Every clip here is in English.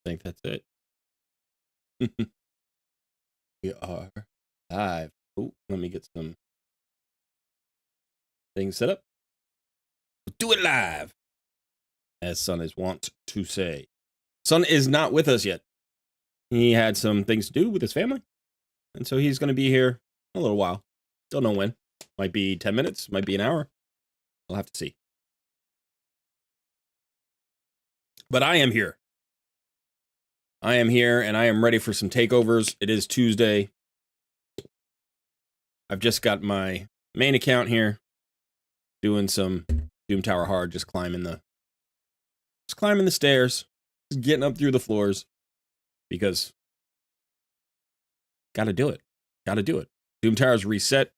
think that's it. We are live. Oh, let me get some things set up. Do it live, as Son is wont to say. Son is not with us yet. He had some things to do with his family, and so he's going to be here a little while. Don't know when. Might be 10 minutes, might be an hour. We'll have to see. But I am here. I am here, and I am ready for some takeovers. It is Tuesday. I've just got my main account here, doing some Doom Tower hard, just climbing the stairs, just getting up through the floors, because gotta do it. Doom Tower's reset.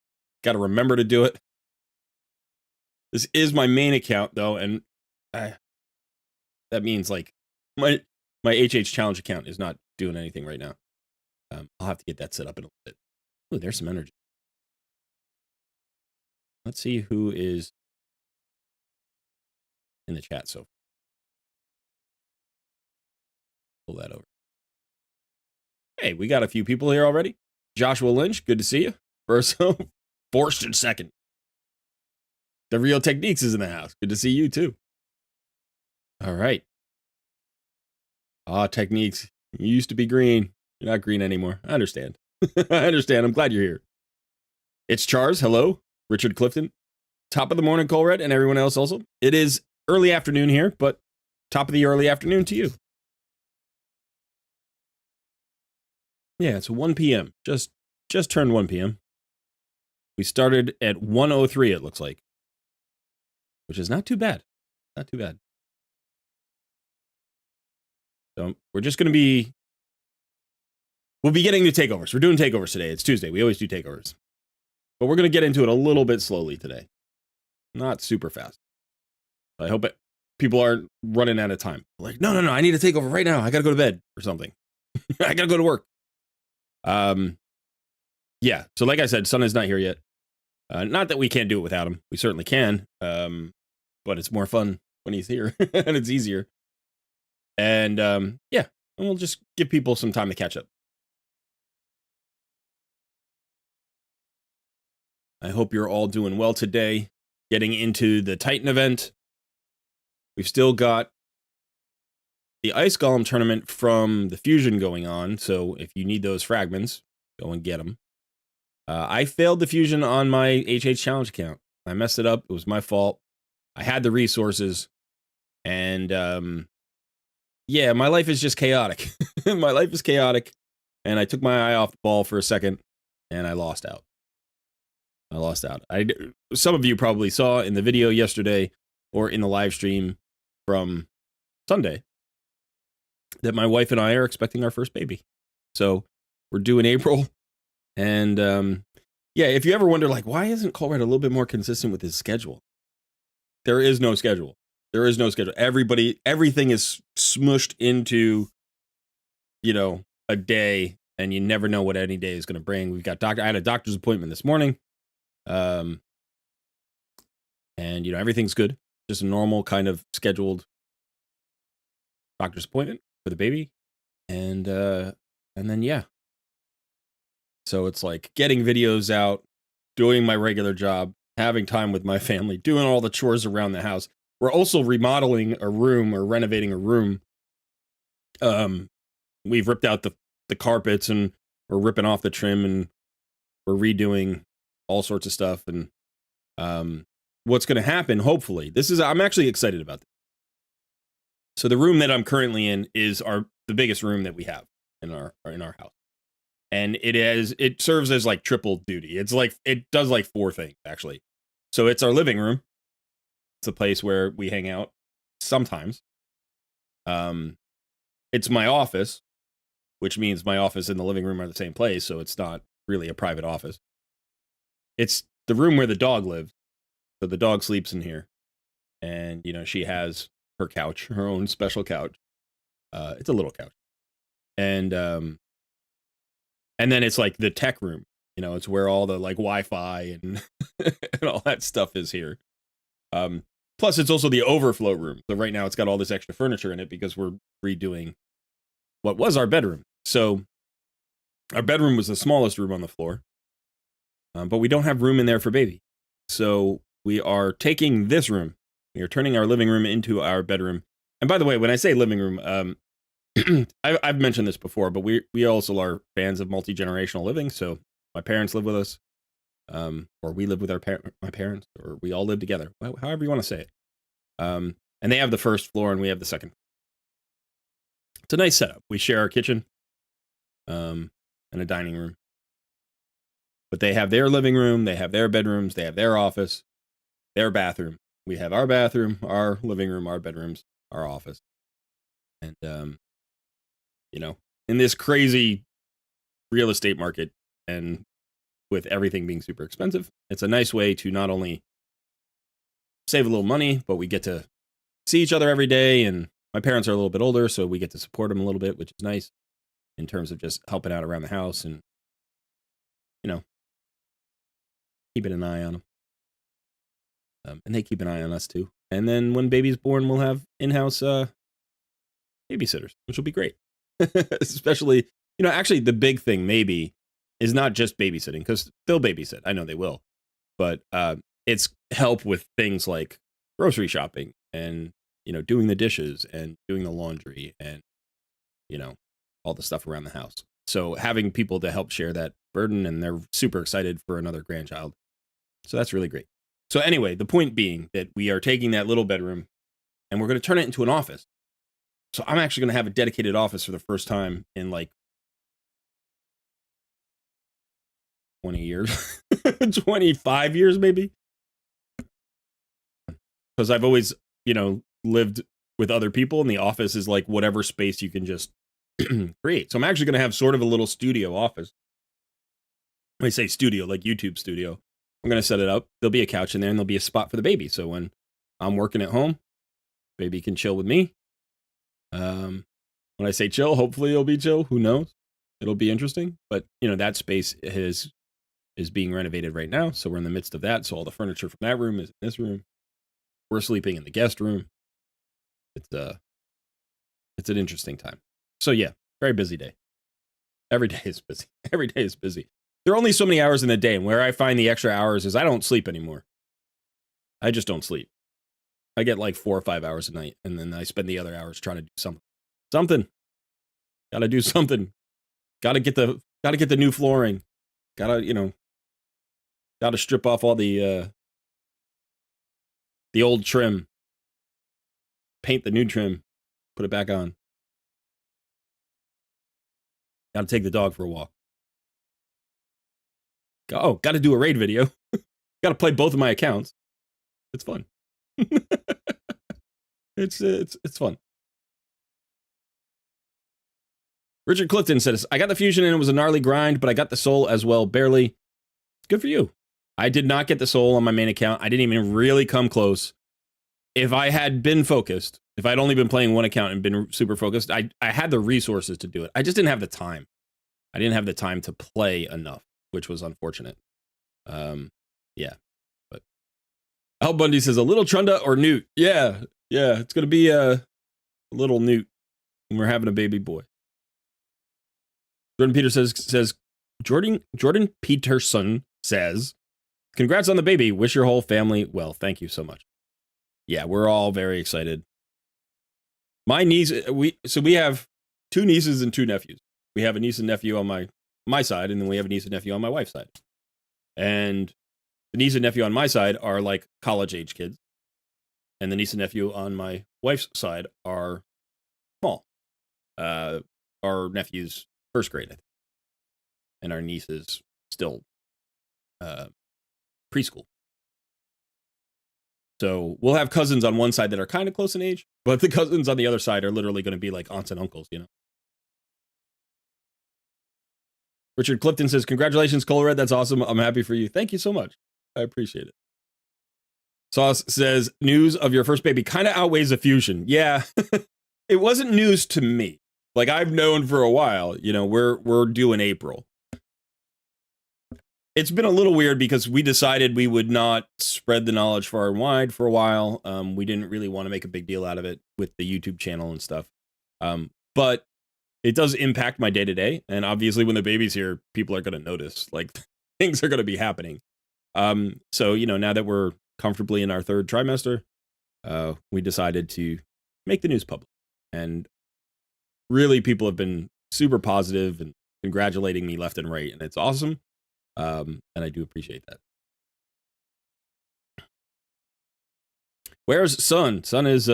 Gotta remember to do it. This is my main account, though, and that means, like, my HH Challenge account is not doing anything right now. I'll have to get that set up in a little bit. Ooh, there's some energy. Let's see who is in the chat. So pull that over. Hey, we got a few people here already. Joshua Lynch, good to see you. First, Forsted second. The Real Techniques is in the house. Good to see you too. All right. Techniques. You used to be green. You're not green anymore. I understand. I understand. I'm glad you're here. It's Charles. Hello. Richard Clifton. Top of the morning, Colred, and everyone else also. It is early afternoon here, but top of the early afternoon to you. Yeah, it's 1 p.m. Just turned 1 p.m. We started at 1:03, it looks like, which is not too bad. Not too bad. So we're just going to be... We'll be getting to takeovers. We're doing takeovers today. It's Tuesday. We always do takeovers. But we're going to get into it a little bit slowly today. Not super fast. I hope people aren't running out of time. Like, no, I need a takeover right now. I got to go to bed or something. I got to go to work. Yeah, so like I said, Son is not here yet. Not that we can't do it without him. We certainly can. But it's more fun when he's here. And it's easier. And yeah, and we'll just give people some time to catch up. I hope you're all doing well today. Getting into the Titan event. We've still got the Ice Golem tournament from the Fusion going on. So if you need those fragments, go and get them. I failed the Fusion on my HH Challenge account. I messed it up. It was my fault. I had the resources. And yeah, my life is just chaotic. My life is chaotic. And I took my eye off the ball for a second. And I lost out. Some of you probably saw in the video yesterday or in the live stream from Sunday that my wife and I are expecting our first baby. So we're due in April. And yeah, if you ever wonder, like, why isn't Colruyt a little bit more consistent with his schedule? There is no schedule. Everything is smushed into, a day, and you never know what any day is going to bring. I had a doctor's appointment this morning. And everything's good. Just a normal kind of scheduled doctor's appointment for the baby. And then yeah. So it's like getting videos out, doing my regular job, having time with my family, doing all the chores around the house. We're also remodeling a room or renovating a room. We've ripped out the carpets, and we're ripping off the trim, and we're redoing all sorts of stuff. And what's going to happen, hopefully, I'm actually excited about this. So the room that I'm currently in is the biggest room that we have in our house. And it serves as like triple duty. It does like 4 things, actually. So it's our living room. It's a place where we hang out sometimes. It's my office, which means my office and the living room are the same place. So it's not really a private office. It's the room where the dog lives. So the dog sleeps in here. And, she has her couch, her own special couch. It's a little couch. And then it's like the tech room. It's where all the like Wi-Fi and, and all that stuff is here. Plus, it's also the overflow room. So right now it's got all this extra furniture in it because we're redoing what was our bedroom. So our bedroom was the smallest room on the floor, but we don't have room in there for baby. So we are taking this room. We are turning our living room into our bedroom. And by the way, when I say living room, I've mentioned this before, but we also are fans of multi-generational living. So my parents live with us, or we live with my parents, or we all live together, however you want to say it. And they have the first floor, and we have the second. It's a nice setup. We share our kitchen, and a dining room. But they have their living room, they have their bedrooms, they have their office, their bathroom. We have our bathroom, our living room, our bedrooms, our office. And, in this crazy real estate market and with everything being super expensive, it's a nice way to not only save a little money, but we get to see each other every day. And my parents are a little bit older, so we get to support them a little bit, which is nice in terms of just helping out around the house and, keeping an eye on them. And they keep an eye on us too. And then when baby's born, we'll have in-house babysitters, which will be great. Especially, actually the big thing maybe is not just babysitting, because they'll babysit. I know they will. But it's help with things like grocery shopping and, doing the dishes and doing the laundry and, all the stuff around the house. So having people to help share that burden, and they're super excited for another grandchild. So that's really great. So anyway, the point being that we are taking that little bedroom and we're going to turn it into an office. So I'm actually going to have a dedicated office for the first time in like 20 years, 25 years maybe. Because I've always, lived with other people, and the office is like whatever space you can just create. So I'm actually going to have sort of a little studio office. When I say studio, like YouTube studio, I'm going to set it up. There'll be a couch in there, and there'll be a spot for the baby. So when I'm working at home, baby can chill with me. When I say chill, hopefully it'll be chill. Who knows? It'll be interesting. But, that space is being renovated right now. So we're in the midst of that. So all the furniture from that room is in this room. We're sleeping in the guest room. It's an interesting time. So yeah, very busy day. Every day is busy. Every day is busy. There are only so many hours in the day, and where I find the extra hours is I don't sleep anymore. I just don't sleep. I get like 4 or 5 hours a night, and then I spend the other hours trying to do something. Gotta do something. Gotta get the new flooring. Gotta strip off all the old trim. Paint the new trim. Put it back on. Gotta take the dog for a walk. Gotta do a raid video. Gotta play both of my accounts. It's fun. It's fun. Richard Clifton says, I got the fusion and it was a gnarly grind, but I got the soul as well, barely. Good for you. I did not get the soul on my main account. I didn't even really come close. If I had been focused, if I'd only been playing one account and been super focused, I had the resources to do it. I just didn't have the time. I didn't have the time to play enough, which was unfortunate. Yeah. But Al Bundy says, a little Trunda or Newt? Yeah, it's going to be a little Newt when we're having a baby boy. Jordan Peterson says, congrats on the baby. Wish your whole family well. Thank you so much. Yeah, we're all very excited. My niece, we have 2 nieces and 2 nephews. We have a niece and nephew on my side, and then we have a niece and nephew on my wife's side. And the niece and nephew on my side are like college age kids. And the niece and nephew on my wife's side are small. Our nephew's first grade, I think. And our niece is still preschool. So we'll have cousins on one side that are kind of close in age, but the cousins on the other side are literally going to be like aunts and uncles, Richard Clifton says, congratulations, Colred. That's awesome. I'm happy for you. Thank you so much. I appreciate it. Sauce says, news of your first baby kind of outweighs the fusion. Yeah, it wasn't news to me. Like, I've known for a while, we're due in April. It's been a little weird because we decided we would not spread the knowledge far and wide for a while. We didn't really want to make a big deal out of it with the YouTube channel and stuff. But it does impact my day to day. And obviously, when the baby's here, people are going to notice. Like things are going to be happening. So now that we're comfortably in our third trimester, we decided to make the news public, and really, people have been super positive and congratulating me left and right, and it's awesome. And I do appreciate that. Where's Son? Son's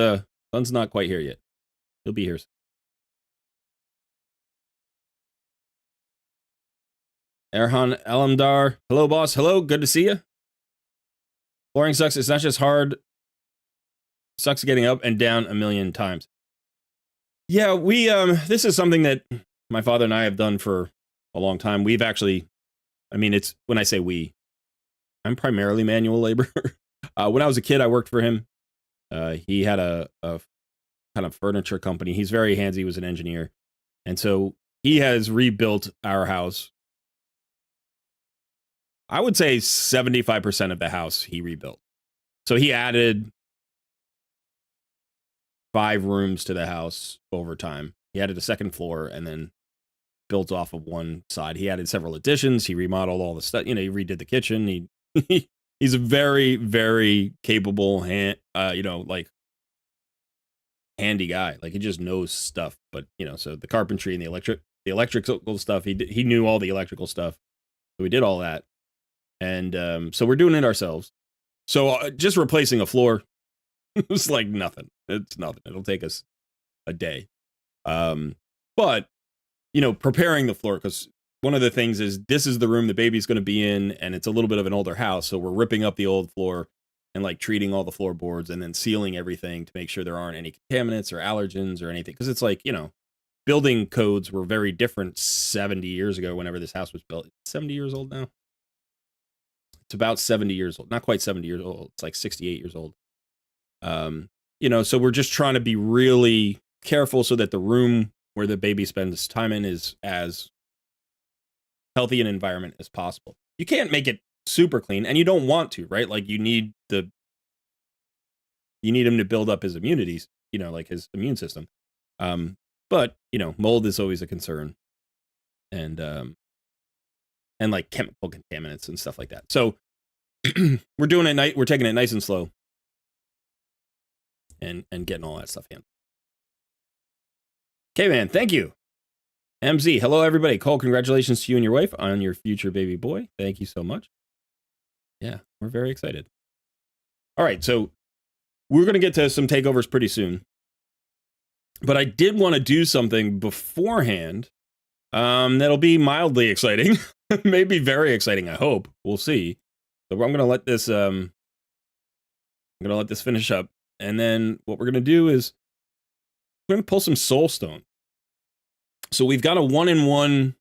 not quite here yet. He'll be here soon. Erhan Alamdar. Hello, boss. Hello. Good to see you. Flooring sucks. It's not just hard. Sucks getting up and down a million times. Yeah, we this is something that my father and I have done for a long time. We've actually, it's when I say we, I'm primarily manual labor. When I was a kid, I worked for him. He had a kind of furniture company. He's very handsy. He was an engineer. And so he has rebuilt our house. I would say 75% of the house he rebuilt. So he added 5 rooms to the house over time. He added a second floor and then built off of one side. He added several additions. He remodeled all the stuff. He redid the kitchen. He's a very, very capable handy guy. Like he just knows stuff. But so the carpentry and the electrical stuff. He knew all the electrical stuff. So we did all that, and so we're doing it ourselves. So just replacing a floor, it's like nothing. It's nothing. It'll take us a day. But preparing the floor, because one of the things is this is the room the baby's going to be in, and it's a little bit of an older house, so we're ripping up the old floor and like treating all the floorboards and then sealing everything to make sure there aren't any contaminants or allergens or anything. Because it's like building codes were very different 70 years ago. Whenever this house was built, it's 70 years old now. It's about 70 years old. Not quite 70 years old. It's like 68 years old. So we're just trying to be really careful so that the room where the baby spends time in is as healthy an environment as possible. You can't make it super clean, and you don't want to, right? Like you need him to build up his immunities, like his immune system. But mold is always a concern, and like chemical contaminants and stuff like that. So we're doing it we're taking it nice and slow, and getting all that stuff handled. Okay, man. Thank you. MZ, hello everybody. Cole, congratulations to you and your wife on your future baby boy. Thank you so much. Yeah, we're very excited. All right, so we're going to get to some takeovers pretty soon. But I did want to do something beforehand that'll be mildly exciting. Maybe very exciting, I hope. We'll see. So I'm going to let this finish up, and then what we're going to do is we're going to pull some soul stone. So we've got a 1-in-1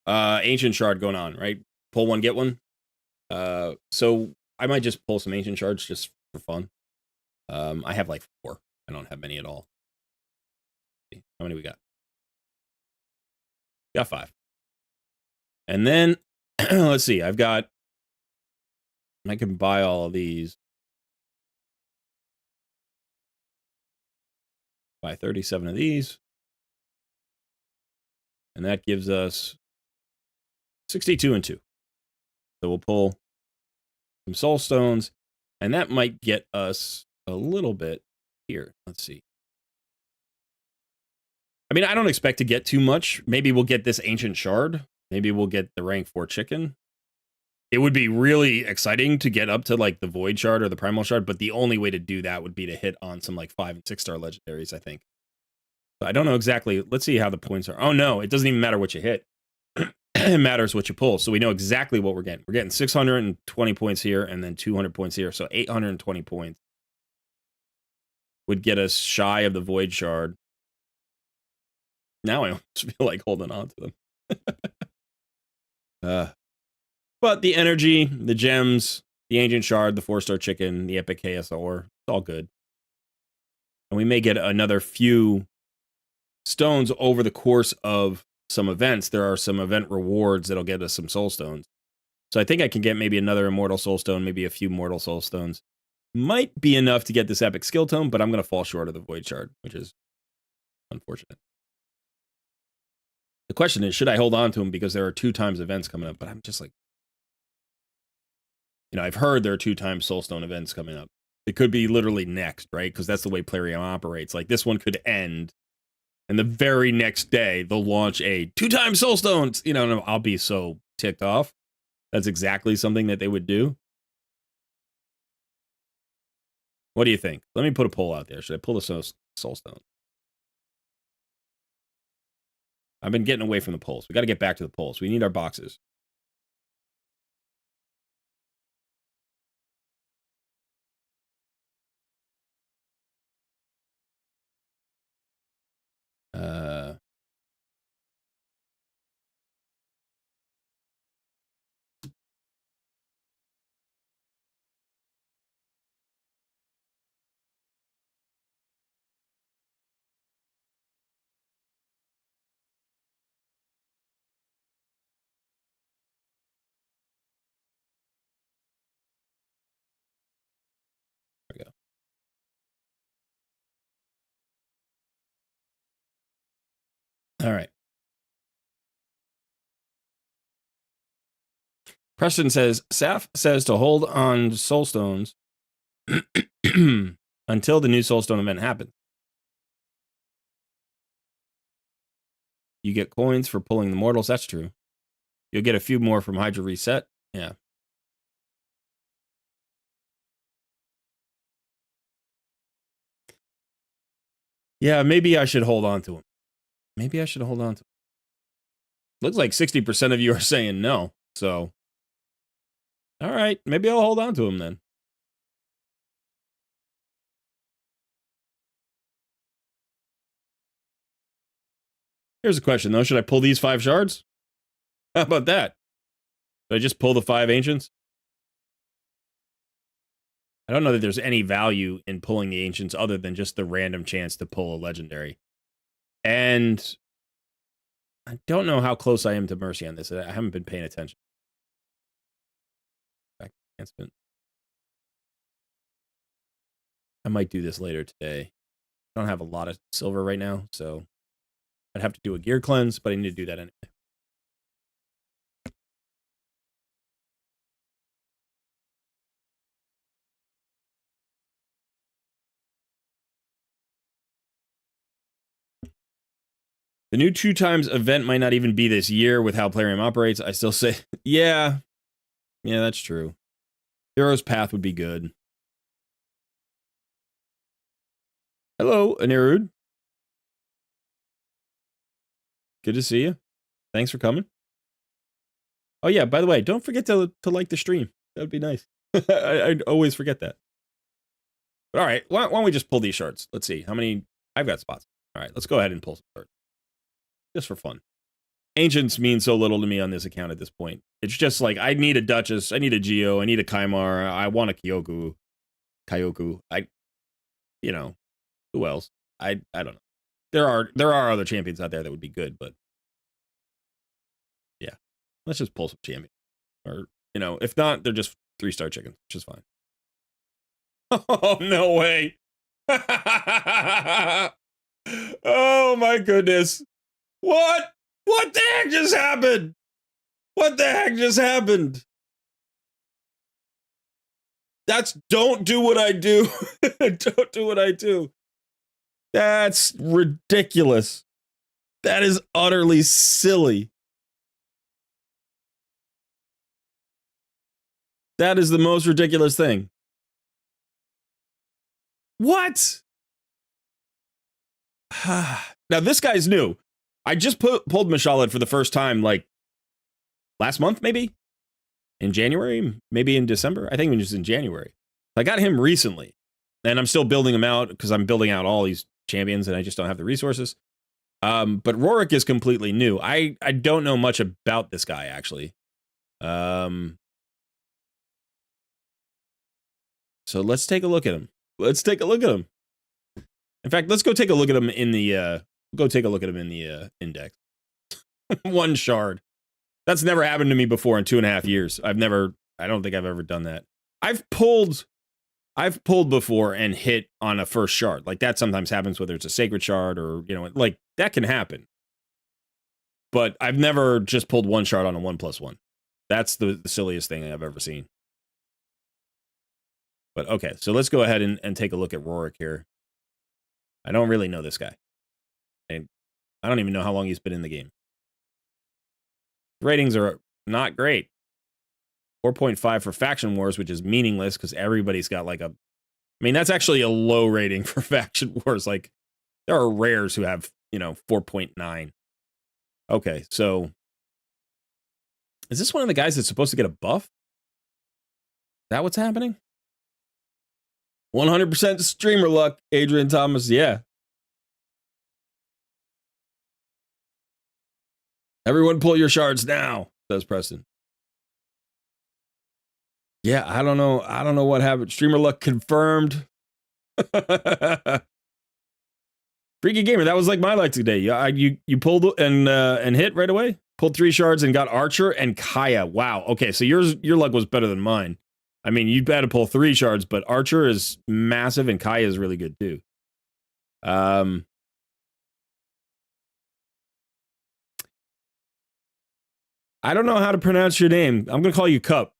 ancient shard going on, right? Pull one, get one. So I might just pull some ancient shards just for fun. I have like 4. I don't have many at all. How many we got? Got 5. And then let's see. I can buy all of these. Buy 37 of these. And that gives us 62 and 2. So we'll pull some soul stones, and that might get us a little bit here. Let's see. I don't expect to get too much. Maybe we'll get this ancient shard. Maybe we'll get the rank 4 chicken. It would be really exciting to get up to like the void shard or the primal shard, but the only way to do that would be to hit on some like 5 and 6 star legendaries, I think. I don't know exactly. Let's see how the points are. Oh, no, it doesn't even matter what you hit. It matters what you pull. So we know exactly what we're getting. We're getting 620 points here and then 200 points here. So 820 points would get us shy of the void shard. Now I almost feel like holding on to them. But the energy, the gems, the ancient shard, the 4-star chicken, the epic KSR, it's all good. And we may get another few stones over the course of some events. There are some event rewards that'll get us some soul stones. So I think I can get maybe another immortal soul stone, maybe a few mortal soul stones. Might be enough to get this epic skill tome, but I'm going to fall short of the void shard, which is unfortunate. The question is, should I hold on to them because there are 2x events coming up? But I'm just like, I've heard there are 2x Soulstone events coming up. It could be literally next, right? Because that's the way Plarium operates. Like, this one could end, and the very next day, they'll launch a 2x Soulstones. And I'll be so ticked off. That's exactly something that they would do. What do you think? Let me put a poll out there. Should I pull the Soulstone? I've been getting away from the polls. We got to get back to the polls. We need our boxes. There we go. All right. Preston says, Saf says to hold on Soulstones until the new Soulstone event happens. You get coins for pulling the mortals. That's true. You'll get a few more from Hydra Reset. Yeah. Yeah, maybe I should hold on to him. Maybe I should hold on to him. Looks like 60% of you are saying no. So, all right. Maybe I'll hold on to him then. Here's a question, though. Should I pull these 5 shards? How about that? Should I just pull the 5 ancients? I don't know that there's any value in pulling the ancients other than just the random chance to pull a legendary. And I don't know how close I am to Mercy on this. I haven't been paying attention. Back enhancement. I might do this later today. I don't have a lot of silver right now, so I'd have to do a gear cleanse, but I need to do that anyway. The new 2x event might not even be this year with how Plarium operates. I still say, yeah, that's true. Hero's Path would be good. Hello, Anirud. Good to see you. Thanks for coming. Oh, yeah, by the way, don't forget to like the stream. That would be nice. I always forget that. But all right, why don't we just pull these shards? Let's see how many. I've got spots. All right, let's go ahead and pull some shards. Just for fun. Ancients mean so little to me on this account at this point. It's just like, I need a Duchess, I need a Geo, I need a Kaimar, I want a Kyoku. Who else? I don't know. There are other champions out there that would be good, but yeah. Let's just pull some champions. Or, if not, they're just 3-star chickens, which is fine. Oh, no way. Oh my goodness. What? What the heck just happened? What the heck just happened? Don't do what I do. Don't do what I do. That's ridiculous. That is utterly silly. That is the most ridiculous thing. What? Now, this guy's new. I just pulled Mashalad for the first time, like, last month, maybe? In January? Maybe in December? I think it was just in January. I got him recently, and I'm still building him out because I'm building out all these champions, and I just don't have the resources. But Rorik is completely new. I don't know much about this guy, actually. So let's take a look at him. In fact, let's go take a look at him in the index. 1 shard. That's never happened to me before in 2.5 years. I don't think I've ever done that. I've pulled before and hit on a first shard. Like, that sometimes happens, whether it's a sacred shard or, like, that can happen. but I've never just pulled one shard on a 1+1. That's the silliest thing I've ever seen. But okay, so let's go ahead and take a look at Rorik here. I don't really know this guy. And I don't even know how long he's been in the game. Ratings are not great. 4.5 for Faction Wars, which is meaningless because everybody's got like a... I mean, that's actually a low rating for Faction Wars. Like, there are rares who have, 4.9. Okay, so... Is this one of the guys that's supposed to get a buff? Is that what's happening? 100% streamer luck, Adrian Thomas. Yeah. Everyone pull your shards now, says Preston. Yeah, I don't know. I don't know what happened. Streamer luck confirmed. Freaky Gamer, that was like my luck today. You pulled and hit right away? Pulled 3 shards and got Archer and Kaya. Wow. Okay, so your luck was better than mine. I mean, you had to pull 3 shards, but Archer is massive and Kaya is really good too. I don't know how to pronounce your name. I'm going to call you Cup.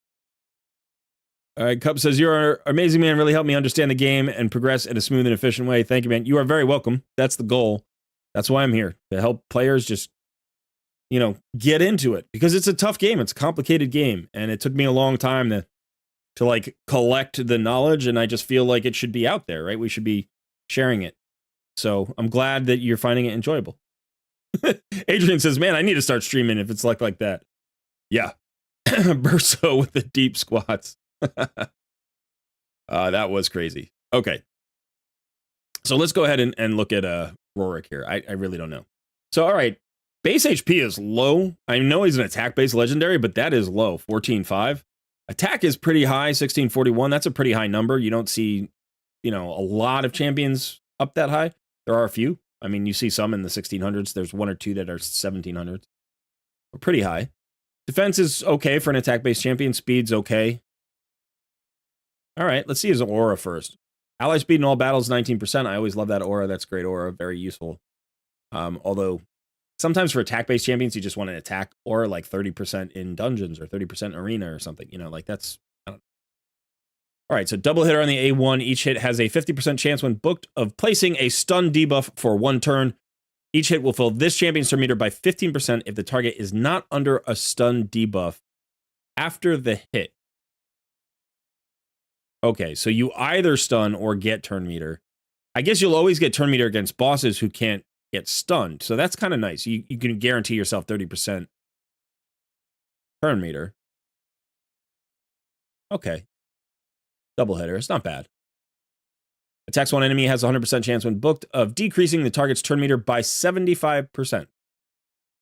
All right, Cup says, you're an amazing man. Really helped me understand the game and progress in a smooth and efficient way. Thank you, man. You are very welcome. That's the goal. That's why I'm here, to help players just, get into it. Because it's a tough game. It's a complicated game. And it took me a long time to like, collect the knowledge. And I just feel like it should be out there, right? We should be sharing it. So I'm glad that you're finding it enjoyable. Adrian says, man, I need to start streaming if it's like that. Yeah. Burso with the deep squats. That was crazy. Okay. So let's go ahead and look at Rorik here. I really don't know. So, all right. Base HP is low. I know he's an attack-based legendary, but that is low. 14.5. Attack is pretty high. 1641. That's a pretty high number. You don't see, a lot of champions up that high. There are a few. I mean, you see some in the 1600s. There's 1 or 2 that are 1700s. But pretty high. Defense is okay for an attack-based champion. Speed's okay. All right, let's see his aura first. Ally speed in all battles, 19%. I always love that aura. That's great aura. Very useful. Although, sometimes for attack-based champions, you just want an attack aura like 30% in dungeons or 30% arena or something. Like that's... All right, so double hitter on the A1. Each hit has a 50% chance when booked of placing a stun debuff for 1 turn. Each hit will fill this champion's turn meter by 15% if the target is not under a stun debuff after the hit. Okay, so you either stun or get turn meter. I guess you'll always get turn meter against bosses who can't get stunned. So that's kind of nice. You can guarantee yourself 30% turn meter. Okay. Double hitter. It's not bad. Attacks one enemy has a 100% chance when booked of decreasing the target's turn meter by 75%.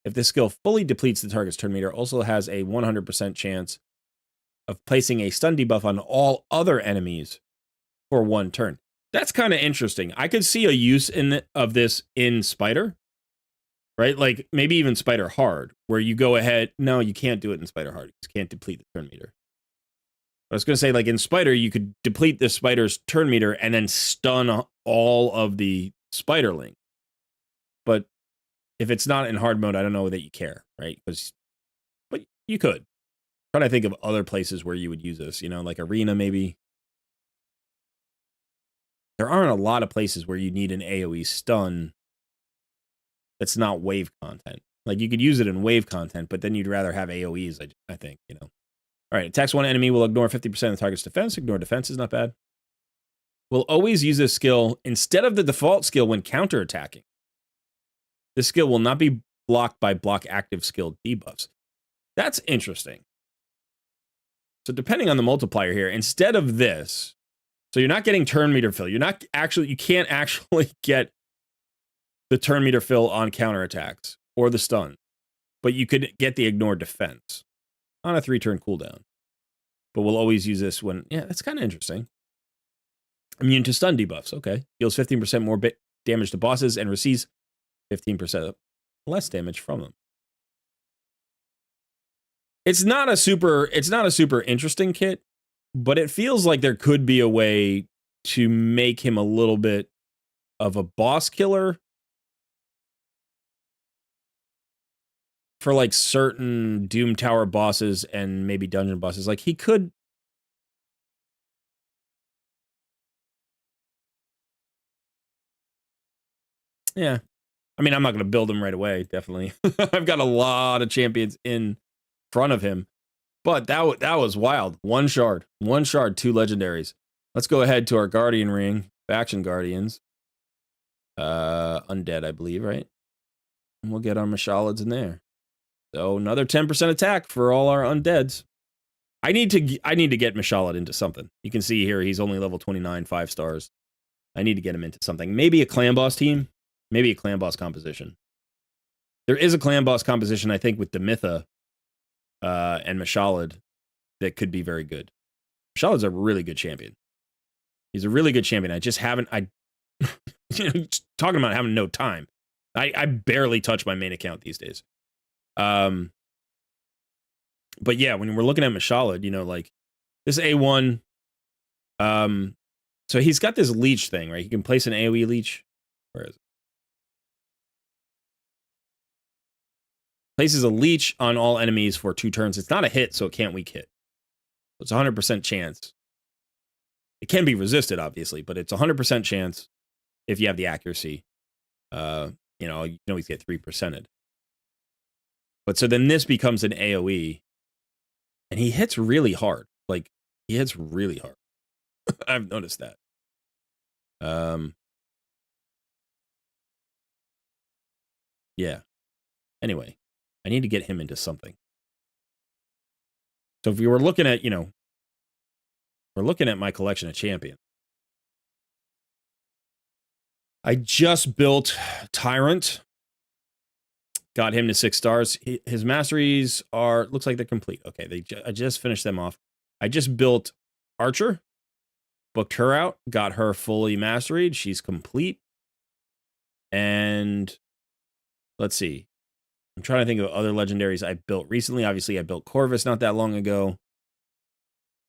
If this skill fully depletes the target's turn meter, also has a 100% chance of placing a stun debuff on all other enemies for 1 turn. That's kind of interesting. I could see a use of this in Spider, right? Like maybe even Spider Hard, where you go ahead. No, you can't do it in Spider Hard. You can't deplete the turn meter. I was going to say, like in Spider, you could deplete the Spider's turn meter and then stun all of the Spiderling. But if it's not in hard mode, I don't know that you care, right? But you could. I'm trying to think of other places where you would use this, like Arena maybe. There aren't a lot of places where you need an AoE stun that's not wave content. Like you could use it in wave content, but then you'd rather have AoEs, I think, All right, attacks one enemy will ignore 50% of the target's defense. Ignore defense is not bad. We'll always use this skill instead of the default skill when counterattacking. This skill will not be blocked by block active skill debuffs. That's interesting. So depending on the multiplier here, instead of this, so you're not getting turn meter fill. You can't actually get the turn meter fill on counterattacks or the stun, but you could get the ignore defense on a 3-turn cooldown. But we'll always use this when, that's kind of interesting. Immune to stun debuffs, okay. Deals 15% more damage to bosses and receives 15% less damage from them. It's not a super interesting kit, but it feels like there could be a way to make him a little bit of a boss killer. for like certain Doom Tower bosses and maybe dungeon bosses. Like he could. Yeah. I mean, I'm not going to build him right away, definitely. I've got a lot of champions in front of him. But that was wild. One shard, 2 legendaries. Let's go ahead to our Guardian Ring, Faction Guardians. Undead, I believe, right? And we'll get our Mashalids in there. So another 10% attack for all our undeads. I need to get Mashalid into something. You can see here he's only level 29, 5 stars. I need to get him into something. Maybe a clan boss team. Maybe a clan boss composition. There is a clan boss composition, I think, with Demitha and Mashalid that could be very good. Mashalid's a really good champion. He's a really good champion. I just haven't. Talking about having no time. I barely touch my main account these days. But yeah, when we're looking at Mashalid, like this A1. So he's got this leech thing, right? He can place an AoE leech. Where is it? Places a leech on all enemies for 2 turns. It's not a hit, so it can't weak hit. It's a 100% chance. It can be resisted, obviously, but it's a 100% chance if you have the accuracy. You can always get 3%ed. But so then this becomes an AoE, and he hits really hard. Like, he hits really hard. I've noticed that. Yeah. Anyway, I need to get him into something. So if we were looking at, we're looking at my collection of champions. I just built Tyrant. Got him to 6 stars. His masteries looks like they're complete. Okay, I just finished them off. I just built Archer. Booked her out. Got her fully masteried. She's complete. And let's see. I'm trying to think of other legendaries I built recently. Obviously, I built Corvus not that long ago.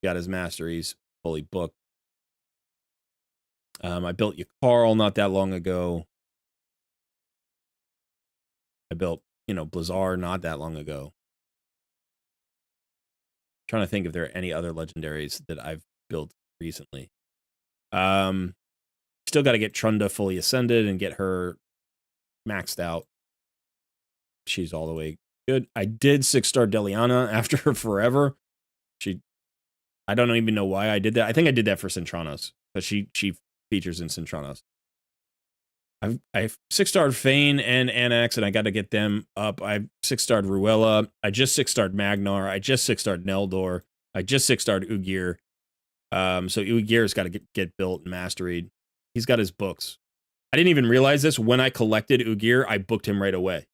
Got his masteries fully booked. I built Yakarl not that long ago. I built, Blizzard not that long ago. I'm trying to think if there are any other legendaries that I've built recently. Still got to get Trunda fully ascended and get her maxed out. She's all the way good. I did 6-star Deliana after her forever. I don't even know why I did that. I think I did that for Centranos, because she features in Centranos. I've 6-starred Fane and Annex, and I got to get them up. I've 6-starred Ruella. I just 6-starred Magnar. I just 6-starred Neldor. I just 6-starred Ugir. So Ugir's got to get built and masteried. He's got his books. I didn't even realize this. When I collected Ugir, I booked him right away.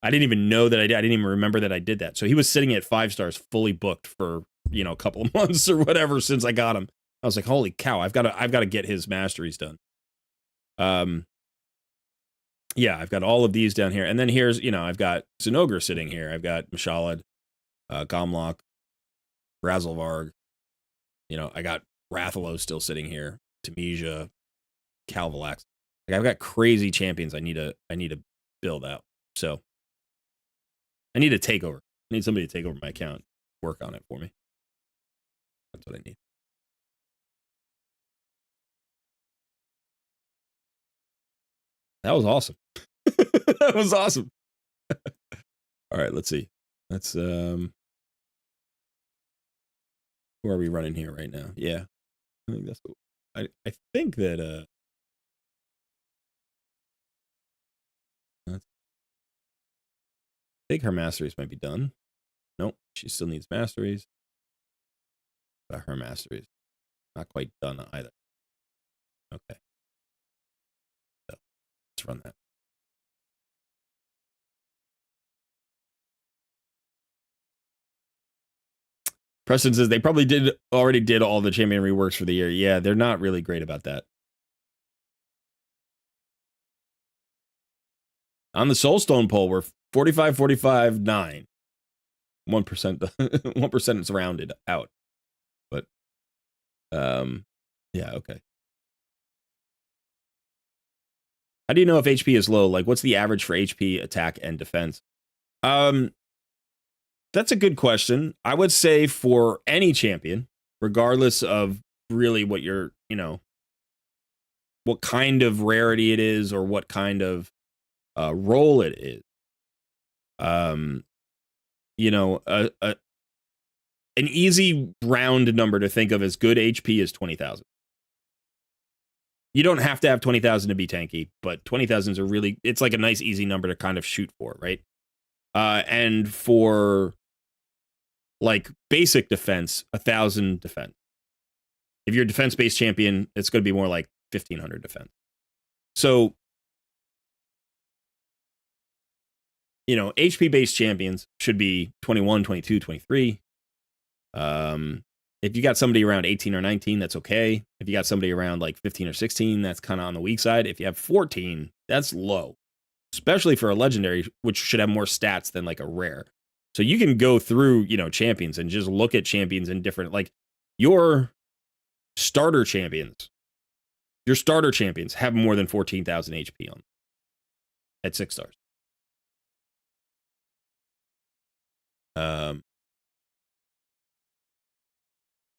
I didn't even know that I did. I didn't even remember that I did that. So he was sitting at 5 stars, fully booked for, a couple of months or whatever since I got him. I was like, holy cow, I've got to get his masteries done. Yeah, I've got all of these down here. And then here's, I've got Zinogre sitting here. I've got Mashalid, Gomlock, Razelvarg. I got Rathalos still sitting here. Tamesia, Calvalax. Like, I've got crazy champions I need to build out. So I need a takeover. I need somebody to take over my account, work on it for me. That's what I need. That was awesome. That was awesome. All right, let's see. Let's who are we running here right now? Yeah. I think that's I think that I think her masteries might be done. Nope, she still needs masteries. But her masteries not quite done either. Okay. So let's run that. Preston says they probably already did all the champion reworks for the year. Yeah, they're not really great about that. On the Soulstone poll, we're 45, 45, 9. 1%, 1% is rounded out. But, yeah, okay. How do you know if HP is low? Like, what's the average for HP, attack, and defense? That's a good question. I would say for any champion, regardless of really what you're, what kind of rarity it is or what kind of role it is. Um, an easy round number to think of as good HP is 20,000. You don't have to have 20,000 to be tanky, but 20,000 is it's like a nice easy number to kind of shoot for, right? And for like basic defense, 1,000 defense. If you're a defense-based champion, it's going to be more like 1,500 defense. So, HP-based champions should be 21, 22, 23. If you got somebody around 18 or 19, that's okay. If you got somebody around like 15 or 16, that's kind of on the weak side. If you have 14, that's low, especially for a legendary, which should have more stats than like a rare. So you can go through, champions and just look at champions in different, like your starter champions have more than 14,000 HP on at 6 stars.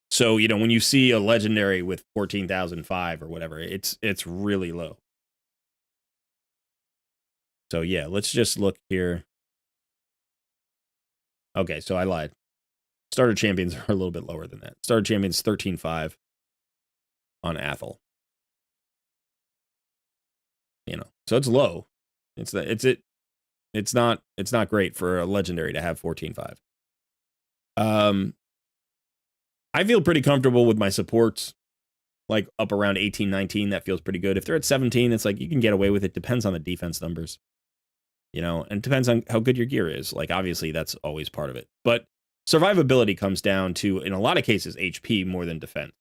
So, when you see a legendary with 14,005 or whatever, it's really low. So, yeah, let's just look here. Okay, so I lied. Starter champions are a little bit lower than that. Starter champions 13.5 on Athel. So it's low. It's not great for a legendary to have 14.5. I feel pretty comfortable with my supports, like up around 18, 19. That feels pretty good. If they're at 17, it's like you can get away with it. Depends on the defense numbers, and it depends on how good your gear is. Like, obviously, that's always part of it. But survivability comes down to, in a lot of cases, HP more than defense.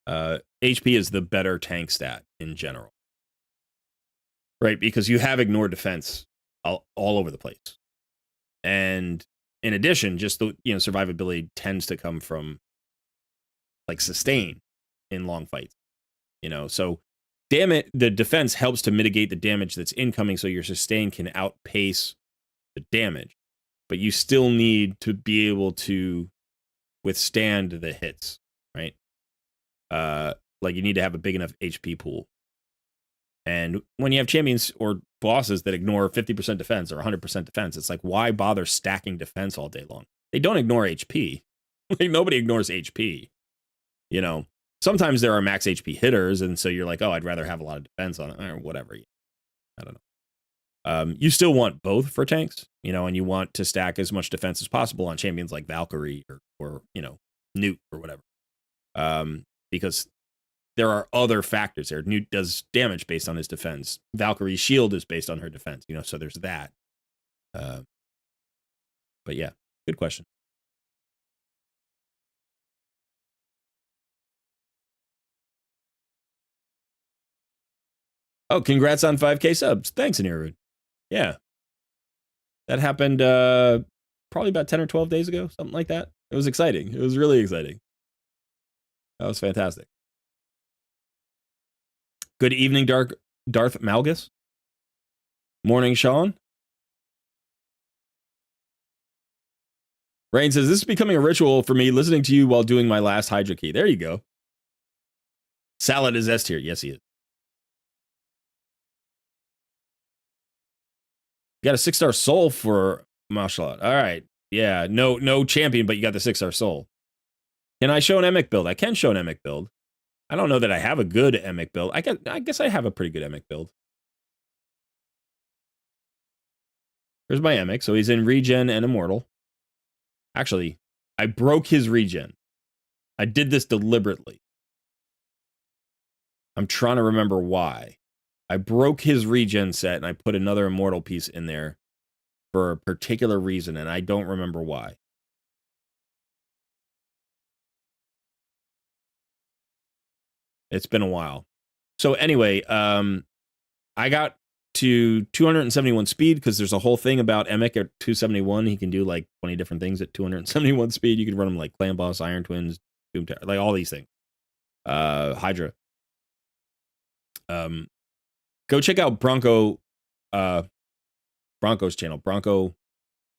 HP is the better tank stat in general, right? Because you have ignored defense all over the place. And in addition, just the survivability tends to come from like sustain in long fights. So the defense helps to mitigate the damage that's incoming, so your sustain can outpace the damage, but you still need to be able to withstand the hits, right? Like you need to have a big enough HP pool. And when you have champions or bosses that ignore 50% defense or 100% defense, it's like, why bother stacking defense all day long? They don't ignore HP. Like, nobody ignores HP. Sometimes there are max HP hitters, and so you're like, oh, I'd rather have a lot of defense on it, or whatever. I don't know. You still want both for tanks, and you want to stack as much defense as possible on champions like Valkyrie or Newt or whatever. Because there are other factors there. Newt does damage based on his defense. Valkyrie's shield is based on her defense, so there's that. But yeah, good question. Oh, congrats on 5K subs. Thanks, Anirud. Yeah. That happened probably about 10 or 12 days ago, something like that. It was exciting. It was really exciting. That was fantastic. Good evening, Darth Malgus. Morning, Sean. Rain says, this is becoming a ritual for me, listening to you while doing my last Hydra key. There you go. Salad is S tier. Yes, he is. You got a 6-star soul for Mashallah. All right. Yeah, no champion, but you got the 6-star soul. Can I show an Emic build? I can show an Emic build. I don't know that I have a good Emic build. I guess I have a pretty good Emic build. Here's my Emic. So he's in regen and immortal. Actually, I broke his regen. I did this deliberately. I'm trying to remember why. I broke his regen set and I put another immortal piece in there for a particular reason, and I don't remember why. It's been a while. So anyway, I got to 271 speed because there's a whole thing about Emic at 271. He can do like 20 different things at 271 speed. You can run him like Clan Boss, Iron Twins, Doom Tower, like all these things. Hydra. Go check out Bronco Bronco's channel. Bronco,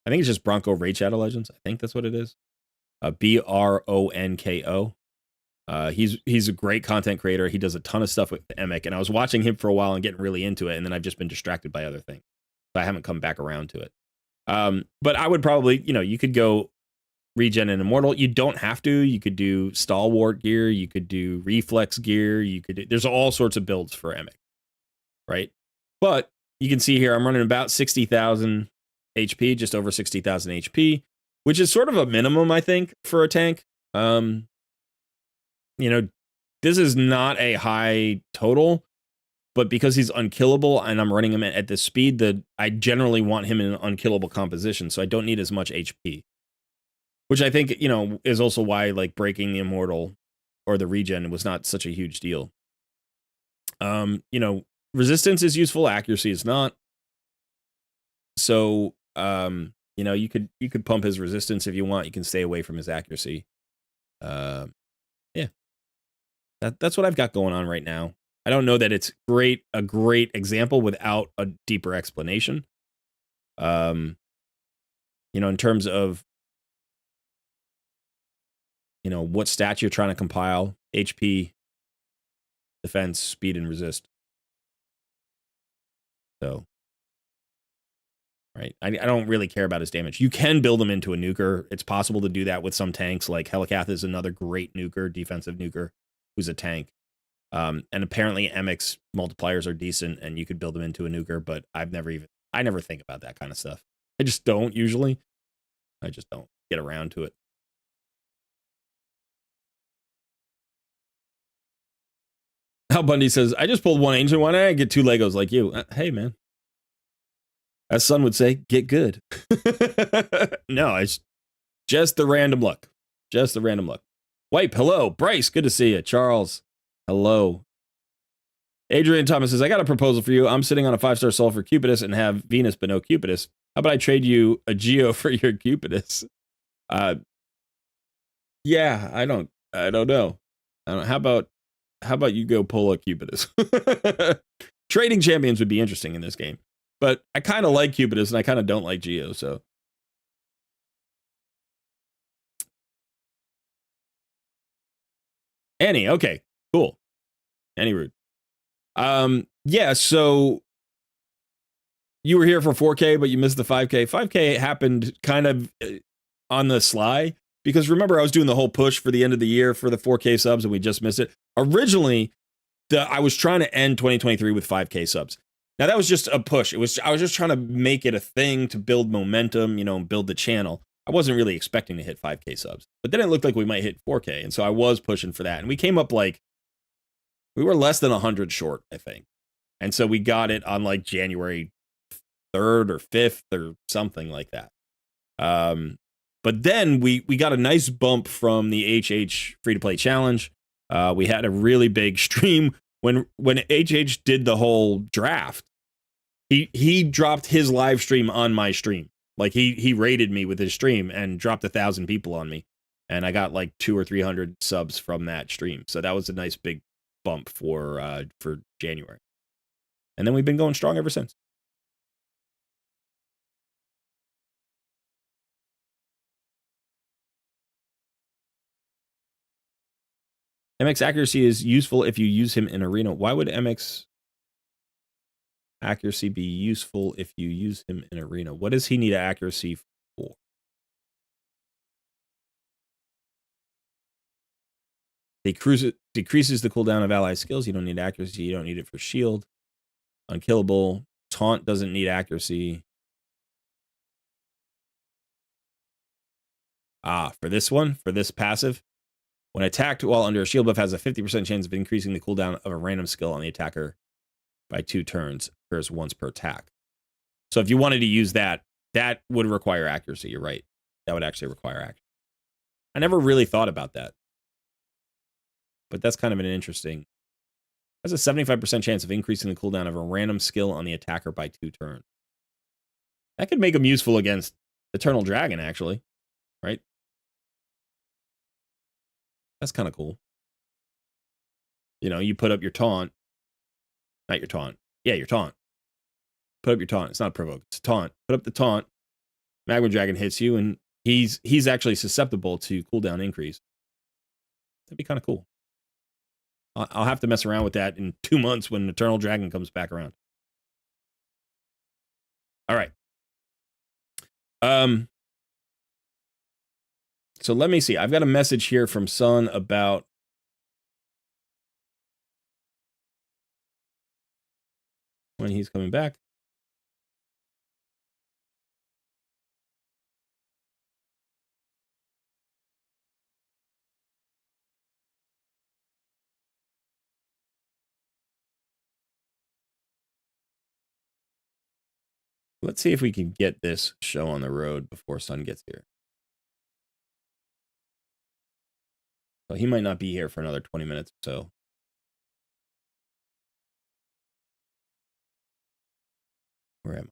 I think it's just Bronco Raid Shadow Legends. I think that's what it is. Bronko. He's a great content creator. He does a ton of stuff with Emic, and I was watching him for a while and getting really into it, and then I've just been distracted by other things. So I haven't come back around to it. But I would probably, you could go regen and immortal. You don't have to. You could do stalwart gear. You could do reflex gear. There's all sorts of builds for Emic, right? But you can see here I'm running about 60,000 HP, just over 60,000 HP, which is sort of a minimum, I think, for a tank. This is not a high total, but because he's unkillable and I'm running him at this speed, that I generally want him in an unkillable composition, so I don't need as much HP. Which I think, is also why like breaking the immortal or the regen was not such a huge deal. Resistance is useful, accuracy is not. So, you could pump his resistance if you want. You can stay away from his accuracy. Yeah. That's what I've got going on right now. I don't know that it's a great example without a deeper explanation. In terms of what stats you're trying to compile: HP, defense, speed, and resist. So, right, I don't really care about his damage. You can build him into a nuker. It's possible to do that with some tanks. Like Helicath is another great nuker, defensive nuker, who's a tank. And apparently Emic's multipliers are decent, and you could build them into a nuker. But I never think about that kind of stuff. I just don't usually. I just don't get around to it. Al Bundy says, I just pulled one ancient one. I get 2 Legos like you. Hey, man. As Son would say, get good. No, it's just the random luck. Just the random luck. Wipe, hello. Bryce, good to see you. Charles, hello. Adrian Thomas says, I got a proposal for you. I'm sitting on a 5-star soul for Cupidus and have Venus but no Cupidus. How about I trade you a Geo for your Cupidus? Yeah, I don't know. How about you go pull a Cupidus? Trading champions would be interesting in this game. But I kind of like Cupidus and I kind of don't like Geo, so. Annie, okay, cool. Annie Rude. Yeah, so you were here for 4K, but you missed the 5K. 5K happened kind of on the sly. Because remember, I was doing the whole push for the end of the year for the 4K subs, and we just missed it. Originally, I was trying to end 2023 with 5K subs. Now, that was just a push. I was just trying to make it a thing to build momentum, build the channel. I wasn't really expecting to hit 5K subs. But then it looked like we might hit 4K, and so I was pushing for that. And we came up we were less than 100 short, I think. And so we got it on January 3rd or 5th or something like that. But then we got a nice bump from the HH free-to-play challenge. We had a really big stream when HH did the whole draft. He dropped his live stream on my stream. He raided me with his stream and dropped 1,000 people on me, and I got 200 or 300 subs from that stream. So that was a nice big bump for January, and then we've been going strong ever since. MX accuracy is useful if you use him in arena. Why would MX accuracy be useful if you use him in arena? What does he need accuracy for? Decreases the cooldown of ally skills. You don't need accuracy. You don't need it for shield. Unkillable. Taunt doesn't need accuracy. For this one, for this passive, when attacked while under a shield buff, has a 50% chance of increasing the cooldown of a random skill on the attacker by 2 turns. Occurs once per attack. So if you wanted to use that would require accuracy. You're right. That would actually require accuracy. I never really thought about that. But that's kind of an interesting. Has a 75% chance of increasing the cooldown of a random skill on the attacker by 2 turns. That could make him useful against Eternal Dragon, actually. Right? That's kind of cool. You put up your taunt. Not your taunt. Yeah, your taunt. put up your taunt. It's not provoke. It's a taunt. Put up the taunt. Magma Dragon hits you, and he's actually susceptible to cooldown increase. That'd be kind of cool. I'll have to mess around with that in 2 months when Eternal Dragon comes back around. All right. So let me see. I've got a message here from Sun about when he's coming back. Let's see if we can get this show on the road before Sun gets here. So he might not be here for another 20 minutes or so. Where am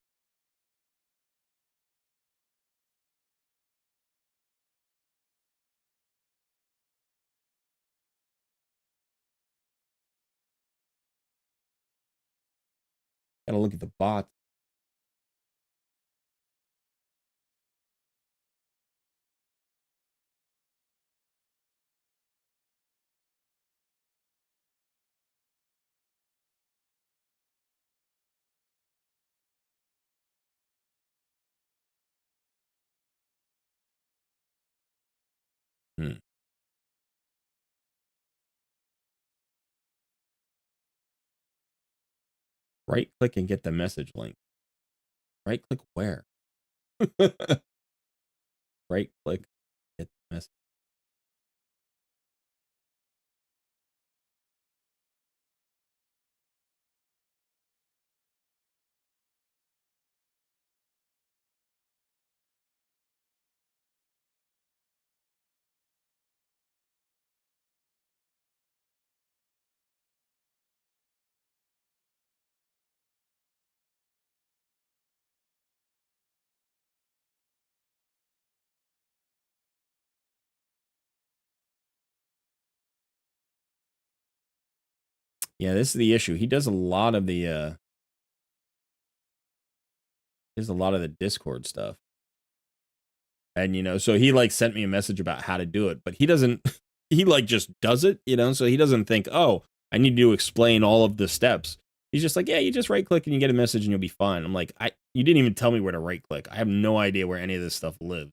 I? Gotta look at the bot. Right click and get the message link. Right click where? Right click, get the message. Yeah, this is the issue. He does a lot of the Discord stuff. And you know, so he like sent me a message about how to do it, but he doesn't he like just does it, you know, so he doesn't think, "Oh, I need to explain all of the steps." He's just like, "Yeah, you just right click and you get a message and you'll be fine." I'm like, you didn't even tell me where to right click. I have no idea where any of this stuff lives."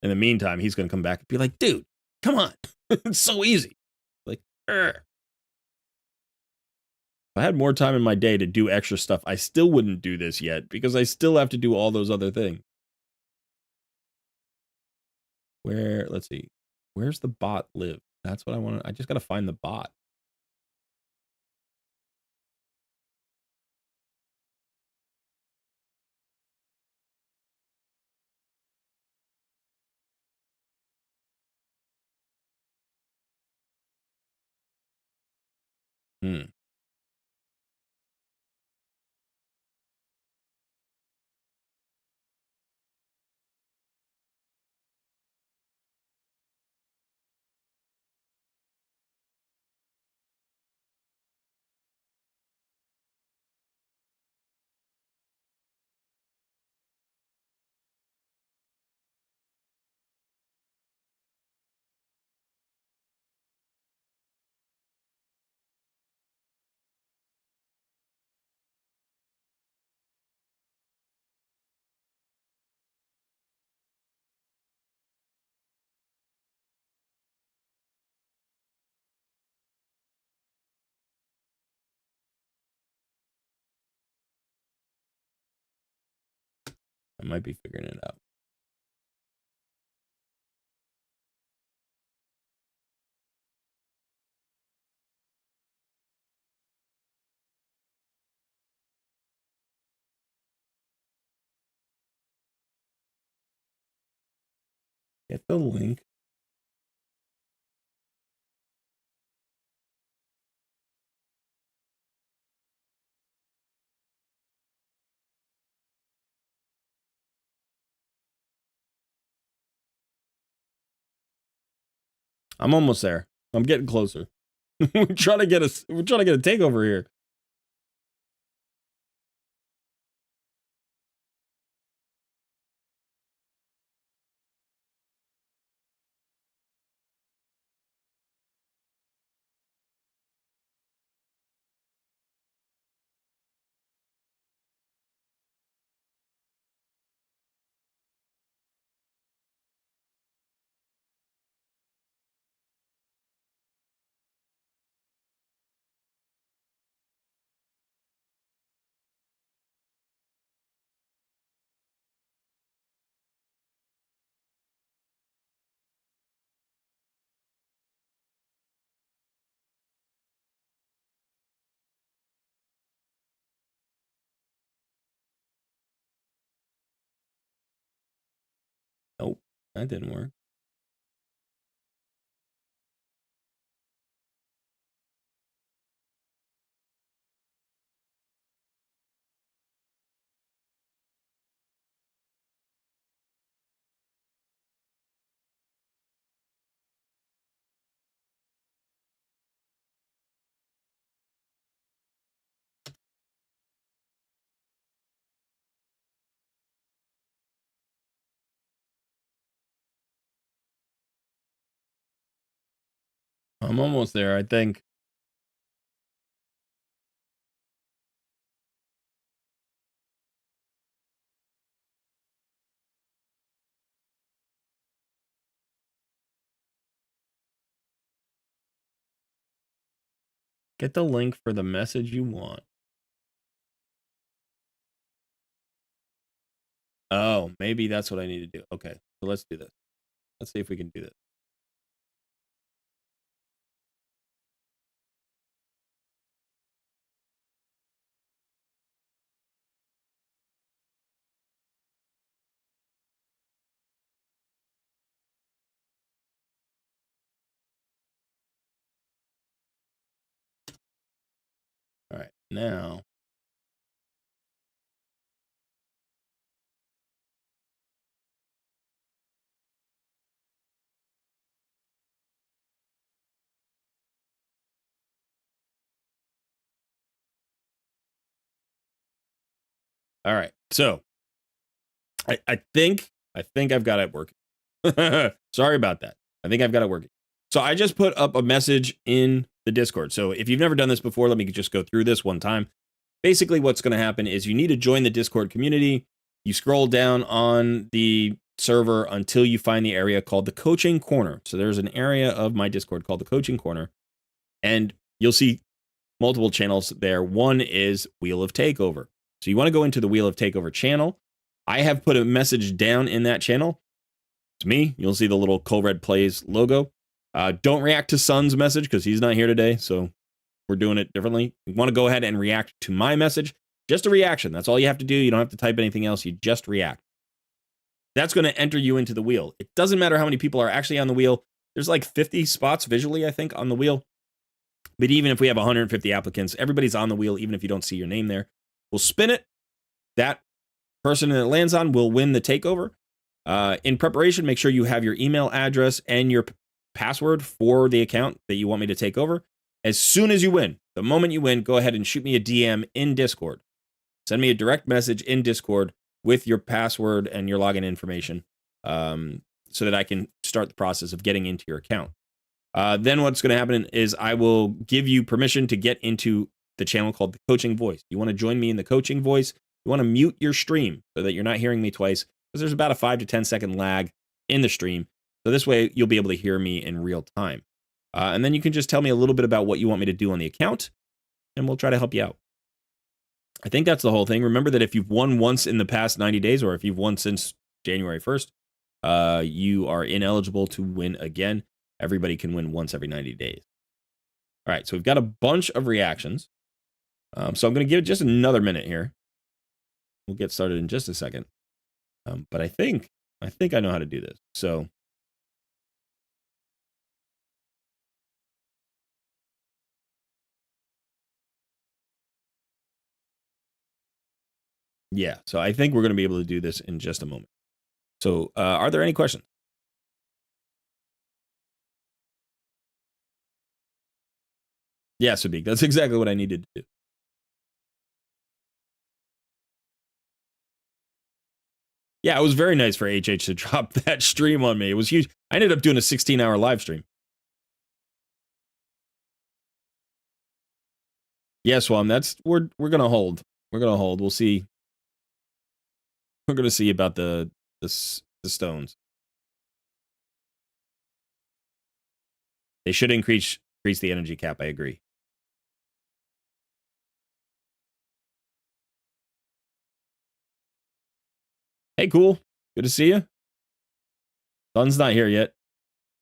In the meantime, he's going to come back and be like, "Dude, come on. It's so easy." Like, If I had more time in my day to do extra stuff, I still wouldn't do this yet because I still have to do all those other things. Let's see. Where's the bot live? That's what I want. I just got to find the bot. I might be figuring it out. Get the link. I'm almost there. I'm getting closer. we're trying to get a takeover here. Nope, that didn't work. I'm almost there, I think. Get the link for the message you want. Oh, maybe that's what I need to do. Okay, so let's do this. Let's see if we can do this. All right, now. All right, so I think I've got it working. Sorry about that. I think I've got it working. So I just put up a message in the Discord. So if you've never done this before, let me just go through this one time. Basically, what's going to happen is you need to join the Discord community. You scroll down on the server until you find the area called the Coaching Corner. So there's an area of my Discord called the Coaching Corner, and you'll see multiple channels there. One is Wheel of Takeover. So you want to go into the Wheel of Takeover channel. I have put a message down in that channel. It's me. You'll see the little Colred Plays logo. Don't react to Sun's message because he's not here today, so we're doing it differently. You want to go ahead and react to my message. Just a reaction. That's all you have to do. You don't have to type anything else. You just react. That's going to enter you into the wheel. It doesn't matter how many people are actually on the wheel. There's like 50 spots visually, I think, on the wheel. But even if we have 150 applicants, everybody's on the wheel, even if you don't see your name there. We'll spin it. That person that it lands on will win the takeover. In preparation, make sure you have your email address and your password for the account that you want me to take over. As soon as you win, the moment you win, go ahead and shoot me a DM in Discord. Send me a direct message in Discord with your password and your login information so that I can start the process of getting into your account. Then what's going to happen is I will give you permission to get into the channel called the Coaching Voice. You want to join me in the Coaching Voice? You want to mute your stream so that you're not hearing me twice, because there's about a 5 to 10 second lag in the stream. So this way you'll be able to hear me in real time. And then you can just tell me a little bit about what you want me to do on the account, and we'll try to help you out. I think that's the whole thing. Remember that if you've won once in the past 90 days, or if you've won since January 1st, you are ineligible to win again. Everybody can win once every 90 days. All right, so we've got a bunch of reactions. So I'm going to give it just another minute here. We'll get started in just a second. But I think I know how to do this. So yeah, so I think we're going to be able to do this in just a moment. So are there any questions? Yeah, Sabik, that's exactly what I needed to do. Yeah, it was very nice for HH to drop that stream on me. It was huge. I ended up doing a 16-hour live stream. Yeah, Swam, we're gonna hold. We're gonna hold. We'll see. We're gonna see about the stones. They should increase the energy cap. I agree. Hey, cool. Good to see you. Sun's not here yet.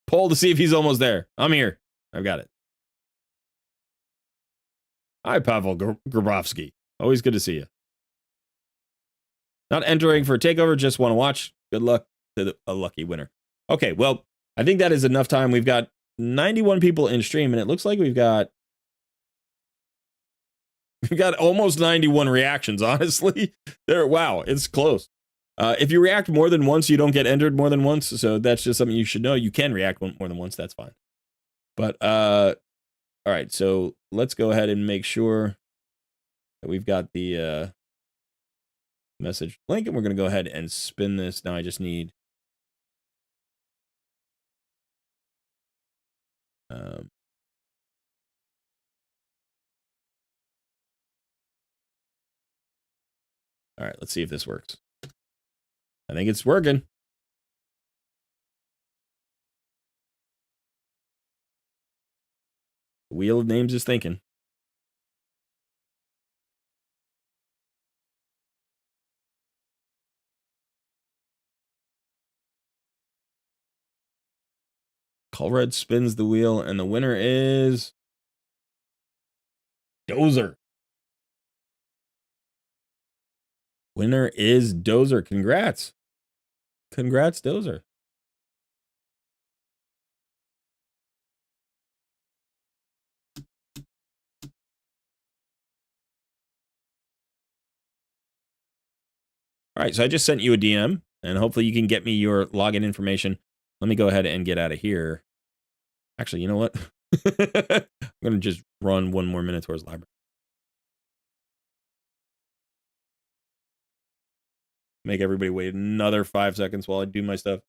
Poll to see if he's almost there. I'm here. I've got it. Hi, Pavel Grabowski. Always good to see you. Not entering for Takeover, just want to watch. Good luck to a lucky winner. Okay, well, I think that is enough time. We've got 91 people in stream, and it looks like we've got almost 91 reactions, honestly. Wow, it's close. If you react more than once, you don't get entered more than once, so that's just something you should know. You can react more than once, that's fine. But, all right, so let's go ahead and make sure that we've got the message link, and we're going to go ahead and spin this. Now I just need... all right, let's see if this works. I think it's working. The wheel of names is thinking. Colred spins the wheel, and the winner is... Dozer. Winner is Dozer. Congrats. Congrats, Dozer. All right, so I just sent you a DM, and hopefully you can get me your login information. Let me go ahead and get out of here. Actually, you know what? I'm going to just run one more minute towards library. Make everybody wait another 5 seconds while I do my stuff.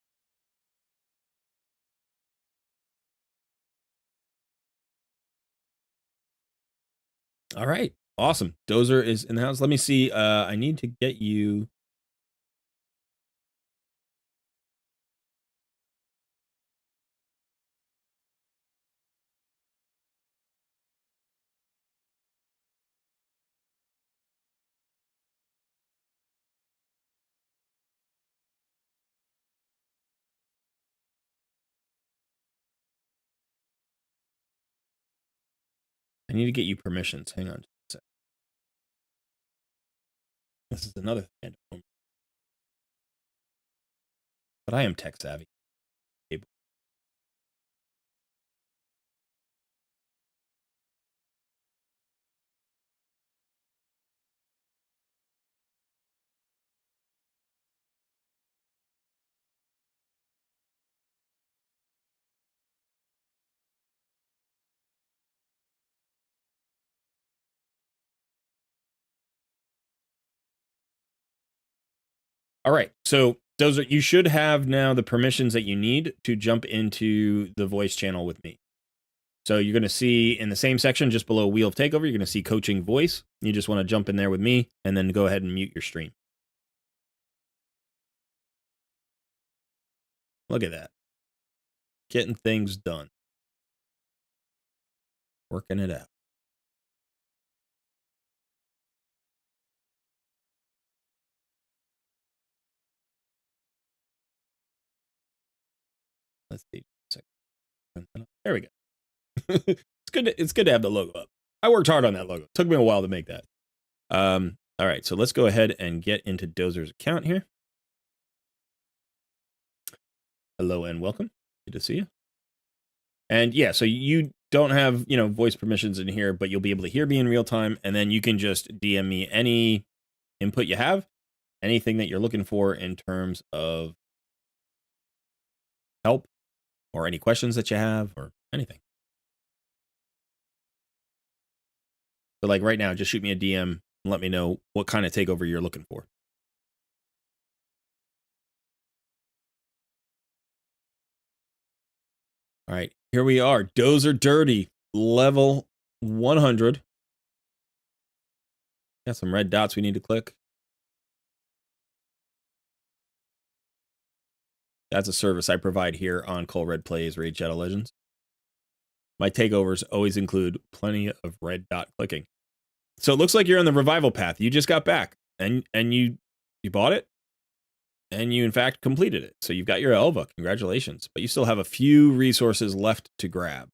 All right, awesome. Dozer is in the house. Let me see. I need to get you... I need to get you permissions. Hang on. This is another thing. But I am tech savvy. All right, so Dozer, you should have now the permissions that you need to jump into the voice channel with me. So you're going to see in the same section just below Wheel of Takeover, you're going to see Coaching Voice. You just want to jump in there with me and then go ahead and mute your stream. Look at that. Getting things done. Working it out. Let's see. There we go. It's good to have the logo up. I worked hard on that logo. It took me a while to make that. All right, so let's go ahead and get into Dozer's account here. Hello and welcome. Good to see you. And yeah, so you don't have, voice permissions in here, but you'll be able to hear me in real time. And then you can just DM me any input you have, anything that you're looking for in terms of help or any questions that you have or anything. But like right now, just shoot me a DM and let me know what kind of takeover you're looking for. All right, here we are. Dozer Dirty, level 100. Got some red dots we need to click. That's a service I provide here on Cole Red Plays Raid Shadow Legends. My takeovers always include plenty of red dot clicking. So it looks like you're on the revival path. You just got back, and you bought it, and you in fact completed it. So you've got your Elva. Congratulations! But you still have a few resources left to grab.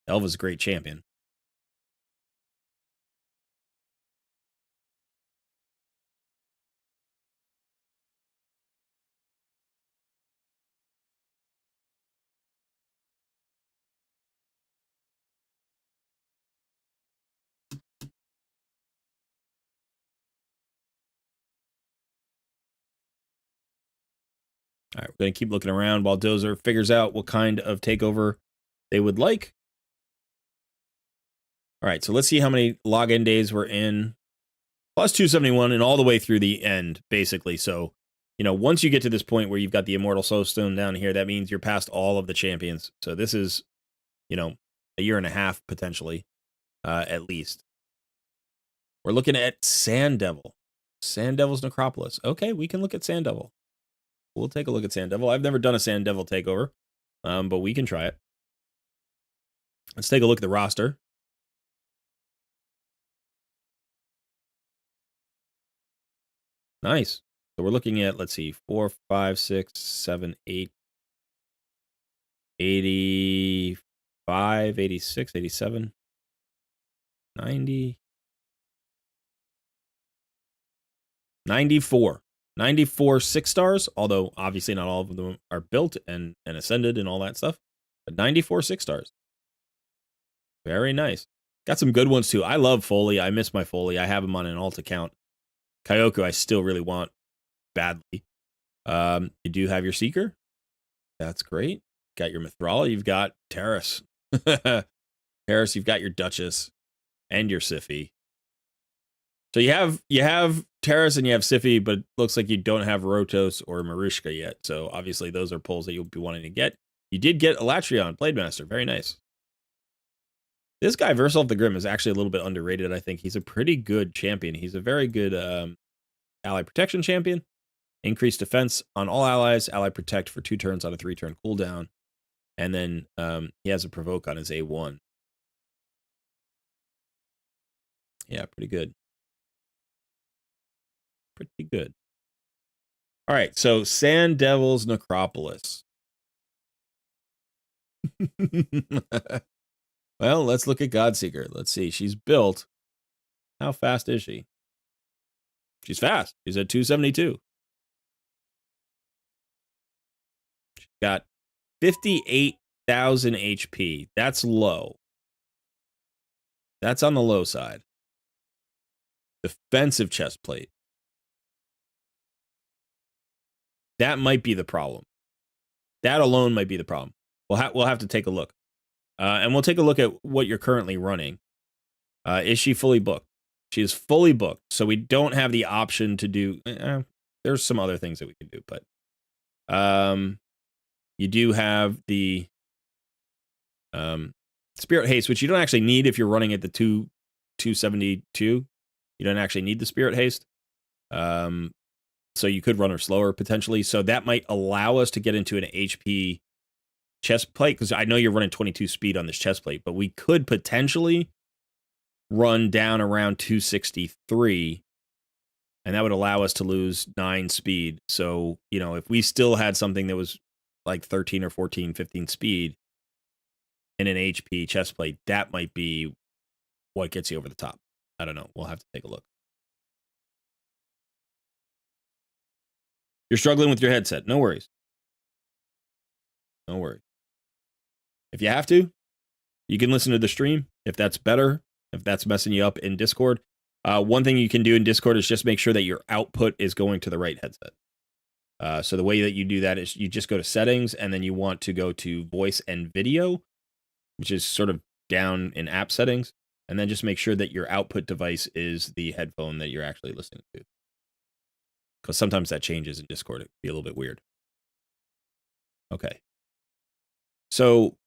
Elva's a great champion. All right, we're going to keep looking around while Dozer figures out what kind of takeover they would like. All right, so let's see how many login days we're in. Plus 271 and all the way through the end, basically. So, you know, once you get to this point where you've got the Immortal Soulstone down here, that means you're past all of the champions. So this is, you know, a year and a half, potentially, at least. We're looking at Sand Devil. Sand Devil's Necropolis. Okay, we can look at Sand Devil. We'll take a look at Sand Devil. I've never done a Sand Devil takeover, but we can try it. Let's take a look at the roster. Nice. So we're looking at, let's see, 4, 5, 6, 7, 8, 85, 86, 87, 90, 94. 94 6 stars, although obviously not all of them are built and ascended and all that stuff. But 94 6 stars. Very nice. Got some good ones too. I love Foley. I miss my Foley. I have him on an alt account. Kyoku I still really want badly. You do have your Seeker. That's great. Got your Mithrala. You've got Terrace. Terrace, you've got your Duchess and your Siphi. So you have Terrace and you have Siphi, but it looks like you don't have Rotos or Marushka yet. So obviously those are pulls that you'll be wanting to get. You did get Elatrion, Blademaster. Very nice. This guy, Versalv the Grim, is actually a little bit underrated, I think. He's a pretty good champion. He's a very good ally protection champion. Increased defense on all allies. Ally protect for 2 turns on a 3-turn cooldown. And then he has a provoke on his A1. Yeah, pretty good. Pretty good. All right, so Sand Devil's Necropolis. Well, let's look at Godseeker. Let's see. She's built. How fast is she? She's fast. She's at 272. She's got 58,000 HP. That's low. That's on the low side. Defensive chest plate. That might be the problem. That alone might be the problem. We'll have to take a look. And we'll take a look at what you're currently running. Is she fully booked? She is fully booked, so we don't have the option to do... there's some other things that we can do, but... you do have the... Spirit Haste, which you don't actually need if you're running at the 272. You don't actually need the Spirit Haste. So you could run her slower, potentially. So that might allow us to get into an HP chest plate, because I know you're running 22 speed on this chest plate, but we could potentially run down around 263, and that would allow us to lose 9 speed. So, you know, if we still had something that was like 13 or 14, 15 speed in an HP chest plate, that might be what gets you over the top. I don't know. We'll have to take a look. You're struggling with your headset. No worries. No worries. If you have to, you can listen to the stream if that's better, if that's messing you up in Discord. One thing you can do in Discord is just make sure that your output is going to the right headset. So the way that you do that is you just go to settings, and then you want to go to voice and video, which is sort of down in app settings. And then just make sure that your output device is the headphone that you're actually listening to. Because sometimes that changes in Discord. It can be a little bit weird. Okay. So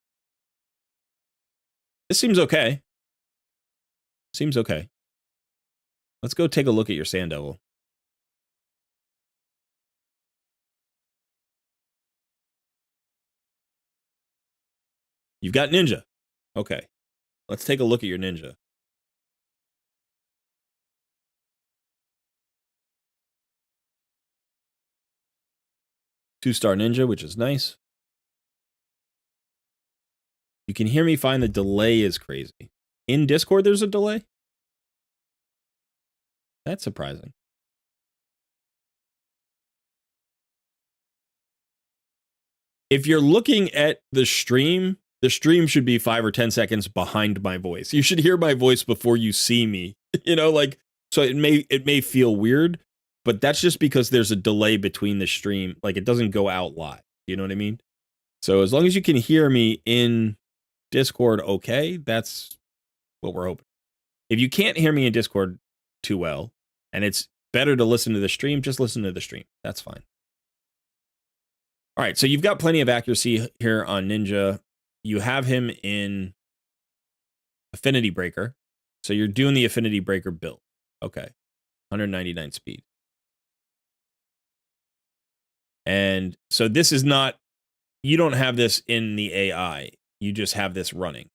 this seems okay. Seems okay. Let's go take a look at your Sand Devil. You've got Ninja. Okay. Let's take a look at your Ninja. Two-star Ninja, which is nice. You can hear me fine. The delay is crazy. In Discord, there's a delay? That's surprising. If you're looking at the stream should be 5 or 10 seconds behind my voice. You should hear my voice before you see me. You know, like, so it may feel weird, but that's just because there's a delay between the stream. Like, it doesn't go out live. You know what I mean? So as long as you can hear me in Discord, okay, that's what we're hoping. If you can't hear me in Discord too well, and it's better to listen to the stream, just listen to the stream. That's fine. All right, so you've got plenty of accuracy here on Ninja. You have him in Affinity Breaker. So you're doing the Affinity Breaker build. Okay. 199 speed. And so this is not, you don't have this in the AI. You just have this running.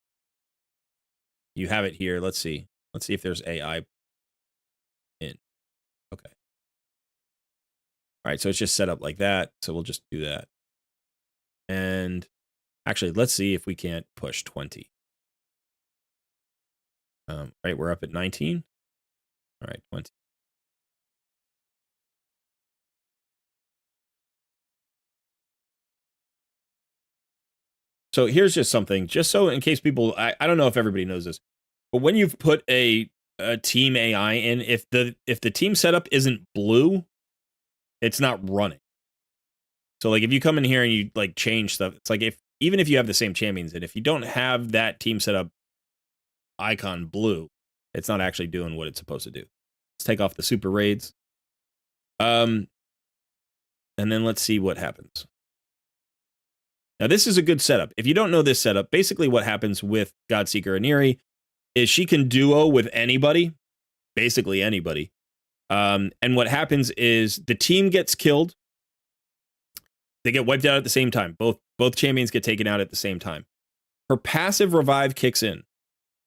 You have it here. Let's see. Let's see if there's AI in. Okay. All right, so it's just set up like that. So we'll just do that. And actually, let's see if we can't push 20. Right, we're up at 19. All right, 20. So here's just something, just so in case people, I don't know if everybody knows this, but when you've put a team AI in, if the team setup isn't blue, it's not running. So like if you come in here and you like change stuff, it's like even if you have the same champions in, if you don't have that team setup icon blue, it's not actually doing what it's supposed to do. Let's take off the super raids. And then let's see what happens. Now, this is a good setup. If you don't know this setup, basically what happens with Godseeker Aniri is she can duo with anybody, basically anybody. And what happens is the team gets killed. They get wiped out at the same time. Both champions get taken out at the same time. Her passive revive kicks in.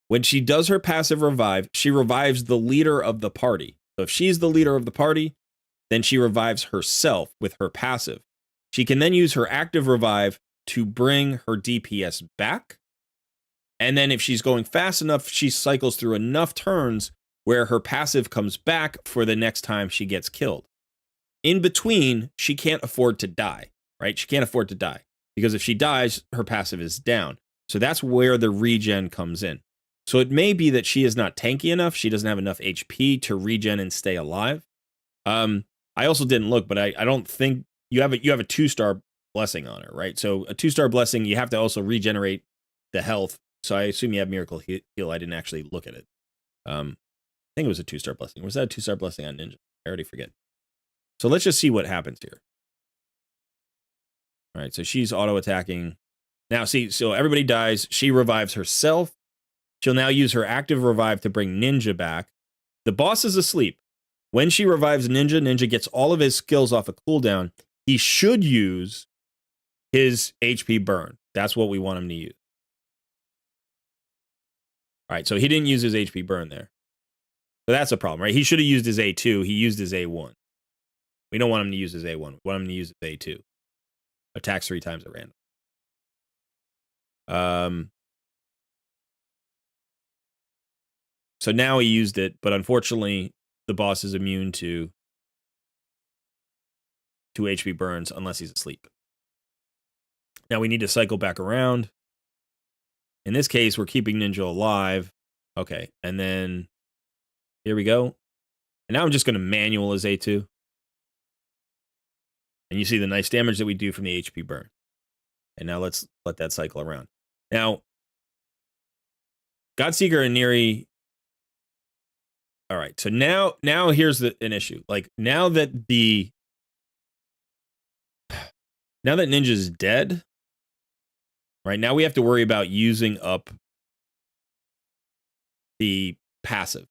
When she does her passive revive, she revives the leader of the party. So if she's the leader of the party, then she revives herself with her passive. She can then use her active revive to bring her DPS back. And then if she's going fast enough, she cycles through enough turns where her passive comes back for the next time she gets killed. In between, she can't afford to die, right? She can't afford to die because if she dies, her passive is down. So that's where the regen comes in. So it may be that she is not tanky enough. She doesn't have enough HP to regen and stay alive. I also didn't look, but I don't think you have a 2-star blessing on her, right? So a 2-star blessing, you have to also regenerate the health. So I assume you have Miracle Heal. I didn't actually look at it. I think it was a 2-star blessing. Was that a 2-star blessing on Ninja? I already forget. So let's just see what happens here. All right, so she's auto-attacking. Now, see, so everybody dies. She revives herself. She'll now use her active revive to bring Ninja back. The boss is asleep. When she revives Ninja, Ninja gets all of his skills off a cooldown. He should use his HP burn. That's what we want him to use. All right, so he didn't use his HP burn there. So that's a problem, right? He should have used his A2. He used his A1. We don't want him to use his A1. We want him to use his A2. Attacks 3 times at random. So now he used it, but unfortunately, the boss is immune to 2 HP burns unless he's asleep. Now we need to cycle back around. In this case, we're keeping Ninja alive. Okay, and then here we go. And now I'm just going to manual his A2. And you see the nice damage that we do from the HP burn. And now let's let that cycle around. Now, Godseeker and Neri. All right, so now here's an issue. Like now that Ninja's dead, right now we have to worry about using up the passive.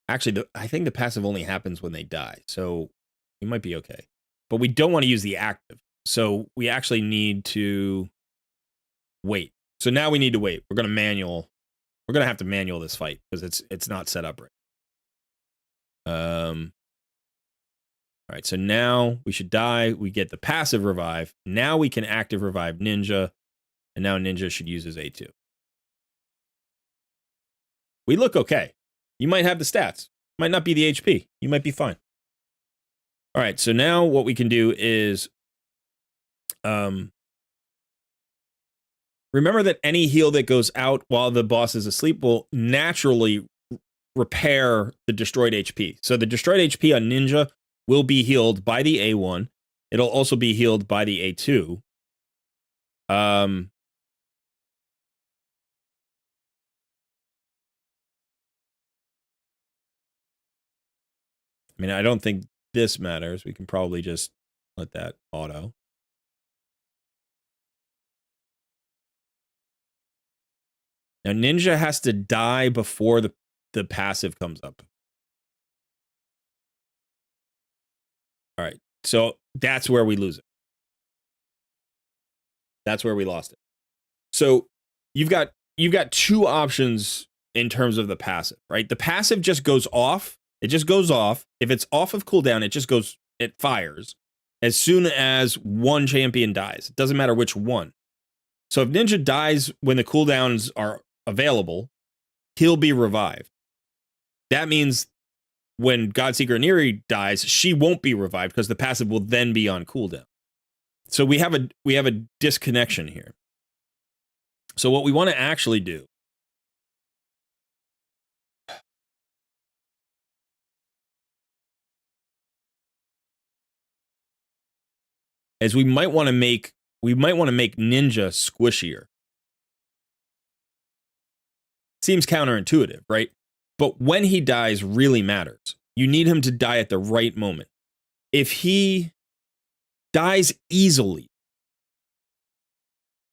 Actually, I think the passive only happens when they die, so we might be okay. But we don't want to use the active, so we actually need to wait. So now we need to wait. We're gonna have to manual this fight because it's not set up right. All right, so now we should die. We get the passive revive. Now we can active revive Ninja, and now Ninja should use his A2. We look okay. You might have the stats. Might not be the HP. You might be fine. All right, so now what we can do is remember that any heal that goes out while the boss is asleep will naturally repair the destroyed HP. So the destroyed HP on Ninja will be healed by the A1. It'll also be healed by the A2. I mean, I don't think this matters. We can probably just let that auto. Now, Ninja has to die before the passive comes up. All right, so that's where we lose it. That's where we lost it. So you've got two options in terms of the passive, right? The passive just goes off. It just goes off. If it's off of cooldown, it fires as soon as one champion dies. It doesn't matter which one. So if Ninja dies when the cooldowns are available, he'll be revived. That means when Godseeker Neri dies, she won't be revived because the passive will then be on cooldown. So we have a disconnection here. So what we want to actually do is we might want to make Ninja squishier. Seems counterintuitive, right? But when he dies really matters. You need him to die at the right moment. If he dies easily,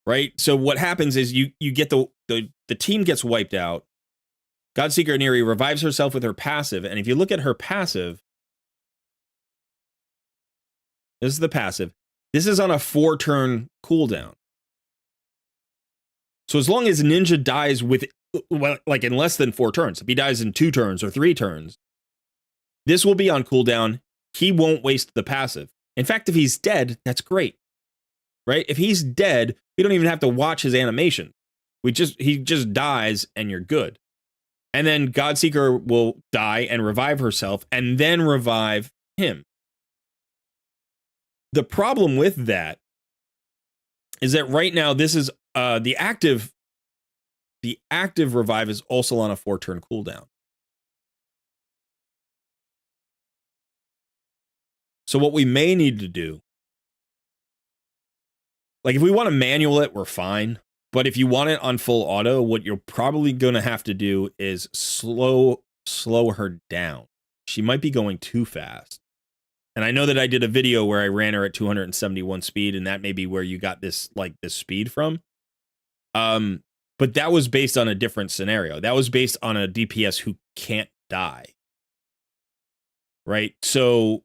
right? So what happens is you get the team gets wiped out. Godseeker Neri revives herself with her passive, and if you look at her passive, this is the passive. This is on a 4-turn cooldown. So as long as Ninja dies in less than 4 turns, if he dies in 2 turns or 3 turns, this will be on cooldown. He won't waste the passive. In fact, if he's dead, that's great, right? If he's dead, we don't even have to watch his animation. He just dies and you're good. And then Godseeker will die and revive herself and then revive him. The problem with that is that right now this is the active revive is also on a 4-turn cooldown. So what we may need to do, like if we want to manual it, we're fine. But if you want it on full auto, what you're probably going to have to do is slow her down. She might be going too fast. And I know that I did a video where I ran her at 271 speed, and that may be where you got this speed from. But that was based on a different scenario. That was based on a DPS who can't die. Right? So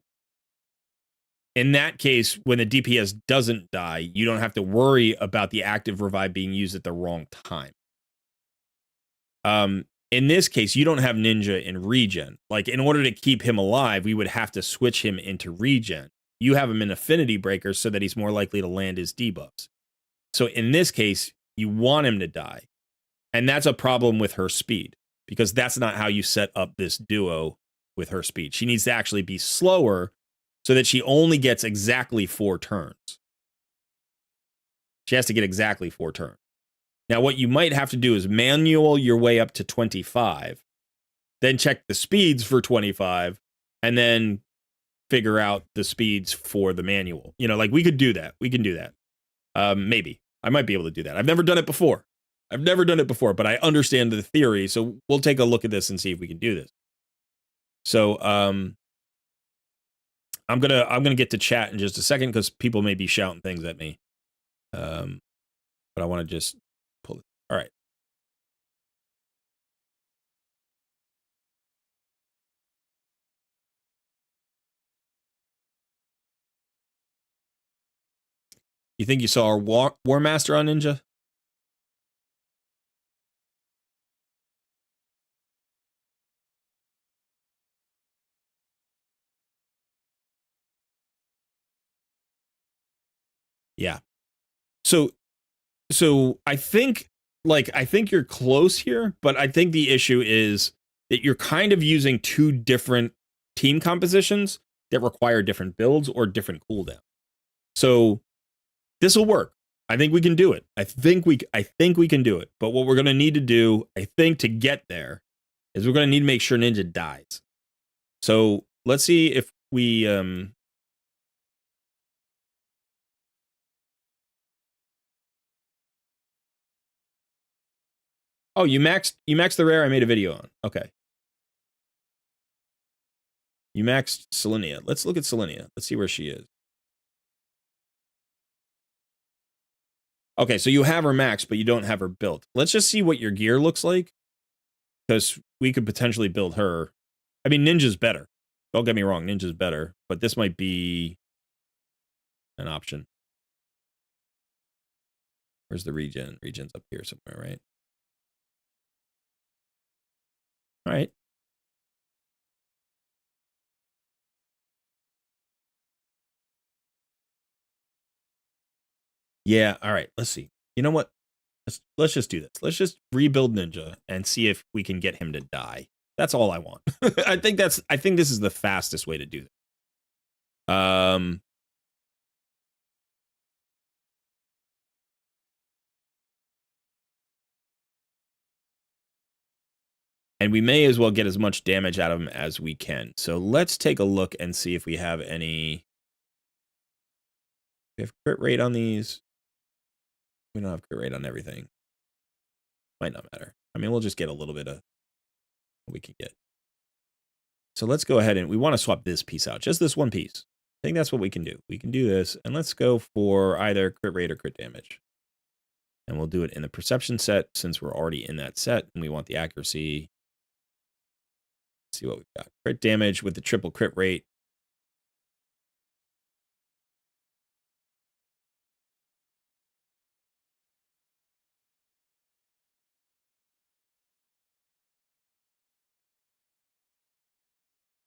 in that case, when the DPS doesn't die, you don't have to worry about the active revive being used at the wrong time. In this case, you don't have Ninja in regen. Like, in order to keep him alive, we would have to switch him into regen. You have him in affinity breakers so that he's more likely to land his debuffs. So in this case, you want him to die. And that's a problem with her speed, because that's not how you set up this duo with her speed. She needs to actually be slower so that she only gets exactly 4 turns. She has to get exactly 4 turns. Now, what you might have to do is manual your way up to 25, then check the speeds for 25, and then figure out the speeds for the manual. You know, like we could do that. We can do that. Maybe I might be able to do that. I've never done it before. But I understand the theory. So we'll take a look at this and see if we can do this. So I'm gonna get to chat in just a second because people may be shouting things at me. But I want to just pull it. All right. You think you saw our War Master on Ninja? Yeah. So I think you're close here, but I think the issue is that you're kind of using two different team compositions that require different builds or different cooldown. So this will work. I think we can do it. I think we can do it. But what we're going to need to do, I think, to get there is we're going to need to make sure Ninja dies. So let's see if we Oh, you maxed the rare I made a video on. Okay. You maxed Selenia. Let's look at Selenia. Let's see where she is. Okay, so you have her maxed, but you don't have her built. Let's just see what your gear looks like, because we could potentially build her. I mean, Ninja's better. Don't get me wrong, Ninja's better, but this might be an option. Where's the regen? Regen's up here somewhere, right? All right. Yeah, all right. Let's see. You know what? Let's just do this. Let's just rebuild Ninja and see if we can get him to die. That's all I want. I think this is the fastest way to do that. And we may as well get as much damage out of him as we can. So let's take a look and see if we have any. We have crit rate on these. We don't have crit rate on everything. Might not matter. I mean, we'll just get a little bit of what we can get. So let's go ahead and we want to swap this piece out. Just this one piece. I think that's what we can do. We can do this. And let's go for either crit rate or crit damage. And we'll do it in the perception set since we're already in that set. And we want the accuracy. Let's see what we've got. Crit damage with the triple crit rate.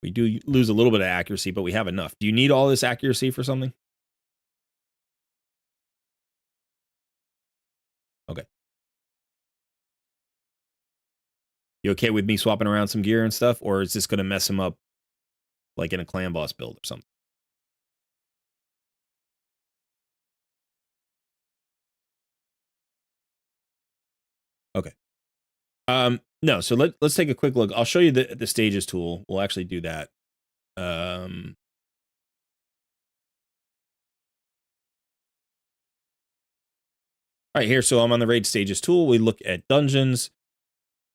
We do lose a little bit of accuracy, but we have enough. Do you need all this accuracy for something? Okay. You okay with me swapping around some gear and stuff? Or is this going to mess him up like in a clan boss build or something? Okay. No, so let's take a quick look. I'll show you the stages tool. We'll actually do that. All right, here. So I'm on the raid stages tool. We look at dungeons,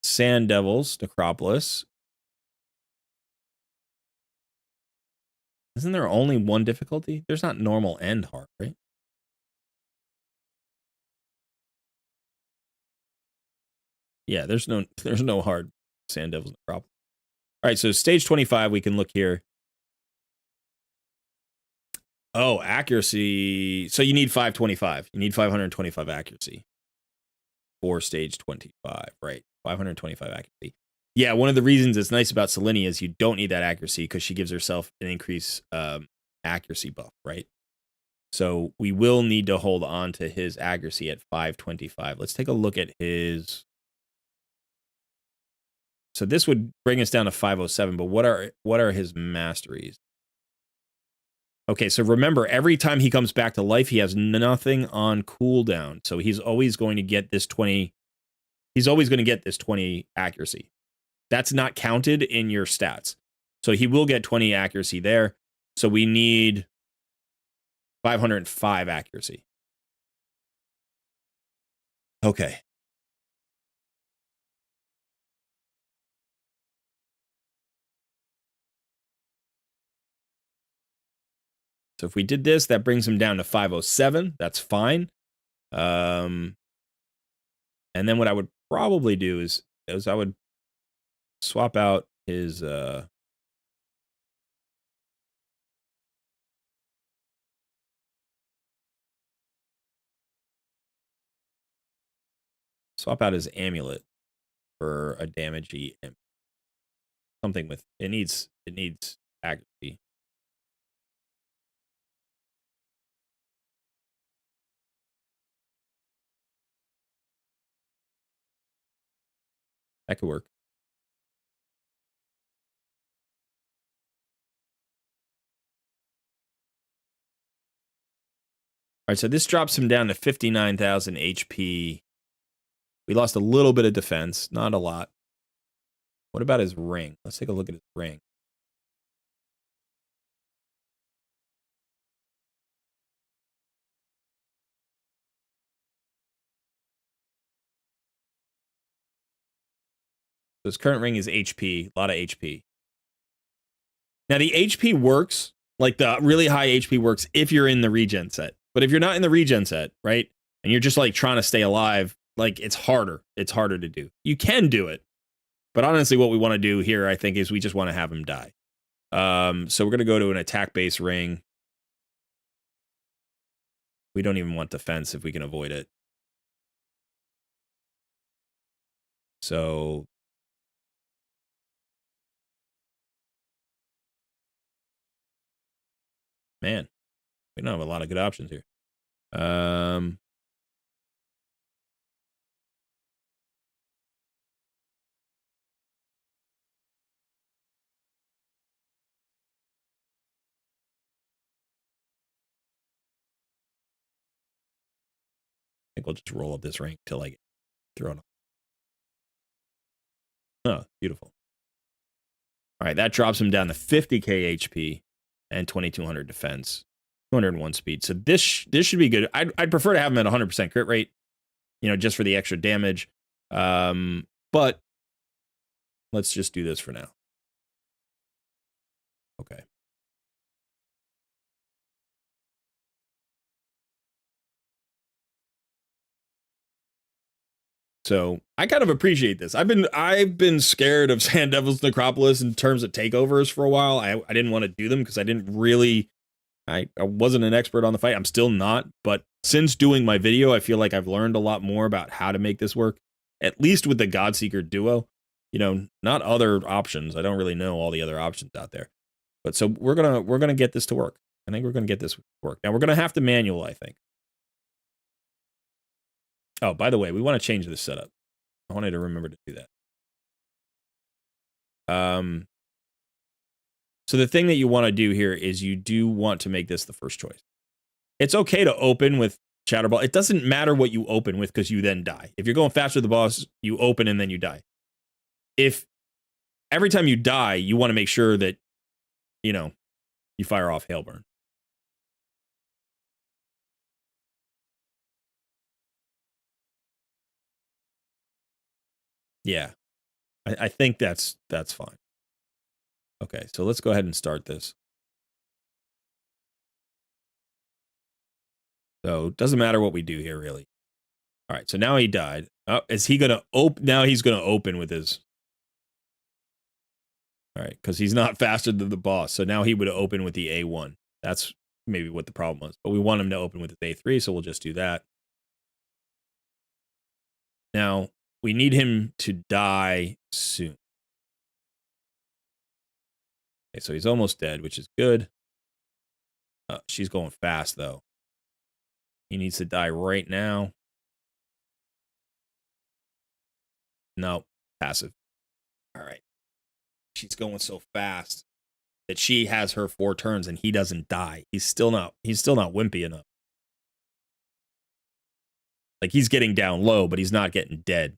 Sand Devils, Necropolis. Isn't there only one difficulty? There's not normal and hard, right? Yeah, there's no hard Sand Devils Necropolis. All right, so stage 25, we can look here. Oh, accuracy. So you need 525. You need 525 accuracy for stage 25, right? 525 accuracy. Yeah, one of the reasons it's nice about Selenia is you don't need that accuracy because she gives herself an increased accuracy buff, right? So we will need to hold on to his accuracy at 525. Let's take a look at his. So this would bring us down to 507, but what are his masteries? Okay, so remember, every time he comes back to life, he has nothing on cooldown. So he's always going to get this 20. He's always going to get this 20 accuracy. That's not counted in your stats. So he will get 20 accuracy there. So we need 505 accuracy. Okay. So if we did this, that brings him down to 507. That's fine. And then what I would probably do is I would swap out his amulet for a damagey imp. Something with it needs accuracy. That could work. All right, so this drops him down to 59,000 HP. We lost a little bit of defense, not a lot. What about his ring? Let's take a look at his ring. So his current ring is HP, a lot of HP. Now the HP works, like the really high HP works if you're in the regen set. But if you're not in the regen set, right, and you're just like trying to stay alive, like it's harder. It's harder to do. You can do it, but honestly, what we want to do here, I think, is we just want to have him die. So we're gonna go to an attack-based ring. We don't even want defense if we can avoid it. So man, we don't have a lot of good options here. I think we'll just roll up this ring till I get thrown. Oh, beautiful. All right, that drops him down to 50k HP and 2200 defense, 201 speed. So this should be good. I'd prefer to have him at 100% crit rate, you know, just for the extra damage. But let's just do this for now. Okay. So I kind of appreciate this. I've been scared of Sand Devil's Necropolis in terms of takeovers for a while. I didn't want to do them because I didn't really I wasn't an expert on the fight. I'm still not, but since doing my video, I feel like I've learned a lot more about how to make this work, at least with the Godseeker duo. You know, not other options. I don't really know all the other options out there. But so we're gonna get this to work. I think we're gonna get this to work. Now we're gonna have to manual, I think. Oh, by the way, we want to change this setup. I wanted to remember to do that. So the thing that you want to do here is you do want to make this the first choice. It's okay to open with Chatterball. It doesn't matter what you open with because you then die. If you're going faster than the boss, you open and then you die. If every time you die, you want to make sure that, you know, you fire off Hailburn. Yeah, I think that's fine. Okay, so let's go ahead and start this. So it doesn't matter what we do here, really. All right, so now he died. Oh, is he going to open? Now he's going to open with his... All right, because he's not faster than the boss. So now he would open with the A1. That's maybe what the problem was. But we want him to open with his A3, so we'll just do that. Now, we need him to die soon. Okay, so he's almost dead, which is good. She's going fast, though. He needs to die right now. No, passive. All right. She's going so fast that she has her 4 turns and he doesn't die. He's still not wimpy enough. Like, he's getting down low, but he's not getting dead.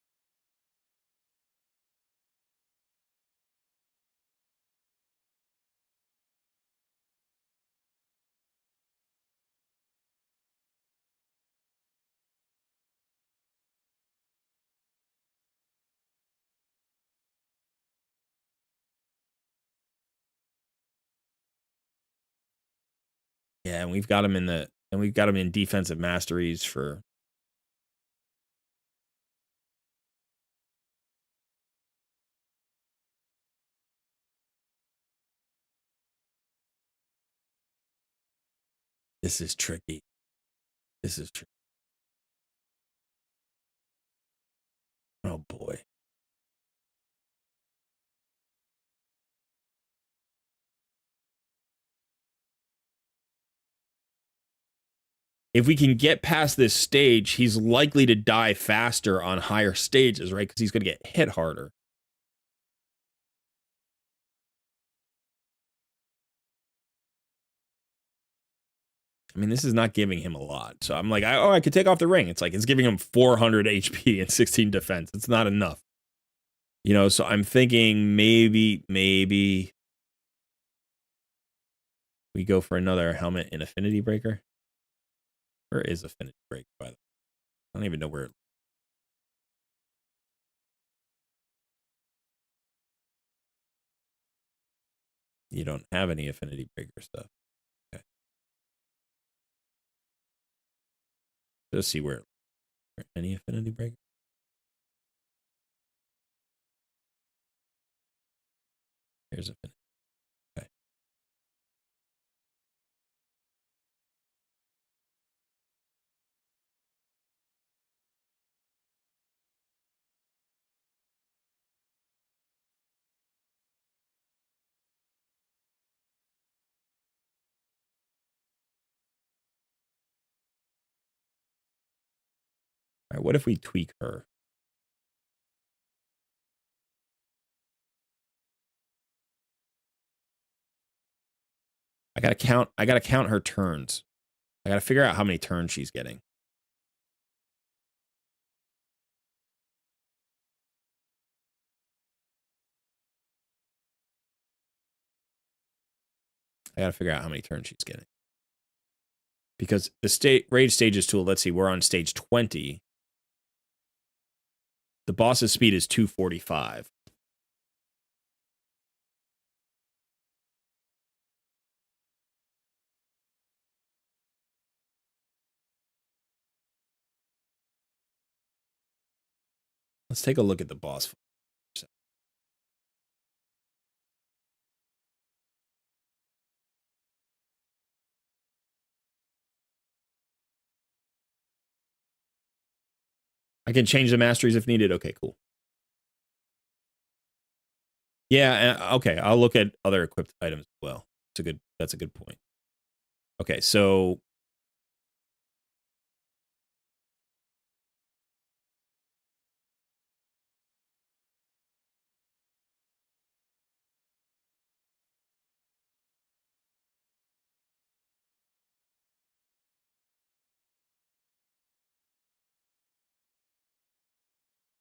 Yeah, and we've got him in defensive masteries for. This is tricky. This is tricky. Oh boy. If we can get past this stage, he's likely to die faster on higher stages, right? Because he's going to get hit harder. I mean, this is not giving him a lot. So I'm like, I could take off the ring. It's like, it's giving him 400 HP and 16 defense. It's not enough. You know, so I'm thinking maybe we go for another helmet in Affinity Breaker. Where is Affinity Breaker, by the way? I don't even know where. You don't have any Affinity Breaker stuff. Okay. Let's see where any Affinity Breaker. Here's Affinity. Okay. All right, what if we tweak her? I gotta count her turns. I gotta figure out how many turns she's getting. I gotta figure out how many turns she's getting. Because the rage stages tool, let's see, we're on stage 20. The boss's speed is 245. Let's take a look at the boss. I can change the masteries if needed. Okay, cool. Yeah, okay. I'll look at other equipped items as well. That's a good point. Okay, so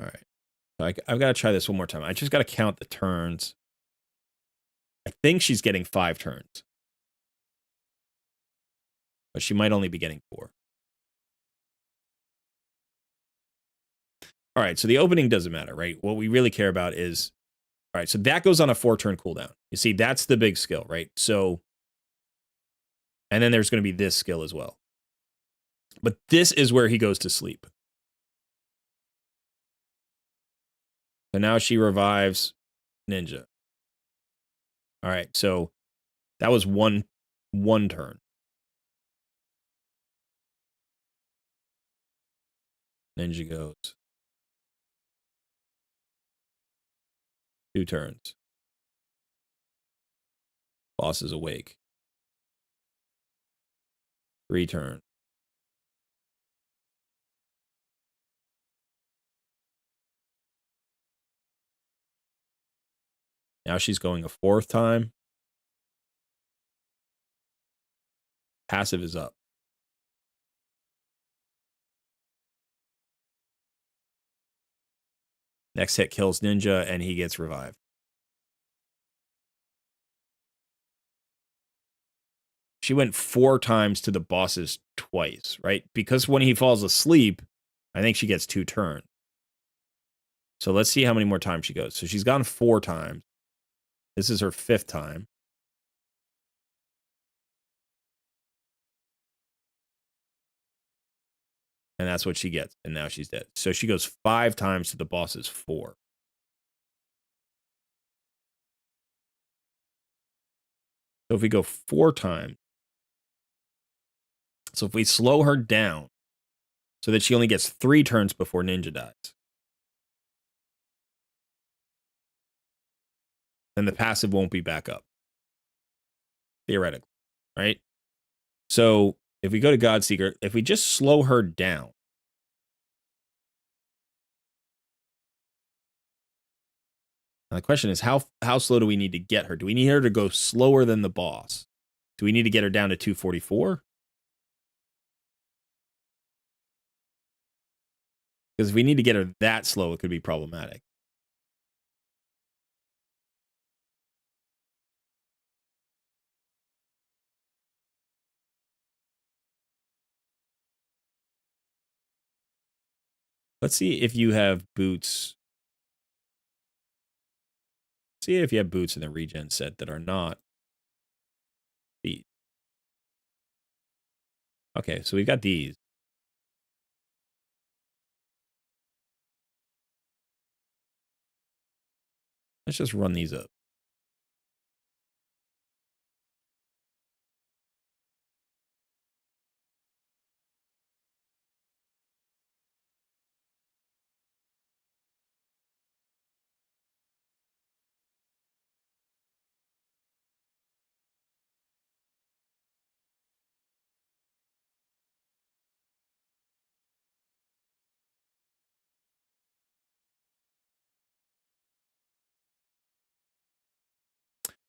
all right. I've got to try this one more time. I just got to count the turns. I think she's getting 5 turns. But she might only be getting 4. All right, so the opening doesn't matter, right? What we really care about is, all right, so that goes on a 4-turn cooldown. You see, that's the big skill, right? So, and then there's going to be this skill as well. But this is where he goes to sleep. So now she revives Ninja. All right, so that was one turn. Ninja goes 2 turns. Boss is awake. 3 turns. Now she's going a 4th time. Passive is up. Next hit kills Ninja, and he gets revived. She went 4 times to the bosses twice, right? Because when he falls asleep, I think she gets 2 turns. So let's see how many more times she goes. So she's gone 4 times. This is her 5th time. And that's what she gets. And now she's dead. So she goes 5 times to the boss's 4. So if we go 4 times. So if we slow her down so that she only gets 3 turns before Ninja dies, then the passive won't be back up. Theoretically, right? So if we go to Godseeker, if we just slow her down, now the question is, how slow do we need to get her? Do we need her to go slower than the boss? Do we need to get her down to 244? Because if we need to get her that slow, it could be problematic. Let's see if you have boots. See if you have boots in the regen set that are not these. Okay, so we've got these. Let's just run these up.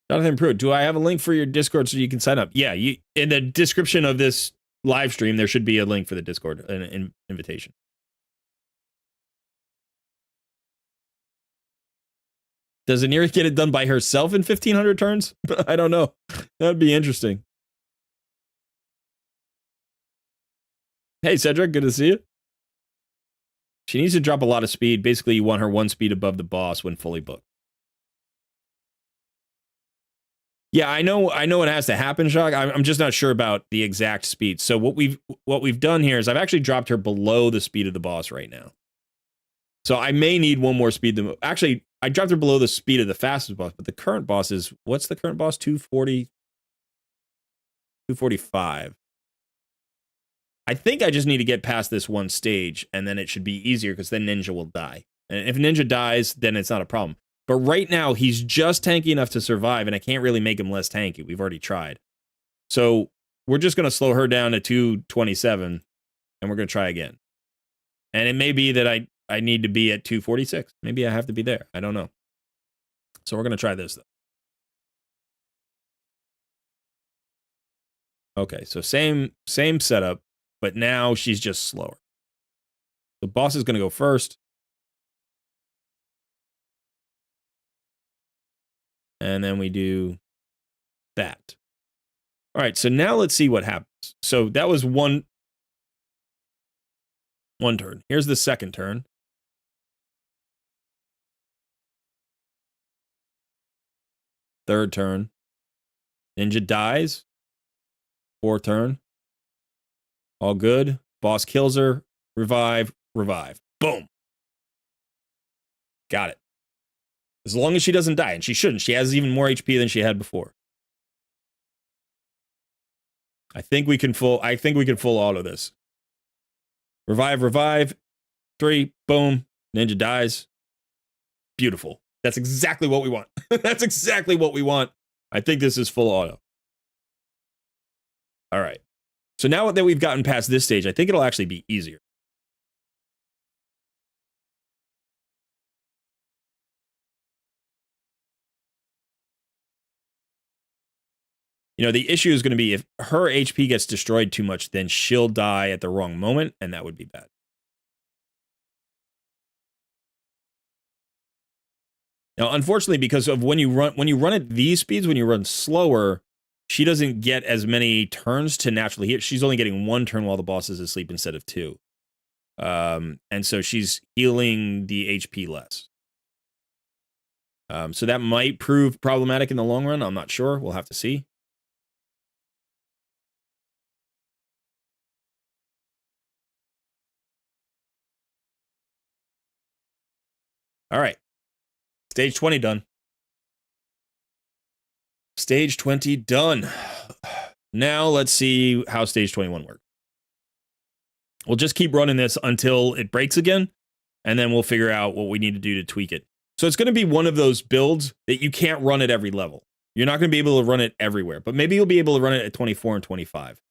Jonathan Pruitt, do I have a link for your Discord so you can sign up? Yeah, in the description of this live stream, there should be a link for the Discord, an invitation. Does Anira get it done by herself in 1,500 turns? I don't know. That'd be interesting. Hey, Cedric, good to see you. She needs to drop a lot of speed. Basically, you want her 1 speed above the boss when fully booked. Yeah, I know it has to happen, Shock. I'm just not sure about the exact speed. So what we've done here is I've actually dropped her below the speed of the boss right now. So I may need 1 more speed than actually I dropped her below the speed of the fastest boss, but the current boss is what's the current boss? 240 245. I think I just need to get past this 1 stage and then it should be easier because then Ninja will die. And if Ninja dies, then it's not a problem. But right now, he's just tanky enough to survive, and I can't really make him less tanky. We've already tried. So we're just going to slow her down to 227, and we're going to try again. And it may be that I need to be at 246. Maybe I have to be there. I don't know. So we're going to try this, though. Okay, so same setup, but now she's just slower. The boss is going to go first. And then we do that. All right, so now let's see what happens. So that was one turn. Here's the second turn. Third turn. Ninja dies. 4th turn. All good. Boss kills her. Revive. Boom. Got it. As long as she doesn't die, and she shouldn't. She has even more HP than she had before. I think we can full auto this. Revive. 3, boom. Ninja dies. Beautiful. That's exactly what we want. That's exactly what we want. I think this is full auto. All right. So now that we've gotten past this stage, I think it'll actually be easier. You know, the issue is going to be if her HP gets destroyed too much, then she'll die at the wrong moment, and that would be bad. Now, unfortunately, because of when you run at these speeds, when you run slower, she doesn't get as many turns to naturally hit. She's only getting 1 turn while the boss is asleep instead of 2. And so she's healing the HP less. So that might prove problematic in the long run. I'm not sure. We'll have to see. All right. Stage 20 done. Stage 20 done. Now let's see how stage 21 works. We'll just keep running this until it breaks again, and then we'll figure out what we need to do to tweak it. So it's going to be one of those builds that you can't run at every level. You're not going to be able to run it everywhere, but maybe you'll be able to run it at 24 and 25.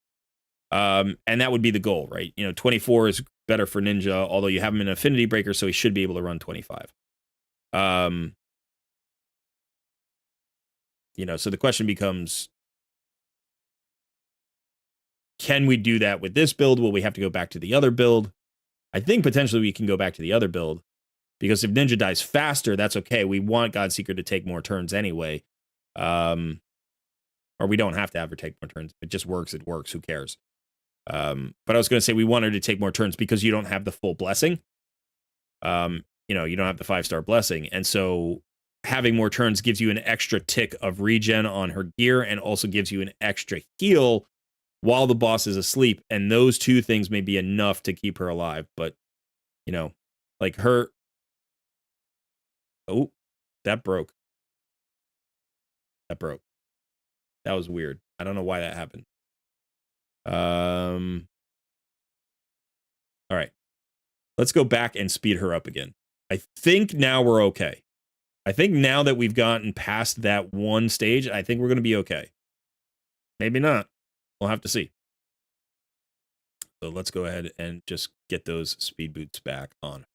And that would be the goal, right? 24 is better for Ninja, although you have him in Affinity Breaker, so he should be able to run 25. So the question becomes, can we do that with this build? Will we have to go back to the other build? I think potentially we can go back to the other build, because if Ninja dies faster, that's okay. We want Godseeker to take more turns anyway. Or we don't have to have her take more turns. If it just works, it works. Who cares? But I was going to say we want her to take more turns because you don't have the full blessing. You don't have the 5-star blessing. And so having more turns gives you an extra tick of regen on her gear, and also gives you an extra heal while the boss is asleep. And those two things may be enough to keep her alive. But, like her... Oh, that broke. That broke. That was weird. I don't know why that happened. All right. Let's go back and speed her up again. I think now we're okay. I think now that we've gotten past that one stage, I think we're going to be okay. Maybe not. We'll have to see. So let's go ahead and just get those speed boots back on.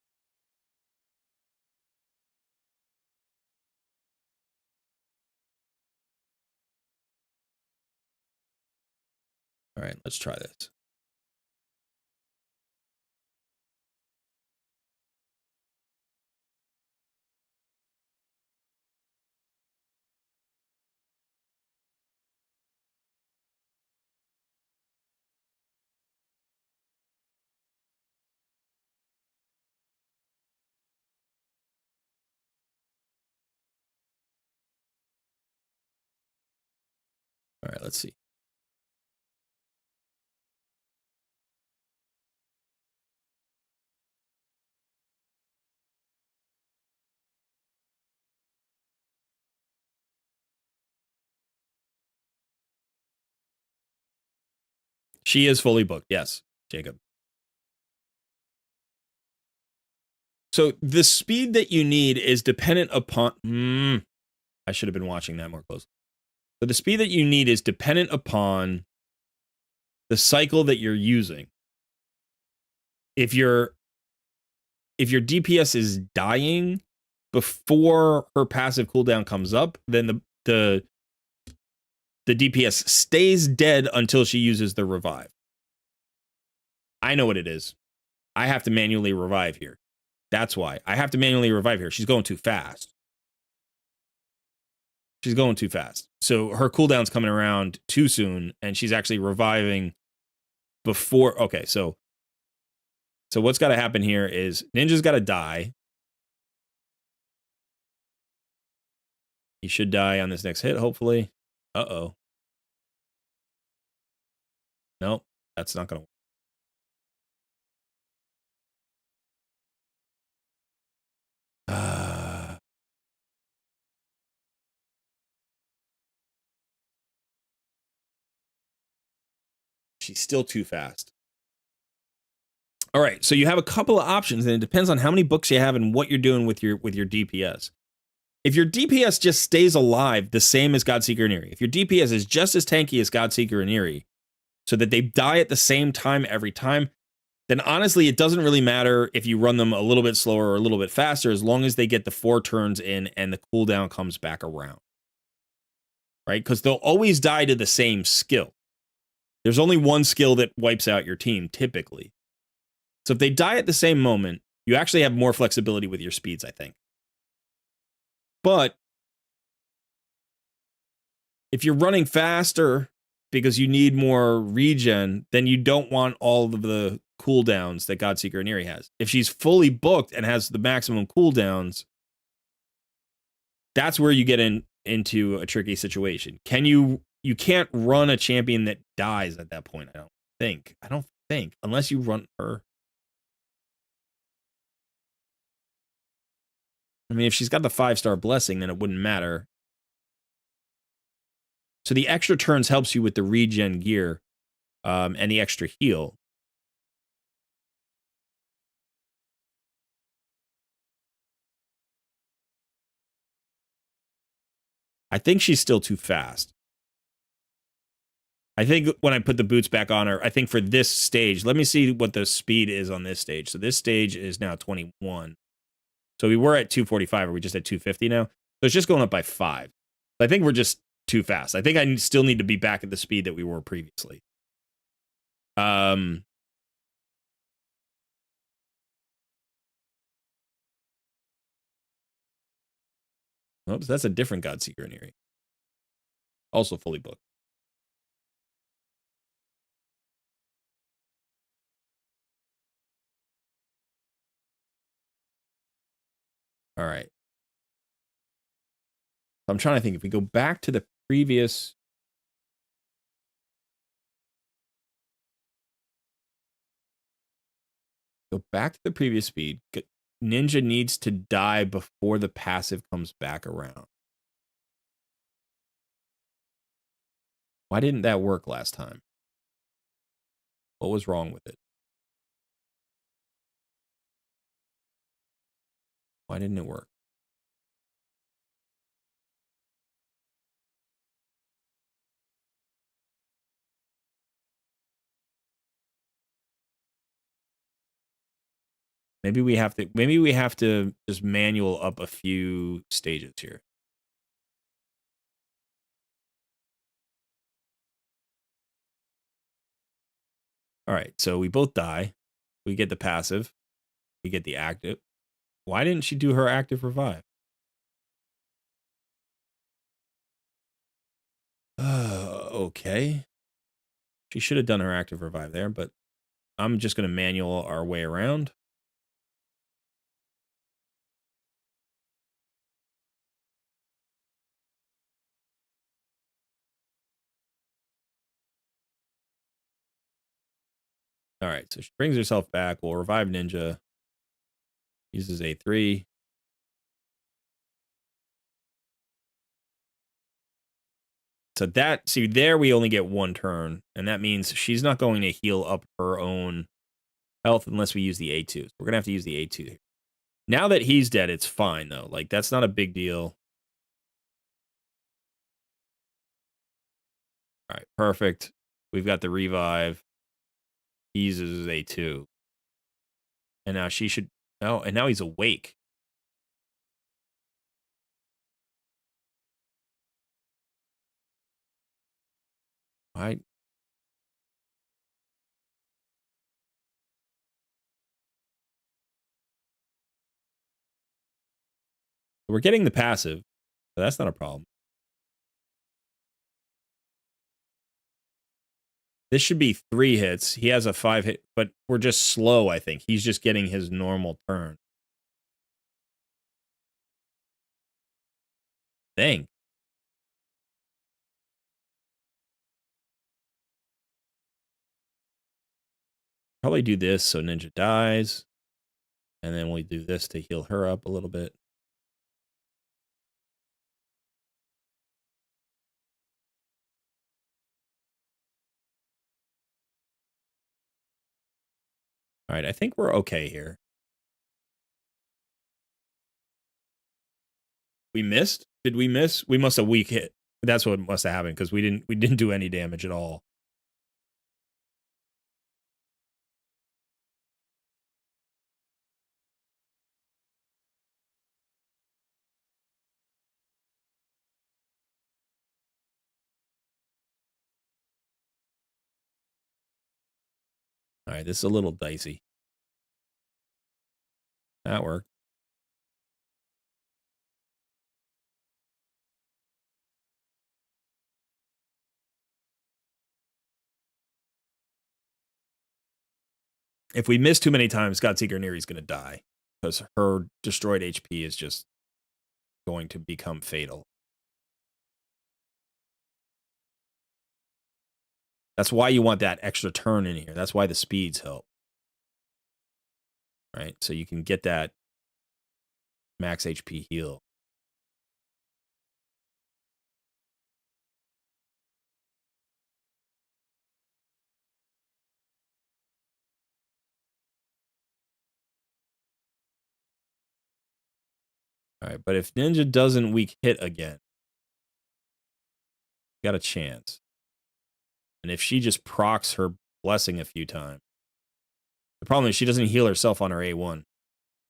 All right, let's try this. All right, let's see. She is fully booked. Yes, Jacob. So the speed that you need is dependent upon... I should have been watching that more closely. So the speed that you need is dependent upon the cycle that you're using. If your DPS is dying before her passive cooldown comes up, then the DPS stays dead until she uses the revive. I know what it is. I have to manually revive here. That's why. I have to manually revive here. She's going too fast. She's going too fast. So her cooldown's coming around too soon, and she's actually reviving before... Okay, so what's got to happen here is Ninja's got to die. He should die on this next hit, hopefully. Uh-oh. Nope, that's not going to work. She's still too fast. All right, so you have a couple of options, and it depends on how many books you have and what you're doing with your DPS. If your DPS just stays alive the same as Godseeker and Eerie, if your DPS is just as tanky as Godseeker and Eerie, so that they die at the same time every time, then honestly, it doesn't really matter if you run them a little bit slower or a little bit faster, as long as they get the 4 turns in and the cooldown comes back around. Right? Because they'll always die to the same skill. There's only one skill that wipes out your team, typically. So if they die at the same moment, you actually have more flexibility with your speeds, I think. But if you're running faster because you need more regen, then you don't want all of the cooldowns that Godseeker and Eerie has. If she's fully booked and has the maximum cooldowns, that's where you get into a tricky situation. You can't run a champion that dies at that point, I don't think. Unless you run her. I mean, if she's got the 5-star blessing, then it wouldn't matter. So the extra turns helps you with the regen gear and the extra heal. I think she's still too fast. I think when I put the boots back on her, I think for this stage, let me see what the speed is on this stage. So this stage is now 21. So we were at 245, or we just at 250 now? So it's just going up by 5. I think we're just too fast. I think I still need to be back at the speed that we were previously. Oops, that's a different Godseeker in here. Also fully booked. All right. I'm trying to think. If we go back to the previous... Go back to the previous speed. Ninja needs to die before the passive comes back around. Why didn't that work last time? What was wrong with it? Why didn't it work? Maybe we have to just manual up a few stages here. All right, so we both die. We get the passive. We get the active. Why didn't she do her active revive? Okay. She should have done her active revive there, but I'm just going to manual our way around. All right, so she brings herself back. We'll revive Ninja. Uses A3. So that, see, there we only get 1 turn, and that means she's not going to heal up her own health unless we use the A2. So we're going to have to use the A2 here. Now that he's dead, it's fine, though. Like, that's not a big deal. All right, perfect. We've got the revive. He uses A2. And now she should... Oh, and now he's awake. All right. We're getting the passive, so that's not a problem. This should be 3 hits. He has a 5 hit, but we're just slow, I think. He's just getting his normal turn. Dang. Probably do this so Ninja dies. And then we do this to heal her up a little bit. All right, I think we're okay here. We missed? Did we miss? We must have weak hit. That's what must have happened because we didn't do any damage at all. All right, this is a little dicey. That worked. If we miss too many times, Godseeker Neri's going to die because her destroyed HP is just going to become fatal. That's why you want that extra turn in here. That's why the speeds help. Right? So you can get that max HP heal. All right, but if Ninja doesn't weak hit again, got a chance. And if she just procs her blessing a few times, the problem is she doesn't heal herself on her A1.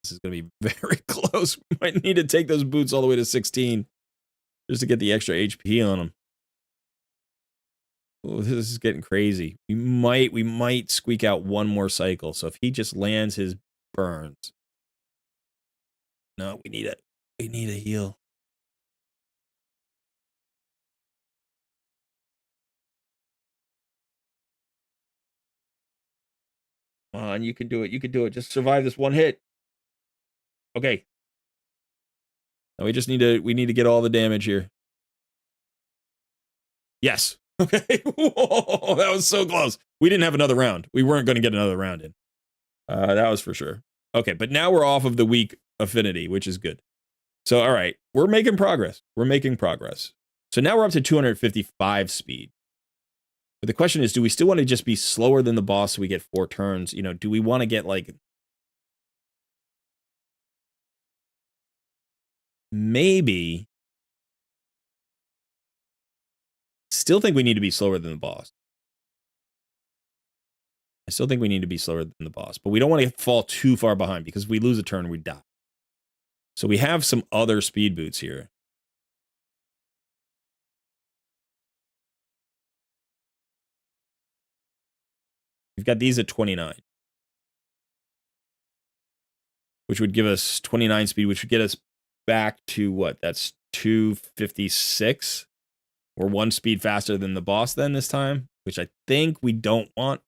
This is going to be very close. We might need to take those boots all the way to 16 just to get the extra HP on them. Oh, this is getting crazy. We might squeak out one more cycle. So if he just lands his burns. No, we need it. We need a heal. Come on, you can do it. You can do it. Just survive this one hit. Okay. Now we need to get all the damage here. Yes. Okay. Whoa, that was so close. We didn't have another round. We weren't going to get another round in. That was for sure. Okay, but now we're off of the weak affinity, which is good. So, all right, we're making progress. We're making progress. So now we're up to 255 speed. But the question is, do we still want to just be slower than the boss so we get 4 turns? You know, do we want to get like... Maybe... Still think we need to be slower than the boss. I still think we need to be slower than the boss. But we don't want to fall too far behind because if we lose a turn, we die. So we have some other speed boots here. We've got these at 29. Which would give us 29 speed, which would get us back to what? That's 256. We're 1 speed faster than the boss then this time, which I think we don't want.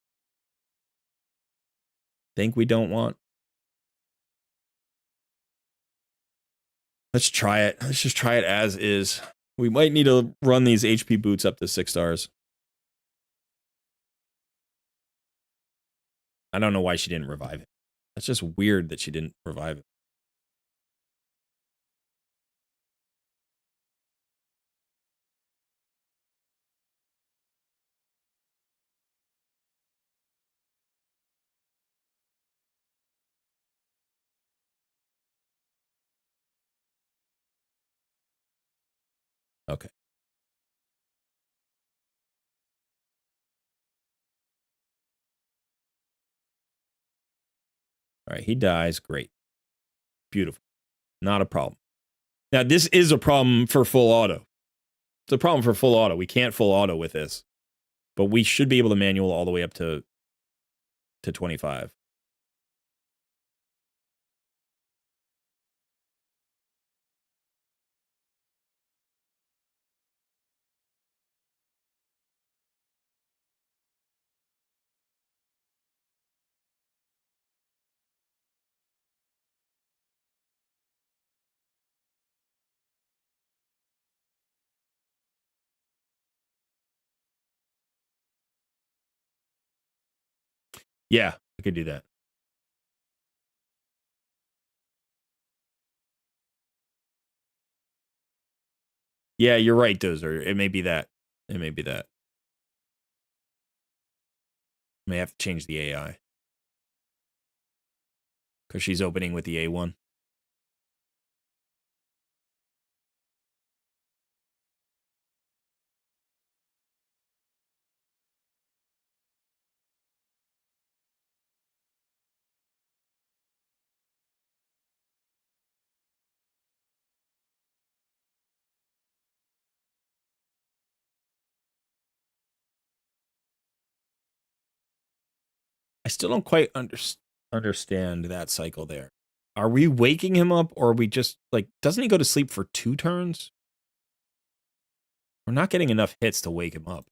Let's try it. Let's just try it as is. We might need to run these HP boots up to 6 stars. I don't know why she didn't revive it. That's just weird that she didn't revive it. Okay. All right, he dies. Great. Beautiful. Not a problem. Now, this is a problem for full auto. It's a problem for full auto. We can't full auto with this. But we should be able to manual all the way up to 25. Yeah, I could do that. Yeah, you're right, Dozer. It may be that. It may be that. May have to change the AI. Because she's opening with the A1. I still don't quite understand that cycle there. Are we waking him up, or are we just, like, doesn't he go to sleep for 2 turns? We're not getting enough hits to wake him up.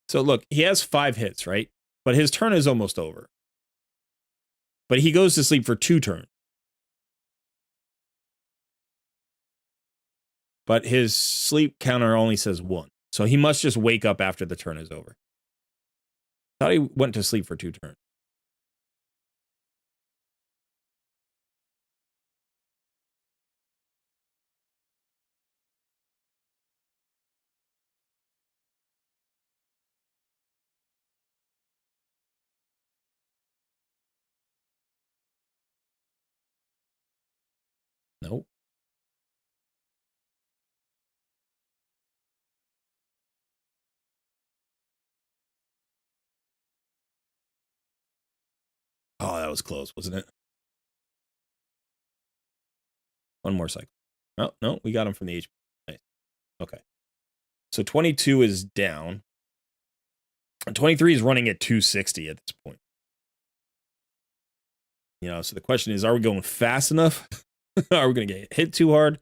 So look, he has 5 hits, right? But his turn is almost over. But he goes to sleep for 2 turns. But his sleep counter only says 1. So he must just wake up after the turn is over. Thought he went to sleep for 2 turns. Nope. Oh, that was close, wasn't it? One more cycle. Oh, no, we got him from the HP. Nice. Okay. So 22 is down. 23 is running at 260 at this point. You know, so the question is, are we going fast enough? Are we going to get hit too hard?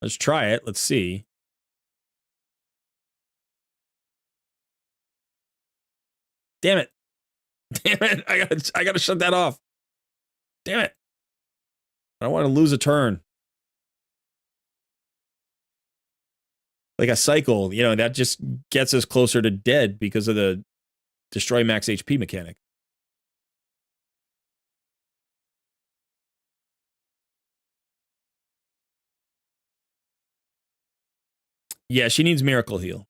Let's try it. Let's see. Damn it. Damn it. I gotta shut that off. Damn it. I don't want to lose a turn. Like a cycle, you know, that just gets us closer to dead because of the destroy max HP mechanic. Yeah, she needs Miracle Heal.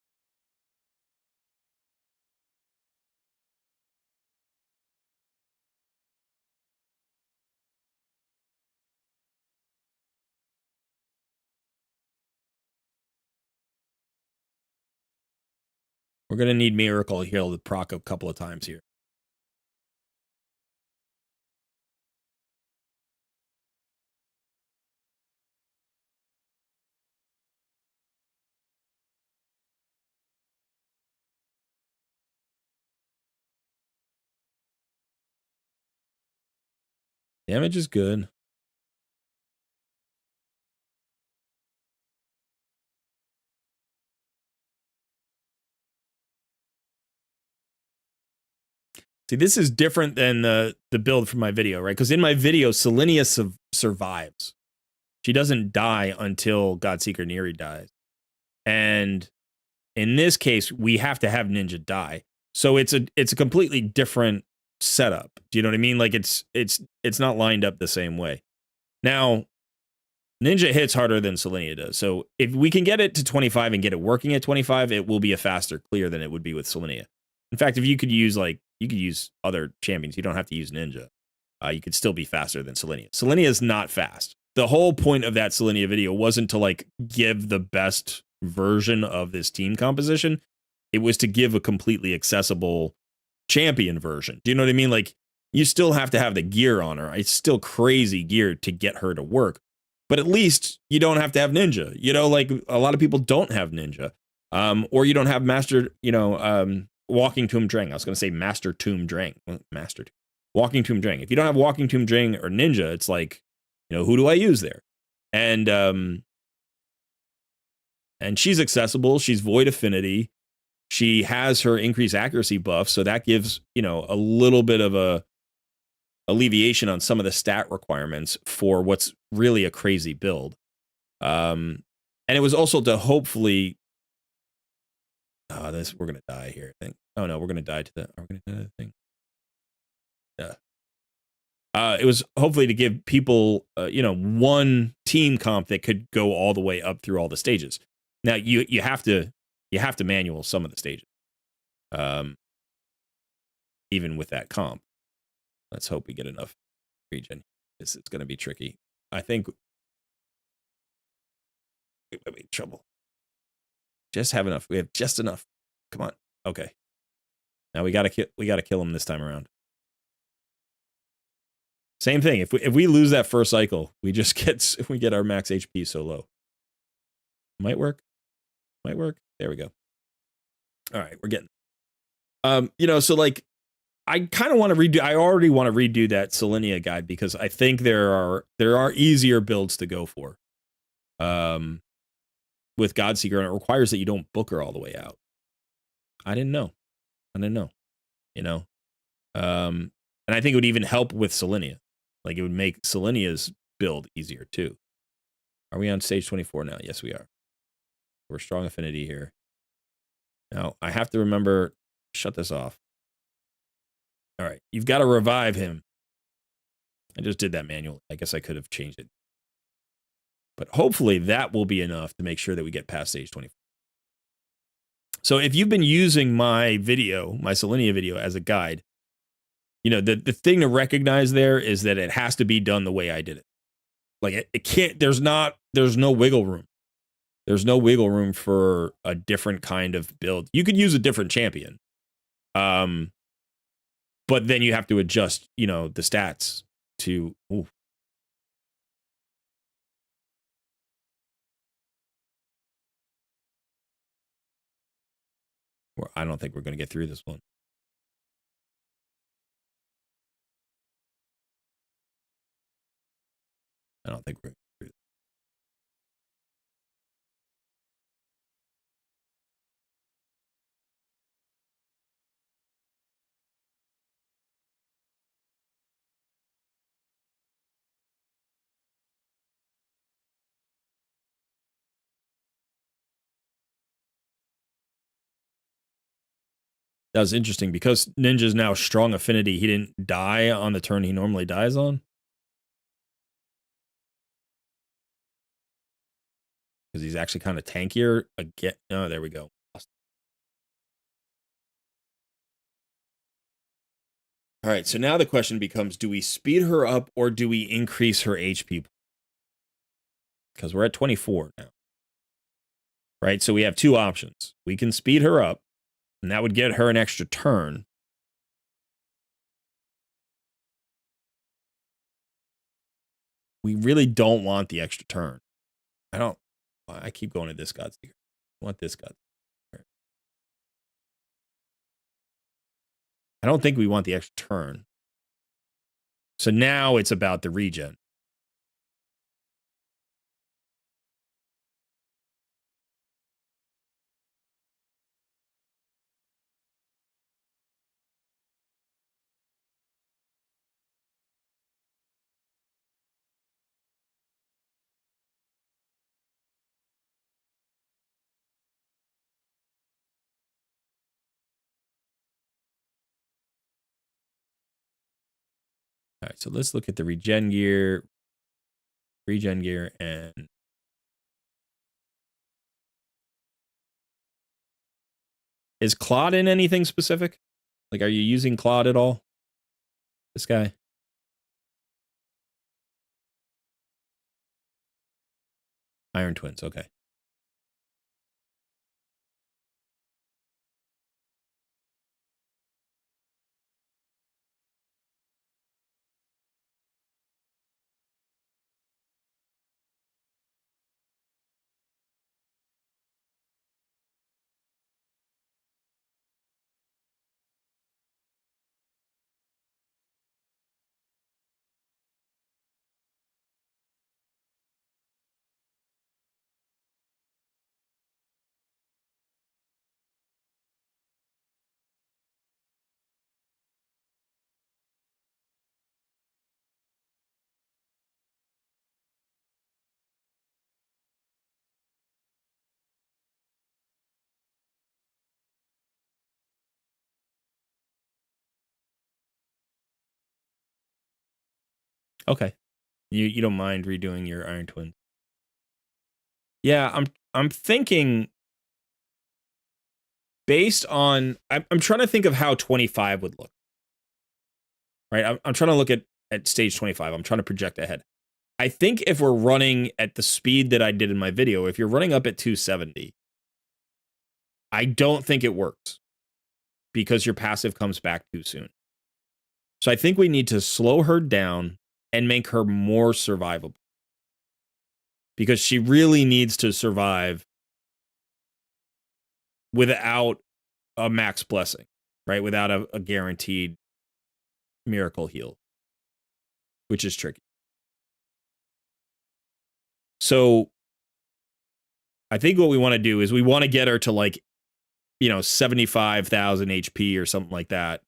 We're going to need Miracle Heal to proc a couple of times here. Damage is good. See, this is different than the build from my video, right? Because in my video, Selenia survives. She doesn't die until Godseeker Neri dies. And in this case, we have to have Ninja die. So it's a completely different setup. Do you know what I mean? Like it's not lined up the same way. Now, Ninja hits harder than Selenia does. So if we can get it to 25 and get it working at 25, it will be a faster clear than it would be with Selenia. In fact, if you could use other champions, you don't have to use Ninja. You could still be faster than Selenia. Selenia is not fast. The whole point of that Selenia video wasn't to like give the best version of this team composition. It was to give a completely accessible champion version. Do you know what I mean? Like you still have to have the gear on her. It's still crazy gear to get her to work. But at least you don't have to have Ninja. You know, like a lot of people don't have Ninja. Or you don't have Master, Walking Tomb Drang. I was going to say Master Tomb Drang. Walking Tomb Drang. If you don't have Walking Tomb Drang or Ninja, it's like, who do I use there? And she's accessible. She's Void Affinity. She has her increased accuracy buff, so that gives, a little bit of a alleviation on some of the stat requirements for what's really a crazy build. And it was also to hopefully we're gonna die here, I think. Oh no, we're gonna die to the thing. Yeah. It was hopefully to give people one team comp that could go all the way up through all the stages. Now you have to manual some of the stages. Even with that comp. Let's hope we get enough regen. This is going to be tricky. I think we might be in trouble. Just have enough. We have just enough. Come on. Okay. Now we gotta kill him this time around. Same thing. If we lose that first cycle, we get our max HP so low. Might work. There we go. All right, we're getting. So like, I kind of want to redo. I already want to redo that Selenia guide because I think there are easier builds to go for. With Godseeker, and it requires that you don't book her all the way out. I didn't know. I don't know, you know. And I think it would even help with Selenia. Like, it would make Selenia's build easier too. Are we on stage 24 now? Yes, we are. We're strong affinity here. Now, I have to remember, shut this off. All right, you've got to revive him. I just did that manually. I guess I could have changed it. But hopefully that will be enough to make sure that we get past stage 24. So if you've been using my video, my Selenia video, as a guide, you know, the thing to recognize there is that it has to be done the way I did it. Like, it can't, there's no wiggle room. There's no wiggle room for a different kind of build. You could use a different champion. But then you have to adjust, you know, the stats to, ooh. I don't think we're going to get through this one. I don't think we're going to get through this. That was interesting because Ninja's now strong affinity. He didn't die on the turn he normally dies on. Because he's actually kind of tankier. Again, oh, there we go. All right, so now the question becomes, do we speed her up or do we increase her HP? Because we're at 24 now. Right, so we have two options. We can speed her up, and that would get her an extra turn. We really don't want the extra turn. I keep going to this Godseeker. I want this Godseeker. I don't think we want the extra turn. So now it's about the regen. All right, so let's look at the regen gear, and is Claude in anything specific? Like, are you using Claude at all? This guy? Iron Twins, okay. Okay. You don't mind redoing your Iron Twins. Yeah, I'm thinking based on I'm trying to think of how 25 would look. Right? I'm trying to look at stage 25. I'm trying to project ahead. I think if we're running at the speed that I did in my video, if you're running up at 270, I don't think it works because your passive comes back too soon. So I think we need to slow her down and make her more survivable. Because she really needs to survive without a max blessing, right? Without a guaranteed miracle heal, which is tricky. So I think what we want to do is we want to get her to like 75,000 HP or something like that.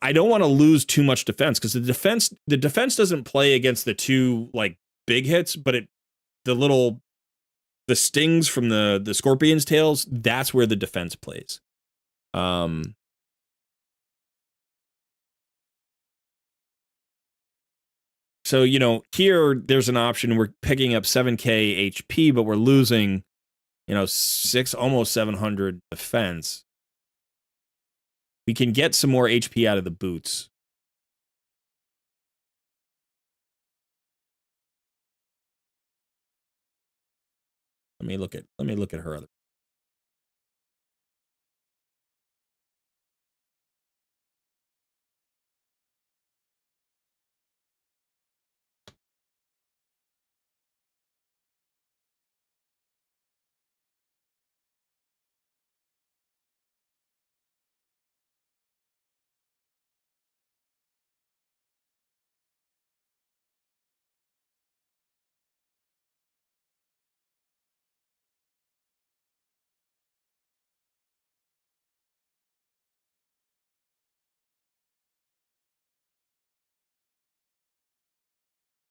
I don't want to lose too much defense because the defense doesn't play against the two like big hits, but the stings from the scorpion's tails, that's where the defense plays. So, here there's an option. We're picking up 7k HP, but we're losing, almost 700 defense. We can get some more HP out of the boots. Let me look at her other.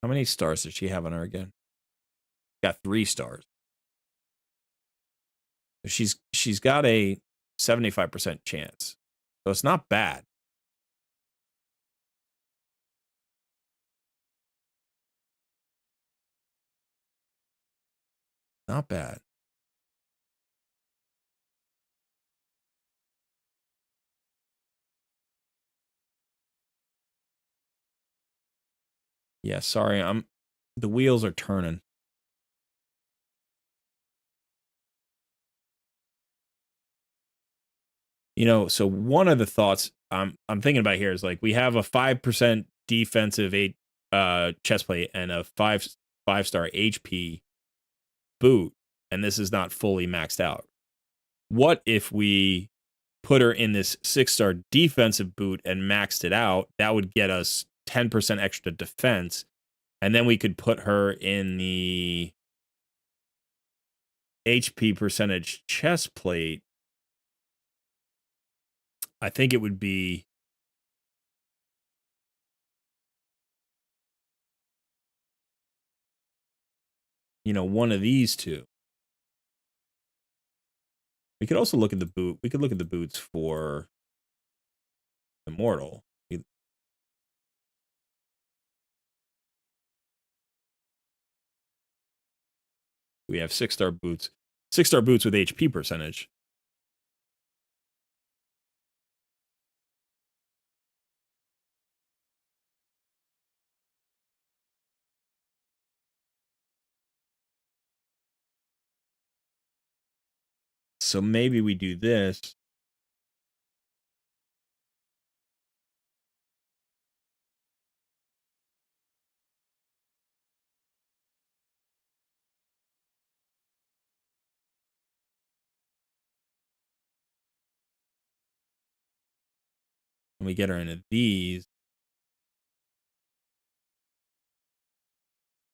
How many stars does she have on her again? Got 3 stars. She's got a 75% chance. So it's not bad. Not bad. Yeah, sorry, the wheels are turning. So one of the thoughts I'm thinking about here is like we have a 5% defensive chest plate and a 5-star HP boot, and this is not fully maxed out. What if we put her in this 6-star defensive boot and maxed it out? That would get us 10% extra defense, and then we could put her in the HP percentage chest plate. I think it would be one of these two. We could also look at the boot. We could look at the boots for Immortal. We have 6-star boots. 6-star boots with HP percentage. So maybe we do this. And we get her into these.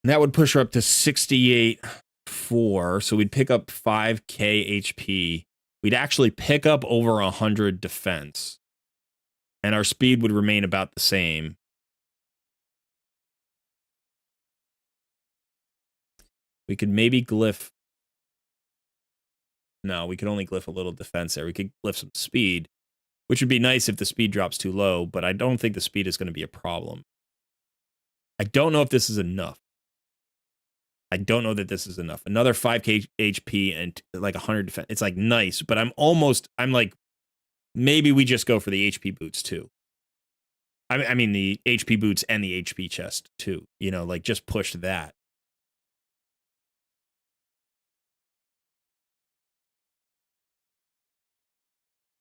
And that would push her up to 68.4. So we'd pick up 5k HP. We'd actually pick up over 100 defense. And our speed would remain about the same. We could maybe glyph. No, we could only glyph a little defense there. We could glyph some speed, which would be nice if the speed drops too low, but I don't think the speed is going to be a problem. I don't know if this is enough. I don't know that this is enough. Another 5k HP and like 100 defense. It's like nice, but I'm like, maybe we just go for the HP boots too. I mean the HP boots and the HP chest too. Like just push that.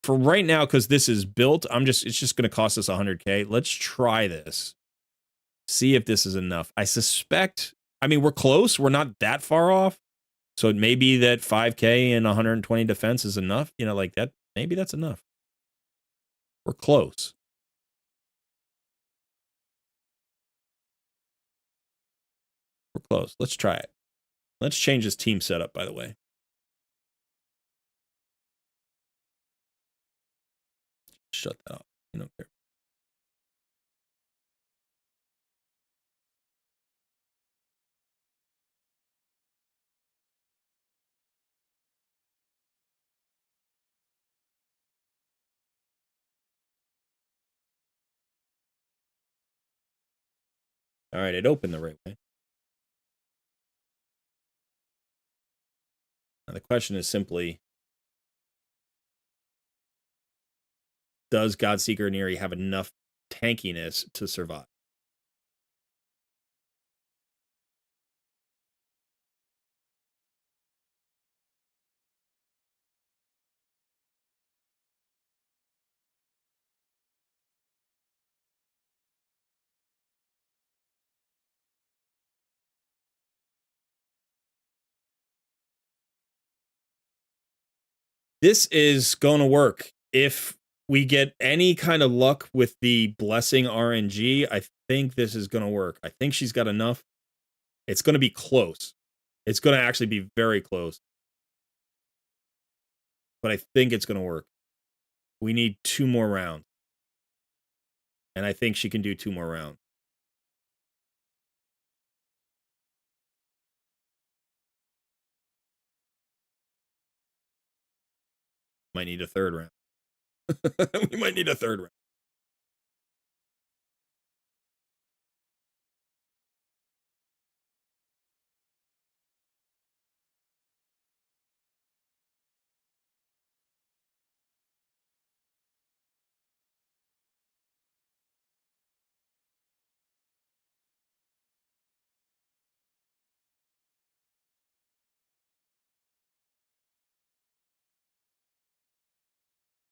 For right now, because this is built, it's just going to cost us 100k. Let's try this. See if this is enough. I suspect, we're close. We're not that far off. So it may be that 5k and 120 defense is enough. Like that. Maybe that's enough. We're close. We're close. Let's try it. Let's change this team setup, by the way. shut that off. You don't care. All right, it opened the right way. Now the question is simply, does Godseeker Neri have enough tankiness to survive? This is going to work. If we get any kind of luck with the blessing RNG, I think this is going to work. I think she's got enough. It's going to be close. It's going to actually be very close. But I think it's going to work. We need 2 more rounds. And I think she can do 2 more rounds. Might need a 3rd round. We might need a 3rd round.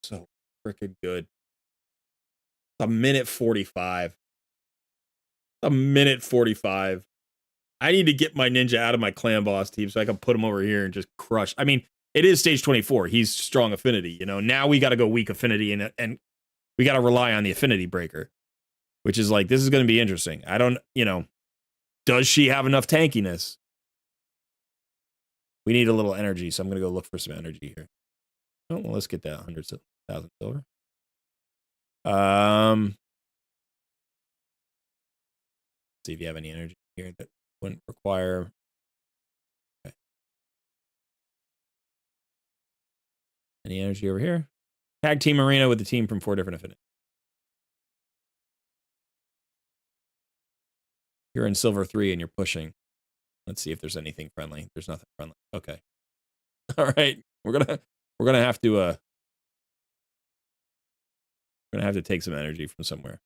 So freaking good. A minute 45. A minute 45. I need to get my ninja out of my clan boss team so I can put him over here and just crush. I mean, it is stage 24. He's strong affinity, you know. Now we got to go weak affinity and we got to rely on the affinity breaker, which is like, this is going to be interesting. I don't, you know, does she have enough tankiness? We need a little energy, so I'm going to go look for some energy here. Oh, well, let's get that 100,000 silver. See if you have any energy here that wouldn't require. Okay. Any energy over here? Tag team arena with the team from 4 different affinities. You're in silver 3 and you're pushing. Let's see if there's anything friendly. There's nothing friendly. Okay. All right. We're gonna have to take some energy from somewhere.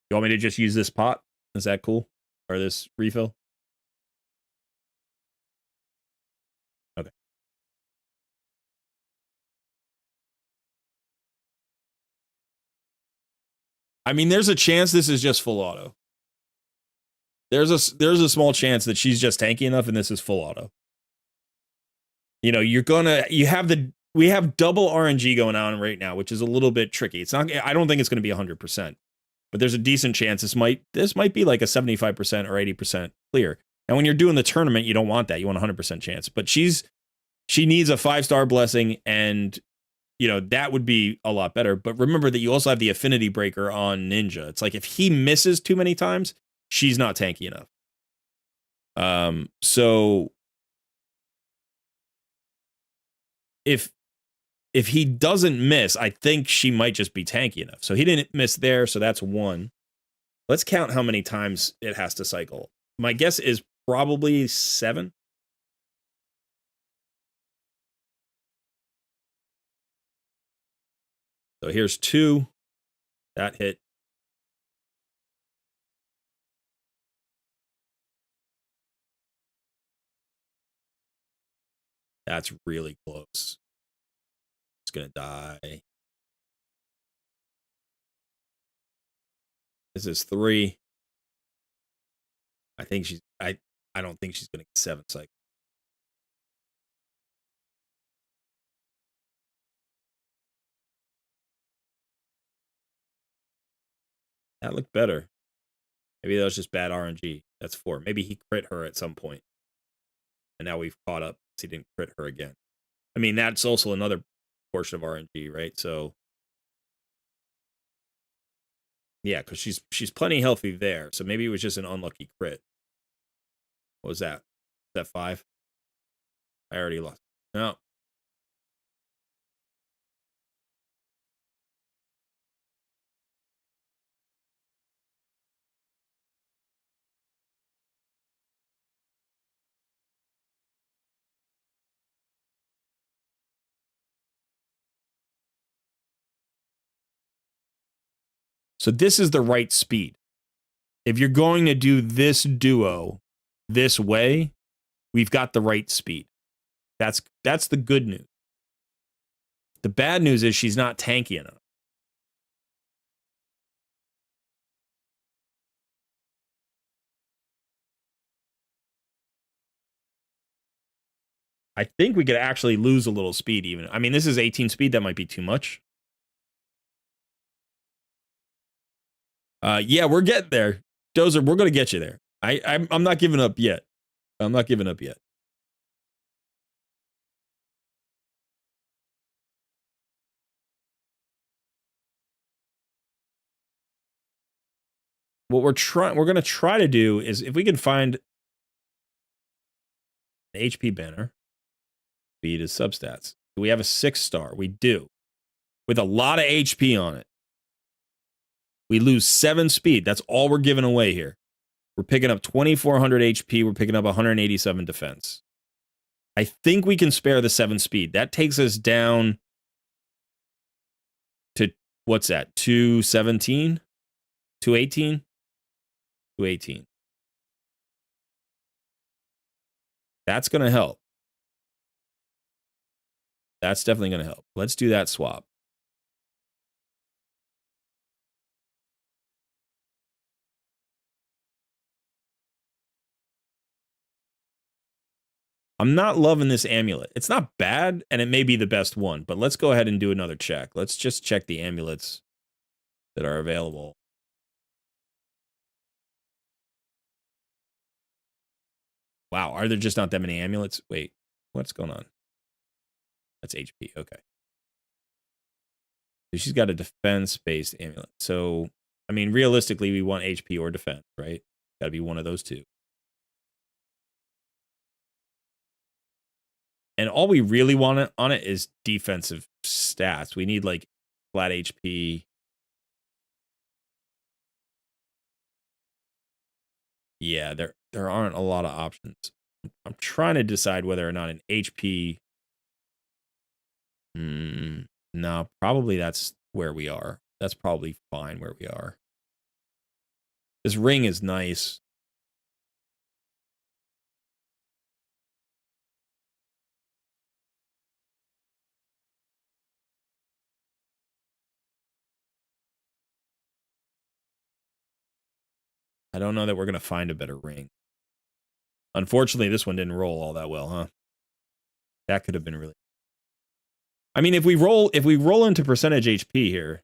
You want me to just use this pot? Is that cool? Or this refill? Okay. I mean, there's a chance this is just full auto. There's a small chance that she's just tanky enough and this is full auto. You know, we have double RNG going on right now, which is a little bit tricky. It's not, I don't think it's going to be 100%, but there's a decent chance this might be like a 75% or 80% clear. And when you're doing the tournament, you don't want that. You want a 100% chance. But she needs a 5-star blessing, and you know, that would be a lot better. But remember that you also have the affinity breaker on Ninja. It's like if he misses too many times, she's not tanky enough. So if he doesn't miss, I think she might just be tanky enough. So he didn't miss there, so that's 1. Let's count how many times it has to cycle. My guess is probably 7. So here's 2. That hit. That's really close. It's gonna die. This is 3. I think she's. I don't think she's gonna get 7 cycles. That looked better. Maybe that was just bad RNG. That's 4. Maybe he crit her at some point, and now we've caught up. So he didn't crit her again. I mean, that's also another portion of RNG, right? So yeah, because she's plenty healthy there. So maybe it was just an unlucky crit. What was that? Was that 5? I already lost. No. So this is the right speed. If you're going to do this duo this way, we've got the right speed. That's the good news. The bad news is she's not tanky enough. I think we could actually lose a little speed even. I mean, this is 18 speed. That might be too much. Yeah, we're getting there. Dozer, we're going to get you there. I'm not giving up yet. I'm not giving up yet. What we're going to try to do is if we can find an HP banner, speed is substats. Do we have a 6-star? We do. With a lot of HP on it. We lose 7 speed. That's all we're giving away here. We're picking up 2,400 HP. We're picking up 187 defense. I think we can spare the 7 speed. That takes us down to, what's that, 217? 218? 218. That's going to help. That's definitely going to help. Let's do that swap. I'm not loving this amulet. It's not bad, and it may be the best one, but let's go ahead and do another check. Let's just check the amulets that are available. Wow, are there just not that many amulets? Wait, what's going on? That's HP, okay. So she's got a defense-based amulet. So, I mean, realistically, we want HP or defense, right? Got to be one of those two. And all we really want on it is defensive stats. We need, like, flat HP. Yeah, there aren't a lot of options. I'm trying to decide whether or not an HP... no, probably that's where we are. That's probably fine where we are. This ring is nice. I don't know that we're going to find a better ring. Unfortunately, this one didn't roll all that well, huh? That could have been really... I mean, if we roll into percentage HP here,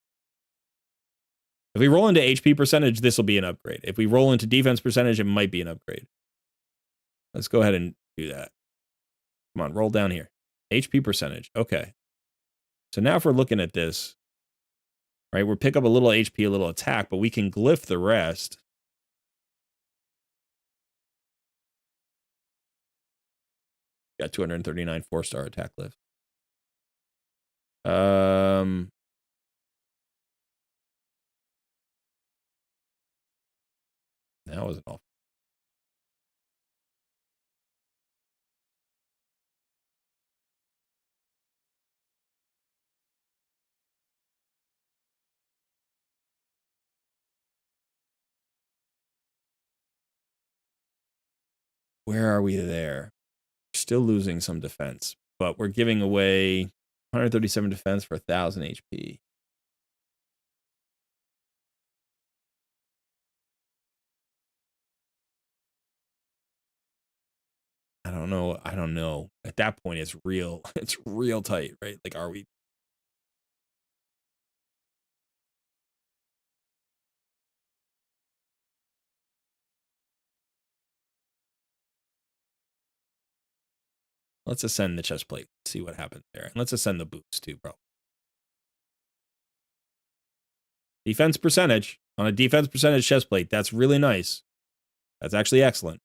if we roll into HP percentage, this will be an upgrade. If we roll into defense percentage, it might be an upgrade. Let's go ahead and do that. Come on, roll down here. HP percentage. Okay. So now if we're looking at this, right, we'll pick up a little HP, a little attack, but we can glyph the rest. Got 239 4-star attack lift. That wasn't awful. Where are we there? Still losing some defense, but we're giving away 137 defense for 1,000 HP. I don't know. I don't know. At that point, it's real. It's real tight, right? Like, are we? Let's ascend the chest plate. See what happens there. And let's ascend the boots too, bro. Defense percentage. On a defense percentage chest plate. That's really nice. That's actually excellent.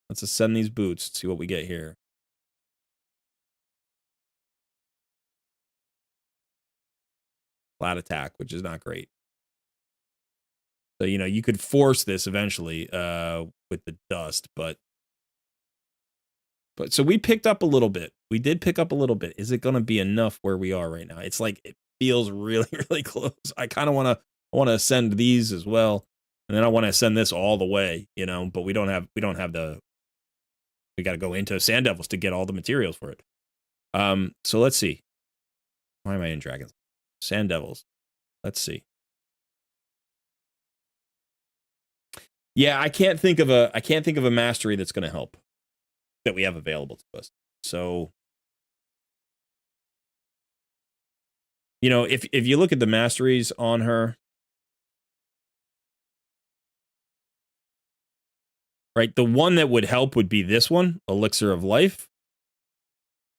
Let's ascend these boots. See what we get here. Flat attack, which is not great. So, you know, you could force this eventually with the dust, but so we picked up a little bit. We did pick up a little bit. Is it going to be enough where we are right now? It's like it feels really, really close. I kind of want to ascend these as well, and then I want to ascend this all the way, you know. But we don't have the. We got to go into Sand Devils to get all the materials for it. So let's see. Why am I in Dragons? Sand Devils. Let's see. Yeah, I can't think of a mastery that's going to help that we have available to us. So, you know, if you look at the masteries on her, right, the one that would help would be this one, Elixir of Life.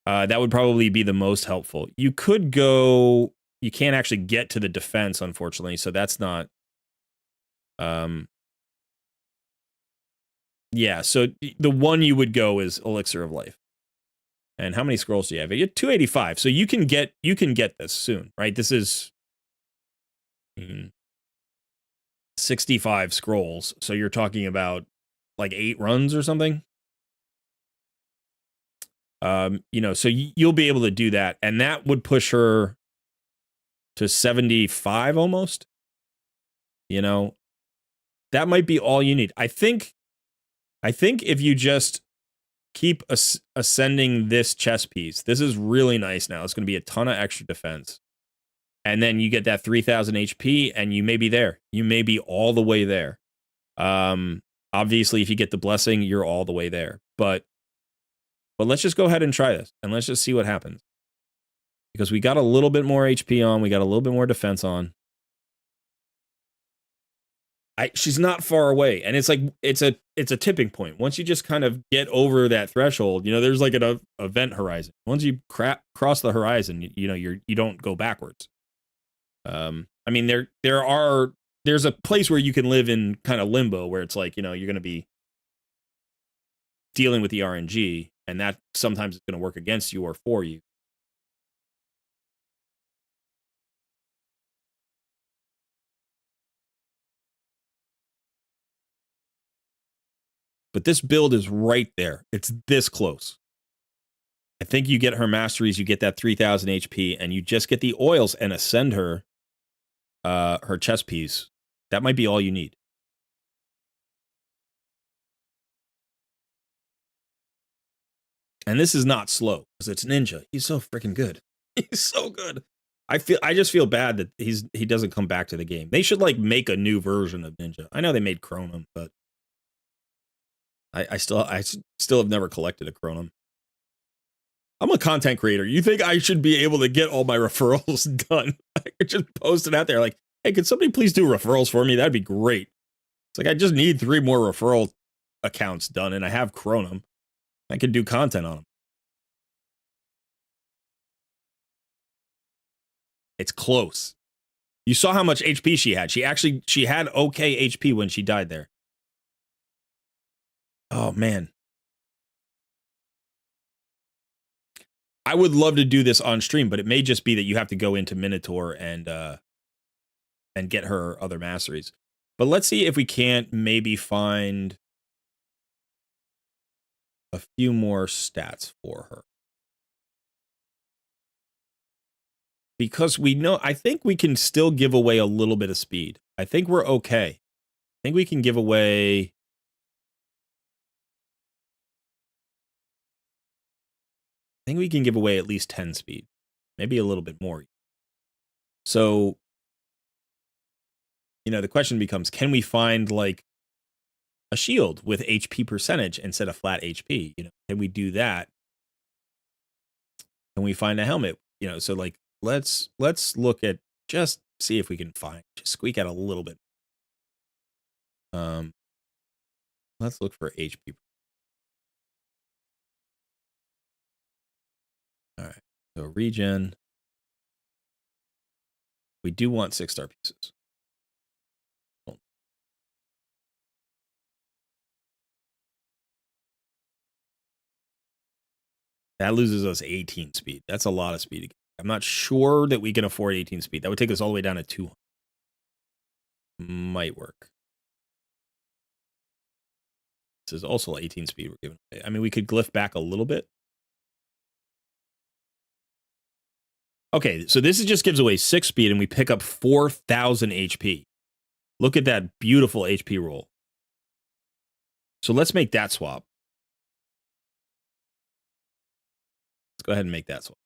That would probably be the most helpful. You could go. You can't actually get to the defense, unfortunately, so that's not. Yeah, so the one you would go is Elixir of Life. And how many scrolls do you have? You have 285. So you can get this soon, right? This is 65 scrolls. So you're talking about like 8 runs or something. You know, so you'll be able to do that, and that would push her to 75 almost. You know, that might be all you need. I think if you just keep ascending this chess piece, this is really nice now. It's going to be a ton of extra defense. And then you get that 3,000 HP, and you may be there. You may be all the way there. Obviously, if you get the blessing, you're all the way there. But let's just go ahead and try this, and let's just see what happens. Because we got a little bit more HP on. We got a little bit more defense on. She's not far away, and it's like it's a tipping point. Once you just kind of get over that threshold, you know, there's like an event horizon. Once you cross the horizon, you know, you don't go backwards. I mean, there's a place where you can live in kind of limbo, where it's like, you know, you're going to be dealing with the RNG, and that sometimes is going to work against you or for you. But this build is right there. It's this close. I think you get her masteries, you get that 3,000 HP, and you just get the oils and ascend her chess piece. That might be all you need. And this is not slow, because it's Ninja. He's so freaking good. He's so good. I just feel bad that he doesn't come back to the game. They should like make a new version of Ninja. I know they made Chronom, but I still have never collected a Chronom. I'm a content creator. You think I should be able to get all my referrals done? I could just post it out there like, hey, could somebody please do referrals for me? That'd be great. It's like I just need 3 more referral accounts done, and I have Chronom. I could do content on them. It's close. You saw how much HP she had. She had okay HP when she died there. Oh, man. I would love to do this on stream, but it may just be that you have to go into Minotaur and get her other masteries. But let's see if we can't maybe find a few more stats for her. Because we know, I think we can still give away a little bit of speed. I think we're okay. I think we can give away... I think we can give away at least 10 speed. Maybe a little bit more. So, you know, the question becomes, can we find like a shield with HP percentage instead of flat HP? You know, can we do that? Can we find a helmet? You know, so like let's look at, just see if we can just squeak out a little bit. Let's look for HP. All right. So regen. We do want 6-star pieces. That loses us 18 speed. That's a lot of speed. I'm not sure that we can afford 18 speed. That would take us all the way down to 200. Might work. This is also 18 speed we're giving away. I mean, we could glyph back a little bit. Okay, so this just gives away 6 speed, and we pick up 4,000 HP. Look at that beautiful HP roll. So let's make that swap. Let's go ahead and make that swap.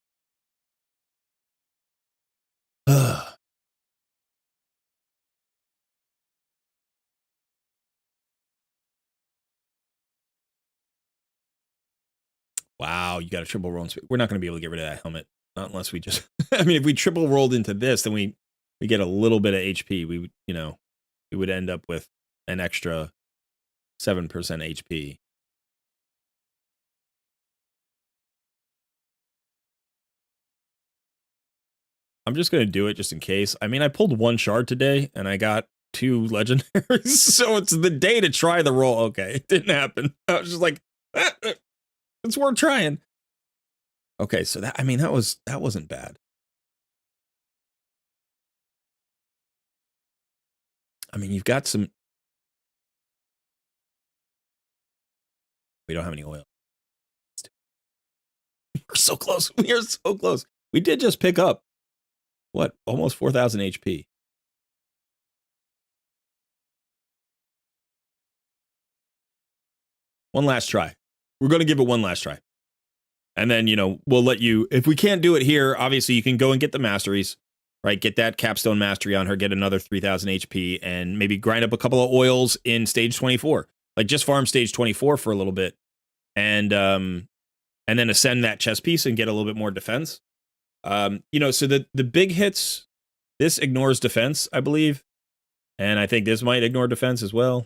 Wow, you got a triple roll. We're not going to be able to get rid of that helmet. Not unless we just... I mean, if we triple rolled into this, then we get a little bit of HP. We would, you know, we would end up with an extra 7% HP. I'm just going to do it just in case. I mean, I pulled 1 shard today, and I got 2 legendaries, so it's the day to try the roll. Okay, it didn't happen. I was just like, it's worth trying. Okay, so that, I mean, that wasn't bad. I mean, you've got some... We don't have any oil. We're so close. We are so close. We did just pick up, what, almost 4,000 HP. One last try. We're going to give it one last try. And then, you know, we'll let you... If we can't do it here, obviously you can go and get the masteries, right? Get that capstone mastery on her, get another 3,000 HP, and maybe grind up a couple of oils in stage 24. Like, just farm stage 24 for a little bit. And then ascend that chess piece and get a little bit more defense. You know, so the big hits, this ignores defense, I believe. And I think this might ignore defense as well.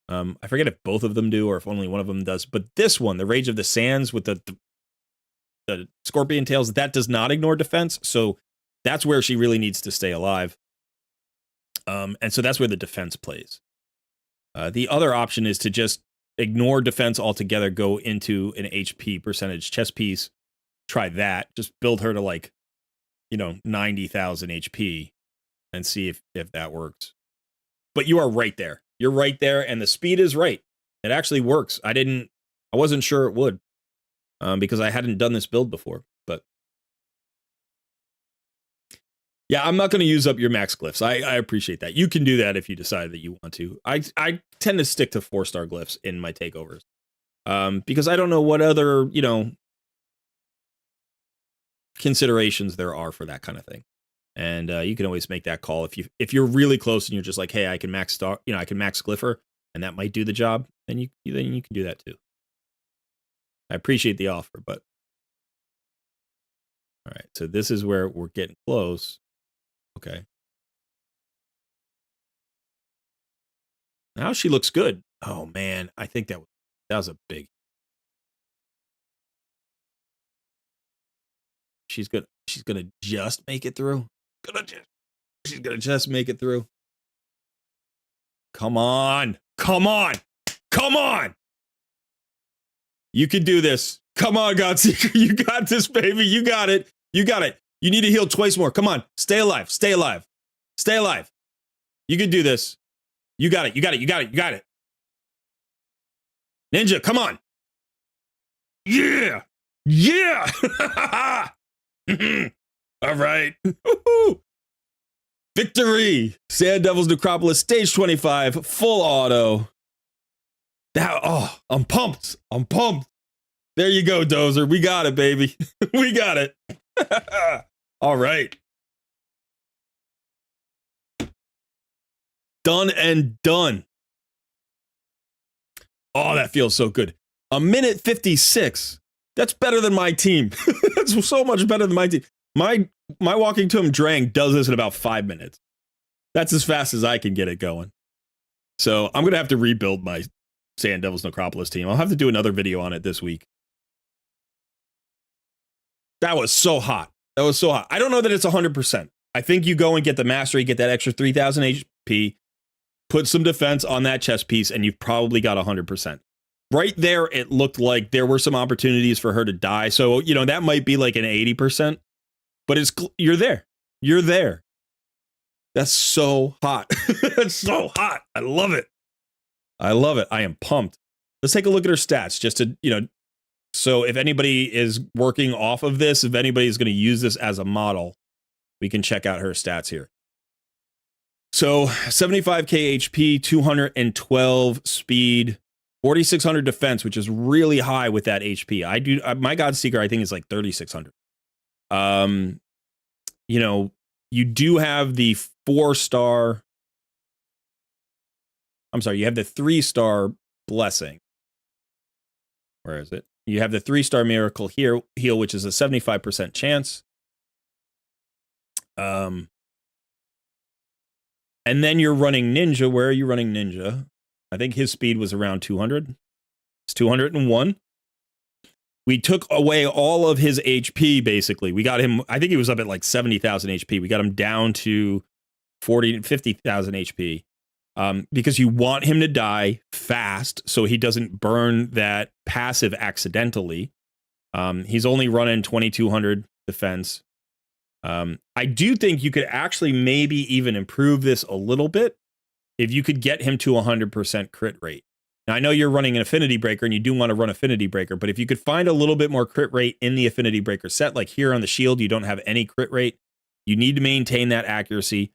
I forget if both of them do or if only one of them does. But this one, the Rage of the Sands with the scorpion tails, that does not ignore defense. So that's where she really needs to stay alive. And so that's where the defense plays. The other option is to just ignore defense altogether, go into an HP percentage chess piece, try that, just build her to, like, you know, 90,000 HP and see if that works. But you are right there. You're right there, and the speed is right. It actually works. I wasn't sure it would, because I hadn't done this build before, but yeah, I'm not going to use up your max glyphs. I appreciate that. You can do that if you decide that you want to. I tend to stick to 4-star glyphs in my takeovers, because I don't know what other, you know, considerations there are for that kind of thing. And you can always make that call if you're really close and you're just like, hey, I can max star, you know, I can max glypher, and that might do the job. Then you can do that too. I appreciate the offer, but all right. So this is where we're getting close. Okay. Now she looks good. Oh man, I think that was a big. She's gonna just make it through. She's gonna just make it through. Come on. Come on. Come on. You can do this. Come on, Godseeker. You got this, baby. You got it. You got it. You need to heal twice more. Come on. Stay alive. Stay alive. Stay alive. You can do this. You got it. You got it. You got it. You got it. Ninja, come on. Yeah. Yeah. All right. Victory. Sand Devil's Necropolis, stage 25, full auto. I'm pumped. I'm pumped. There you go, Dozer. We got it, baby. We got it. All right. Done and done. Oh, that feels so good. A minute 56. That's better than my team. That's so much better than my team. My Walking Tomb Drang does this in about 5 minutes. That's as fast as I can get it going. So I'm going to have to rebuild my Sand Devil's Necropolis team. I'll have to do another video on it this week. That was so hot. That was so hot. I don't know that it's 100%. I think you go and get the mastery, get that extra 3,000 HP, put some defense on that chess piece, and you've probably got 100%. Right there, it looked like there were some opportunities for her to die. So, you know, that might be like an 80%, but you're there. You're there. That's so hot. That's so hot. I love it. I love it. I am pumped. Let's take a look at her stats just to, you know, so if anybody is working off of this, if anybody's going to use this as a model, we can check out her stats here. So 75k HP, 212 speed, 4,600 defense, which is really high with that HP. My Godseeker, I think, is like 3,600. You know, you do have the 4-star. I'm sorry, you have the 3-star blessing. Where is it? You have the 3-star miracle heal, which is a 75% chance. And then you're running Ninja. Where are you running Ninja? I think his speed was around 200. It's 201. We took away all of his HP, basically. We got him, I think he was up at like 70,000 HP. We got him down to 50,000 HP. Because you want him to die fast so he doesn't burn that passive accidentally. He's only running 2,200 defense. I do think you could actually maybe even improve this a little bit if you could get him to 100% crit rate. Now, I know you're running an Affinity Breaker and you do want to run Affinity Breaker, but if you could find a little bit more crit rate in the Affinity Breaker set, like here on the shield, you don't have any crit rate. You need to maintain that accuracy.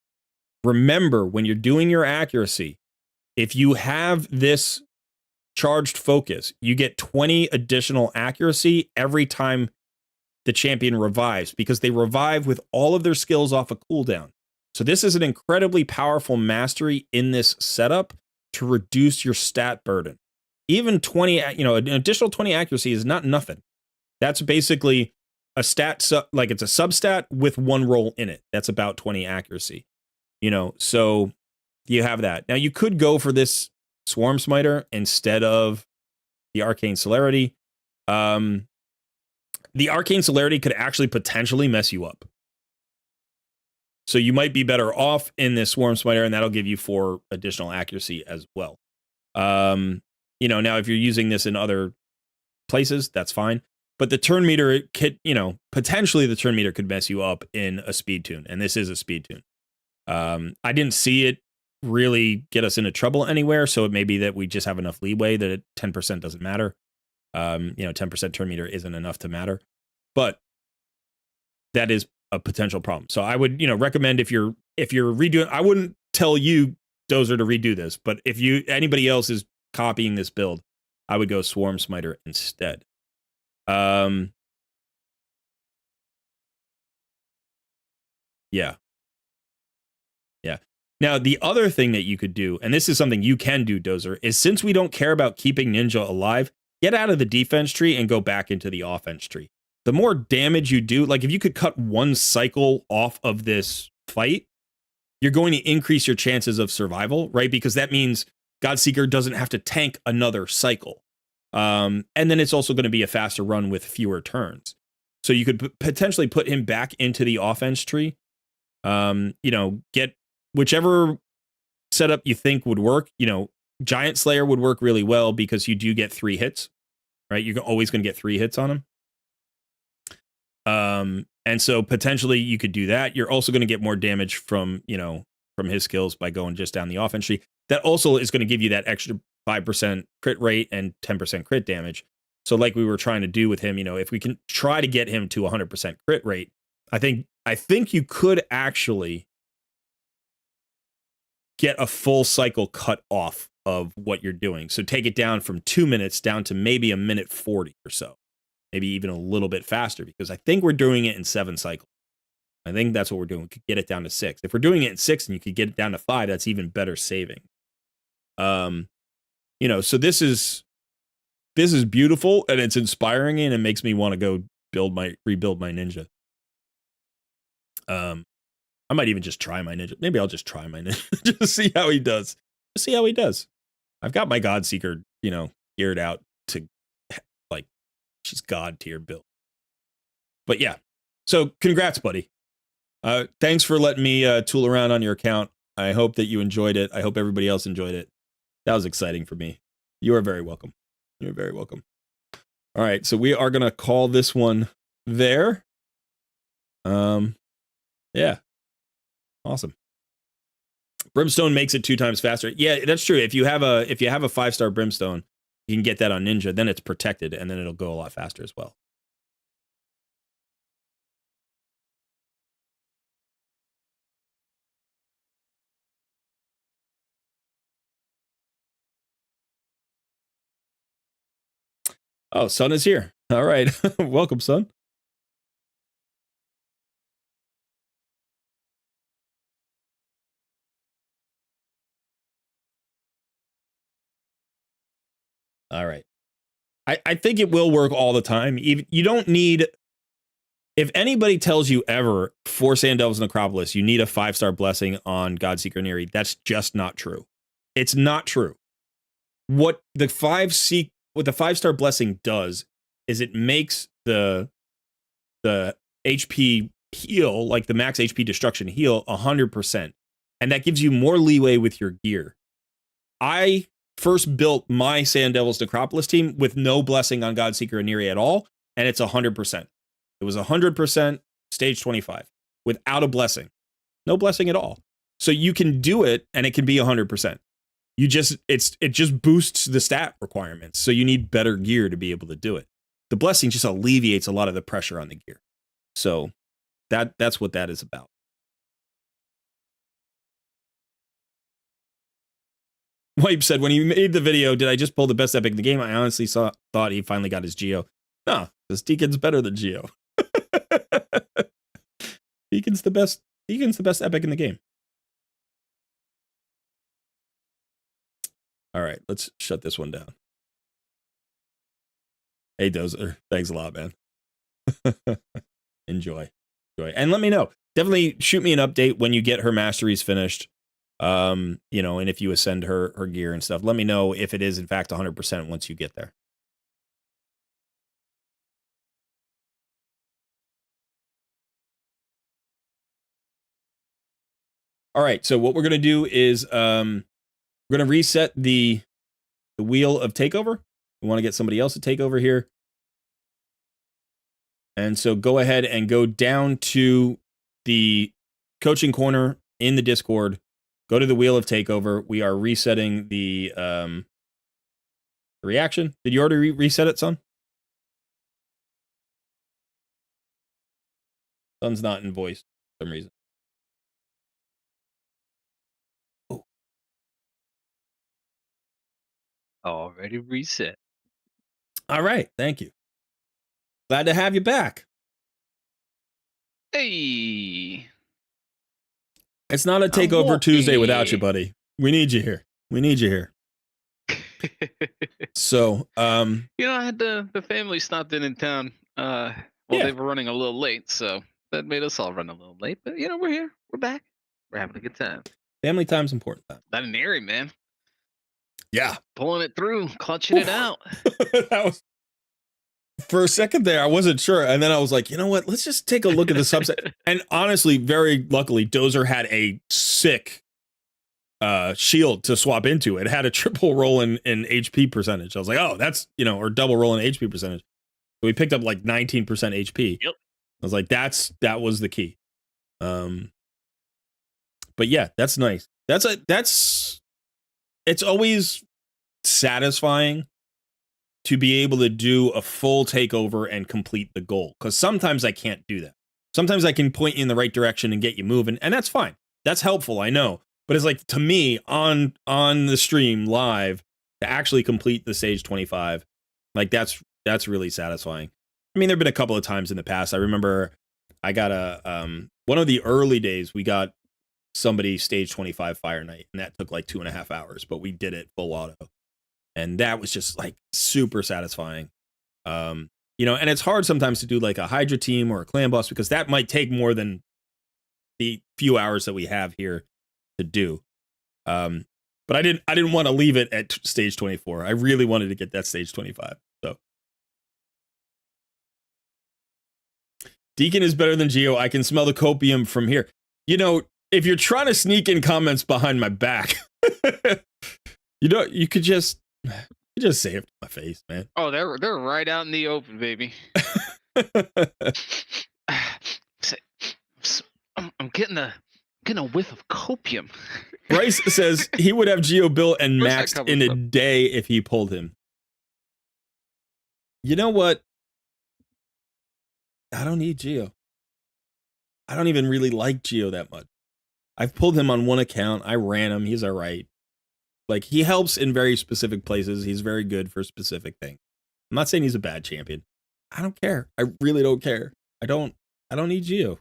Remember, when you're doing your accuracy, if you have this charged focus, you get 20 additional accuracy every time the champion revives, because they revive with all of their skills off a cooldown. So this is an incredibly powerful mastery in this setup to reduce your stat burden. Even 20, you know, an additional 20 accuracy is not nothing. That's basically a stat, like it's a substat with one roll in it. That's about 20 accuracy. You know, so you have that. Now you could go for this Swarm Smiter instead of the Arcane Celerity. The Arcane Celerity could actually potentially mess you up. So you might be better off in this Swarm Smiter, and that'll give you 4 additional accuracy as well. You know, now if you're using this in other places, that's fine. But the turn meter, it could, you know, potentially the turn meter could mess you up in a speed tune, and this is a speed tune. I didn't see it really get us into trouble anywhere, so it may be that we just have enough leeway that 10% doesn't matter. You know, 10% turn meter isn't enough to matter, but that is a potential problem. So I would, you know, recommend if you're redoing, I wouldn't tell you, Dozer, to redo this, but if anybody else is copying this build, I would go Swarm Smiter instead. Yeah. Yeah. Now, the other thing that you could do, and this is something you can do, Dozer, is since we don't care about keeping Ninja alive, get out of the defense tree and go back into the offense tree. The more damage you do, like if you could cut one cycle off of this fight, you're going to increase your chances of survival, right? Because that means Godseeker doesn't have to tank another cycle. And then it's also going to be a faster run with fewer turns. So you could potentially put him back into the offense tree. You know, get whichever setup you think would work. You know, Giant Slayer would work really well because you do get 3 hits, right? You're always going to get 3 hits on him. And so potentially you could do that. You're also going to get more damage from, you know, from his skills by going just down the offense tree. That also is going to give you that extra 5% crit rate and 10% crit damage. So like we were trying to do with him, you know, if we can try to get him to 100% crit rate, I think you could actually get a full cycle cut off of what you're doing. So take it down from 2 minutes down to maybe a minute 40 or so. Maybe even a little bit faster, because I think we're doing it in 7 cycles. I think that's what we're doing. We could get it down to 6. If we're doing it in 6 and you could get it down to 5, that's even better saving. You know, so this is beautiful and it's inspiring and it makes me want to go rebuild my Ninja. I might even just try my Ninja. Maybe I'll just try my Ninja just to see how he does. I've got my Godseeker geared out to like she's god tier build. But yeah, so congrats, buddy. Thanks for letting me tool around on your account. I hope that you enjoyed it. I hope everybody else enjoyed it. That was exciting for me. You are very welcome. You're very welcome. All right, so we are gonna call this one there. Yeah, awesome. Brimstone makes it 2 times faster. Yeah, that's true. If you have a 5-star Brimstone, you can get that on Ninja. Then it's protected, and then it'll go a lot faster as well. Oh, Sun is here. All right, welcome, Sun. All right. I think it will work all the time. Even you don't need. If anybody tells you ever for Sand Devils Necropolis you need a 5-star blessing on Godseeker Neri, that's just not true. It's not true. What the 5-star blessing does is it makes the HP heal, like the max HP destruction heal, 100%, and that gives you more leeway with your gear. I first built my Sand Devils Necropolis team with no blessing on Godseeker Neri at all, and it's 100%. It was 100% stage 25 without a blessing. No blessing at all. So you can do it and it can be 100%. It just boosts the stat requirements. So you need better gear to be able to do it. The blessing just alleviates a lot of the pressure on the gear. So that's what that is about. Wipe said, when he made the video, did I just pull the best epic in the game? I honestly thought he finally got his Geo. No, because Deacon's better than Geo. Deacon's the best epic in the game. All right, let's shut this one down. Hey, Dozer, thanks a lot, man. Enjoy. And let me know. Definitely shoot me an update when you get her masteries finished. And if you ascend her gear and stuff, let me know if it is in fact 100% once you get there. All right, so what we're gonna do is we're gonna reset the wheel of takeover. We want to get somebody else to take over here, and so go ahead and go down to the coaching corner in the Discord. Go to the wheel of takeover. We are resetting the reaction. Did you already reset it, Son? Son's not in voice for some reason. Oh. Already reset. All right. Thank you. Glad to have you back. Hey. It's not a takeover Tuesday without you, buddy. We need you here. So, I had the family stopped in town. They were running a little late, so that made us all run a little late. But we're here. We're back. We're having a good time. Family time's important time. That an Neri, man. Yeah. Pulling it through, clutching it out. That was, for a second there, I wasn't sure. And then I was like, you know what? Let's just take a look at the subset. And honestly, very luckily, Dozer had a sick shield to swap into. It had a triple roll in HP percentage. I was like, oh, that's, or double roll in HP percentage. So we picked up like 19% HP. Yep. I was like, that was the key. But yeah, that's nice. It's always satisfying to be able to do a full takeover and complete the goal. Because sometimes I can't do that. Sometimes I can point you in the right direction and get you moving, and that's fine. That's helpful, I know. But it's like, to me, on the stream live, to actually complete the stage 25, like that's really satisfying. I mean, there have been a couple of times in the past. I remember I got one of the early days, we got somebody stage 25 Fire Knight, and that took like 2.5 hours, but we did it full auto. And that was just like super satisfying. And it's hard sometimes to do like a Hydra team or a clan boss, because that might take more than the few hours that we have here to do. But But I didn't want to leave it at stage 24. I really wanted to get that stage 25. So Deacon is better than Geo. I can smell the copium from here. You know, if you're trying to sneak in comments behind my back, you could just say it to my face, man. Oh, they're right out in the open, baby. I'm getting a whiff of copium. Bryce says he would have Geo built and Where's that maxed coming in a from? day if he pulled him. You know what? I don't need Geo. I don't even really like Geo that much. I've pulled him on one account. I ran him. He's all right. Like, he helps in very specific places. He's very good for specific things. I'm not saying he's a bad champion. I don't care. I really don't care. I don't need Geo.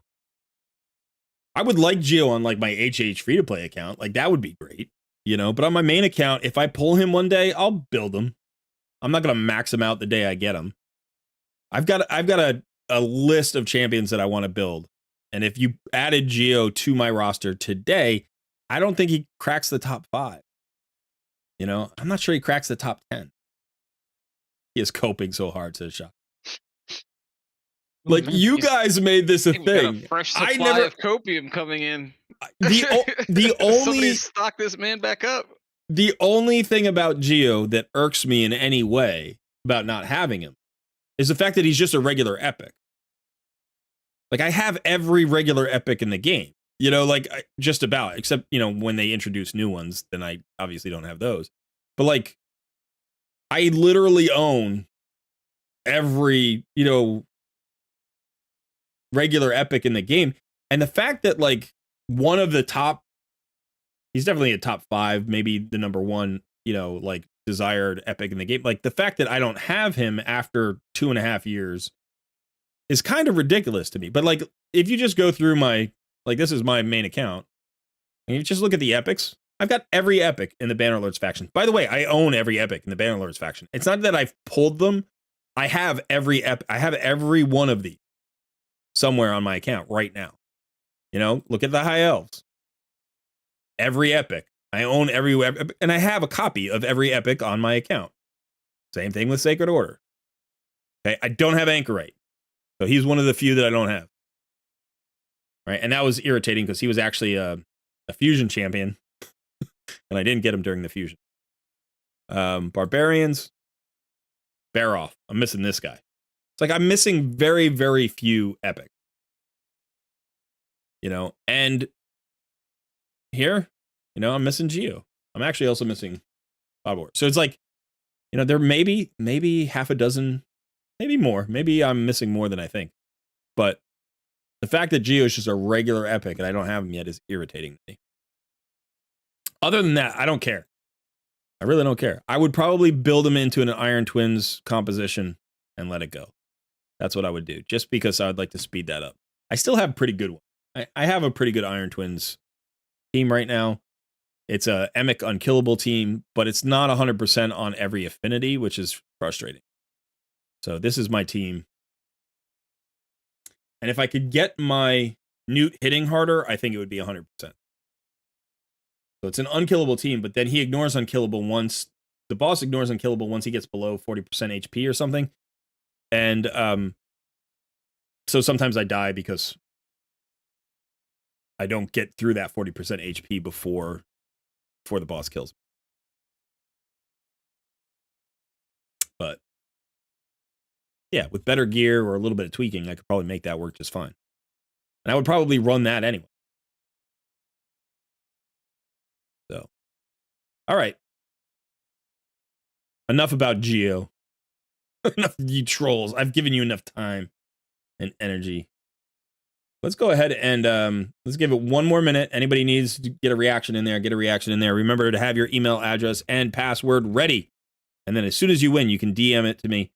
I would like Geo on like my HH free to play account. Like, that would be great, you know. But on my main account, if I pull him one day, I'll build him. I'm not gonna max him out the day I get him. I've got a list of champions that I want to build, and if you added Geo to my roster today, I don't think he cracks the top 5. You know, I'm not sure he cracks the top 10. He is coping so hard to the shot. Like, you guys made this a thing. Got a fresh supply of copium coming in. The only somebody stock this man back up. The only thing about Geo that irks me in any way about not having him is the fact that he's just a regular epic. Like, I have every regular epic in the game, you know, like just about, except, you know, when they introduce new ones, then I obviously don't have those. But like, I literally own every, you know, regular epic in the game. And the fact that like one of the top, he's definitely a top 5, maybe the number 1, you know, like desired epic in the game. Like, the fact that I don't have him after 2.5 years is kind of ridiculous to me. But like, if you just go through my, like, this is my main account, and you just look at the epics, I've got every epic in the Bannerlords faction. By the way, I own every epic in the Bannerlords faction. It's not that I've pulled them. I have every I have every one of these somewhere on my account right now. You know, look at the High Elves. Every epic. I own every epic, and I have a copy of every epic on my account. Same thing with Sacred Order. Okay, I don't have Anchorite. So he's one of the few that I don't have. Right, and that was irritating because he was actually a fusion champion, and I didn't get him during the fusion. Barbarians, bear off. I'm missing this guy. It's like I'm missing very, very few epic. You know, and here, you know, I'm missing Geo. I'm actually also missing Bob. So it's like, you know, there may be half a dozen, maybe more. Maybe I'm missing more than I think. But the fact that Geo is just a regular epic and I don't have him yet is irritating to me. Other than that, I don't care. I really don't care. I would probably build him into an Iron Twins composition and let it go. That's what I would do, just because I would like to speed that up. I still have pretty good one. I have a pretty good Iron Twins team right now. It's a Emic unkillable team, but it's not 100% on every affinity, which is frustrating. So this is my team. And if I could get my Newt hitting harder, I think it would be 100%. So it's an unkillable team, but then he ignores unkillable once. The boss ignores unkillable once he gets below 40% HP or something. And so sometimes I die because I don't get through that 40% HP before the boss kills me. But yeah, with better gear or a little bit of tweaking, I could probably make that work just fine. And I would probably run that anyway. So, all right. Enough about Geo. Enough of you trolls. I've given you enough time and energy. Let's go ahead and let's give it one more minute. Anybody needs to get a reaction in there, get a reaction in there. Remember to have your email address and password ready. And then as soon as you win, you can DM it to me,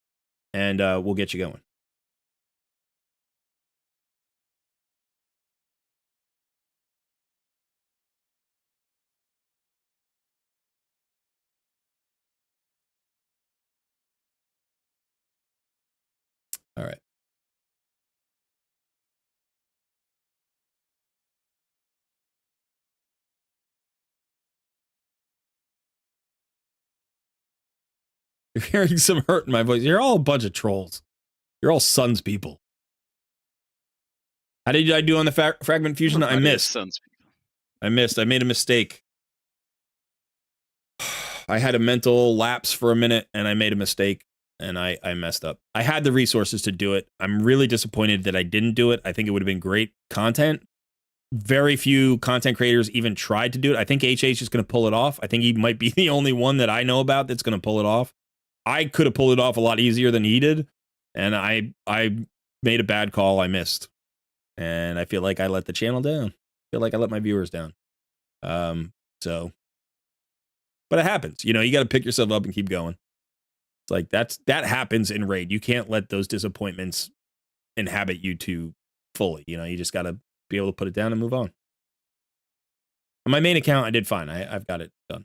and we'll get you going. All right. You're hearing some hurt in my voice. You're all a bunch of trolls. You're all Suns people. How did I do on the Fragment Fusion? I missed. Suns people. I made a mistake. I had a mental lapse for a minute, and I made a mistake, and I messed up. I had the resources to do it. I'm really disappointed that I didn't do it. I think it would have been great content. Very few content creators even tried to do it. I think HH is going to pull it off. I think he might be the only one that I know about that's going to pull it off. I could have pulled it off a lot easier than he did, and I made a bad call. I missed, and I feel like I let the channel down. I feel like I let my viewers down. So, but it happens. You know, you got to pick yourself up and keep going. It's like that happens in Raid. You can't let those disappointments inhabit you too fully. You know, you just got to be able to put it down and move on. On my main account, I did fine. I've got it done.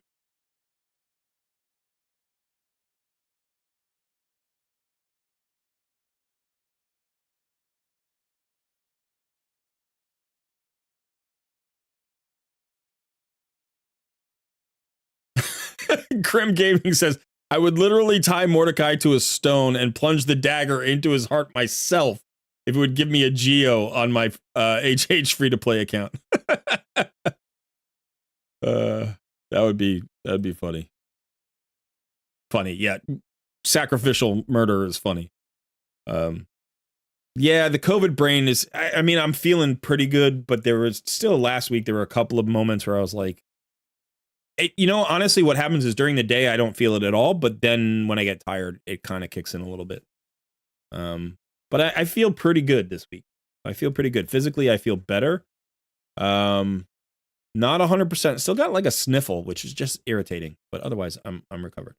Grim Gaming says, I would literally tie Mordecai to a stone and plunge the dagger into his heart myself if it would give me a geo on my HH free-to-play account. That'd be funny. Funny, yeah. Sacrificial murder is funny. Yeah, the COVID brain is, I mean, I'm feeling pretty good, but there was still last week, there were a couple of moments where I was like, you know, honestly, what happens is during the day, I don't feel it at all. But then when I get tired, it kind of kicks in a little bit. But I feel pretty good this week. I feel pretty good. Physically, I feel better. Not 100%. Still got like a sniffle, which is just irritating. But otherwise, I'm recovered.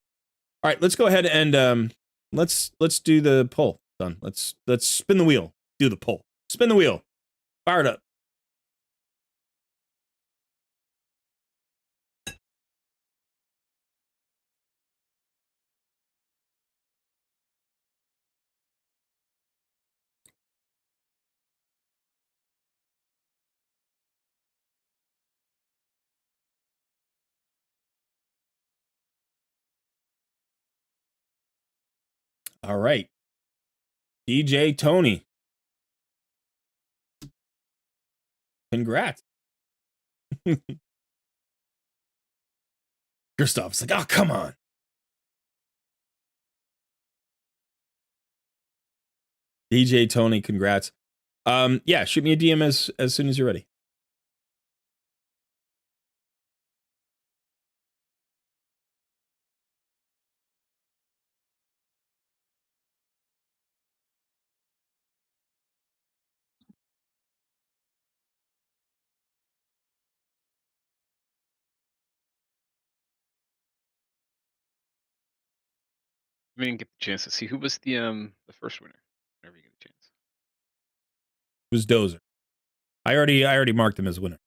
All right, let's go ahead and let's do the poll. Done. Let's spin the wheel. Do the poll. Spin the wheel. Fire it up. All right. DJ Tony. Congrats. Gustav's like, oh, come on. DJ Tony, congrats. Yeah, shoot me a DM as soon as you're ready. We didn't get the chance to see who was the first winner. Whenever you get a chance. It was Dozer. I already marked him as winner.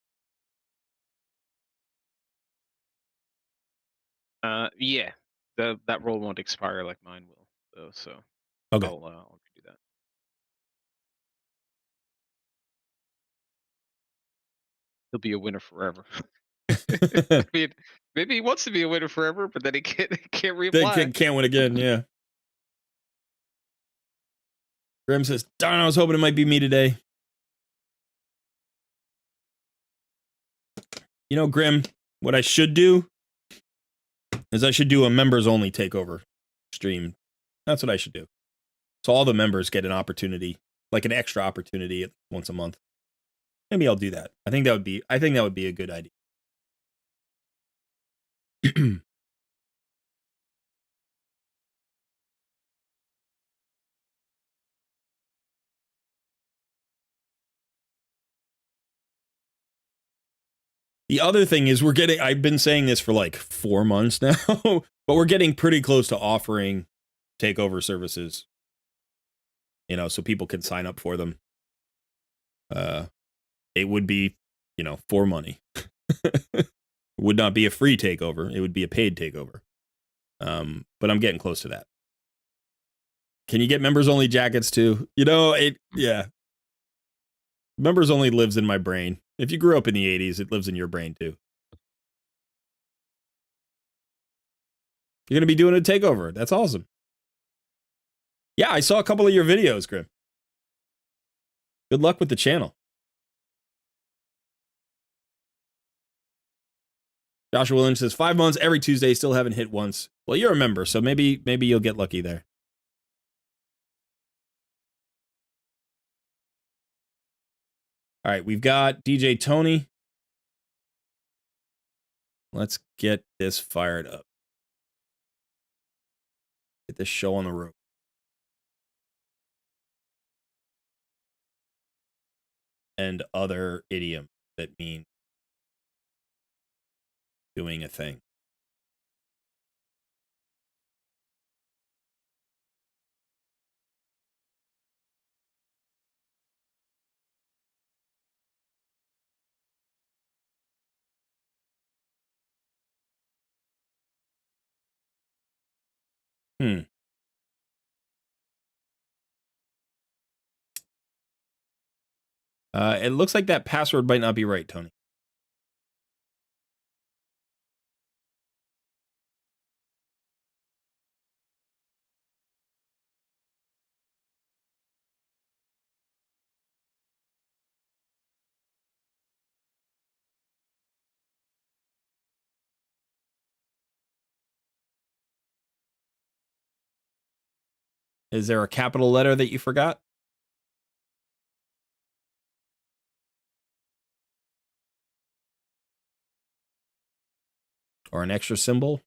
Yeah, that role won't expire like mine will, though. So Okay. I'll do that. He'll be a winner forever. I mean, maybe he wants to be a winner forever, but then he can't reapply. They can't win again, yeah. Grim says, darn, I was hoping it might be me today. You know, Grim, what I should do is I should do a members-only takeover stream. That's what I should do. So all the members get an opportunity, like an extra opportunity once a month. Maybe I'll do that. I think that would be a good idea. The other thing is I've been saying this for like 4 months now, but we're getting pretty close to offering takeover services, you know, so people can sign up for them. It would be, you know, for money. It would not be a free takeover. It would be a paid takeover. But I'm getting close to that. Can you get members only jackets too? You know, yeah. Members only lives in my brain. If you grew up in the 80s, it lives in your brain too. You're going to be doing a takeover. That's awesome. Yeah, I saw a couple of your videos, Grim. Good luck with the channel. Joshua Williams says 5 months every Tuesday, still haven't hit once. Well, you're a member, so maybe you'll get lucky there. All right, we've got DJ Tony. Let's get this fired up. Get this show on the road. And other idiom that mean doing a thing. It looks like that password might not be right, Tony. Is there a capital letter that you forgot? Or an extra symbol?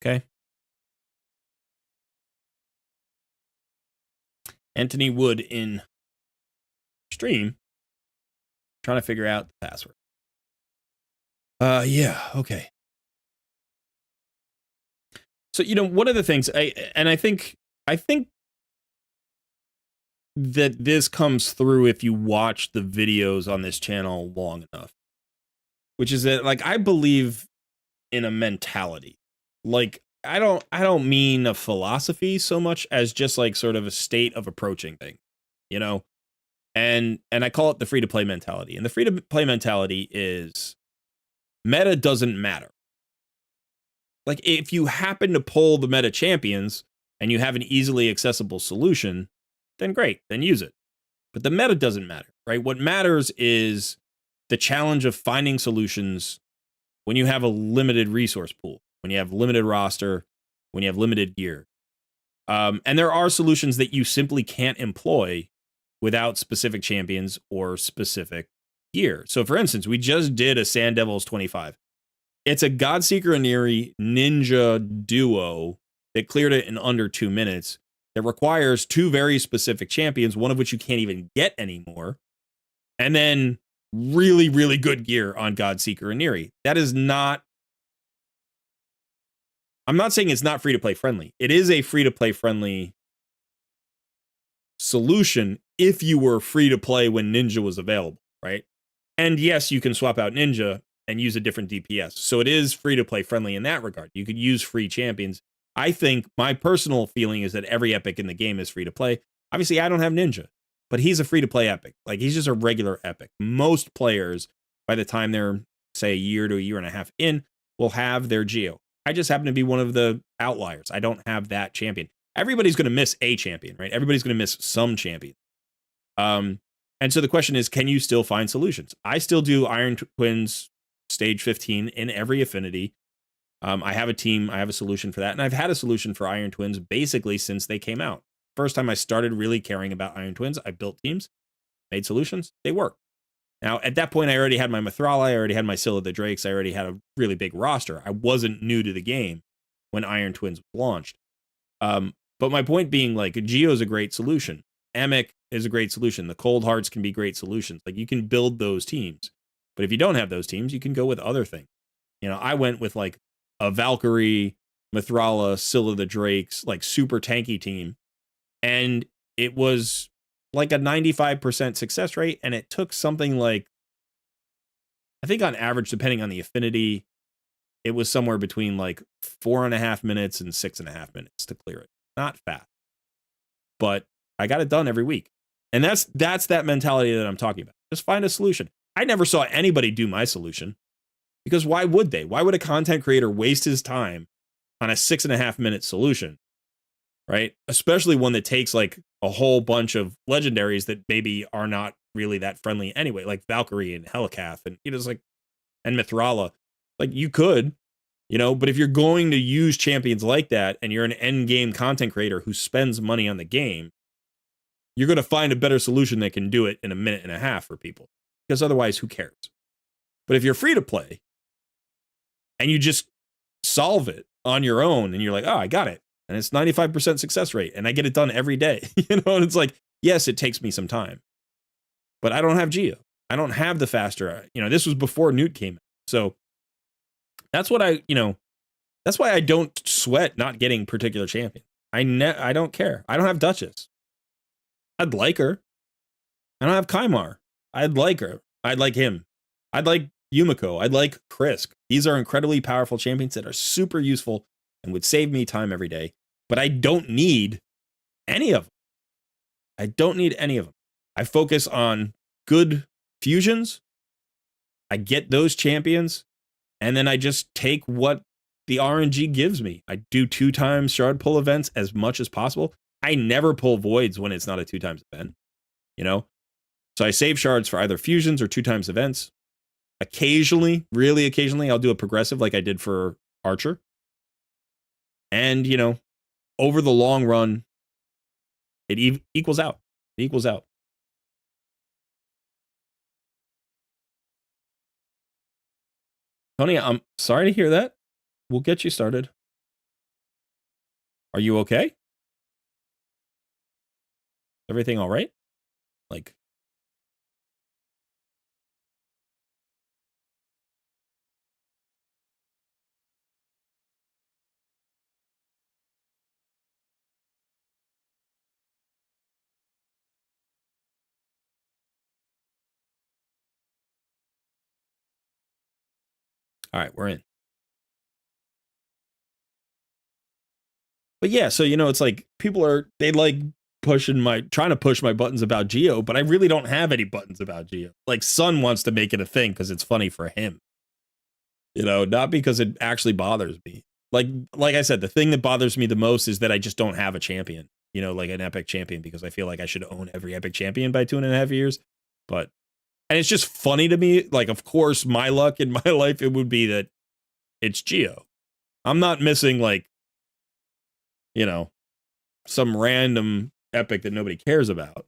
Okay. Anthony Wood in stream trying to figure out the password. Yeah, okay. So, one of the things I think that this comes through if you watch the videos on this channel long enough, which is that, like, I believe in a mentality. Like, I don't mean a philosophy so much as just like sort of a state of approaching things, and I call it the free to play mentality. And the free to play mentality is meta doesn't matter. Like, if you happen to pull the meta champions and you have an easily accessible solution, then great, then use it. But the meta doesn't matter, right? What matters is the challenge of finding solutions when you have a limited resource pool, when you have limited roster, when you have limited gear. And there are solutions that you simply can't employ without specific champions or specific gear. So, for instance, we just did a Sand Devils 25. It's a Godseeker Aniri ninja duo that cleared it in under 2 minutes. That requires 2 very specific champions, one of which you can't even get anymore. And then really, really good gear on Godseeker Aniri. That is not... I'm not saying it's not free-to-play friendly. It is a free-to-play friendly solution if you were free-to-play when Ninja was available, right? And yes, you can swap out Ninja and use a different DPS. So it is free-to-play friendly in that regard. You could use free champions. I think my personal feeling is that every epic in the game is free-to-play. Obviously, I don't have Ninja, but he's a free-to-play epic. Like, he's just a regular epic. Most players, by the time they're, say, a year to a year and a half in, will have their Geo. I just happen to be one of the outliers. I don't have that champion. Everybody's going to miss a champion, right? Everybody's going to miss some champion. And so the question is, can you still find solutions? I still do Iron Twins stage 15 in every affinity. I have a team. I have a solution for that. And I've had a solution for Iron Twins basically since they came out. First time I started really caring about Iron Twins, I built teams, made solutions. They work. Now, at that point, I already had my Mithrala. I already had my Scylla the Drakes. I already had a really big roster. I wasn't new to the game when Iron Twins was launched. But my point being, like, Geo is a great solution. Amic is a great solution. The Cold Hearts can be great solutions. Like, you can build those teams. But if you don't have those teams, you can go with other things. You know, I went with, like, a Valkyrie, Mithrala, Scylla the Drakes, like, super tanky team. And it was like a 95% success rate. And it took something like, I think on average, depending on the affinity, it was somewhere between like 4.5 minutes and 6.5 minutes to clear it. Not fast, but I got it done every week. And that's that mentality that I'm talking about. Just find a solution. I never saw anybody do my solution because why would they? Why would a content creator waste his time on a 6.5 minute solution? Right? Especially one that takes like a whole bunch of legendaries that maybe are not really that friendly anyway, like Valkyrie and Helicath and it's like and Mithrala. Like you could, but if you're going to use champions like that and you're an end game content creator who spends money on the game, you're going to find a better solution that can do it in a minute and a half for people. Because otherwise, who cares? But if you're free to play and you just solve it on your own and you're like, oh, I got it. And it's 95% success rate and I get it done every day. And it's like, yes, it takes me some time. But I don't have Geo. I don't have the faster. This was before Newt came out. So that's what that's why I don't sweat not getting particular champions. I don't care. I don't have Duchess. I'd like her. I don't have Kaimar. I'd like her. I'd like him. I'd like Yumiko. I'd like Krisk. These are incredibly powerful champions that are super useful and would save me time every day. But I don't need any of them. I don't need any of them. I focus on good fusions. I get those champions. And then I just take what the RNG gives me. I do 2 times shard pull events as much as possible. I never pull voids when it's not a 2 times event, So I save shards for either fusions or 2 times events. Occasionally, really occasionally, I'll do a progressive like I did for Archer. And, over the long run, it equals out. It equals out. Tony, I'm sorry to hear that. We'll get you started. Are you okay? Everything all right? Like, all right, we're in. But yeah, so it's like people they like trying to push my buttons about Geo, but I really don't have any buttons about Geo. Like Sun wants to make it a thing because it's funny for him. Not because it actually bothers me. Like I said, the thing that bothers me the most is that I just don't have a champion, like an epic champion, because I feel like I should own every epic champion by 2.5 years. And it's just funny to me. Like, of course, my luck in my life, it would be that it's Geo. I'm not missing like, some random epic that nobody cares about.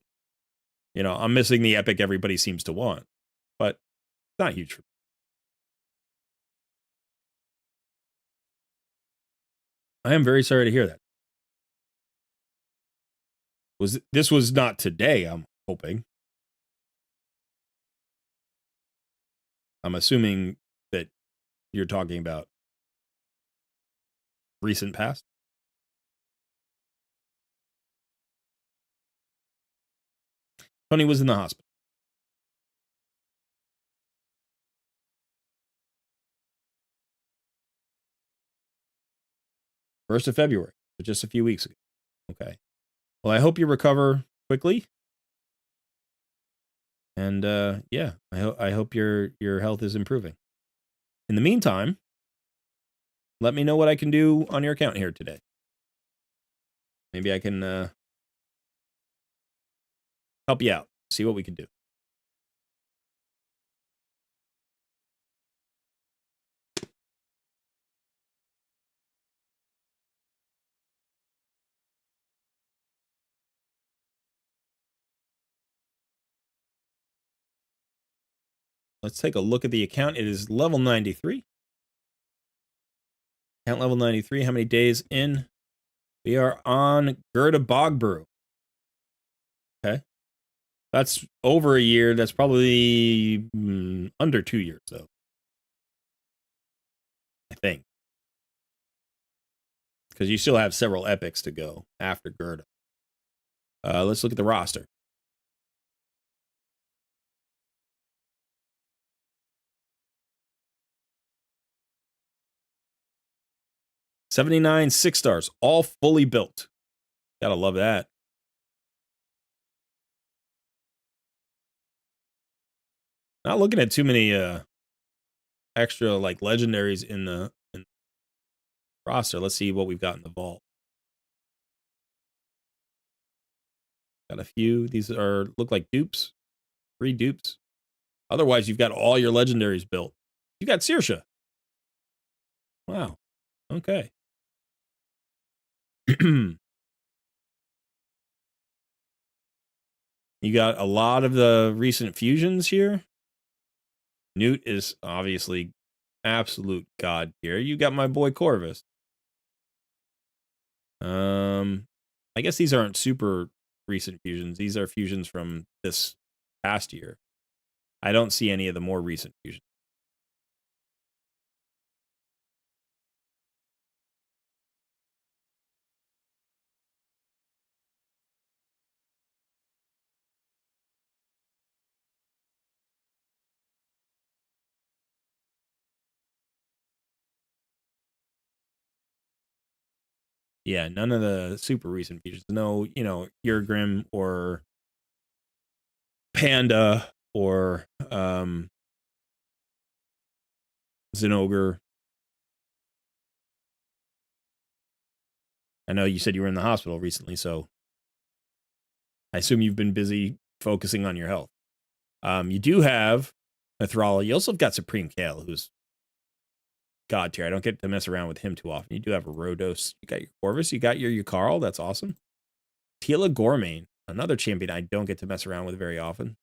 I'm missing the epic everybody seems to want, but it's not huge for me. I am very sorry to hear that. This was not today, I'm hoping. I'm assuming that you're talking about recent past. Tony was in the hospital. First of February, just a few weeks ago. Okay. Well, I hope you recover quickly. And yeah, I hope your health is improving. In the meantime, let me know what I can do on your account here today. Maybe I can help you out. See what we can do. Let's take a look at the account. It is level 93. Account level 93. How many days in? We are on Gerda Bogbrew. Okay. That's over a year. That's probably under 2 years, though. I think. Because you still have several epics to go after Gerda. Let's look at the roster. $79 6-stars, all fully built. Gotta love that. Not looking at too many extra like legendaries in the roster. Let's see what we've got in the vault. Got a few. These look like dupes. 3 dupes. Otherwise, you've got all your legendaries built. You got Saoirse. Wow. Okay. You got a lot of the recent fusions here. Newt is obviously absolute god tier. You got my boy Corvus. I guess these aren't super recent fusions. These are fusions from this past year. I don't see any of the more recent fusions. Yeah, none of the super recent fusions. No, Urgrim or Panda or Zinogre. I know you said you were in the hospital recently, so I assume you've been busy focusing on your health. You do have Mithrala. You also have got Supreme Kale, who's god tier. I don't get to mess around with him too often. You do have a Rhodos. You got your Corvus. You got your Yukari. That's awesome. Tila Gormain, another champion I don't get to mess around with very often.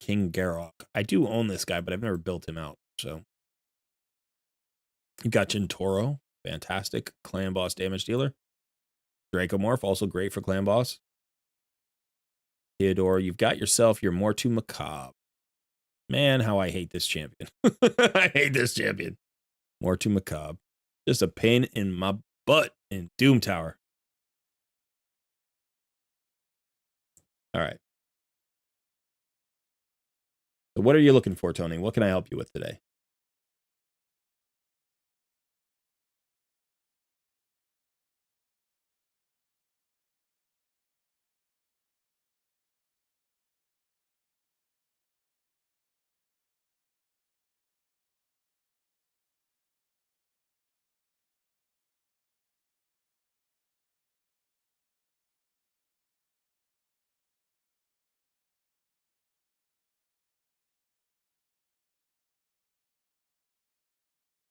King Garok. I do own this guy, but I've never built him out. So you got Gentoro. Fantastic. Clan boss damage dealer. Dracomorph, also great for clan boss. Theodore, you've got yourself your Mortu Macabre. Man, how I hate this champion. I hate this champion. Mortu Macabre. Just a pain in my butt in Doom Tower. All right. So what are you looking for, Tony? What can I help you with today?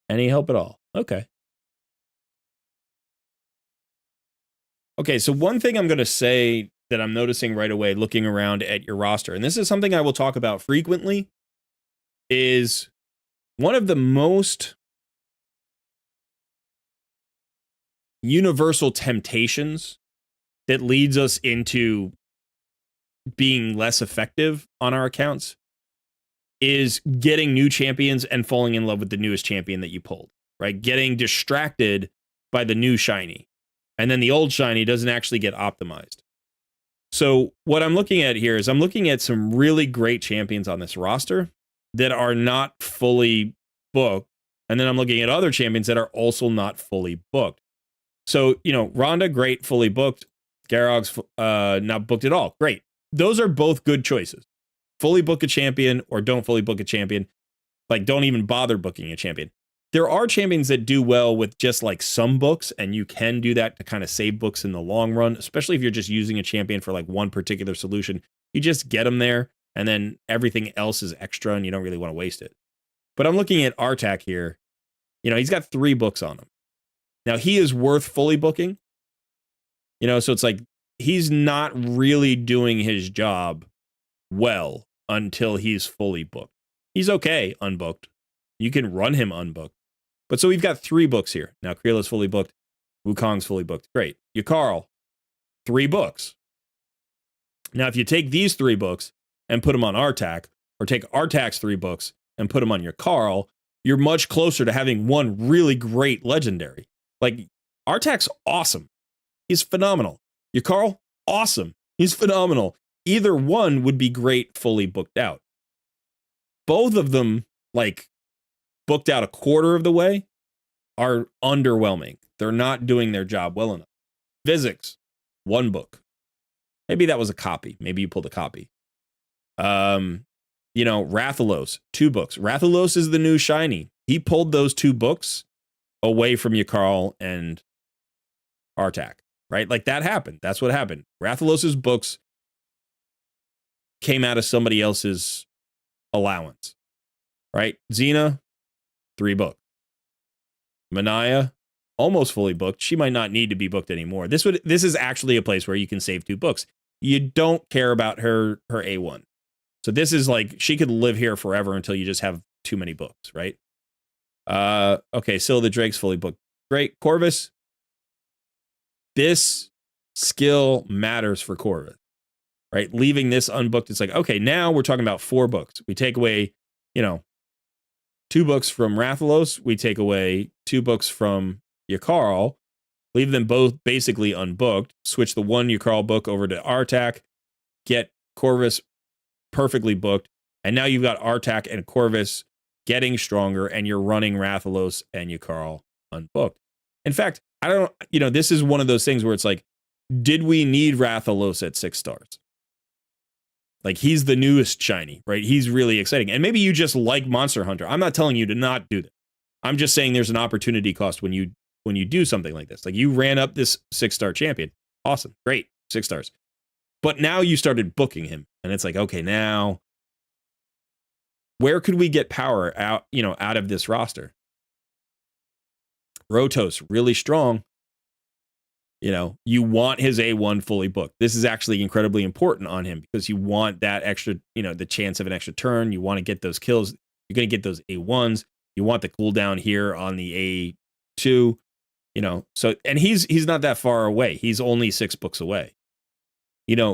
Any help at all? Okay. Okay, so one thing I'm going to say that I'm noticing right away looking around at your roster, and this is something I will talk about frequently, is one of the most universal temptations that leads us into being less effective on our accounts is getting new champions and falling in love with the newest champion that you pulled, right? Getting distracted by the new shiny. And then the old shiny doesn't actually get optimized. So what I'm looking at here is I'm looking at some really great champions on this roster that are not fully booked. And then I'm looking at other champions that are also not fully booked. So, Rhonda, great, fully booked. Garog's not booked at all. Great. Those are both good choices. Fully book a champion or don't fully book a champion. Like, don't even bother booking a champion. There are champions that do well with just like some books, and you can do that to kind of save books in the long run, especially if you're just using a champion for like one particular solution. You just get them there, and then everything else is extra, and you don't really want to waste it. But I'm looking at Artak here. He's got 3 books on him. Now, he is worth fully booking, So it's like he's not really doing his job well until he's fully booked. He's okay unbooked. You can run him unbooked. But so we've got 3 books here. Now Kriela's fully booked. Wukong's fully booked. Great. Yukarl, 3 books. Now if you take these 3 books and put them on Artak, or take Artak's 3 books and put them on Yukarl, you're much closer to having one really great legendary. Like, Artak's awesome. He's phenomenal. Yukarl, awesome. He's phenomenal. Either one would be great fully booked out. Both of them, like, booked out a quarter of the way, are underwhelming. They're not doing their job well enough. Physics, 1 book. Maybe that was a copy. Maybe you pulled a copy. Rathalos, 2 books. Rathalos is the new shiny. He pulled those 2 books away from Yukarl and Artak, right? Like, that happened. That's what happened. Rathalos's books came out of somebody else's allowance, right? Xena, 3 books. Manaya, almost fully booked. She might not need to be booked anymore. This is actually a place where you can save 2 books. You don't care about her A1. So this is like, she could live here forever until you just have too many books, right? Okay, Scylla the Drake's fully booked. Great. Corvus, this skill matters for Corvus, right? Leaving this unbooked, it's like, okay, now we're talking about 4 books. We take away, 2 books from Rathalos. We take away 2 books from Yukarl. Leave them both basically unbooked. Switch the 1 Yukarl book over to Artak. Get Corvus perfectly booked. And now you've got Artak and Corvus getting stronger, and you're running Rathalos and Yukarl unbooked. In fact, this is one of those things where it's like, did we need Rathalos at 6 stars? Like, he's the newest shiny, right? He's really exciting. And maybe you just like Monster Hunter. I'm not telling you to not do that. I'm just saying there's an opportunity cost when you do something like this. Like, you ran up this 6-star champion. Awesome. Great. 6 stars. But now you started booking him. And it's like, okay, now where could we get power out of this roster? Rotos, really strong. You want his A1 fully booked. This is actually incredibly important on him because you want that extra, the chance of an extra turn. You want to get those kills. You're going to get those A1s. You want the cooldown here on the A2, so, and he's not that far away. He's only 6 books away,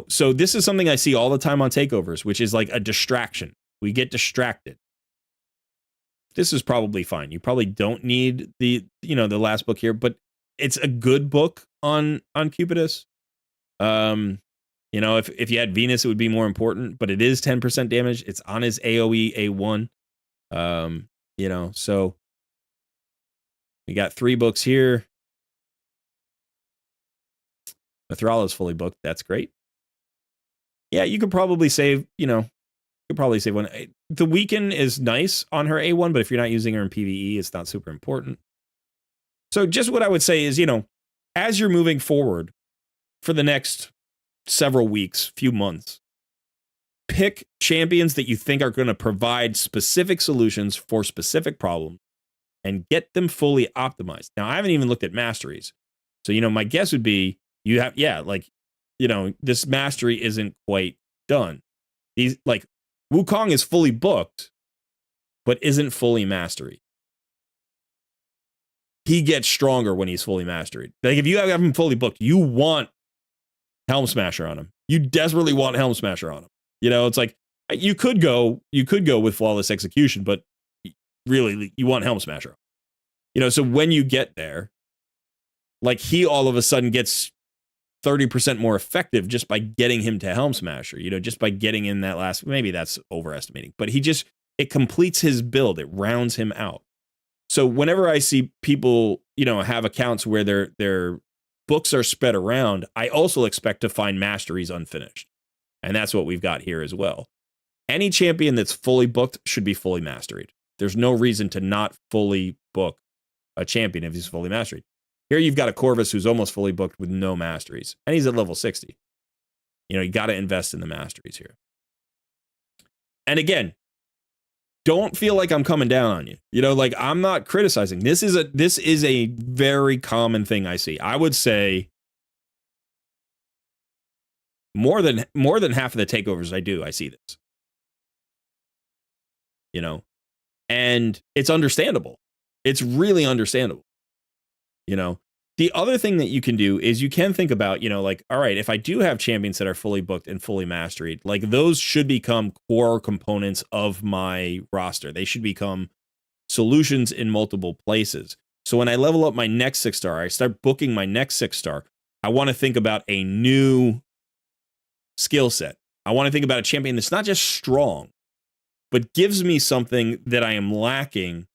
so this is something I see all the time on takeovers, which is like a distraction. We get distracted. This is probably fine. You probably don't need the last book here, but it's a good book on Cupidus. If you had Venus, it would be more important, but it is 10% damage. It's on his AoE A1. So we got 3 books here. Mithrala's fully booked. That's great. Yeah, you could probably save, one. The Weaken is nice on her A1, but if you're not using her in PvE, it's not super important. So just what I would say is, as you're moving forward for the next several weeks, few months, pick champions that you think are going to provide specific solutions for specific problems and get them fully optimized. Now, I haven't even looked at masteries. So, my guess would be this mastery isn't quite done. These, like, Wukong is fully booked, but isn't fully mastery. He gets stronger when he's fully mastered. Like, if you have him fully booked, you want Helm Smasher on him. You desperately want Helm Smasher on him. It's like, you could go with Flawless Execution, but really you want Helm Smasher. So when you get there, like, he all of a sudden gets 30% more effective just by getting him to Helm Smasher, just by getting in that last, maybe that's overestimating, but it completes his build. It rounds him out. So whenever I see people, have accounts where their books are spread around, I also expect to find masteries unfinished. And that's what we've got here as well. Any champion that's fully booked should be fully mastered. There's no reason to not fully book a champion if he's fully mastered. Here you've got a Corvus who's almost fully booked with no masteries, and he's at level 60. You got to invest in the masteries here. And again, don't feel like I'm coming down on you. Like, I'm not criticizing. This is a very common thing I see. I would say More than half of the takeovers I see this. You know, and it's understandable. It's really understandable. You know, the other thing that you can do is you can think about, you know, like, all right, if I do have champions that are fully booked and fully mastered, like those should become core components of my roster. They should become solutions in multiple places. So when I level up my next 6-star, I start booking my next 6-star, I want to think about a new skill set. I want to think about a champion that's not just strong, but gives me something that I am lacking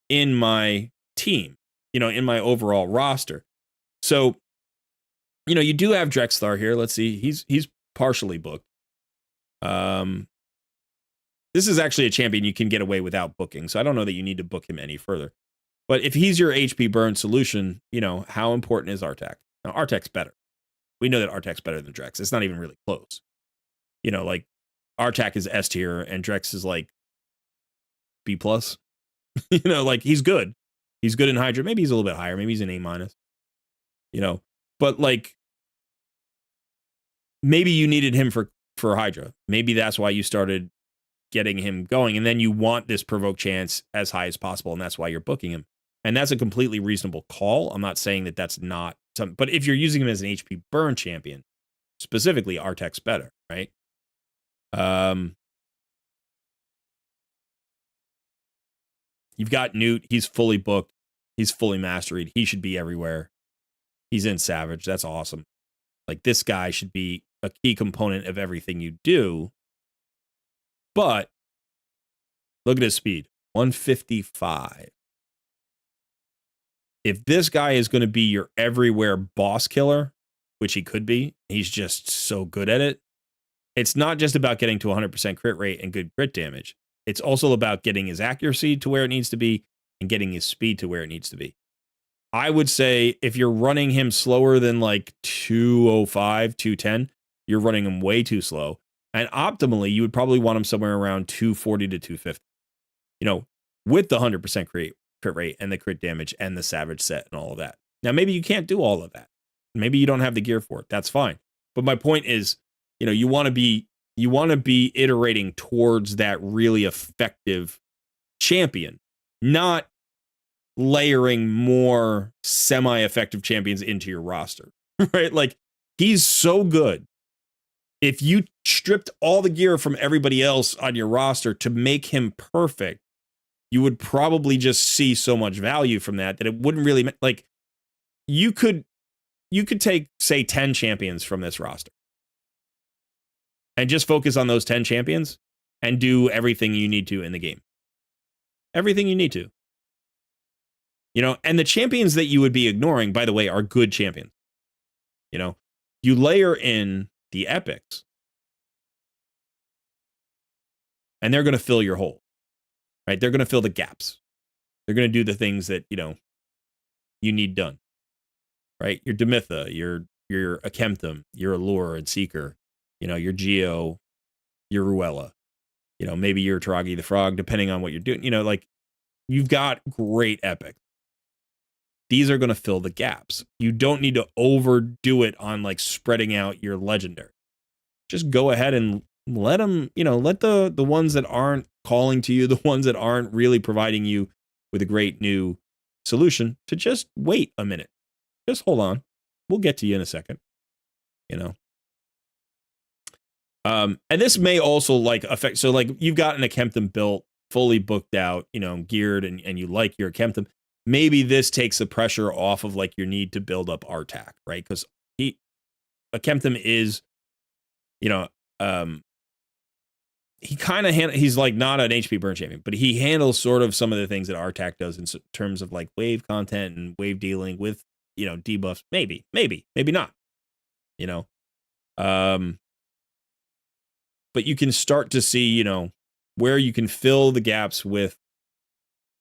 in my team, you know, in my overall roster. So, you know, you do have Drexthar here. Let's see. He's partially booked. This is actually a champion you can get away without booking, so I don't know that you need to book him any further. But if he's your HP burn solution, you know, how important is Artak? Now, Artak's better. We know that Artak's better than Drex. It's not even really close. You know, like, Artak is S tier, and Drex is, like, B+. You know, like, he's good. He's good in Hydra. Maybe he's a little bit higher. Maybe he's an A-. You know, but, like, maybe you needed him for Hydra. Maybe that's why you started getting him going, and then you want this provoke chance as high as possible, and that's why you're booking him. And that's a completely reasonable call. I'm not saying that that's not something, but if you're using him as an HP burn champion, specifically, Artak's better, right? You've got Newt. He's fully booked. He's fully mastered. He should be everywhere. He's in Savage. That's awesome. Like, this guy should be a key component of everything you do. But look at his speed, 155. If this guy is going to be your everywhere boss killer, which he could be, he's just so good at it. It's not just about getting to 100% crit rate and good crit damage. It's also about getting his accuracy to where it needs to be and getting his speed to where it needs to be. I would say if you're running him slower than like 205, 210, you're running him way too slow. And optimally, you would probably want him somewhere around 240 to 250. You know, with the 100% crit rate and the crit damage and the Savage set and all of that. Now, maybe you can't do all of that. Maybe you don't have the gear for it. That's fine. But my point is, you know, you want to be iterating towards that really effective champion, not layering more semi-effective champions into your roster, right? Like, he's so good. If you stripped all the gear from everybody else on your roster to make him perfect, you would probably just see so much value from that it wouldn't really, like, you could take, say, 10 champions from this roster and just focus on those 10 champions and do everything you need to in the game. Everything you need to. You know, and the champions that you would be ignoring, by the way, are good champions. You know, you layer in the epics and they're going to fill your hole, right? They're going to fill the gaps. They're going to do the things that, you know, you need done, right? Your Demitha, your Akemtham, your Allure and Seeker, you know, your Geo, your Ruella, you know, maybe your Taragi the Frog, depending on what you're doing. You know, like, you've got great epics. These are going to fill the gaps. You don't need to overdo it on, like, spreading out your legendary. Just go ahead and let them, you know, let the ones that aren't calling to you, the ones that aren't really providing you with a great new solution, to just wait a minute. Just hold on. We'll get to you in a second. You know. And this may also, like, affect, so, like, you've got an Akemtham built, fully booked out, you know, geared, and you like your Akemtham. Maybe this takes the pressure off of, like, your need to build up Artak, right? Because Akemtham is, you know, he kind of he's like not an HP burn champion, but he handles sort of some of the things that Artak does in terms of, like, wave content and wave dealing with, you know, debuffs. Maybe not, you know. But you can start to see, you know, where you can fill the gaps with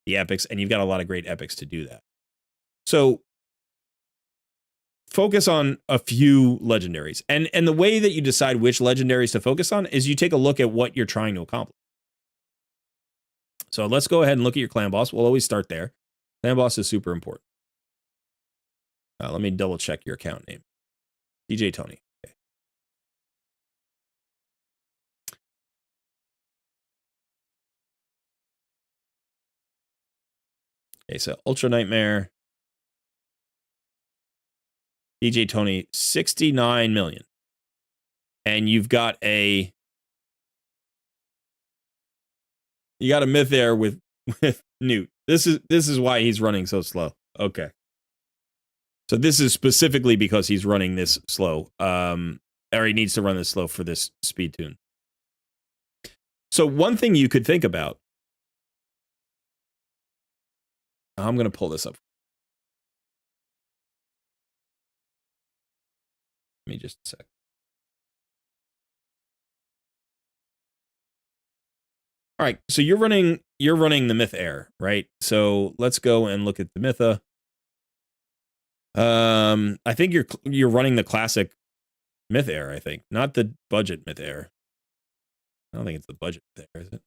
the epics, and you've got a lot of great epics to do that. So focus on a few legendaries. And the way that you decide which legendaries to focus on is you take a look at what you're trying to accomplish. So let's go ahead and look at your clan boss. We'll always start there. Clan boss is super important. Let me double check your account name. DJ Tony. Okay. Okay, so Ultra Nightmare. DJ Tony, 69 million. And you've got a myth there with Newt. This is why he's running so slow. Okay. So this is specifically because he's running this slow. Or he needs to run this slow for this speed tune. So one thing you could think about. I'm going to pull this up. Give me just a sec. All right, so you're running the Myth Air, right? So let's go and look at the Mytha. I think you're running the classic Myth Air, I think, not the budget Myth Air. I don't think it's the budget Myth Air, is it?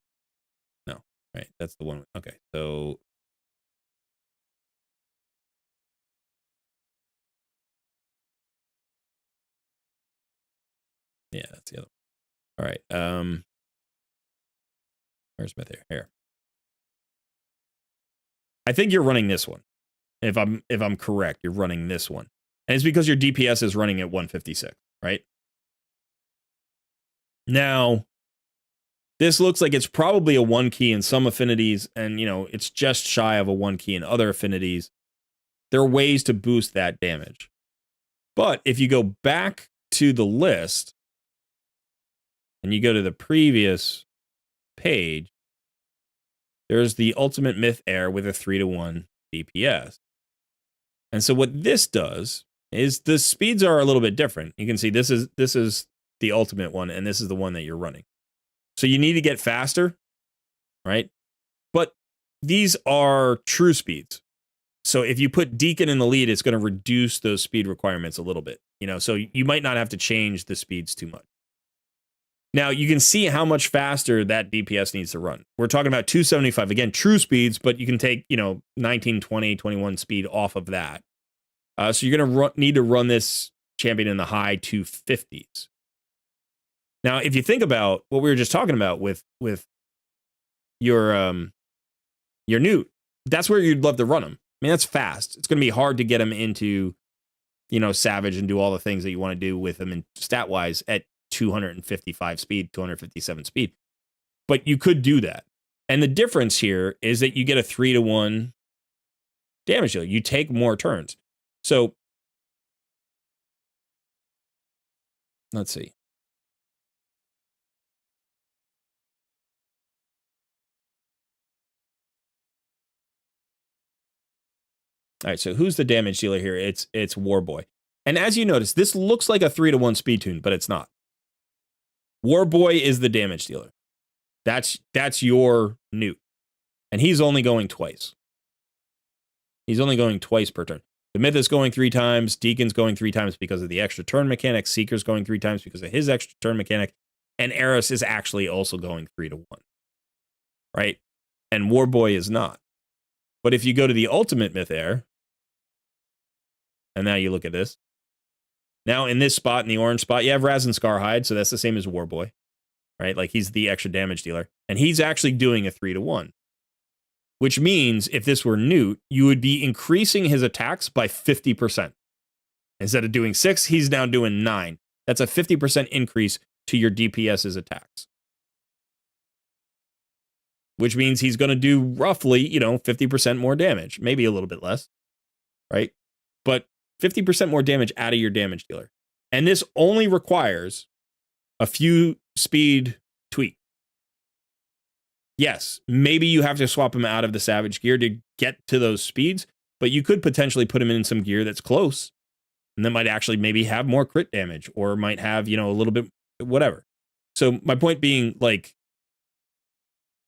No, right? That's the one. Okay, so yeah, that's the other one. All right. Where's Myth Air? Here. I think you're running this one. If I'm correct, you're running this one. And it's because your DPS is running at 156, right? Now, this looks like it's probably a 1 key in some affinities, and it's just shy of a 1 key in other affinities. There are ways to boost that damage. But if you go back to the list and you go to the previous page, there's the Ultimate Myth Air with a 3-to-1 DPS. And so what this does is the speeds are a little bit different. You can see this is the ultimate one, and this is the one that you're running. So you need to get faster, right? But these are true speeds. So if you put Deacon in the lead, it's going to reduce those speed requirements a little bit. So you might not have to change the speeds too much. Now, you can see how much faster that DPS needs to run. We're talking about 275, again, true speeds, but you can take, 19, 20, 21 speed off of that. So you're going to need to run this champion in the high 250s. Now, if you think about what we were just talking about with your Newt, that's where you'd love to run him. I mean, that's fast. It's going to be hard to get him into, Savage and do all the things that you want to do with him in stat-wise at 255 speed, 257 speed. But you could do that. And the difference here is that you get a 3-to-1 damage deal. You take more turns. So let's see. All right, so who's the damage dealer here? It's Warboy. And as you notice, this looks like a 3-to-1 speed tune, but it's not. Warboy is the damage dealer. That's your Newt. And he's only going twice. He's only going twice per turn. The Myth is going 3 times. Deacon's going 3 times because of the extra turn mechanic. Seeker's going 3 times because of his extra turn mechanic. And Eris is actually also going 3-to-1. Right? And Warboy is not. But if you go to the Ultimate Myth Air, and now you look at this. Now in this spot, in the orange spot, you have Raz and Scarhide, so that's the same as Warboy. Right? Like he's the extra damage dealer. And he's actually doing a 3-to-1. Which means if this were Newt, you would be increasing his attacks by 50%. Instead of doing 6, he's now doing 9. That's a 50% increase to your DPS's attacks. Which means he's going to do roughly, 50% more damage. Maybe a little bit less, right? But 50% more damage out of your damage dealer. And this only requires a few speed tweaks. Yes, maybe you have to swap him out of the Savage gear to get to those speeds, but you could potentially put him in some gear that's close, and that might actually maybe have more crit damage, or might have, a little bit, whatever. So my point being, like,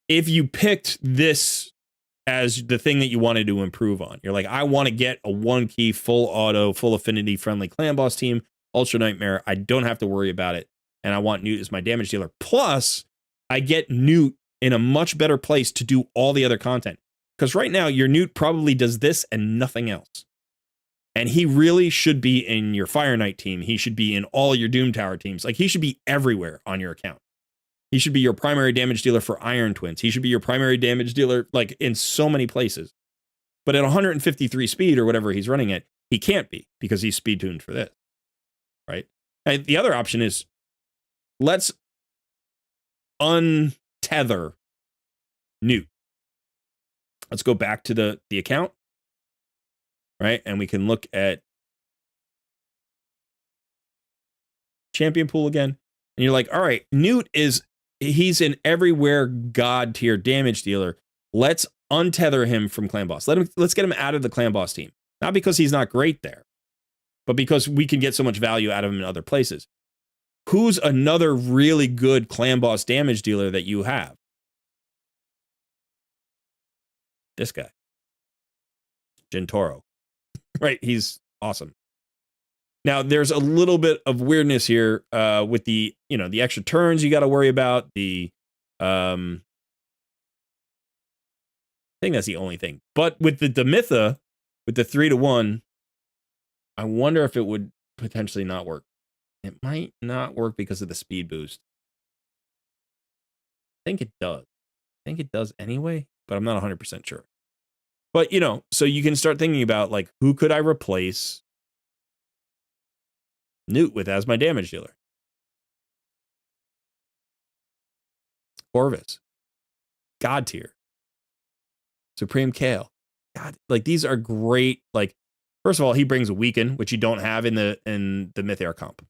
if you picked this as the thing that you wanted to improve on, you're like, I want to get a 1 key, full auto, full affinity friendly clan boss team, Ultra Nightmare. I don't have to worry about it. And I want Newt as my damage dealer. Plus, I get Newt in a much better place to do all the other content. Because right now, your Newt probably does this and nothing else. And he really should be in your Fire Knight team. He should be in all your Doom Tower teams. Like, he should be everywhere on your account. He should be your primary damage dealer for Iron Twins. He should be your primary damage dealer, like, in so many places. But at 153 speed or whatever he's running at, he can't be because he's speed tuned for this, right? And the other option is let's untether Newt. Let's go back to the account, right? And we can look at champion pool again. And you're like, all right, Newt he's an everywhere god tier damage dealer. Let's untether him from Clan Boss. Let's get him out of the Clan Boss team. Not because he's not great there, but because we can get so much value out of him in other places. Who's another really good Clan Boss damage dealer that you have? This guy. Gentoro. Right? He's awesome. Now, there's a little bit of weirdness here with the extra turns you got to worry about. I think that's the only thing. But with the Demitha, with the 3-1, I wonder if it would potentially not work. It might not work because of the speed boost. I think it does. I think it does anyway, but I'm not 100% sure. But, so you can start thinking about, like, who could I replace Newt with as my damage dealer? Corvus. God tier. Supreme Kale. God, like, these are great. Like, first of all, he brings a weaken, which you don't have in the Myth Air comp.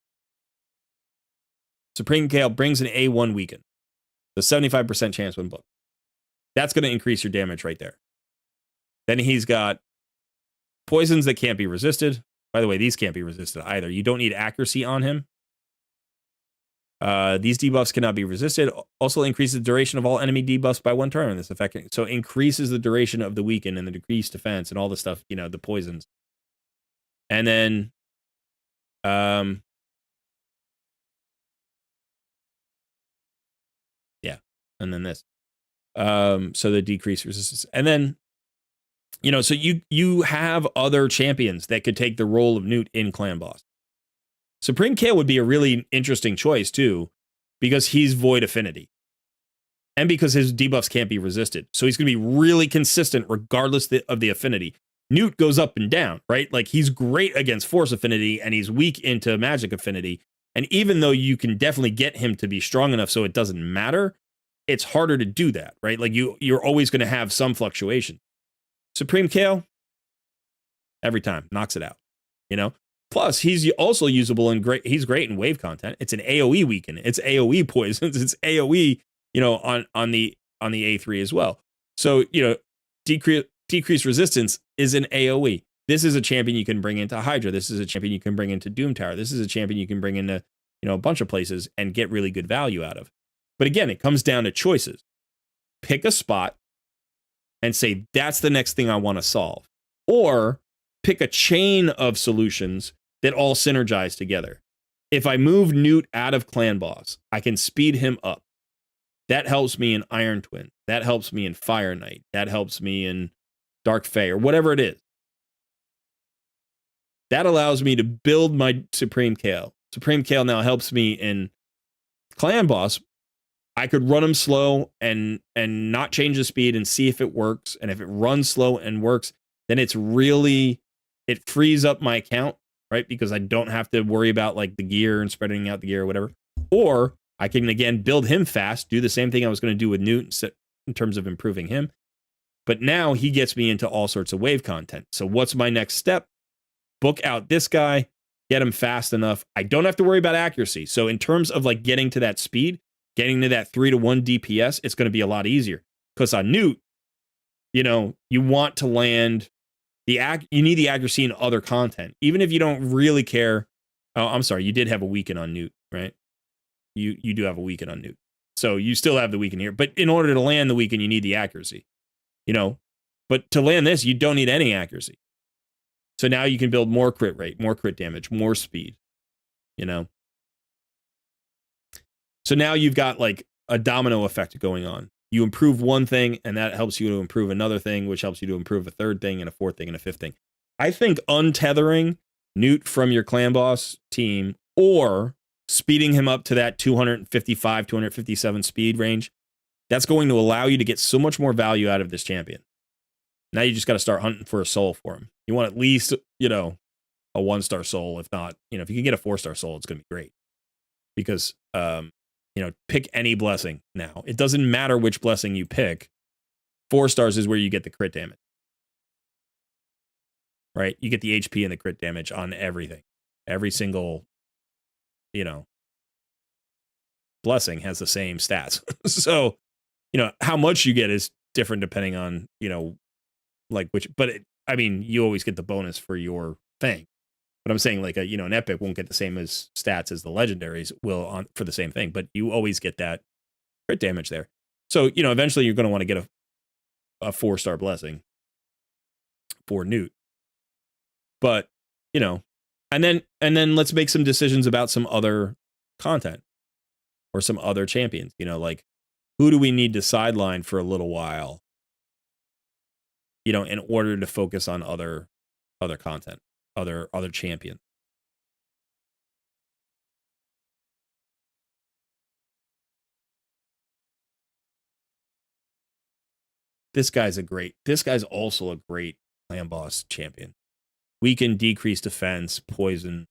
Supreme Kale brings an A1 weaken. The 75% chance when booked. That's going to increase your damage right there. Then he's got poisons that can't be resisted. By the way, these can't be resisted either. You don't need accuracy on him. These debuffs cannot be resisted. Also increases the duration of all enemy debuffs by 1 turn. This effect so increases the duration of the weaken and the decreased defense and all the stuff, the poisons. And then and then this. So the decreased resistance. And then so you have other champions that could take the role of Newt in Clan Boss. Supreme Kale would be a really interesting choice too, because he's void affinity. And because his debuffs can't be resisted. So he's going to be really consistent regardless of the affinity. Newt goes up and down, right? Like, he's great against force affinity and he's weak into magic affinity. And even though you can definitely get him to be strong enough so it doesn't matter, it's harder to do that, right? Like, you're always going to have some fluctuation. Supreme Kale, every time, knocks it out, Plus, he's also usable and great. He's great in wave content. It's an AoE weaken. It's AoE poisons. It's AoE, on the A3 as well. So, decreased resistance is an AoE. This is a champion you can bring into Hydra. This is a champion you can bring into Doom Tower. This is a champion you can bring into, a bunch of places and get really good value out of. But again, it comes down to choices. Pick a spot and say, that's the next thing I want to solve. Or pick a chain of solutions that all synergize together. If I move Newt out of Clan Boss, I can speed him up. That helps me in Iron Twin. That helps me in Fire Knight. That helps me in Dark Fae, or whatever it is. That allows me to build my Supreme Kale. Supreme Kale now helps me in Clan Boss. I could run him slow and not change the speed and see if it works. And if it runs slow and works, then it frees up my account, right? Because I don't have to worry about, like, the gear and spreading out the gear or whatever. Or I can, again, build him fast, do the same thing I was going to do with Newt in terms of improving him. But now he gets me into all sorts of wave content. So what's my next step? Book out this guy, get him fast enough. I don't have to worry about accuracy. So in terms of, like, getting to that speed, getting to that 3-1 DPS, it's going to be a lot easier. Because on Newt, you want to land you need the accuracy in other content. Even if you don't really care. Oh, I'm sorry. You did have a weaken on Newt, right? You do have a weaken on Newt. So you still have the weaken here. But in order to land the weaken, you need the accuracy. But to land this, you don't need any accuracy. So now you can build more crit rate, more crit damage, more speed. So now you've got, like, a domino effect going on. You improve one thing, and that helps you to improve another thing, which helps you to improve a third thing, and a fourth thing, and a fifth thing. I think untethering Newt from your Clan Boss team, or speeding him up to that 255, 257 speed range, that's going to allow you to get so much more value out of this champion. Now you just got to start hunting for a soul for him. You want at least, you know, a 1-star soul. If not, you know, if you can get a 4-star soul, it's going to be great. Because, you know, pick any blessing now. It doesn't matter which blessing you pick. 4 stars is where you get the crit damage. Right? You get the HP and the crit damage on everything. Every single, you know, blessing has the same stats. So, you know, how much you get is different depending on, you know, like which, but I mean, you always get the bonus for your thing. But I'm saying like you know, an epic won't get the same as stats as the legendaries will on for the same thing, but you always get that crit damage there. So, you know, eventually you're going to want to get a 4-star blessing for Newt. But, you know, and then let's make some decisions about some other content or some other champions, you know, like who do we need to sideline for a little while, you know, in order to focus on other content, other champions. This guy's also a great clan boss champion. Weaken, decrease defense, poison.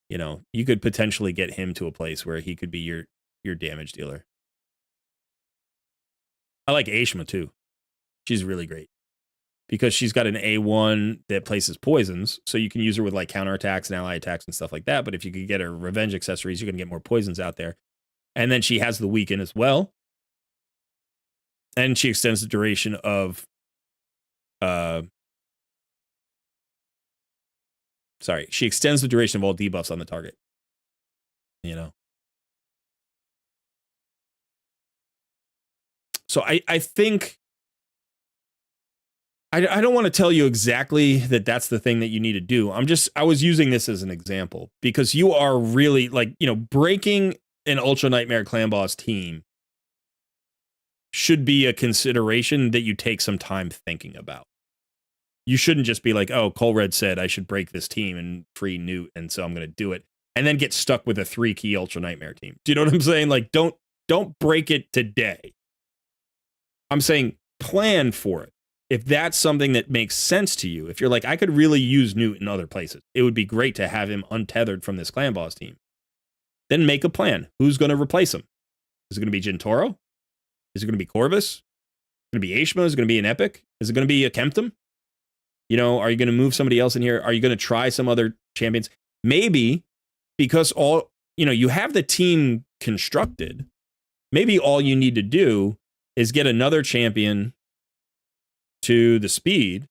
You know, you could potentially get him to a place where he could be your damage dealer. I like Ashma too. She's really great because she's got an A1 that places poisons, so you can use her with like counterattacks and ally attacks and stuff like that. But if you could get her revenge accessories, you're gonna get more poisons out there. And then she has the weaken as well. And she extends the duration of she extends the duration of all debuffs on the target. You know. So I think I don't want to tell you exactly that that's the thing that you need to do. I was using this as an example because you are really like, you know, breaking an Ultra Nightmare Clan Boss team should be a consideration that you take some time thinking about. You shouldn't just be like, oh, Colred said I should break this team and free Newt, and so I'm going to do it, and then get stuck with a 3-key Ultra Nightmare team. Do you know what I'm saying? Like, don't break it today. I'm saying plan for it. If that's something that makes sense to you, if you're like, I could really use Newt in other places, it would be great to have him untethered from this clan boss team. Then make a plan. Who's going to replace him? Is it going to be Jintoro? Is it going to be Corvus? Is it going to be Ashma? Is it going to be an Epic? Is it going to be a Kemptum? You know, are you going to move somebody else in here? Are you going to try some other champions? Maybe because you have the team constructed. Maybe all you need to do is get another champion to the speed.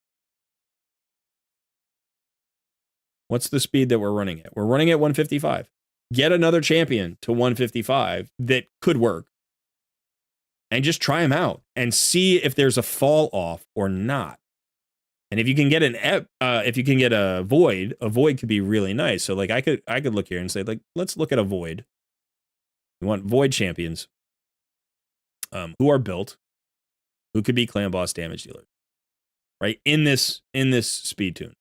What's the speed that we're running at? We're running at 155. Get another champion to 155 that could work. And just try them out and see if there's a fall off or not. And if you can get a void could be really nice. So like I could look here and say like, let's look at a void. We want void champions who are built, who could be clan boss damage dealers, right? In this speed tune.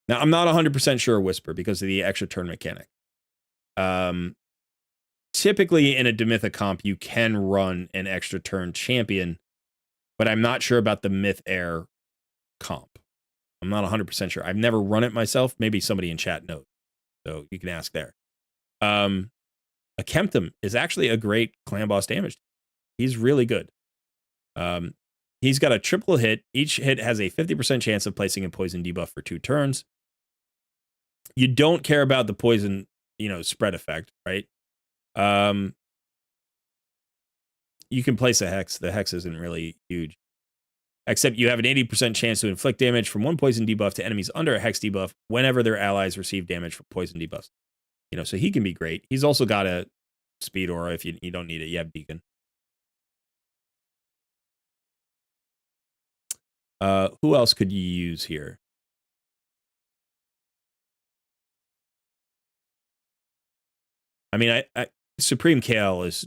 Now I'm not 100% sure Whisper because of the extra turn mechanic. Typically in a Demytha comp, you can run an extra turn champion, but I'm not sure about the Myth Air comp. I'm not 100% sure. I've never run it myself. Maybe somebody in chat knows, so you can ask there. A Kemptum is actually a great clan boss damage. He's really good. He's got a triple hit. Each hit has a 50% chance of placing a poison debuff for 2 turns. You don't care about the poison, spread effect, right? You can place a hex. The hex isn't really huge. Except you have an 80% chance to inflict damage from 1 poison debuff to enemies under a hex debuff whenever their allies receive damage from poison debuffs. So he can be great. He's also got a speed aura if you don't need it. You have Deacon. Who else could you use here? I mean, I Supreme Kale is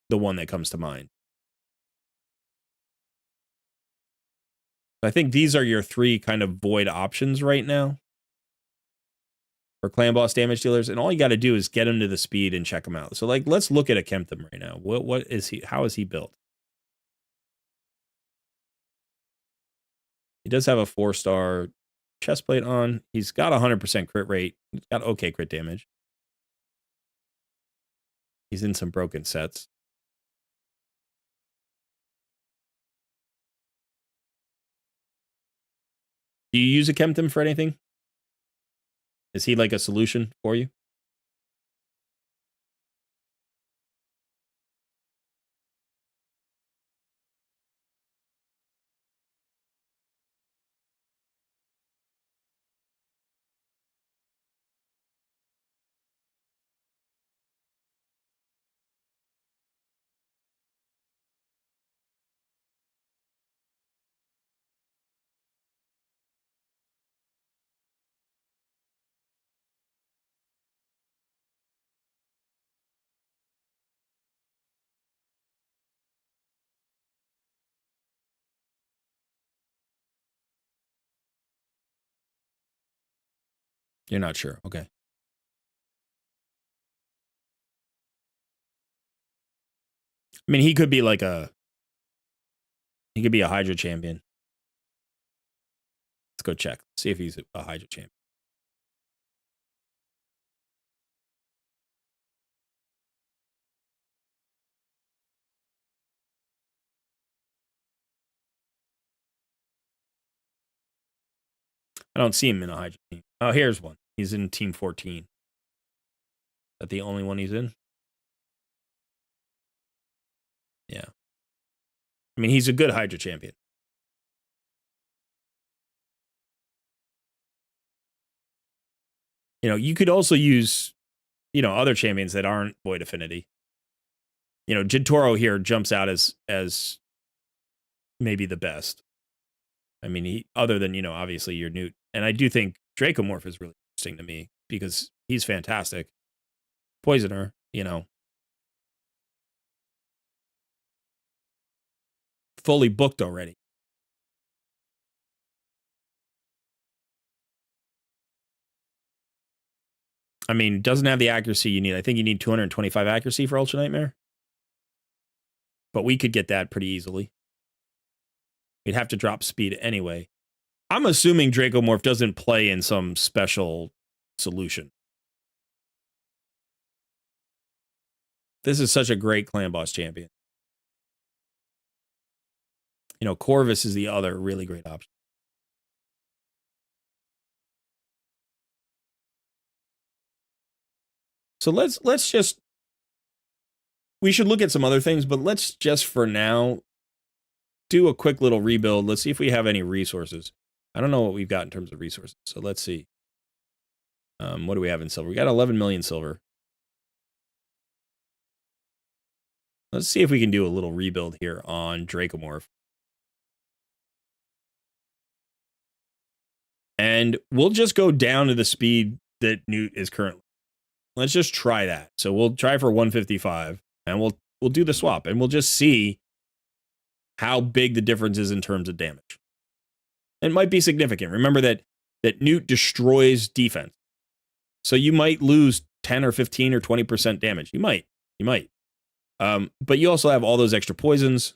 the one that comes to mind. I think these are your 3 kind of void options right now for clan boss damage dealers, and all you got to do is get him to the speed and check him out. So, like, let's look at a Kemptum right now. What is he? How is he built? He does have a 4-star chest plate on. He's got 100% crit rate. He's got okay crit damage. He's in some broken sets. Do you use a Kempton for anything? Is he like a solution for you? You're not sure. Okay. I mean, he could be like he could be a Hydra champion. Let's go check. See if he's a Hydra champion. I don't see him in a Hydra team. Oh, here's one. He's in Team 14. Is that the only one he's in? Yeah. I mean, he's a good Hydra champion. You know, you could also use, other champions that aren't Void Affinity. Jintoro here jumps out as maybe the best. I mean, other than, obviously your Newt. And I do think Dracomorph is really interesting to me because he's fantastic. Poisoner, fully booked already. I mean, doesn't have the accuracy you need. I think you need 225 accuracy for Ultra Nightmare. But we could get that pretty easily. We'd have to drop speed anyway. I'm assuming Dracomorph doesn't play in some special solution. This is such a great clan boss champion. Corvus is the other really great option. So let's just, we should look at some other things, but let's just for now do a quick little rebuild. Let's see if we have any resources. I don't know what we've got in terms of resources. So let's see. What do we have in silver? We got 11 million silver. Let's see if we can do a little rebuild here on Dracomorph. And we'll just go down to the speed that Newt is currently. Let's just try that. So we'll try for 155 and we'll do the swap and we'll just see how big the difference is in terms of damage. It might be significant. Remember that Newt destroys defense. So you might lose 10 or 15 or 20% damage. You might. But you also have all those extra poisons.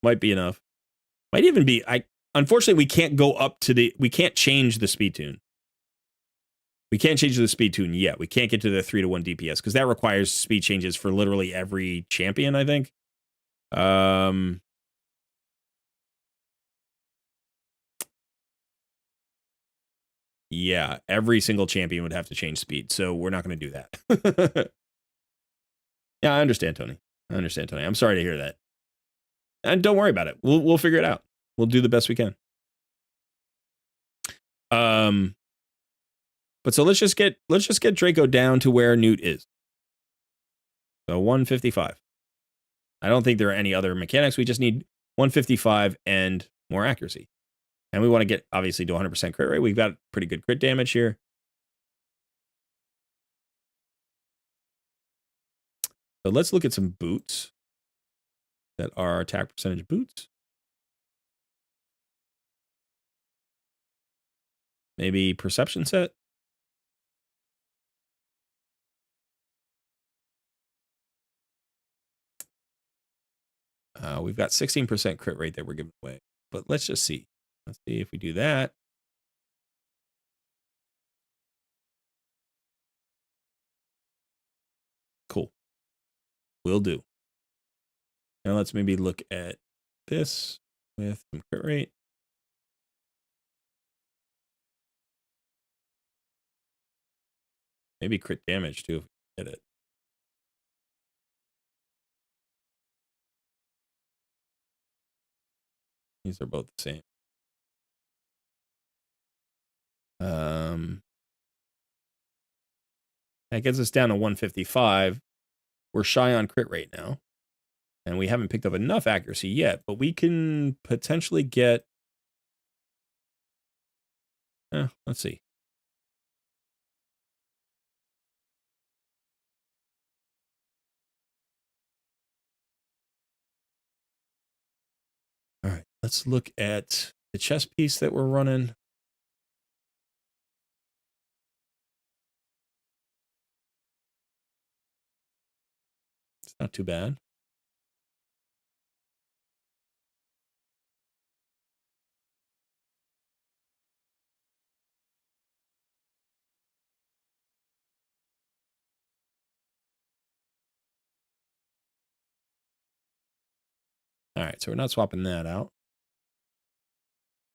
Might be enough. Might even be. Unfortunately, we can't go up to we can't change the speed tune. We can't change the speed tune yet. We can't get to the 3-to-1 DPS because that requires speed changes for literally every champion, I think. Yeah, every single champion would have to change speed, so we're not going to do that. Yeah, I understand, Tony. I'm sorry to hear that. And don't worry about it. We'll figure it out. We'll do the best we can. But so let's just get Draco down to where Newt is. So 155. I don't think there are any other mechanics. We just need 155 and more accuracy. And we want to get, obviously, to 100% crit rate. We've got pretty good crit damage here. So let's look at some boots that are attack percentage boots. Maybe perception set. We've got 16% crit rate that we're giving away. But let's just see. Let's see if we do that. Cool. Will do. Now let's maybe look at this with some crit rate. Maybe crit damage too if we get it. These are both the same. That gets us down to 155. We're shy on crit rate now. And we haven't picked up enough accuracy yet, but we can potentially get... let's see. All right, let's look at the chess piece that we're running. It's not too bad. All right, so we're not swapping that out.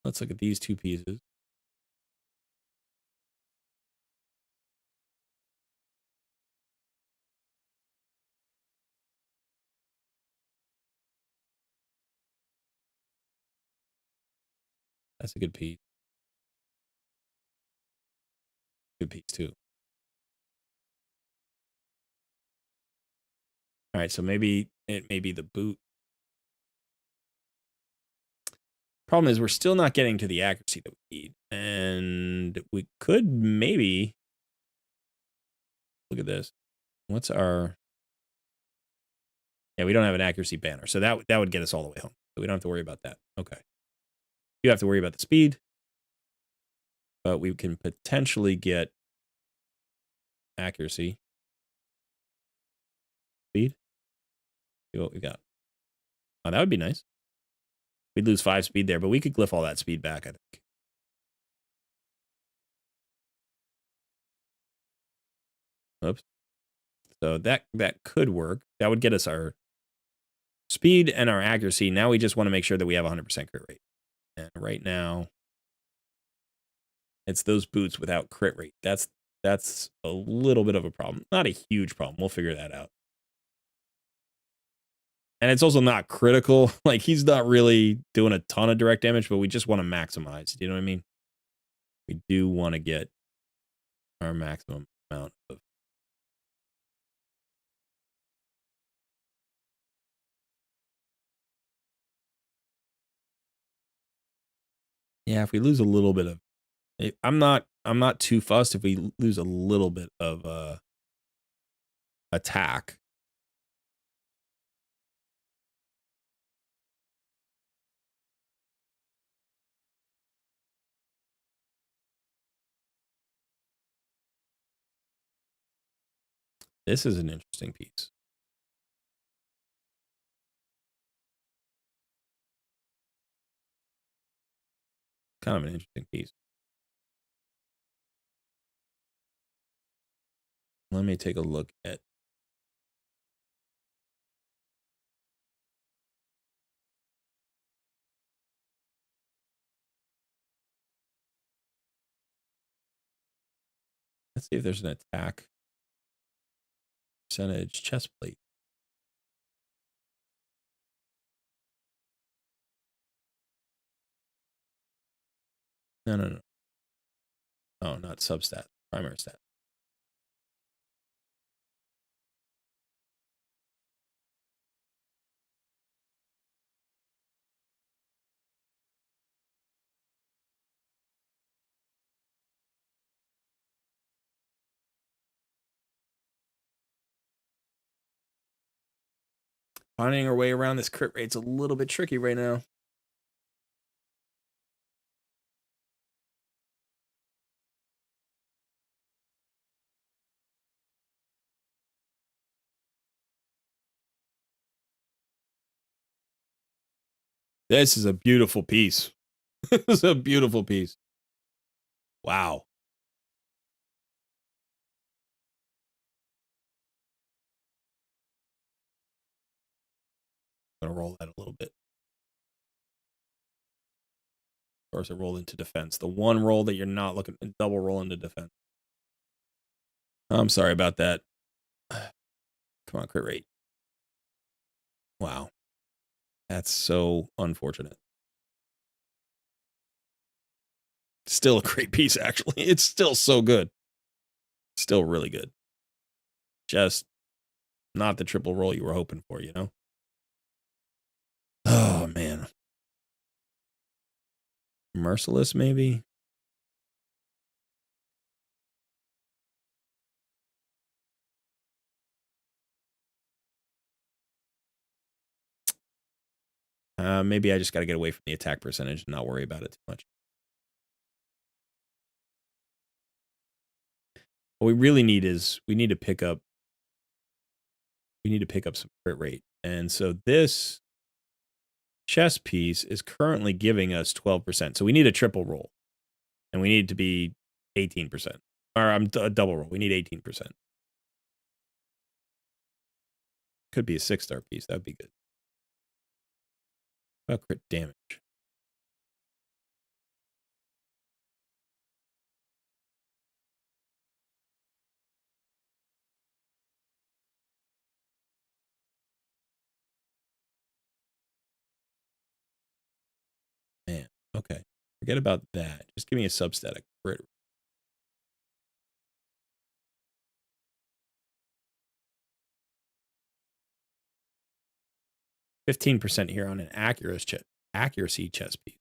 Let's look at these two pieces. That's a good piece. Good piece too. All right, so maybe it may be the boot. Problem is we're still not getting to the accuracy that we need. And we could maybe... Look at this. What's our... Yeah, we don't have an accuracy banner. So that would get us all the way home. So we don't have to worry about that. Okay. You have to worry about the speed. But we can potentially get accuracy. Speed. See what we got. Oh, that would be nice. We'd lose 5 speed there, but we could glyph all that speed back, I think. Oops. So that could work. That would get us our speed and our accuracy. Now we just want to make sure that we have 100% crit rate. And right now, it's those boots without crit rate. That's a little bit of a problem. Not a huge problem. We'll figure that out. And it's also not critical. Like, he's not really doing a ton of direct damage, but we just want to maximize. Do you know what I mean? We do want to get our maximum amount of... Yeah, if we lose a little bit of... I'm not too fussed if we lose a little bit of attack. This is an interesting piece. Kind of an interesting piece. Let me take a look at... Let's see if there's an attack percentage chest plate. No. Oh, not substat. Primary stat. Finding our way around this crit rate's a little bit tricky right now. This is a beautiful piece. This is a beautiful piece. Wow. I'm going to roll that a little bit. Of course, I rolled into defense. The one roll that you're not looking to double roll into defense. I'm sorry about that. Come on, crit rate. Wow. That's so unfortunate. Still a great piece, actually. It's still so good. Still really good. Just not the triple roll you were hoping for, you know? Oh, man. Merciless, maybe? Maybe I just got to get away from the attack percentage and not worry about it too much. What we really need is we need to pick up some crit rate. And so this chess piece is currently giving us 12%. So we need a triple roll. And we need to be 18%. Or a double roll. We need 18%. Could be a 6-star piece. That'd be good. About crit damage. Man, okay. Forget about that. Just give me a substatic crit. %15% here on an accuracy chess piece.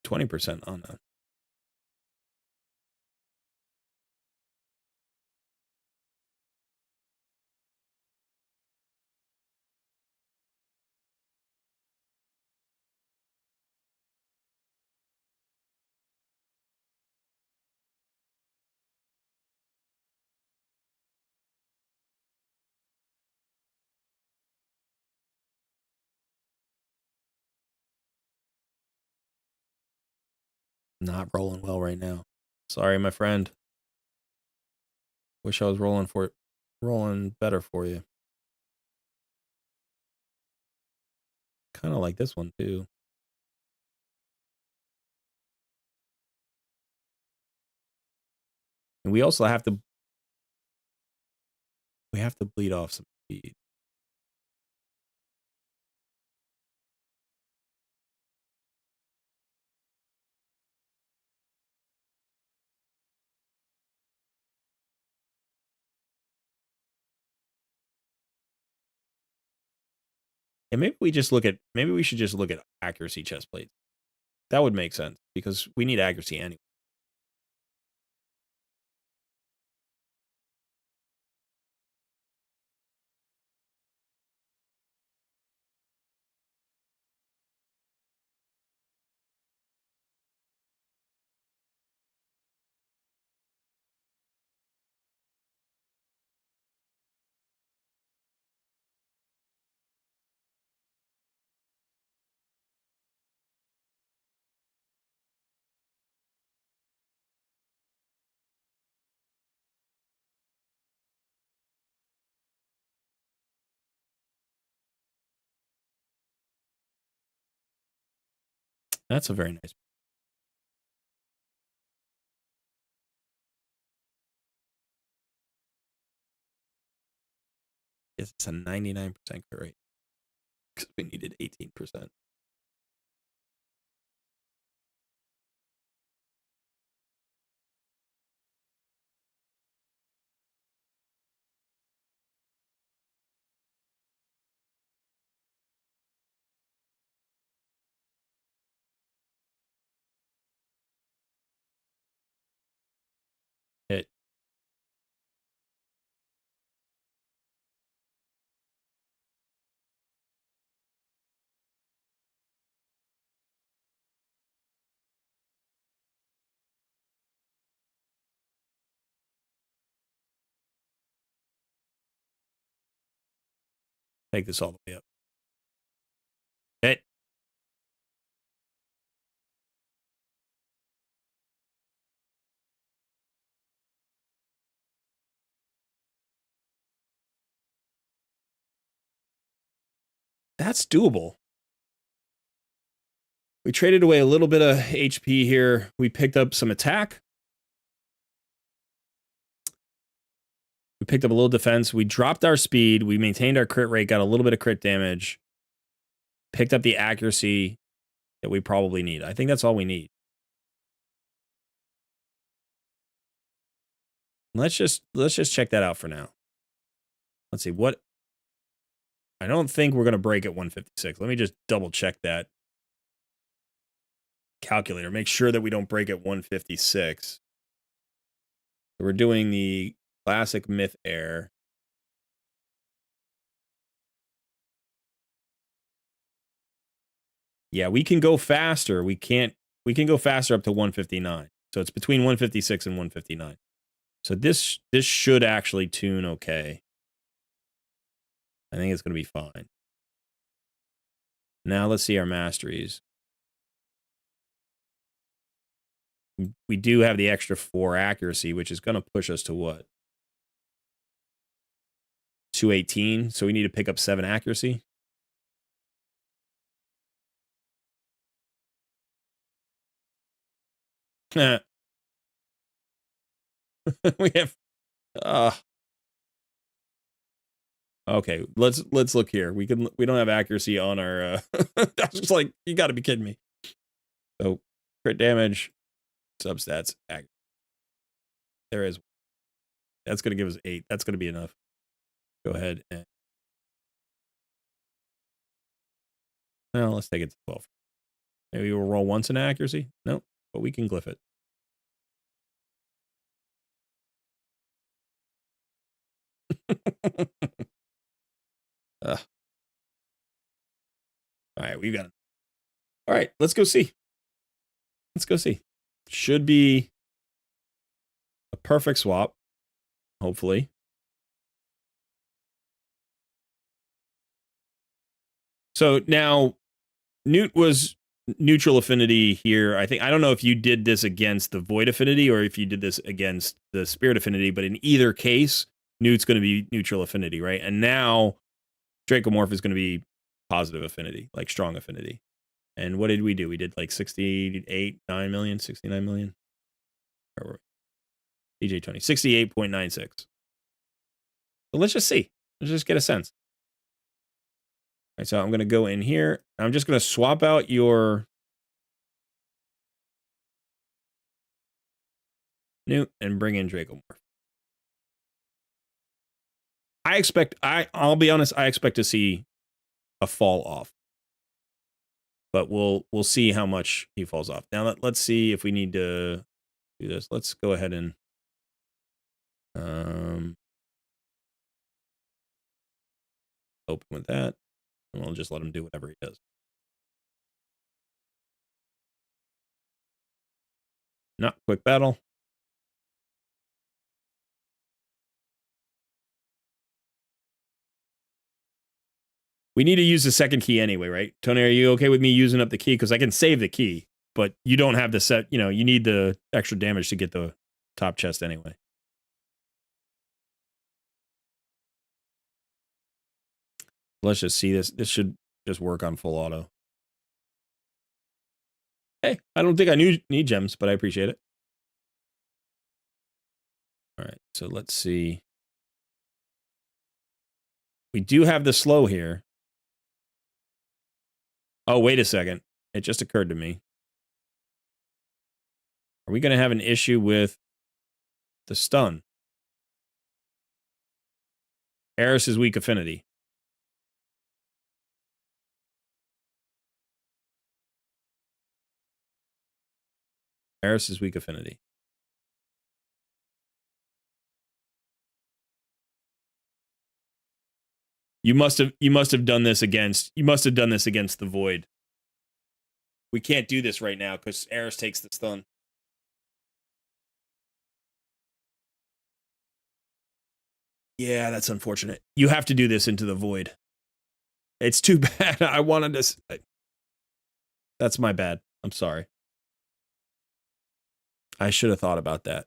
Twenty percent on a. Not rolling well right now. Sorry, my friend. Wish I was rolling better for you. Kind of like this one too. And we also have to bleed off some speed. And maybe we should just look at accuracy chest plates. That would make sense because we need accuracy anyway. That's a very nice. It's a 99% crit rate because we needed 18%. Hit. take this all the way up. Hey. That's doable. We traded away a little bit of HP here. We picked up some attack. We picked up a little defense. We dropped our speed. We maintained our crit rate, got a little bit of crit damage. Picked up the accuracy that we probably need. I think that's all we need. Let's just check that out for now. Let's see what. I don't think we're going to break at 156. Let me just double check that calculator. Make sure that we don't break at 156. So we're doing the classic myth air. Yeah, we can go faster. We can go faster up to 159. So it's between 156 and 159. So this should actually tune okay. I think it's going to be fine. Now let's see our masteries. We do have the extra 4 accuracy, which is going to push us to what? 218. So we need to pick up 7 accuracy. We have okay, let's look here. We don't have accuracy on our I was just like, you got to be kidding me. So crit damage, substats, accuracy. There is. That's going to give us 8. That's going to be enough. Go ahead and well, let's take it to 12. Maybe we'll roll once in accuracy. Nope, but we can glyph it. All right, we've got it. All right, let's go see. Let's go see. Should be a perfect swap, hopefully. So now, Newt was neutral affinity here. I don't know if you did this against the void affinity or if you did this against the spirit affinity, but in either case, Newt's going to be neutral affinity, right? And now Dracomorph is going to be positive affinity, like strong affinity. And what did we do? We did like 69 million. Where were we? DJ Tony, 68.96. So let's just see. Let's just get a sense. All right, so I'm going to go in here. I'm just going to swap out your Newt and bring in Dracomorph. I'll be honest, I expect to see a fall off. But we'll see how much he falls off. Now let's see if we need to do this. Let's go ahead and open with that. And we'll just let him do whatever he does. Not quick battle. We need to use the second key anyway, right? Tony, are you okay with me using up the key? Because I can save the key, but you don't have the set, you need the extra damage to get the top chest anyway. Let's just see this. This should just work on full auto. Hey, I don't think I need gems, but I appreciate it. All right, so let's see. We do have the slow here. Oh, wait a second. It just occurred to me. Are we going to have an issue with the stun? Eris is weak affinity. Eris is weak affinity. You must have done this against the void. We can't do this right now because Eris takes the stun. Yeah, that's unfortunate. You have to do this into the void. It's too bad. I wanted to. That's my bad. I'm sorry. I should have thought about that.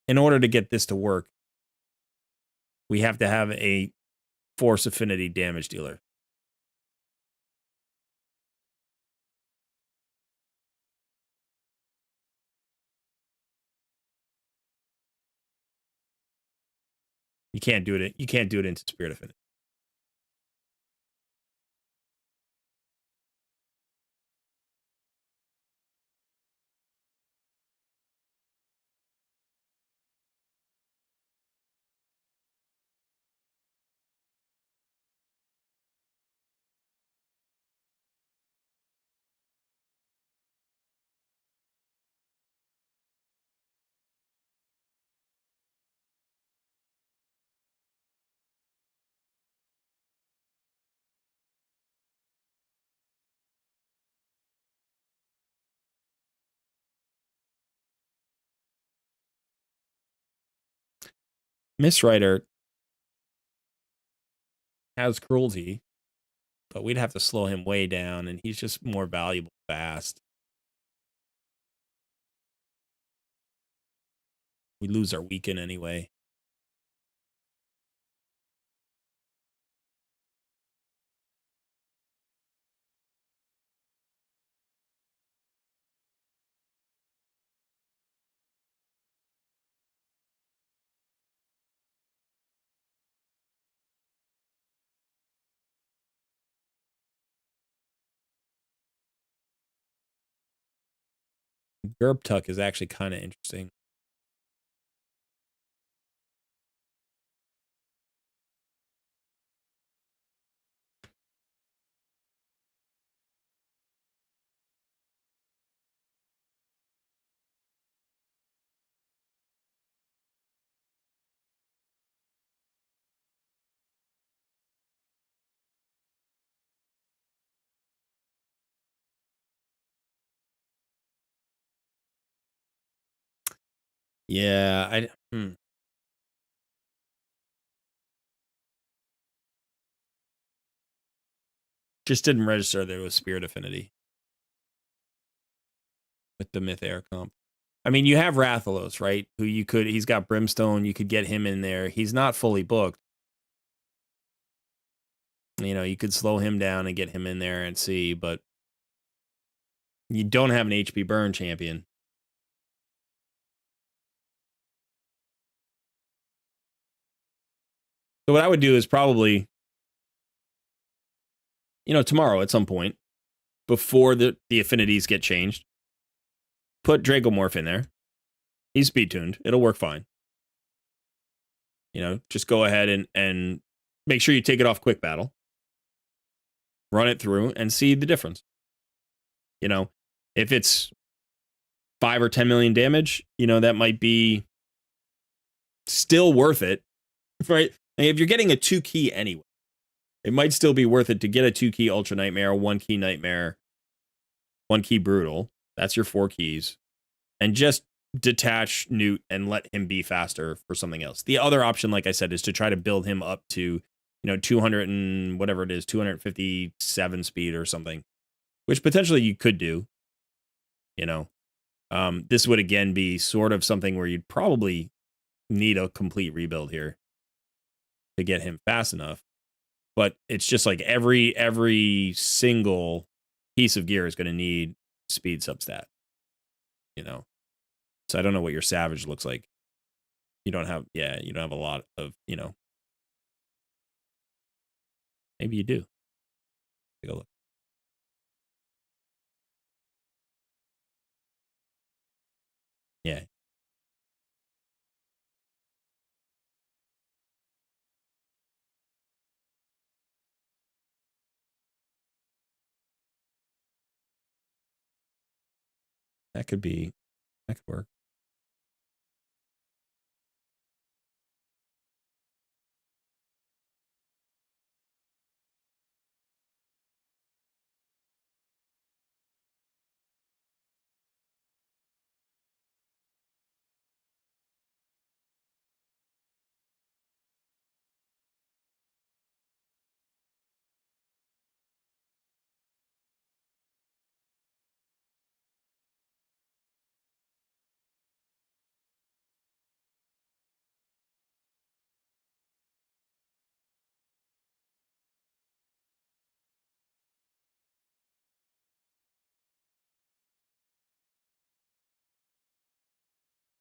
In order to get this to work, we have to have a force affinity damage dealer. You can't do it. You can't do it into Spirit Affinity. Missrider has cruelty, but we'd have to slow him way down, and he's just more valuable fast. We lose our weaken anyway. Gerbtuck is actually kind of interesting. Yeah, just didn't register there was Spirit Affinity with the Myth Air comp. I mean, you have Rathalos, right? Who you could, he's got Brimstone, you could get him in there. He's not fully booked. You know, you could slow him down and get him in there and see, but you don't have an HP burn champion. So what I would do is probably, you know, tomorrow at some point, before the affinities get changed, put Dracomorph in there. He's speed tuned. It'll work fine. You know, just go ahead and make sure you take it off quick battle. Run it through and see the difference. You know, if it's 5 or 10 million damage, you know, that might be still worth it, right? And if you're getting a 2-key anyway, it might still be worth it to get a 2-key Ultra Nightmare, 1-key Nightmare, 1-key Brutal. That's your 4 keys. And just detach Newt and let him be faster for something else. The other option, like I said, is to try to build him up to, you know, 200 and whatever it is, 257 speed or something, which potentially you could do, you know. This would again be sort of something where you'd probably need a complete rebuild here to get him fast enough. But it's just like every single piece of gear is going to need speed substat, you know. So I don't know what your Savage looks like. You don't have, yeah, you don't have a lot of, you know. Maybe you do. Take a look. Yeah. That could work.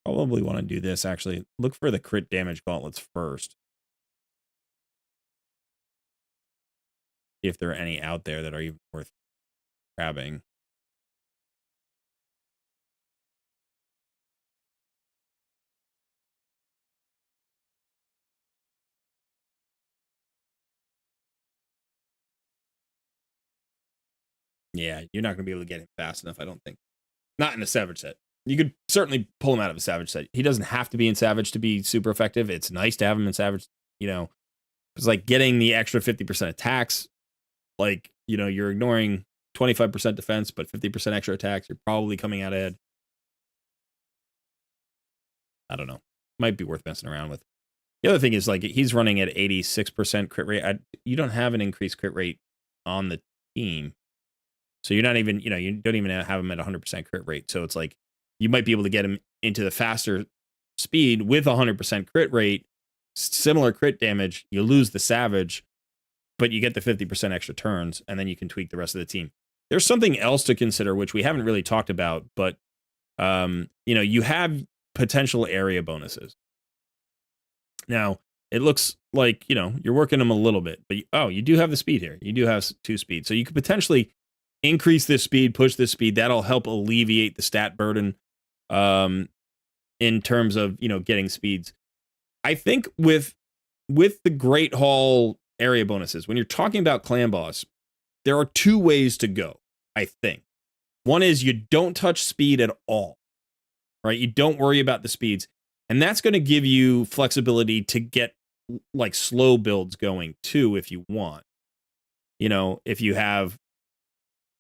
Probably want to do this, actually. Look for the crit damage gauntlets first. See if there are any out there that are even worth grabbing. Yeah, you're not going to be able to get him fast enough, I don't think. Not in a Savage set. You could certainly pull him out of a Savage set. He doesn't have to be in Savage to be super effective. It's nice to have him in Savage, you know. It's like getting the extra 50% attacks. Like, you know, you're ignoring 25% defense, but 50% extra attacks. You're probably coming out ahead. I don't know. Might be worth messing around with. The other thing is, like, he's running at 86% crit rate. You don't have an increased crit rate on the team. So you're not even, you know, you don't even have him at 100% crit rate. So it's like you might be able to get him into the faster speed with 100% crit rate, similar crit damage. You lose the Savage, but you get the 50% extra turns, and then you can tweak the rest of the team. There's something else to consider, which we haven't really talked about, but, you know, you have potential area bonuses. Now, it looks like, you know, you're working them a little bit, but, you do have the speed here. You do have 2 speed. So you could potentially increase this speed, push this speed. That'll help alleviate the stat burden in terms of, you know, getting speeds. I think with the Great Hall area bonuses, when you're talking about Clan Boss, there are 2 ways to go, I think. One is you don't touch speed at all, right? You don't worry about the speeds. And that's going to give you flexibility to get like slow builds going too, if you want. You know, if you have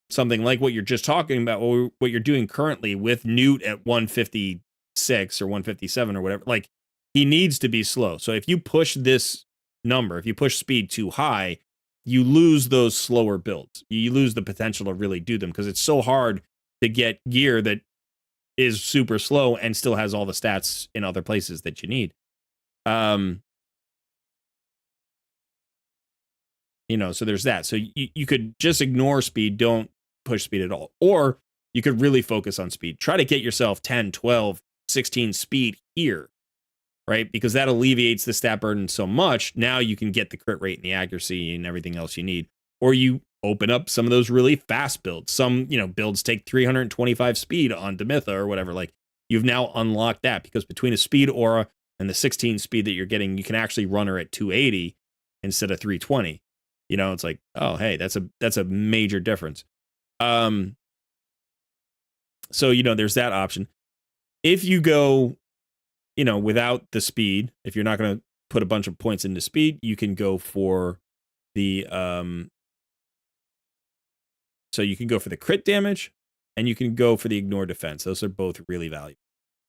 something like what you're just talking about, or what you're doing currently with Newt at 156 or 157 or whatever, like he needs to be slow. So if you push this number, if you push speed too high, you lose those slower builds. You lose the potential to really do them because it's so hard to get gear that is super slow and still has all the stats in other places that you need. You know, so there's that. So you could just ignore speed, don't push speed at all. Or you could really focus on speed. Try to get yourself 10, 12, 16 speed here, right? Because that alleviates the stat burden so much. Now you can get the crit rate and the accuracy and everything else you need. Or you open up some of those really fast builds. Some, you know, builds take 325 speed on Demitha or whatever. Like, you've now unlocked that because between a speed aura and the 16 speed that you're getting, you can actually run her at 280 instead of 320. You know, it's like, oh, hey, that's a major difference. So, you know, there's that option. If you go, you know, without the speed, if you're not going to put a bunch of points into speed, you can go for the, so you can go for the crit damage and you can go for the ignore defense. Those are both really valuable.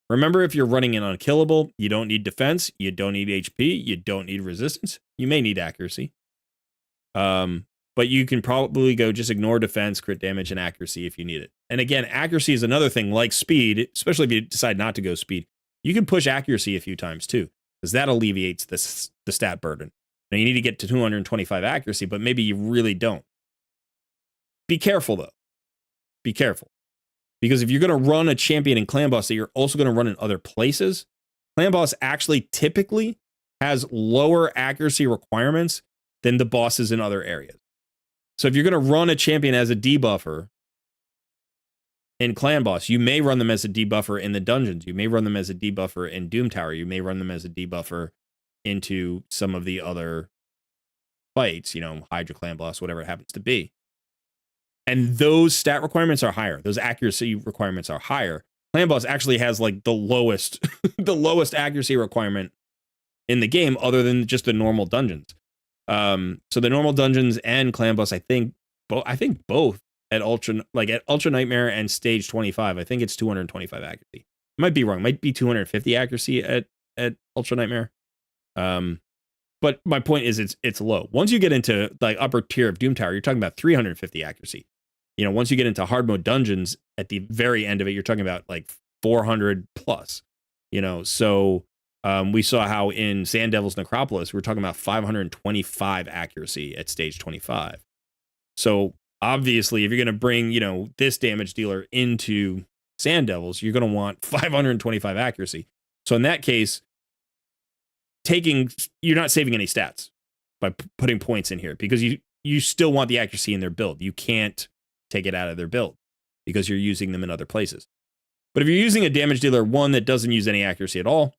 Remember, if you're running an unkillable, you don't need defense, you don't need HP, you don't need resistance. You may need accuracy. But you can probably go just ignore defense, crit damage, and accuracy if you need it. And again, accuracy is another thing like speed, especially if you decide not to go speed. You can push accuracy a few times too, because that alleviates the stat burden. Now you need to get to 225 accuracy, but maybe you really don't. Be careful though. Be careful. Because if you're going to run a champion in Clan Boss that you're also going to run in other places, Clan Boss actually typically has lower accuracy requirements than the bosses in other areas. So if you're going to run a champion as a debuffer in Clan Boss, you may run them as a debuffer in the dungeons. You may run them as a debuffer in Doom Tower. You may run them as a debuffer into some of the other fights, you know, Hydra, Clan Boss, whatever it happens to be. And those stat requirements are higher. Those accuracy requirements are higher. Clan Boss actually has like the lowest, the lowest accuracy requirement in the game, other than just the normal dungeons. So the normal dungeons and Clan Boss, I think both at Ultra Nightmare and Stage 25. I think it's 225 accuracy. I might be wrong. It might be 250 accuracy at Ultra Nightmare. But my point is it's low. Once you get into like upper tier of Doom Tower, you're talking about 350 accuracy. You know, once you get into hard mode dungeons at the very end of it, you're talking about like 400 plus. You know, so we saw how in Sand Devil's Necropolis, we're talking about 525 accuracy at stage 25. So obviously, if you're going to bring, you know, this damage dealer into Sand Devils, you're going to want 525 accuracy. So in that case, you're not saving any stats by putting points in here because you still want the accuracy in their build. You can't take it out of their build because you're using them in other places. But if you're using a damage dealer 1 that doesn't use any accuracy at all,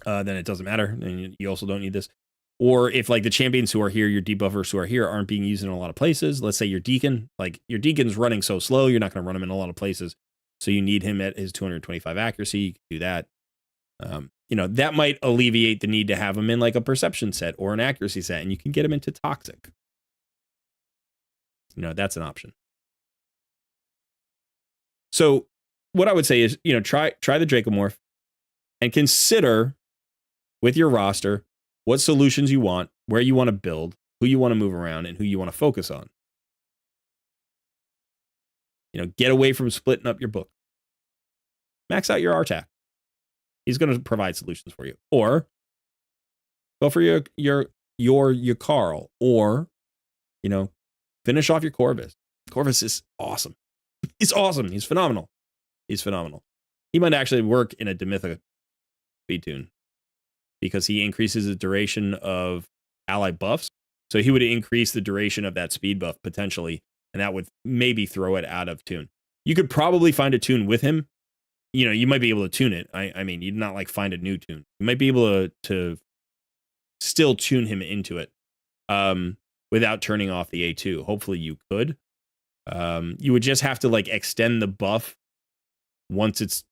then it doesn't matter. And you also don't need this. Or if like the champions who are here, your debuffers who are here aren't being used in a lot of places. Let's say your Deacon, like your Deacon's running so slow, you're not going to run him in a lot of places. So you need him at his 225 accuracy. You can do that. That might alleviate the need to have him in like a perception set or an accuracy set, and you can get him into toxic. That's an option. So what I would say is, try the Dracomorph and consider with your roster what solutions you want, where you want to build, who you want to move around, and who you want to focus on. Get away from splitting up your book. Max out your RTAC. He's going to provide solutions for you. Or go for your Carl. Or, finish off your Corvus. Corvus is awesome. He's awesome. He's phenomenal. He might actually work in a Demytha speed tune because he increases the duration of ally buffs. So he would increase the duration of that speed buff potentially, and that would maybe throw it out of tune. You could probably find a tune with him. You might be able to tune it. I mean, you'd not like find a new tune. You might be able to still tune him into it without turning off the A2. Hopefully you could. You would just have to like extend the buff once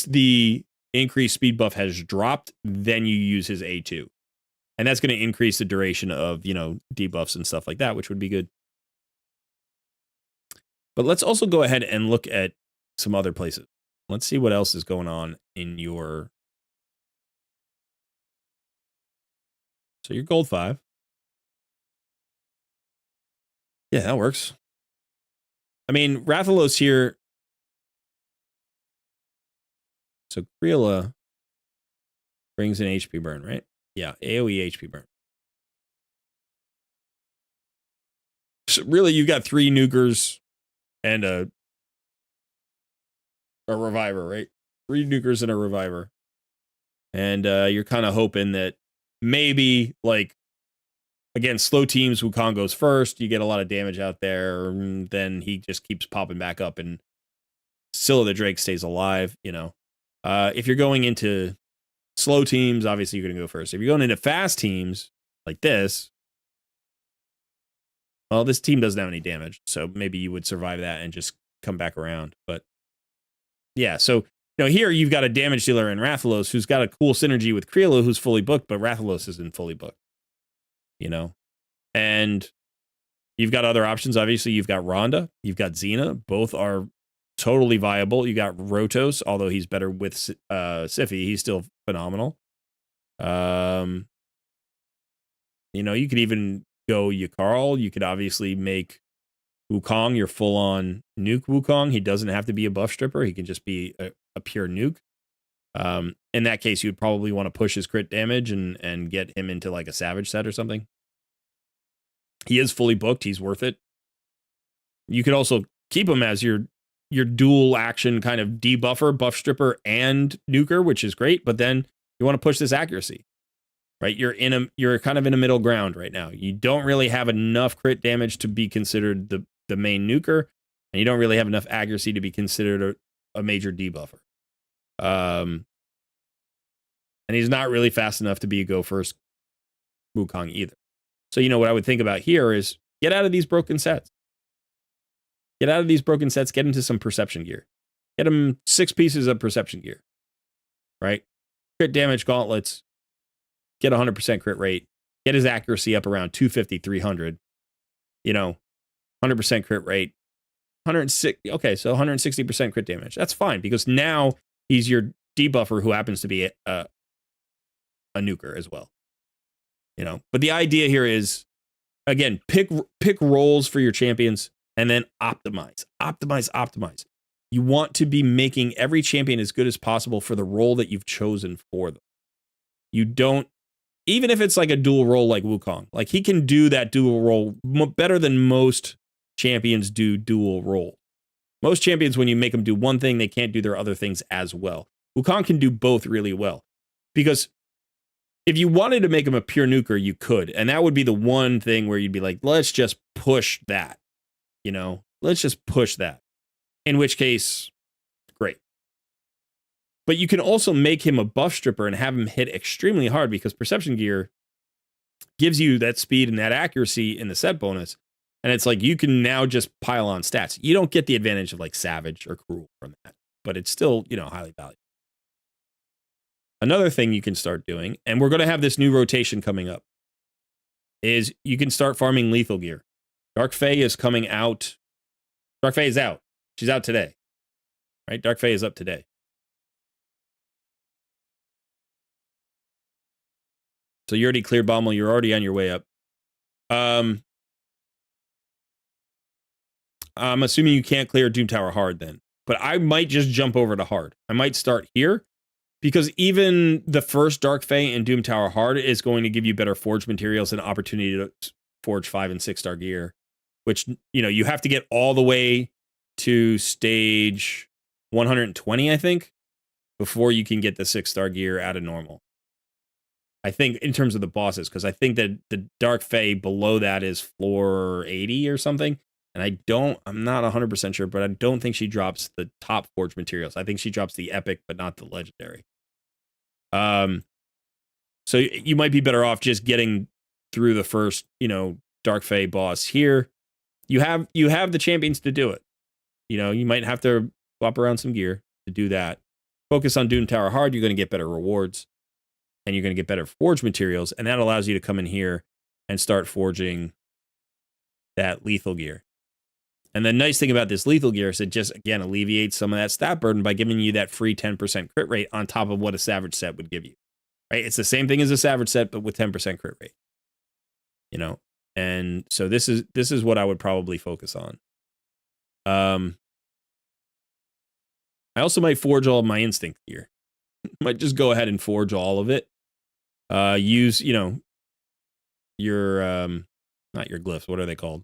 the increased speed buff has dropped, then you use his A2. And that's going to increase the duration of, debuffs and stuff like that, which would be good. But let's also go ahead and look at some other places. Let's see what else is going on in your... So you're gold 5. Yeah, that works. I mean, Rathalos here... So Creola brings an HP burn, right? Yeah, AoE HP burn. So really, you've got 3 nukers and a reviver, right? 3 nukers and a reviver. And you're kind of hoping that maybe, like, against slow teams, Wukong goes first. You get a lot of damage out there. And then he just keeps popping back up. And Scylla the Drake stays alive, If you're going into slow teams, obviously you're going to go first. If you're going into fast teams like this, well, this team doesn't have any damage. So maybe you would survive that and just come back around. But yeah, so here you've got a damage dealer in Rathalos who's got a cool synergy with Creola who's fully booked, but Rathalos isn't fully booked. And you've got other options. Obviously, you've got Rhonda, you've got Xena. Both are totally viable. You got Rotos, although he's better with Siphi. He's still phenomenal. You could even go Yakarl. You could obviously make Wukong your full-on nuke Wukong. He doesn't have to be a buff stripper. He can just be a pure nuke. In that case, you'd probably want to push his crit damage and get him into like a Savage set or something. He is fully booked. He's worth it. You could also keep him as your dual action kind of debuffer, buff stripper, and nuker, which is great. But then you want to push this accuracy, right? You're kind of in a middle ground right now. You don't really have enough crit damage to be considered the main nuker, and you don't really have enough accuracy to be considered a major debuffer. And he's not really fast enough to be a go first Wukong either. So, what I would think about here is get out of these broken sets. Get out of these broken sets, get into some perception gear. Get him 6 pieces of perception gear, right? Crit damage gauntlets, get 100% crit rate, get his accuracy up around 250, 300, 100% crit rate, 106. Okay, so 160% crit damage. That's fine because now he's your debuffer who happens to be a nuker as well. But the idea here is, again, pick roles for your champions and then optimize. You want to be making every champion as good as possible for the role that you've chosen for them. You don't, even if it's like a dual role like Wukong, like he can do that dual role better than most champions do dual role. Most champions, when you make them do one thing, they can't do their other things as well. Wukong can do both really well. Because if you wanted to make him a pure nuker, you could. And that would be the one thing where you'd be like, let's just push that. You know, let's just push that. In which case, great. But you can also make him a buff stripper and have him hit extremely hard because Perception Gear gives you that speed and that accuracy in the set bonus. And it's like you can now just pile on stats. You don't get the advantage of like Savage or Cruel from that, but it's still, you know, highly valuable. Another thing you can start doing, and we're going to have this new rotation coming up, is you can start farming lethal gear. Dark Fae is coming out. Dark Fae is out. She's out today. Right? Dark Fae is up today. So you already cleared Bommel. You're already on your way up. I'm assuming you can't clear Doom Tower hard then. But I might just jump over to hard. I might start here. Because even the first Dark Fae in Doom Tower hard is going to give you better forge materials and opportunity to forge 5 and 6 star gear. Which, you know, you have to get all the way to stage 120, I think, before you can get the 6 star gear out of normal. I think in terms of the bosses, because I think that the Dark Fae below that is floor 80 or something. And I'm not 100% sure, but I don't think she drops the top forge materials. I think she drops the epic, but not the legendary. So you might be better off just getting through the first, you know, Dark Fae boss here. You have the champions to do it. You know, you might have to swap around some gear to do that. Focus on Doom Tower hard, you're going to get better rewards. And you're going to get better forge materials. And that allows you to come in here and start forging that lethal gear. And the nice thing about this lethal gear is it just, again, alleviates some of that stat burden by giving you that free 10% crit rate on top of what a Savage set would give you. Right? It's the same thing as a Savage set, but with 10% crit rate. You know? And so this is what I would probably focus on. I also might forge all of my instinct gear. Might just go ahead and forge all of it. Use, you know, your, not your glyphs, what are they called?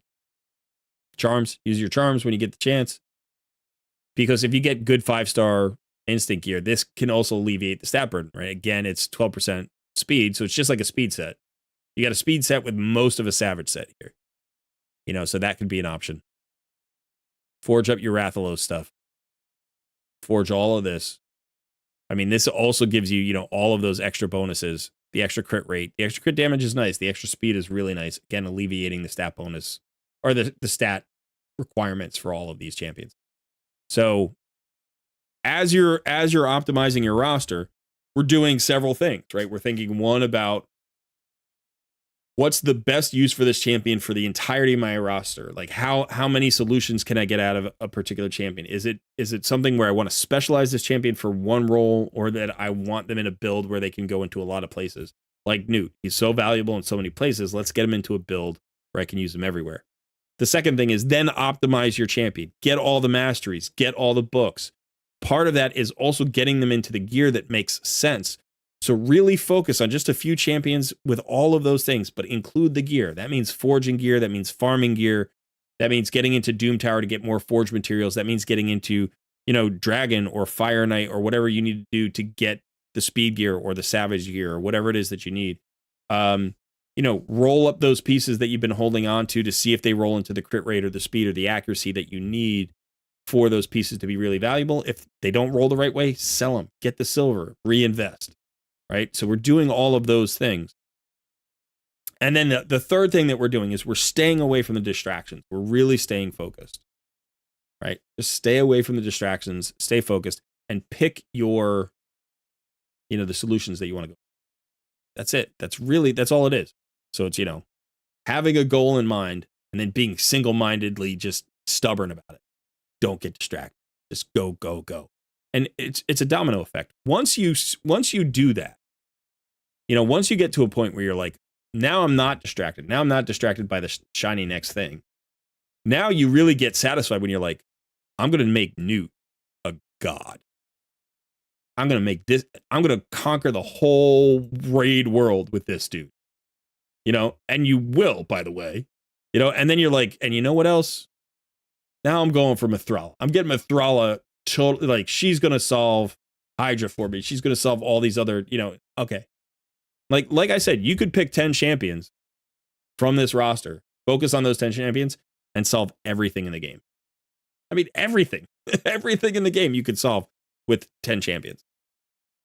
Charms. Use your charms when you get the chance. Because if you get good 5-star instinct gear, this can also alleviate the stat burden, right? Again, it's 12% speed, so it's just like a speed set. You got a speed set with most of a Savage set here. You know, so that could be an option. Forge up your Rathalos stuff. Forge all of this. I mean, this also gives you, you know, all of those extra bonuses. The extra crit rate. The extra crit damage is nice. The extra speed is really nice. Again, alleviating the stat bonus. Or the stat requirements for all of these champions. So as you're optimizing your roster, we're doing several things, right? We're thinking, one, about what's the best use for this champion for the entirety of my roster? Like how many solutions can I get out of a particular champion? Is it something where I want to specialize this champion for one role, or that I want them in a build where they can go into a lot of places? Like Newt, he's so valuable in so many places. Let's get him into a build where I can use him everywhere. The second thing is then optimize your champion. Get all the masteries. Get all the books. Part of that is also getting them into the gear that makes sense. So really focus on just a few champions with all of those things, but include the gear. That means forging gear. That means farming gear. That means getting into Doom Tower to get more forge materials. That means getting into, you know, Dragon or Fire Knight or whatever you need to do to get the speed gear or the Savage gear or whatever it is that you need. You know, roll up those pieces that you've been holding on to see if they roll into the crit rate or the speed or the accuracy that you need for those pieces to be really valuable. If they don't roll the right way, sell them, get the silver, reinvest, right? So we're doing all of those things. And then the third thing that we're doing is we're staying away from the distractions. We're really staying focused, right? Just stay away from the distractions, stay focused, and pick your, you know, the solutions that you want to go. That's it. That's all it is. So it's, you know, having a goal in mind and then being single-mindedly just stubborn about it. Don't get distracted. Just go, go, go. And it's a domino effect. Once you do that, you know, once you get to a point where you're like, now I'm not distracted. Now I'm not distracted by the shiny next thing. Now you really get satisfied when you're like, I'm going to make Newt a god. I'm going to conquer the whole raid world with this dude. You know, and you will, by the way. You know, and then you're like, and you know what else? Now I'm going for Mithrala. I'm getting Mithrala totally, like, she's going to solve Hydra for me. She's going to solve all these other, okay. Like I said, you could pick 10 champions from this roster, focus on those 10 champions, and solve everything in the game. I mean, everything. Everything in the game you could solve with 10 champions.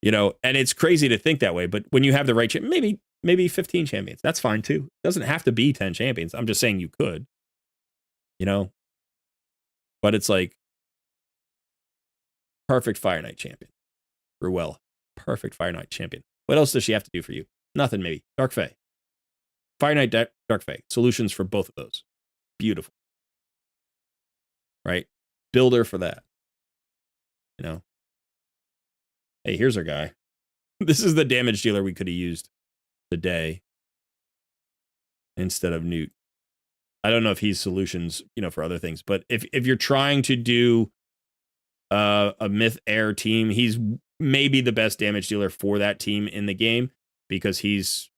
And it's crazy to think that way, but when you have the right maybe 15 champions, that's fine too. It doesn't have to be 10 champions. I'm just saying you could. But it's like perfect Fire Knight champion. Ruella, perfect Fire Knight champion. What else does she have to do for you? Nothing, maybe. Dark Fae. Fire Knight, Dark Fae. Solutions for both of those. Beautiful. Right? Builder for that. Hey, here's our guy. This is the damage dealer we could have used today instead of Newt. I don't know if he's solutions, for other things, but if you're trying to do a Myth Air team, he's maybe the best damage dealer for that team in the game because he's,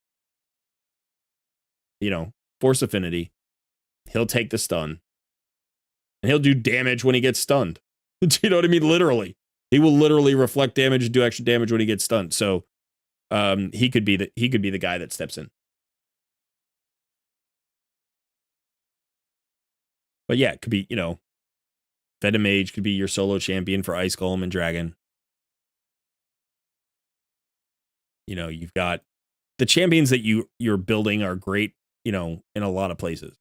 Force Affinity. He'll take the stun. And he'll do damage when he gets stunned. Do you know what I mean? Literally. He will literally reflect damage and do extra damage when he gets stunned. So he could be the guy that steps in. But yeah, it could be, Venom Mage could be your solo champion for Ice Golem and Dragon. You've got the champions that you're building are great, in a lot of places.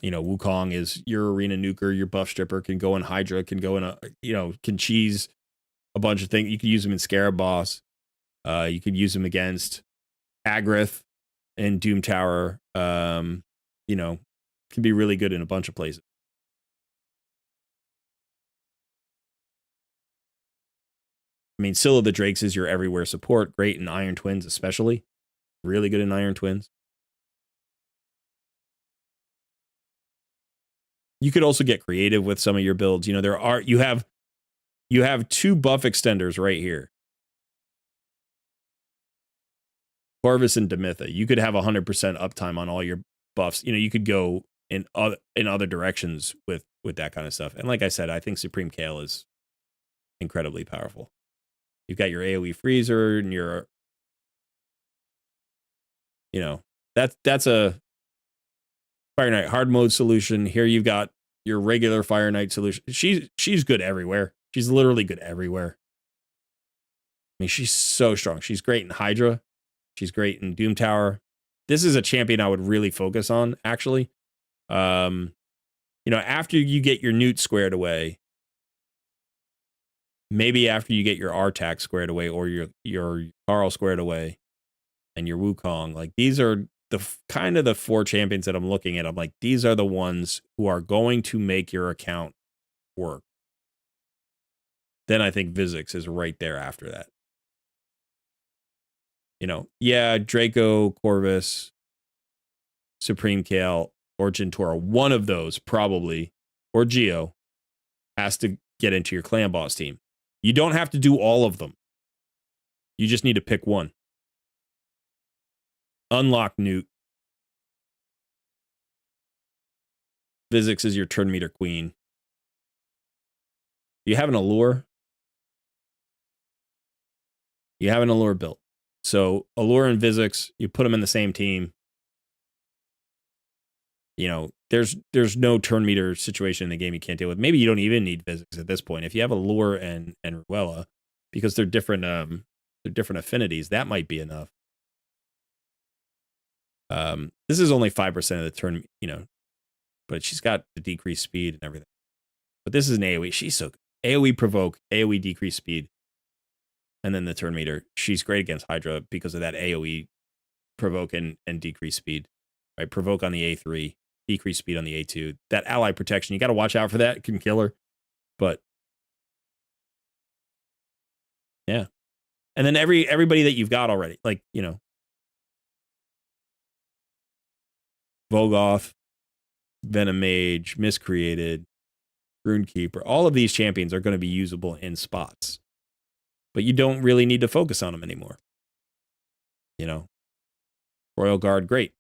Wukong is your arena nuker, your buff stripper, can go in Hydra, can go in can cheese a bunch of things. You could use him in Scarab Boss. You could use him against Agrith and Doom Tower. Can be really good in a bunch of places. I mean, Scylla the Drakes is your everywhere support. Great in Iron Twins, especially. Really good in Iron Twins. You could also get creative with some of your builds. You have 2 buff extenders right here. Corvus and Demitha. You could have 100% uptime on all your buffs. You could go in other directions with that kind of stuff. And like I said, I think Supreme Kale is incredibly powerful. You've got your AoE freezer and your, that's a Fire Knight hard mode solution. Here you've got your regular Fire Knight solution. She's good everywhere. She's literally good everywhere. I mean, she's so strong. She's great in Hydra. She's great in Doom Tower. This is a champion I would really focus on, actually. After you get your Newt squared away, maybe after you get your Artak squared away or your Carl squared away and your Wukong, like these are the kind of the 4 champions that I'm looking at. I'm like, these are the ones who are going to make your account work. Then I think Vizix is right there after that. Draco, Corvus, Supreme Kale, or Jintora, one of those probably, or Geo, has to get into your clan boss team. You don't have to do all of them. You just need to pick one. Unlock Newt. Vizix is your turn meter queen. You have an allure. You have an allure built. So allure and Vizix, you put them in the same team. There's no turn meter situation in the game you can't deal with. Maybe you don't even need Vizix at this point. If you have allure and Ruella, because they're different affinities, that might be enough. This is only 5% of the turn, but she's got the decreased speed and everything. But this is an AoE. She's so good. AoE provoke, AoE decrease speed, and then the turn meter. She's great against Hydra because of that AoE provoke and decrease speed. Right? Provoke on the A3, decrease speed on the A2. That ally protection, you got to watch out for that. It can kill her. But yeah. And then everybody that you've got already, like, Vogoth, Venom Mage, Miscreated, Runekeeper, all of these champions are going to be usable in spots. But you don't really need to focus on them anymore. Royal Guard, great.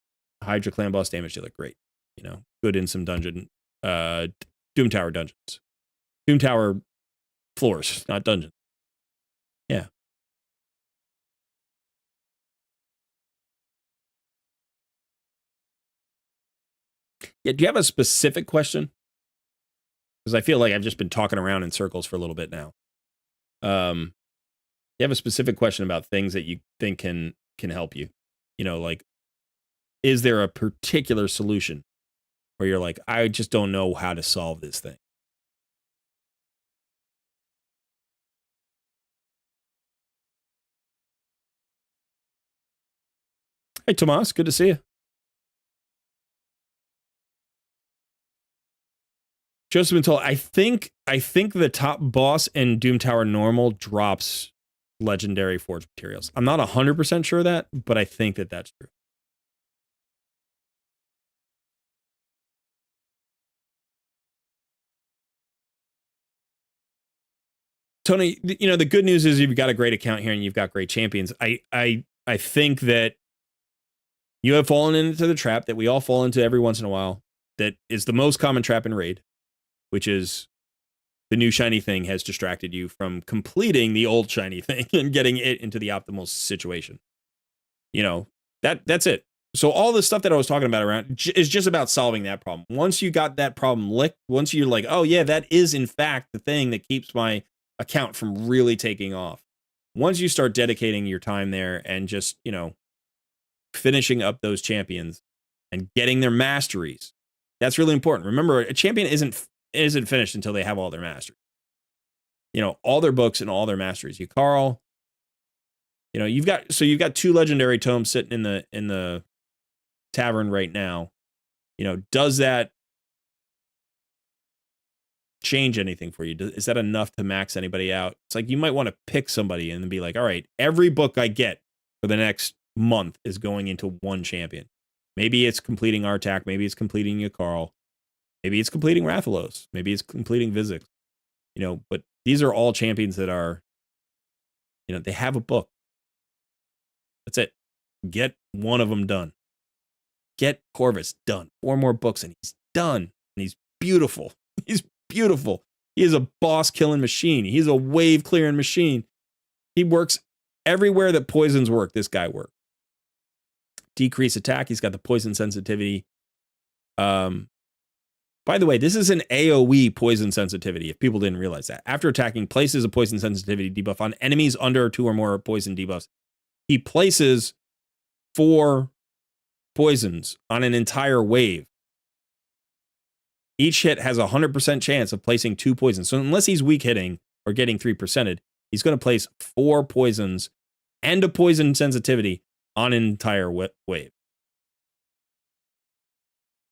Hydra Clan Boss damage dealer, great. You know, good in some dungeon, Doom Tower dungeons. Doom Tower floors, not dungeons. Yeah. Yeah, do you have a specific question? Because I feel like I've just been talking around in circles for a little bit now. You have a specific question about things that you think can help you. You know, like, is there a particular solution where you're like, I just don't know how to solve this thing? Hey, Tomas, good to see you. Joseph been told, I think the top boss in Doom Tower normal drops legendary forge materials. I'm not 100% sure of that, but I think that that's true. Tony, you know, the good news is you've got a great account here and you've got great champions. I think that you have fallen into the trap that we all fall into every once in a while. That is the most common trap in Raid, which is the new shiny thing has distracted you from completing the old shiny thing and getting it into the optimal situation. You know, that's it. So all the stuff that I was talking about around is just about solving that problem. Once you got that problem licked, once you're like, oh yeah, that is in fact the thing that keeps my account from really taking off. Once you start dedicating your time there and just, you know, finishing up those champions and getting their masteries, that's really important. Remember, a champion isn't finished until they have all their masteries. You know, all their books and all their masteries. You Carl, you know, you've got 2 legendary tomes sitting in the tavern right now. You know, does that change anything for you? Is that enough to max anybody out? It's like you might want to pick somebody and be like, all right, every book I get for the next month is going into one champion. Maybe it's completing Artak, maybe it's completing Yakarl, maybe it's completing Rathalos, maybe it's completing Vizix. You know, but these are all champions that are, you know, they have a book. That's it. Get one of them done. Get Corvus done. 4 more books and he's done. And he's beautiful. He's beautiful. He is a boss killing machine. He's a wave clearing machine. He works everywhere that poisons work. This guy works. Decrease attack. He's got the poison sensitivity. By the way, this is an AoE poison sensitivity, if people didn't realize that. After attacking, places a poison sensitivity debuff on enemies under 2 or more poison debuffs. He places 4 poisons on an entire wave. Each hit has a 100% chance of placing 2 poisons. So unless he's weak hitting or getting 3%ed, he's going to place 4 poisons and a poison sensitivity on an entire wave.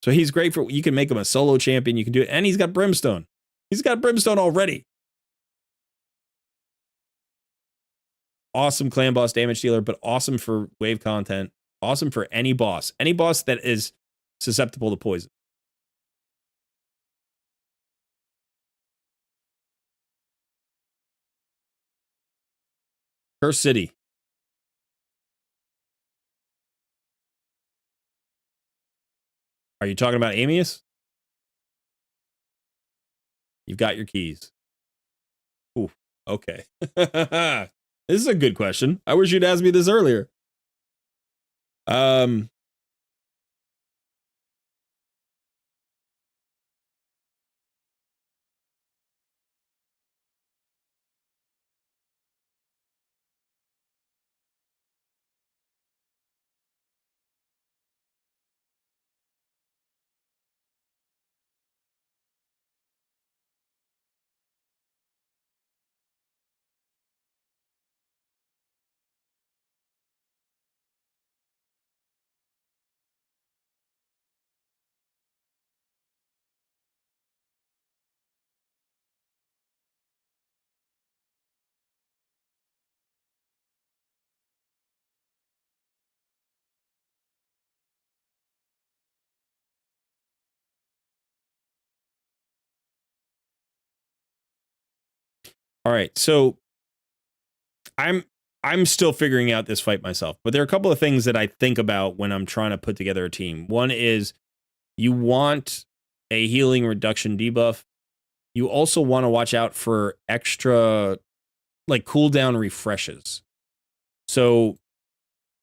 So he's great for, you can make him a solo champion, you can do it, and he's got Brimstone. He's got Brimstone already. Awesome clan boss damage dealer, but awesome for wave content. Awesome for any boss that is susceptible to poison. Curse City. Are you talking about Amius? You've got your keys. Ooh, okay. This is a good question. I wish you'd asked me this earlier. All right, so I'm still figuring out this fight myself, but there are a couple of things that I think about when I'm trying to put together a team. One is you want a healing reduction debuff. You also want to watch out for extra like cooldown refreshes. So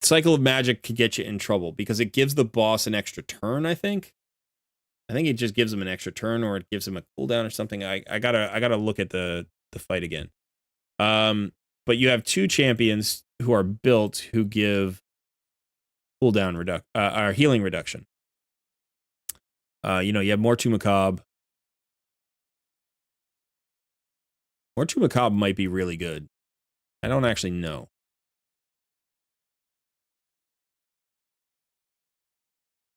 Cycle of Magic can get you in trouble because it gives the boss an extra turn, I think. I think it just gives him an extra turn or it gives him a cooldown or something. I gotta look at the fight again. But you have two champions who are built who give cooldown or healing reduction. You have Mortu Macabre. Mortu Macabre might be really good. I don't actually know.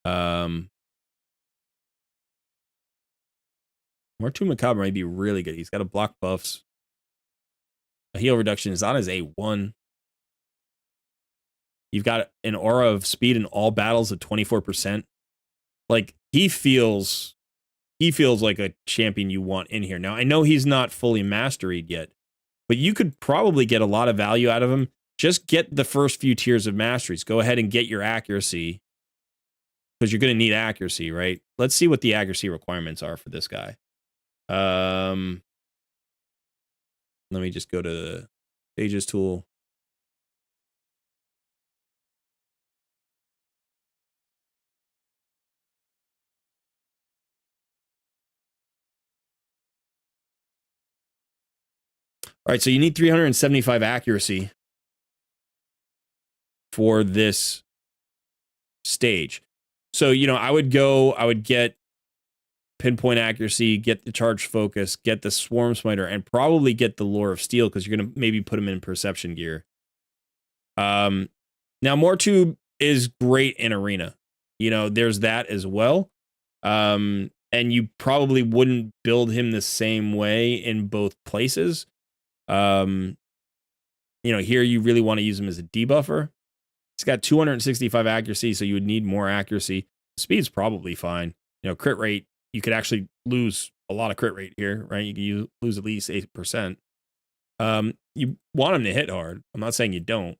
Mortu Macabre might be really good. He's got a block buffs. A heal reduction is on his A1. You've got an aura of speed in all battles of 24%. Like he feels like a champion you want in here. Now I know he's not fully masteried yet, but you could probably get a lot of value out of him. Just get the first few tiers of masteries. Go ahead and get your accuracy because you're going to need accuracy, right? Let's see what the accuracy requirements are for this guy. Let me just go to the stages tool. All right, so you need 375 accuracy for this stage. So, I would get pinpoint accuracy, get the charge focus, get the swarm smiter, and probably get the lure of steel because you're going to maybe put him in perception gear. Now, Mortu is great in arena. There's that as well. And you probably wouldn't build him the same way in both places. Here you really want to use him as a debuffer. He's got 265 accuracy, so you would need more accuracy. Speed's probably fine. Crit rate, you could actually lose a lot of crit rate here, right? You could lose at least 8%. You want him to hit hard. I'm not saying you don't.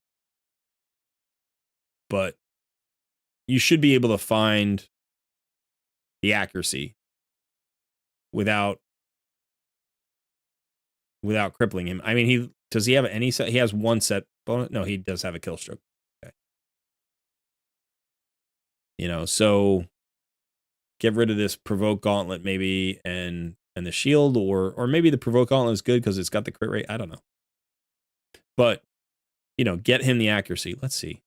But you should be able to find the accuracy without crippling him. I mean, does he have any set? He has one set bonus. No, he does have a kill stroke. Okay. So get rid of this provoke gauntlet maybe and the shield, or maybe the provoke gauntlet is good because it's got the crit rate. I don't know. But get him the accuracy. Let's see.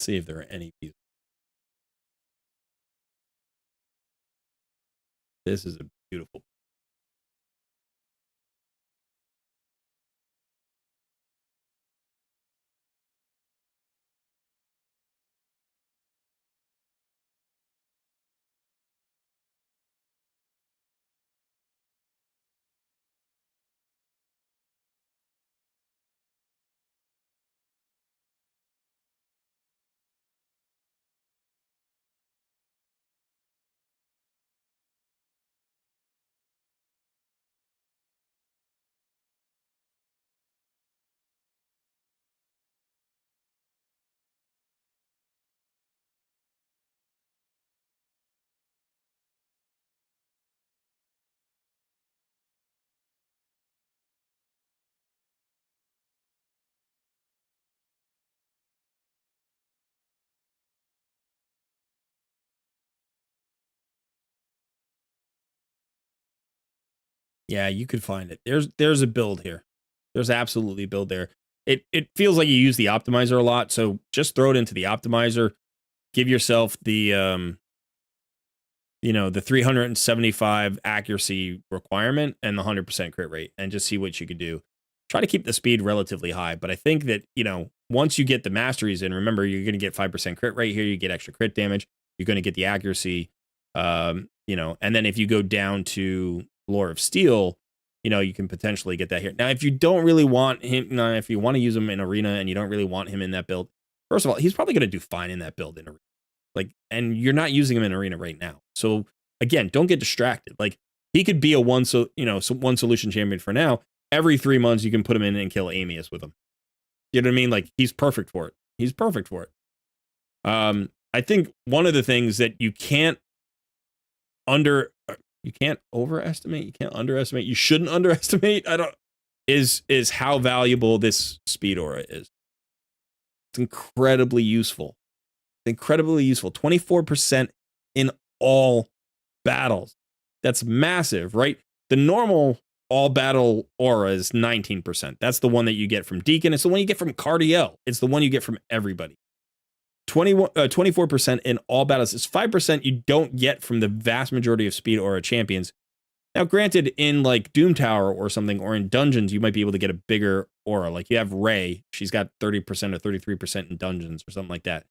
See if there are any pieces. This is a beautiful. Yeah, you could find it. There's a build here. There's absolutely a build there. It feels like you use the optimizer a lot, so just throw it into the optimizer. Give yourself the the 375 accuracy requirement and the 100% crit rate, and just see what you could do. Try to keep the speed relatively high, but I think that, once you get the masteries in, remember, you're going to get 5% crit rate here, you get extra crit damage, you're going to get the accuracy, and then if you go down to Lore of Steel, you can potentially get that here. Now, if you don't really want him, if you want to use him in Arena and you don't really want him in that build, first of all, he's probably going to do fine in that build in Arena. And you're not using him in Arena right now. So again, don't get distracted. Like, he could be a one solution champion for now. Every 3 months you can put him in and kill Amius with him. You know what I mean? Like, he's perfect for it. He's perfect for it. I think one of the things that you can't overestimate, you can't underestimate, you shouldn't underestimate, is how valuable this speed aura is. It's incredibly useful. 24% in all battles. That's massive, right? The normal all battle aura is 19%. That's the one that you get from Deacon. It's the one you get from Cardiel. It's the one you get from everybody. 24% in all battles is 5% you don't get from the vast majority of speed aura champions. Now, granted, in like Doom Tower or something, or in dungeons, you might be able to get a bigger aura. Like, you have Rey. She's got 30% or 33% in dungeons or something like that.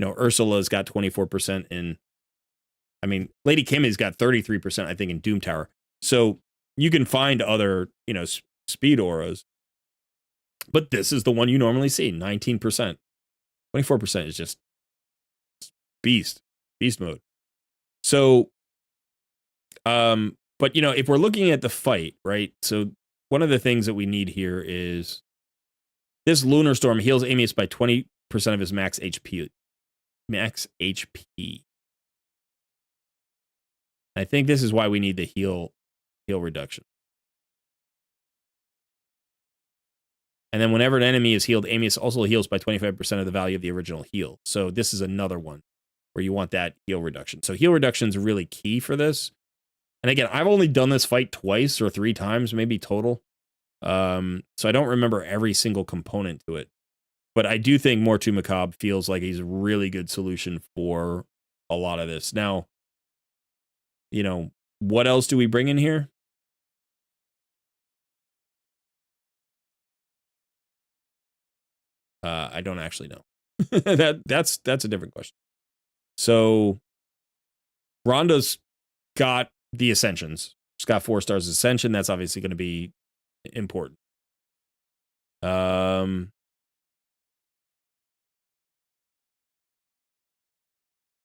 Ursula's got 24% in, Lady Kimmy's got 33%, I think, in Doom Tower. So you can find other, speed auras. But this is the one you normally see, 19%. 24% is just beast mode. So, but, if we're looking at the fight, right? So one of the things that we need here is this Lunar Storm heals Amius by 20% of his max HP. I think this is why we need the heal reduction. And then whenever an enemy is healed, Amius also heals by 25% of the value of the original heal. So this is another one where you want that heal reduction. So heal reduction is really key for this. And again, I've only done this fight twice or 3 times, maybe total. So I don't remember every single component to it. But I do think Mortu Macabre feels like he's a really good solution for a lot of this. Now, what else do we bring in here? I don't actually know. That's a different question. So Rhonda's got the Ascensions. She's got 4 stars Ascension. That's obviously going to be important.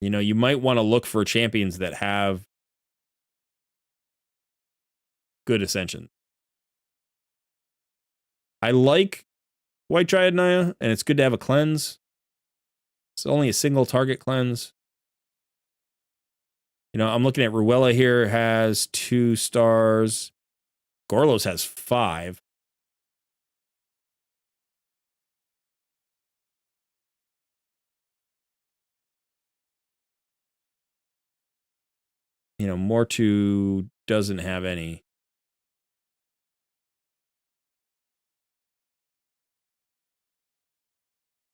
You might want to look for champions that have good Ascension. I like White Triad Naya, and it's good to have a cleanse. It's only a single target cleanse. I'm looking at Ruella here, has 2 stars. Gorlos has 5. Mortu doesn't have any.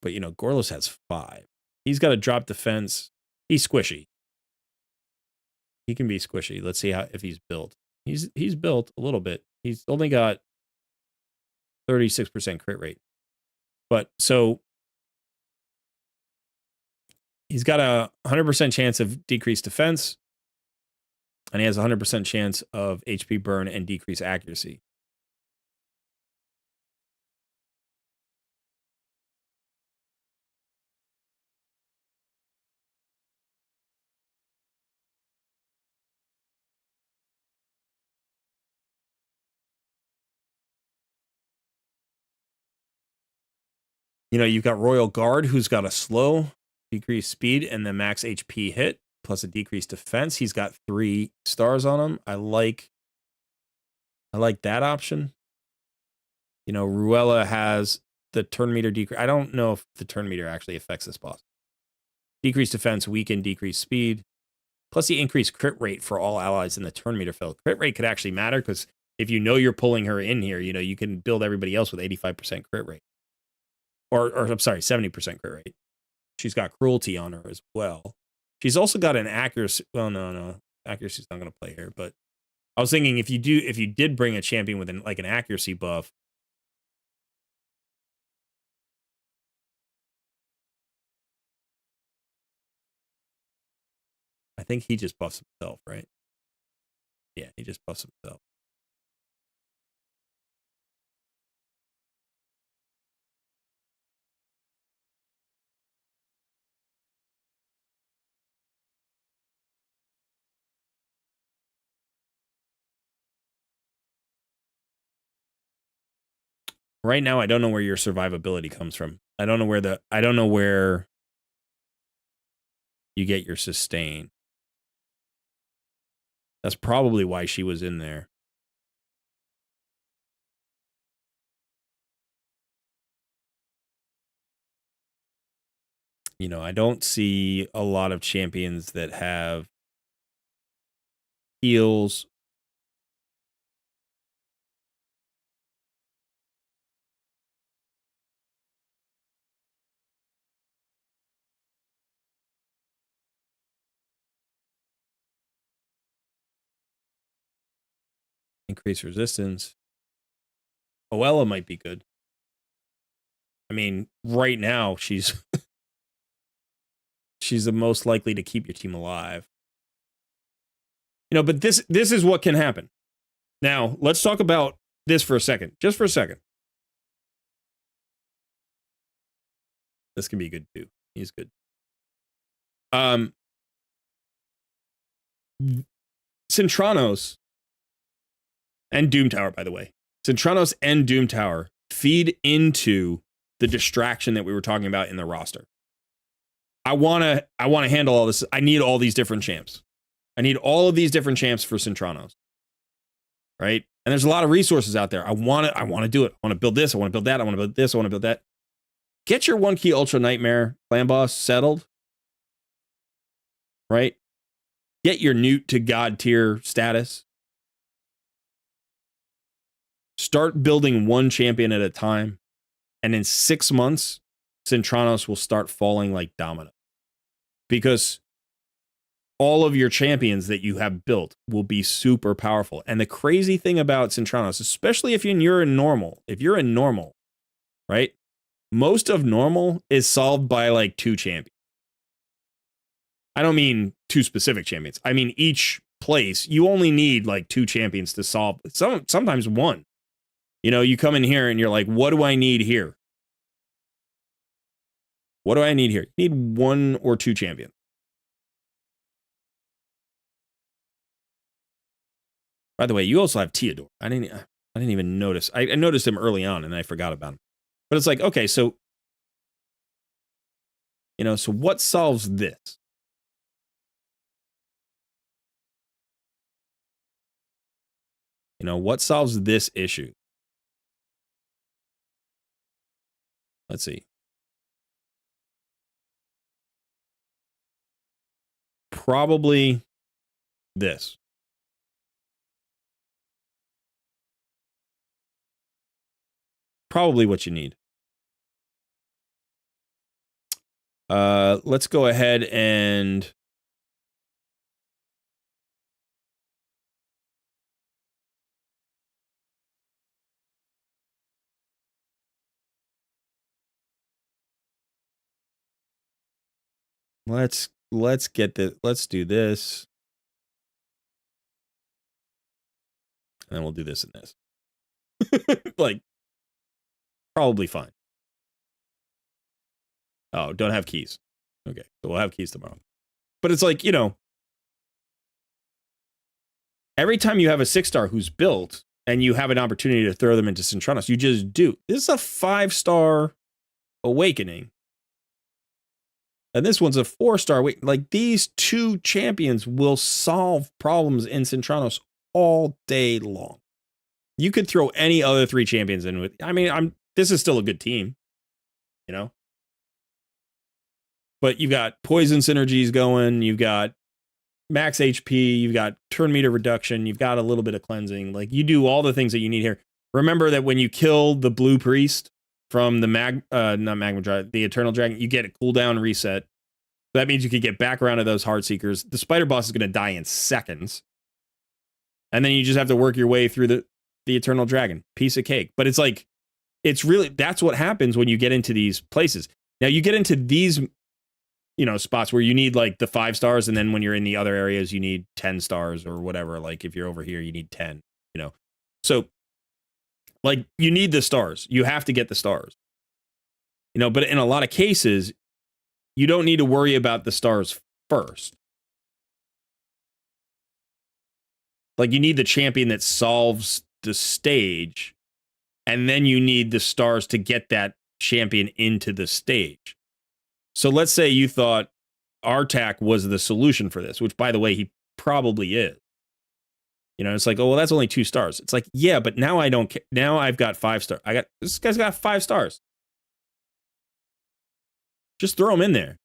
But, Gorlos has 5. He's got a drop defense. He's squishy. He can be squishy. Let's see if he's built. He's built a little bit. He's only got 36% crit rate. But so he's got a 100% chance of decreased defense. And he has a 100% chance of HP burn and decreased accuracy. You've got Royal Guard, who's got a slow, decreased speed, and the max HP hit, plus a decreased defense. He's got 3 stars on him. I like that option. Ruella has the turn meter decrease. I don't know if the turn meter actually affects this boss. Decreased defense, weaken, decreased speed. Plus the increased crit rate for all allies in the turn meter field. Crit rate could actually matter because if you know you're pulling her in here, you can build everybody else with 85% crit rate. Or I'm sorry, 70% crit rate. She's got cruelty on her as well. She's also got an accuracy. Well, no. Accuracy's not going to play here, but I was thinking if you did bring a champion with an accuracy buff, I think he just buffs himself, right? Yeah, he just buffs himself. Right now, I don't know where your survivability comes from. I don't know where you get your sustain. That's probably why she was in there. I don't see a lot of champions that have heals. Increase resistance. Oella might be good. I mean, right now she's the most likely to keep your team alive. But this is what can happen. Now, let's talk about this for a second. Just for a second. This can be good too. He's good. Cintranos and Doom Tower, by the way. Cintranos and Doom Tower feed into the distraction that we were talking about in the roster. I want to handle all this. I need all these different champs. I need all of these different champs for Cintranos. Right? And there's a lot of resources out there. I want to do it. I want to build this. I want to build that. I want to build this. I want to build that. Get your 1 key Ultra Nightmare clan boss settled. Right? Get your Newt to God tier status. Start building one champion at a time. And in 6 months, Cintranos will start falling like domino. Because all of your champions that you have built will be super powerful. And the crazy thing about Cintranos, especially if you're in normal, right? Most of normal is solved by like 2 champions. I don't mean 2 specific champions. I mean each place, you only need like 2 champions to solve. Sometimes 1. You come in here and you're like, what do I need here? What do I need here? You need 1 or 2 champions. By the way, you also have Theodore. I didn't even notice. I noticed him early on and I forgot about him. But it's like, okay, so so what solves this? What solves this issue? Let's see. Probably this. Probably what you need. Let's go ahead and let's get this. Let's do this. And then we'll do this and this. Like, probably fine. Oh, don't have keys. Okay, so we'll have keys tomorrow. But it's like, every time you have a 6-star who's built and you have an opportunity to throw them into Cintranos, you just do. This is a 5-star awakening. And this one's a 4-star. Like, these 2 champions will solve problems in Cintranos all day long. You could throw any other 3 champions in with. I mean, this is still a good team, But you've got poison synergies going. You've got max HP, you've got turn meter reduction, you've got a little bit of cleansing. Like, you do all the things that you need here. Remember that when you kill the blue priest from the the Eternal Dragon, you get a cooldown reset. That means you can get back around to those Heart Seekers. The Spider Boss is going to die in seconds. And then you just have to work your way through the Eternal Dragon. Piece of cake. But it's like, it's really, that's what happens when you get into these places. Now, you get into these, spots where you need like the 5 stars. And then when you're in the other areas, you need 10 stars or whatever. Like, if you're over here, you need 10, So, like, you need the stars. You have to get the stars. But in a lot of cases, you don't need to worry about the stars first. Like, you need the champion that solves the stage, and then you need the stars to get that champion into the stage. So let's say you thought Artak was the solution for this, which, by the way, he probably is. It's like, oh, well, that's only 2 stars. It's like, yeah, but now I don't care. Now I've got 5 stars. This guy's got 5 stars. Just throw him in there.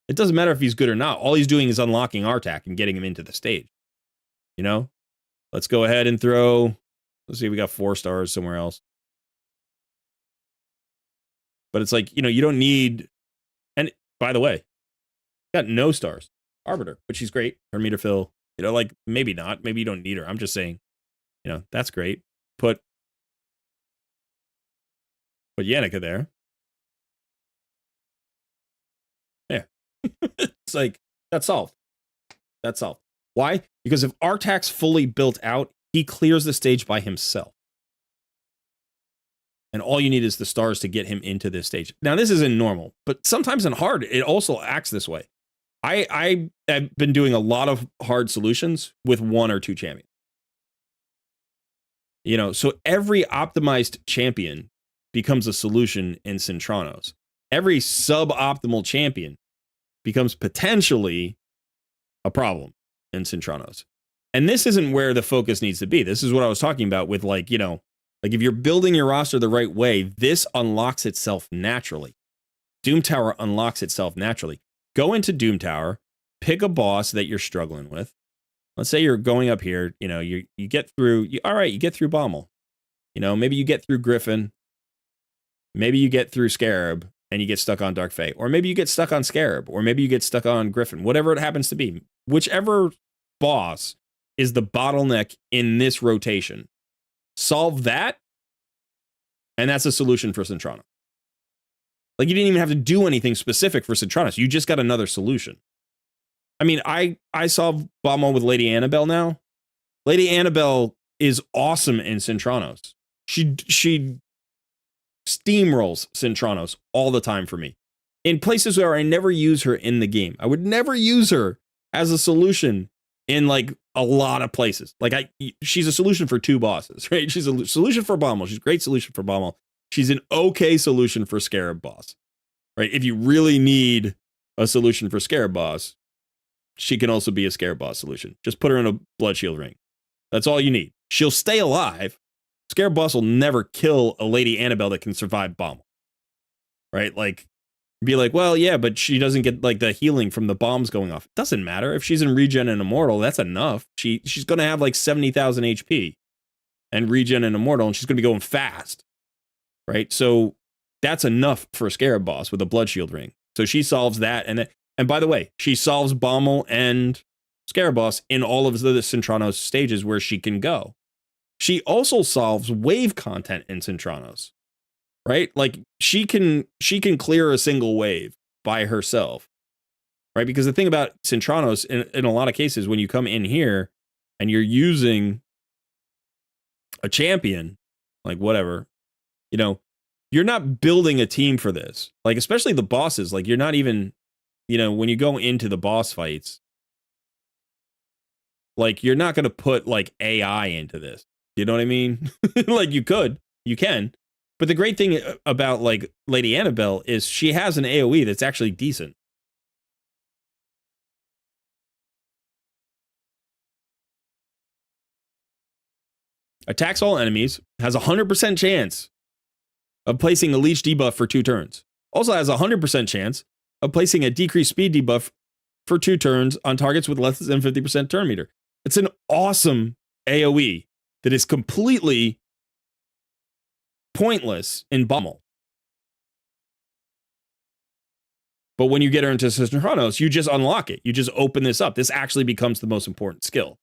It doesn't matter if he's good or not. All he's doing is unlocking Artak and getting him into the stage. Let's go ahead and throw, let's see, we got 4 stars somewhere else. But it's like, you don't need, and by the way, got no stars. Arbiter, but she's great. Her meter fill, like, maybe not. Maybe you don't need her. I'm just saying, that's great. Put Yannicka there. Yeah. It's like, that's solved. That's solved. Why? Because if Artak's fully built out, he clears the stage by himself. And all you need is the stars to get him into this stage. Now, this isn't normal, but sometimes in hard, it also acts this way. I have been doing a lot of hard solutions with 1 or 2 champions. So every optimized champion becomes a solution in Cintranos. Every suboptimal champion becomes potentially a problem in Cintranos. And this isn't where the focus needs to be. This is what I was talking about with, like, like, if you're building your roster the right way, this unlocks itself naturally. Doom Tower unlocks itself naturally. Go into Doom Tower, pick a boss that you're struggling with. Let's say you're going up here, you get through, you get through Bommel. Maybe you get through Griffin. Maybe you get through Scarab and you get stuck on Dark Fae. Or maybe you get stuck on Scarab. Or maybe you get stuck on Griffin. Whatever it happens to be. Whichever boss is the bottleneck in this rotation. Solve that, and that's a solution for Cintranos. Like, you didn't even have to do anything specific for Cintranos. You just got another solution. I mean, I solved Bommel with Lady Annabelle now. Lady Annabelle is awesome in Cintranos. She steamrolls Cintranos all the time for me. In places where I never use her in the game. I would never use her as a solution in, like, a lot of places. Like, she's a solution for 2 bosses, right? She's a solution for Bommel. She's a great solution for Bommel. She's an okay solution for Scarab boss, right? If you really need a solution for Scarab boss, she can also be a Scarab boss solution. Just put her in a Blood Shield ring. That's all you need. She'll stay alive. Scarab boss will never kill a Lady Annabelle that can survive Bommel, right? Like, be like, well, yeah, but she doesn't get, like, the healing from the bombs going off. It doesn't matter. If she's in regen and immortal, that's enough. She's going to have like 70,000 HP and regen and immortal, and she's going to be going fast, right? So that's enough for a Scarab boss with a Blood Shield ring. So she solves that, and by the way, she solves Bommel and Scarab boss in all of the Cintranos stages where she can go. She also solves wave content in Cintranos. Right? Like, she can clear a single wave by herself. Right? Because the thing about Cintranos, in a lot of cases, when you come in here and you're using a champion, like, whatever, you're not building a team for this. Like, especially the bosses, like, you're not even, when you go into the boss fights, like, you're not going to put, like, AI into this. You know what I mean? Like, you can. But the great thing about, like, Lady Annabelle is she has an AoE that's actually decent. Attacks all enemies, has a 100% chance of placing a leech debuff for 2 turns. Also has a 100% chance of placing a decreased speed debuff for 2 turns on targets with less than 50% turn meter. It's an awesome AoE that is completely pointless in Bummel. But when you get her into Synchronos, you just unlock it. You just open this up. This actually becomes the most important skill.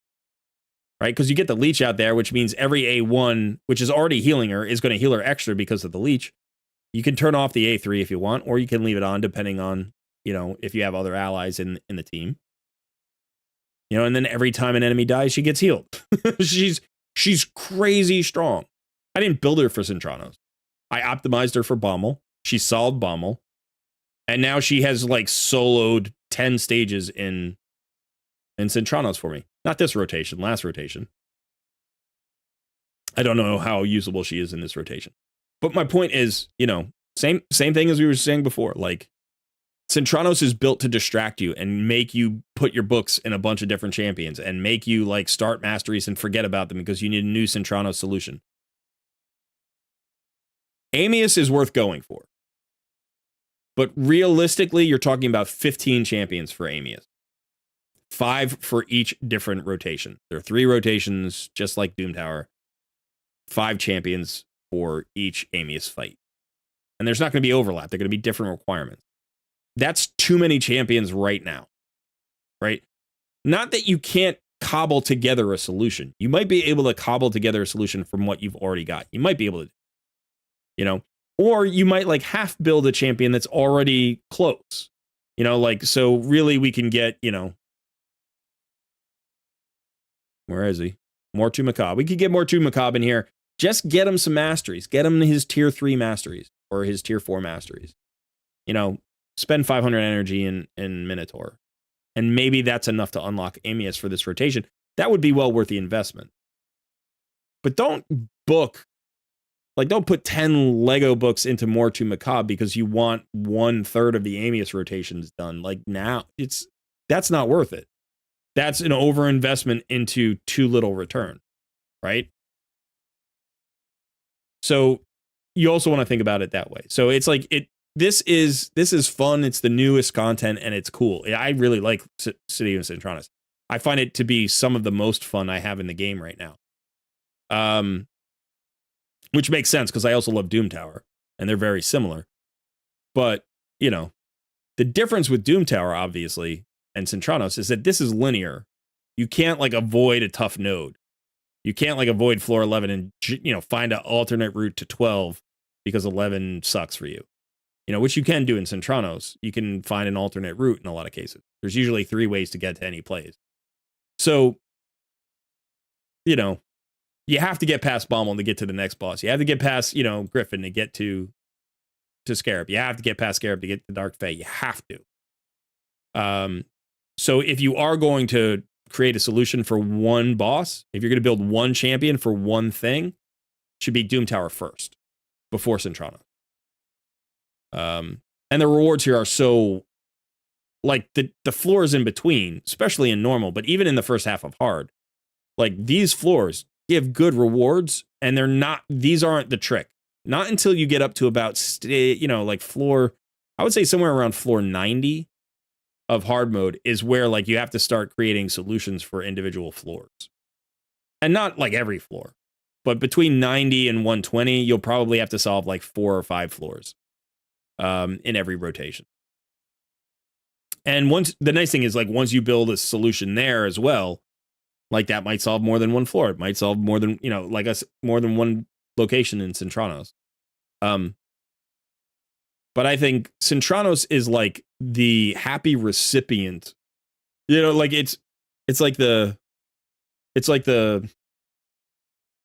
Right? Because you get the leech out there, which means every A1, which is already healing her, is going to heal her extra because of the leech. You can turn off the A3 if you want, or you can leave it on depending on, if you have other allies in the team. And then every time an enemy dies, she gets healed. she's crazy strong. I didn't build her for Synchronos. I optimized her for Bommel. She solved Bommel. And now she has like soloed 10 stages in Synchronos for me. Not this rotation, last rotation. I don't know how usable she is in this rotation. But my point is, same thing as we were saying before. Like, Synchronos is built to distract you and make you put your books in a bunch of different champions and make you like start masteries and forget about them because you need a new Synchronos solution. Amius is worth going for. But realistically, you're talking about 15 champions for Amius. 5 for each different rotation. There are 3 rotations, just like Doom Tower. 5 champions for each Amius fight. And there's not going to be overlap. They're going to be different requirements. That's too many champions right now. Right? Not that you can't cobble together a solution. You might be able to cobble together a solution from what you've already got. You might be able to, or you might like half build a champion that's already close. So really we can get, where is he? Mortu Macabre. We could get Mortu Macabre in here. Just get him some masteries. Get him his tier 3 masteries or his tier 4 masteries. Spend 500 energy in Minotaur. And maybe that's enough to unlock Amius for this rotation. That would be well worth the investment. But don't put 10 Lego books into Mortu Macabre because you want 1/3 of the Amius rotations done. Like now, that's not worth it. That's an overinvestment into too little return, right? So you also want to think about it that way. So it's like this is fun. It's the newest content and it's cool. I really like City of Synchronos. I find it to be some of the most fun I have in the game right now. Which makes sense because I also love Doom Tower and they're very similar. But, the difference with Doom Tower, obviously, and Synchronos is that this is linear. You can't like avoid a tough node. You can't like avoid floor 11 and, find an alternate route to 12 because 11 sucks for you. Which you can do in Synchronos. You can find an alternate route in a lot of cases. There's usually 3 ways to get to any place. So, you have to get past Bommel to get to the next boss. You have to get past, Griffin to get to Scarab. You have to get past Scarab to get to Dark Fae. You have to. So if you are going to create a solution for one boss, if you're going to build one champion for one thing, it should be Doom Tower first before Synchronos. And the rewards here are so like the floors in between, especially in normal, but even in the first half of hard, like these floors give good rewards and these aren't the trick. Not until you get up to about, like floor, I would say somewhere around floor 90 of hard mode is where like you have to start creating solutions for individual floors. And not like every floor, but between 90 and 120, you'll probably have to solve like 4 or 5 floors in every rotation. And the nice thing is like once you build a solution there as well, like that might solve more than one floor. It might solve more than, more than one location in Synchronos. But I think Synchronos is like the happy recipient. Like it's like the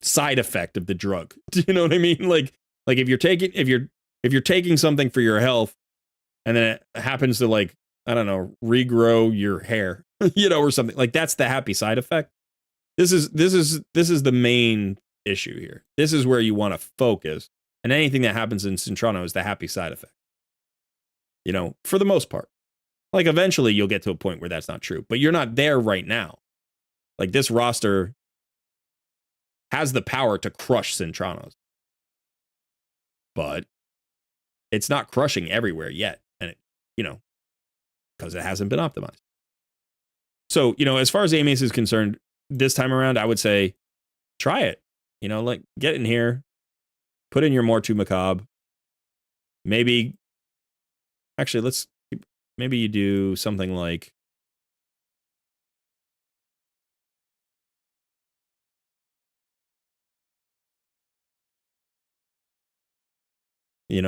side effect of the drug. Do you know what I mean? Like if you're taking something for your health and then it happens to like, I don't know, regrow your hair, or something like that's the happy side effect. This is the main issue here. This is where you want to focus, and anything that happens in Synchrono is the happy side effect. For the most part. Like eventually you'll get to a point where that's not true, but you're not there right now. Like this roster has the power to crush Synchronos, but it's not crushing everywhere yet, and because it hasn't been optimized. So, as far as Amius is concerned, this time around, I would say try it. Like get in here, put in your Mortu Macabre. Maybe, actually, maybe you do something like,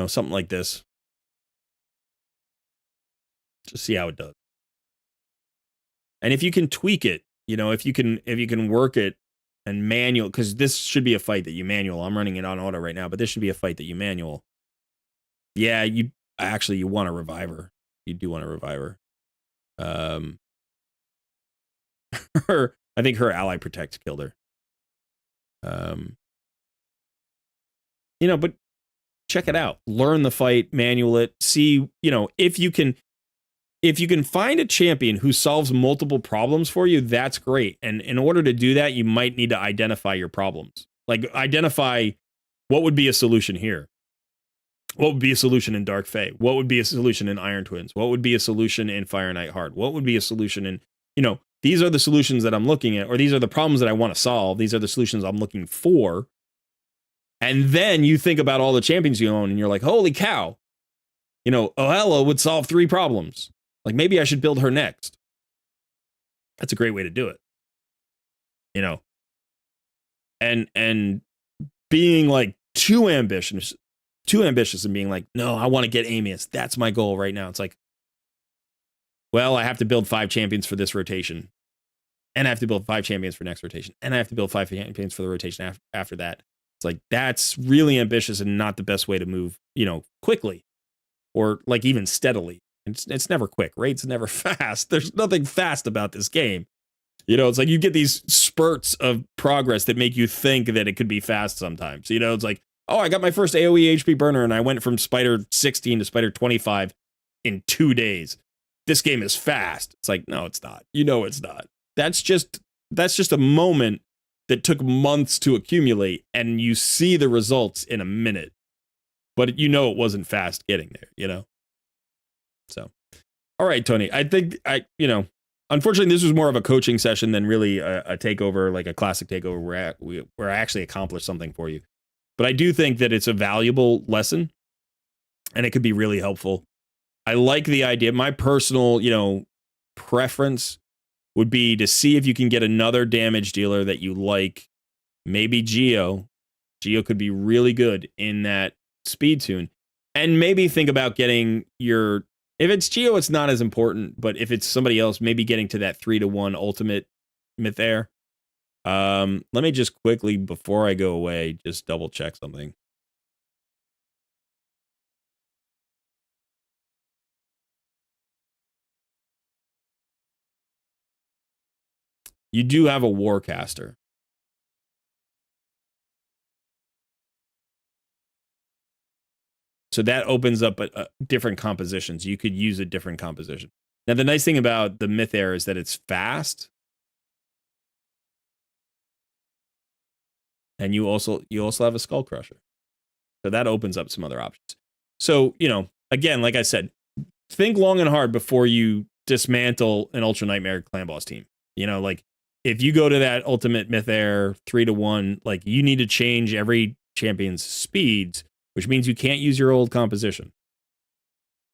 something like this. Just see how it does. And if you can tweak it, if you can work it and manual, because this should be a fight that you manual. I'm running it on auto right now, but this should be a fight that you manual. Yeah, you want a reviver. You do want a reviver. I think her ally protect killed her. But check it out. Learn the fight, manual it, see, if you can find a champion who solves multiple problems for you, that's great. And in order to do that, you might need to identify your problems. Like identify what would be a solution here. What would be a solution in Dark Fae? What would be a solution in Iron Twins? What would be a solution in Fire Knight Heart? What would be a solution in, these are the solutions that I'm looking at, or these are the problems that I want to solve. These are the solutions I'm looking for. And then you think about all the champions you own and you're like, holy cow, Ohela would solve 3 problems. Like maybe I should build her next. That's a great way to do it. And being like too ambitious and being like, no, I want to get Amius. That's my goal right now. It's like, well, I have to build 5 champions for this rotation. And I have to build 5 champions for next rotation. And I have to build 5 champions for the rotation after that. It's like, that's really ambitious and not the best way to move, quickly or like even steadily. It's never quick. Raid's never fast. There's nothing fast about this game. It's like you get these spurts of progress that make you think that it could be fast sometimes. It's like, oh, I got my first AoE HP burner and I went from Spider 16 to Spider 25 in 2 days. This game is fast. It's like, no, it's not. It's not. That's just a moment that took months to accumulate, and you see the results in a minute. But it wasn't fast getting there, So, all right, Tony, I think unfortunately, this was more of a coaching session than really a takeover, like a classic takeover where I actually accomplished something for you. But I do think that it's a valuable lesson and it could be really helpful. I like the idea. My personal, preference would be to see if you can get another damage dealer that you like. Maybe Geo. Geo could be really good in that speed tune. And maybe think about getting if it's Geo, it's not as important, but if it's somebody else, maybe getting to that 3-1 ultimate myth air. Let me just quickly, before I go away, just double check something. You do have a Warcaster. So that opens up different compositions. You could use a different composition. Now, the nice thing about the Myth Air is that it's fast. And you also have a Skull Crusher. So that opens up some other options. So, again, like I said, think long and hard before you dismantle an Ultra Nightmare Clan Boss team. Like if you go to that Ultimate Myth Air 3-1, like you need to change every champion's speeds, which means you can't use your old composition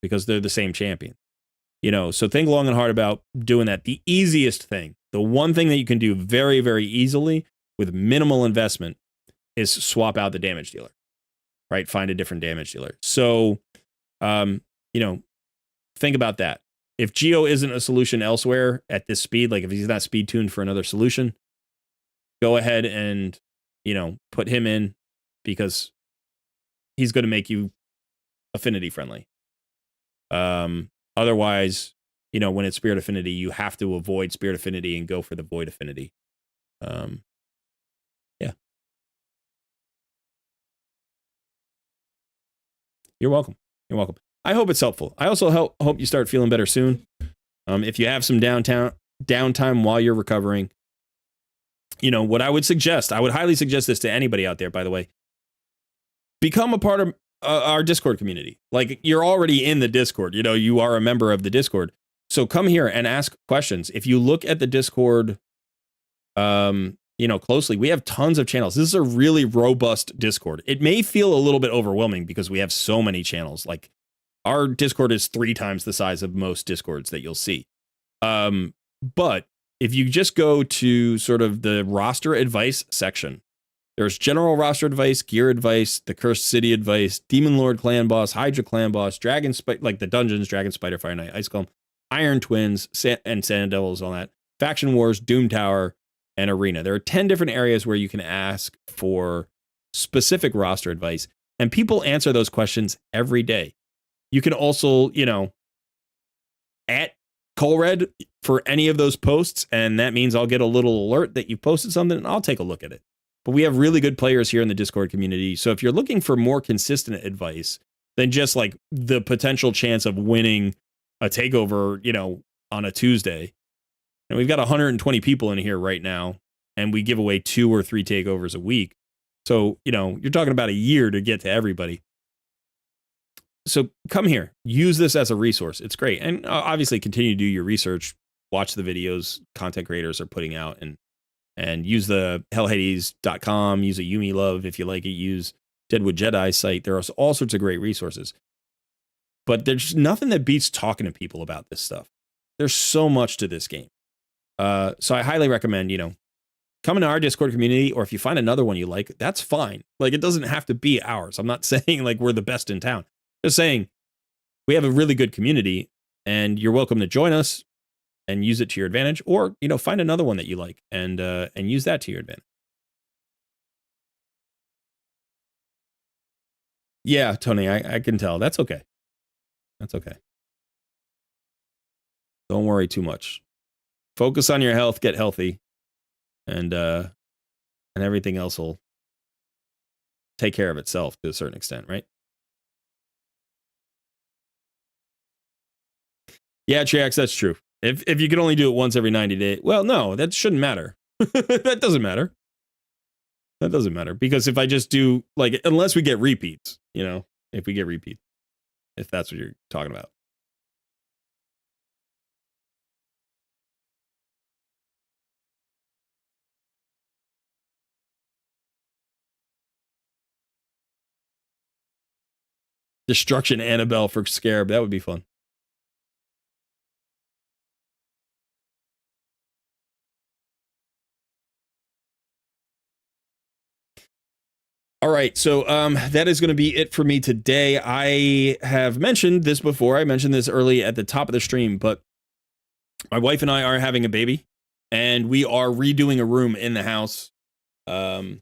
because they're the same champion. So think long and hard about doing that. The easiest thing, the one thing that you can do very, very easily with minimal investment is swap out the damage dealer, right? Find a different damage dealer. So, think about that. If Geo isn't a solution elsewhere at this speed, like if he's not speed tuned for another solution, go ahead and, put him in because he's going to make you affinity friendly. Otherwise, when it's Spirit Affinity, you have to avoid Spirit Affinity and go for the Void Affinity. Yeah. You're welcome. You're welcome. I hope it's helpful. I also hope you start feeling better soon. If you have some downtime while you're recovering, what I would suggest, I would highly suggest this to anybody out there, by the way, become a part of our Discord community. Like you're already in the Discord, you are a member of the Discord. So come here and ask questions. If you look at the Discord, closely, we have tons of channels. This is a really robust Discord. It may feel a little bit overwhelming because we have so many channels. Like our Discord is 3 times the size of most Discords that you'll see. But if you just go to sort of the roster advice section, there's general roster advice, gear advice, the Cursed City advice, Demon Lord clan boss, Hydra clan boss, Dragon Spider, like the dungeons, Dragon Spider, Fire Knight, Ice Golem, Iron Twins, and Sand Devils, all that, Faction Wars, Doom Tower, and Arena. There are 10 different areas where you can ask for specific roster advice, and people answer those questions every day. You can also, at Colred for any of those posts, and that means I'll get a little alert that you posted something, and I'll take a look at it. But we have really good players here in the Discord community, so if you're looking for more consistent advice than just like the potential chance of winning a takeover, on a Tuesday, and we've got 120 people in here right now, and we give away 2 or 3 takeovers a week. So, you're talking about a year to get to everybody. So come here, use this as a resource. It's great. And obviously continue to do your research, watch the videos content creators are putting out, and use the hellhades.com, use a Yumi Love if you like it, use Deadwood Jedi's site. There are all sorts of great resources. But there's nothing that beats talking to people about this stuff. There's so much to this game. So I highly recommend, come into our Discord community, or if you find another one you like, that's fine. Like, it doesn't have to be ours. I'm not saying like we're the best in town. Just saying we have a really good community, and you're welcome to join us and use it to your advantage, or, find another one that you like and use that to your advantage. Yeah, Tony, I can tell. That's okay. That's okay. Don't worry too much. Focus on your health, get healthy, and everything else will take care of itself to a certain extent, right? Yeah, Triax, that's true. If you could only do it once every 90 days, well, no, that shouldn't matter. That doesn't matter. That doesn't matter, because if I just do, like, unless we get repeats, if we get repeats, if that's what you're talking about. Destruction Annabelle for Scarab, that would be fun. All right, so that is going to be it for me today. I have mentioned this before. I mentioned this early at the top of the stream, but my wife and I are having a baby, and we are redoing a room in the house to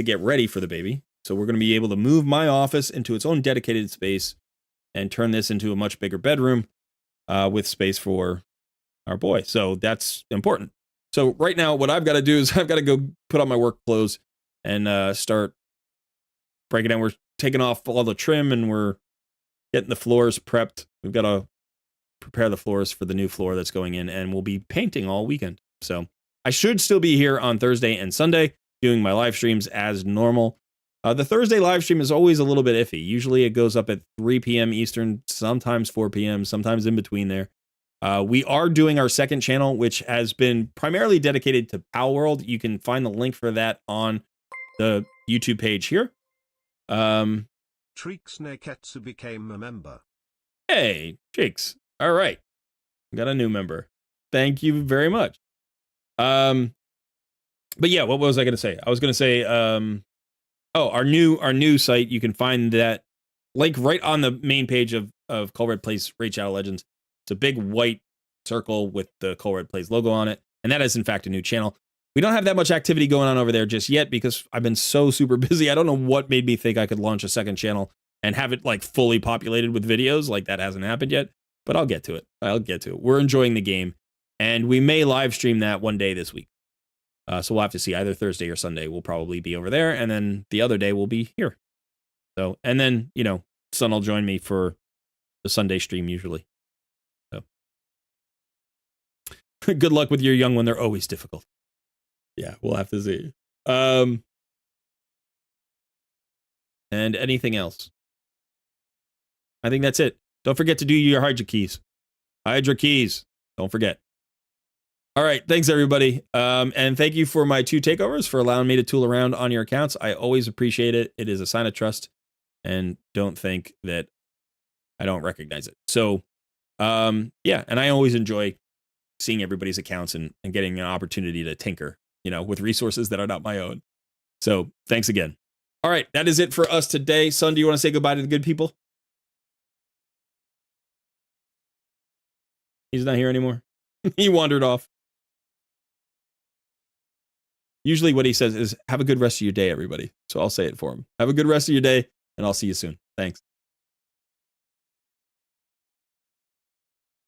get ready for the baby. So we're going to be able to move my office into its own dedicated space and turn this into a much bigger bedroom with space for our boy. So that's important. So right now, what I've got to do is I've got to go put on my work clothes and start breaking down. We're taking off all the trim, and we're getting the floors prepped. We've got to prepare the floors for the new floor that's going in, and we'll be painting all weekend. So I should still be here on Thursday and Sunday doing my live streams as normal. The Thursday live stream is always a little bit iffy. Usually it goes up at 3 p.m. Eastern, sometimes 4 p.m., sometimes in between there. We are doing our second channel, which has been primarily dedicated to Pal World. You can find the link for that on the YouTube page here. Treeks Neketsu became a member. Hey, Treeks. All right. Got a new member. Thank you very much. But yeah, what was I going to say? I was going to say, our new site, you can find that link right on the main page of Colred Plays Raid Shadow Legends. It's a big white circle with the Colred Plays logo on it, and that is in fact a new channel. We don't have that much activity going on over there just yet because I've been so super busy. I don't know what made me think I could launch a second channel and have it like fully populated with videos. Like, that hasn't happened yet, but I'll get to it. We're enjoying the game, and we may live stream that one day this week. So we'll have to see. Either Thursday or Sunday we'll probably be over there, and then the other day we'll be here. So, and then, Son will join me for the Sunday stream usually. So good luck with your young one. They're always difficult. Yeah, we'll have to see. And anything else? I think that's it. Don't forget to do your Hydra keys. Hydra keys. Don't forget. All right. Thanks, everybody. And thank you for my 2 takeovers for allowing me to tool around on your accounts. I always appreciate it. It is a sign of trust. And don't think that I don't recognize it. So, yeah. And I always enjoy seeing everybody's accounts and getting an opportunity to tinker, with resources that are not my own. So thanks again. All right. That is it for us today. Son, do you want to say goodbye to the good people? He's not here anymore. He wandered off. Usually what he says is, have a good rest of your day, everybody. So I'll say it for him. Have a good rest of your day, and I'll see you soon. Thanks.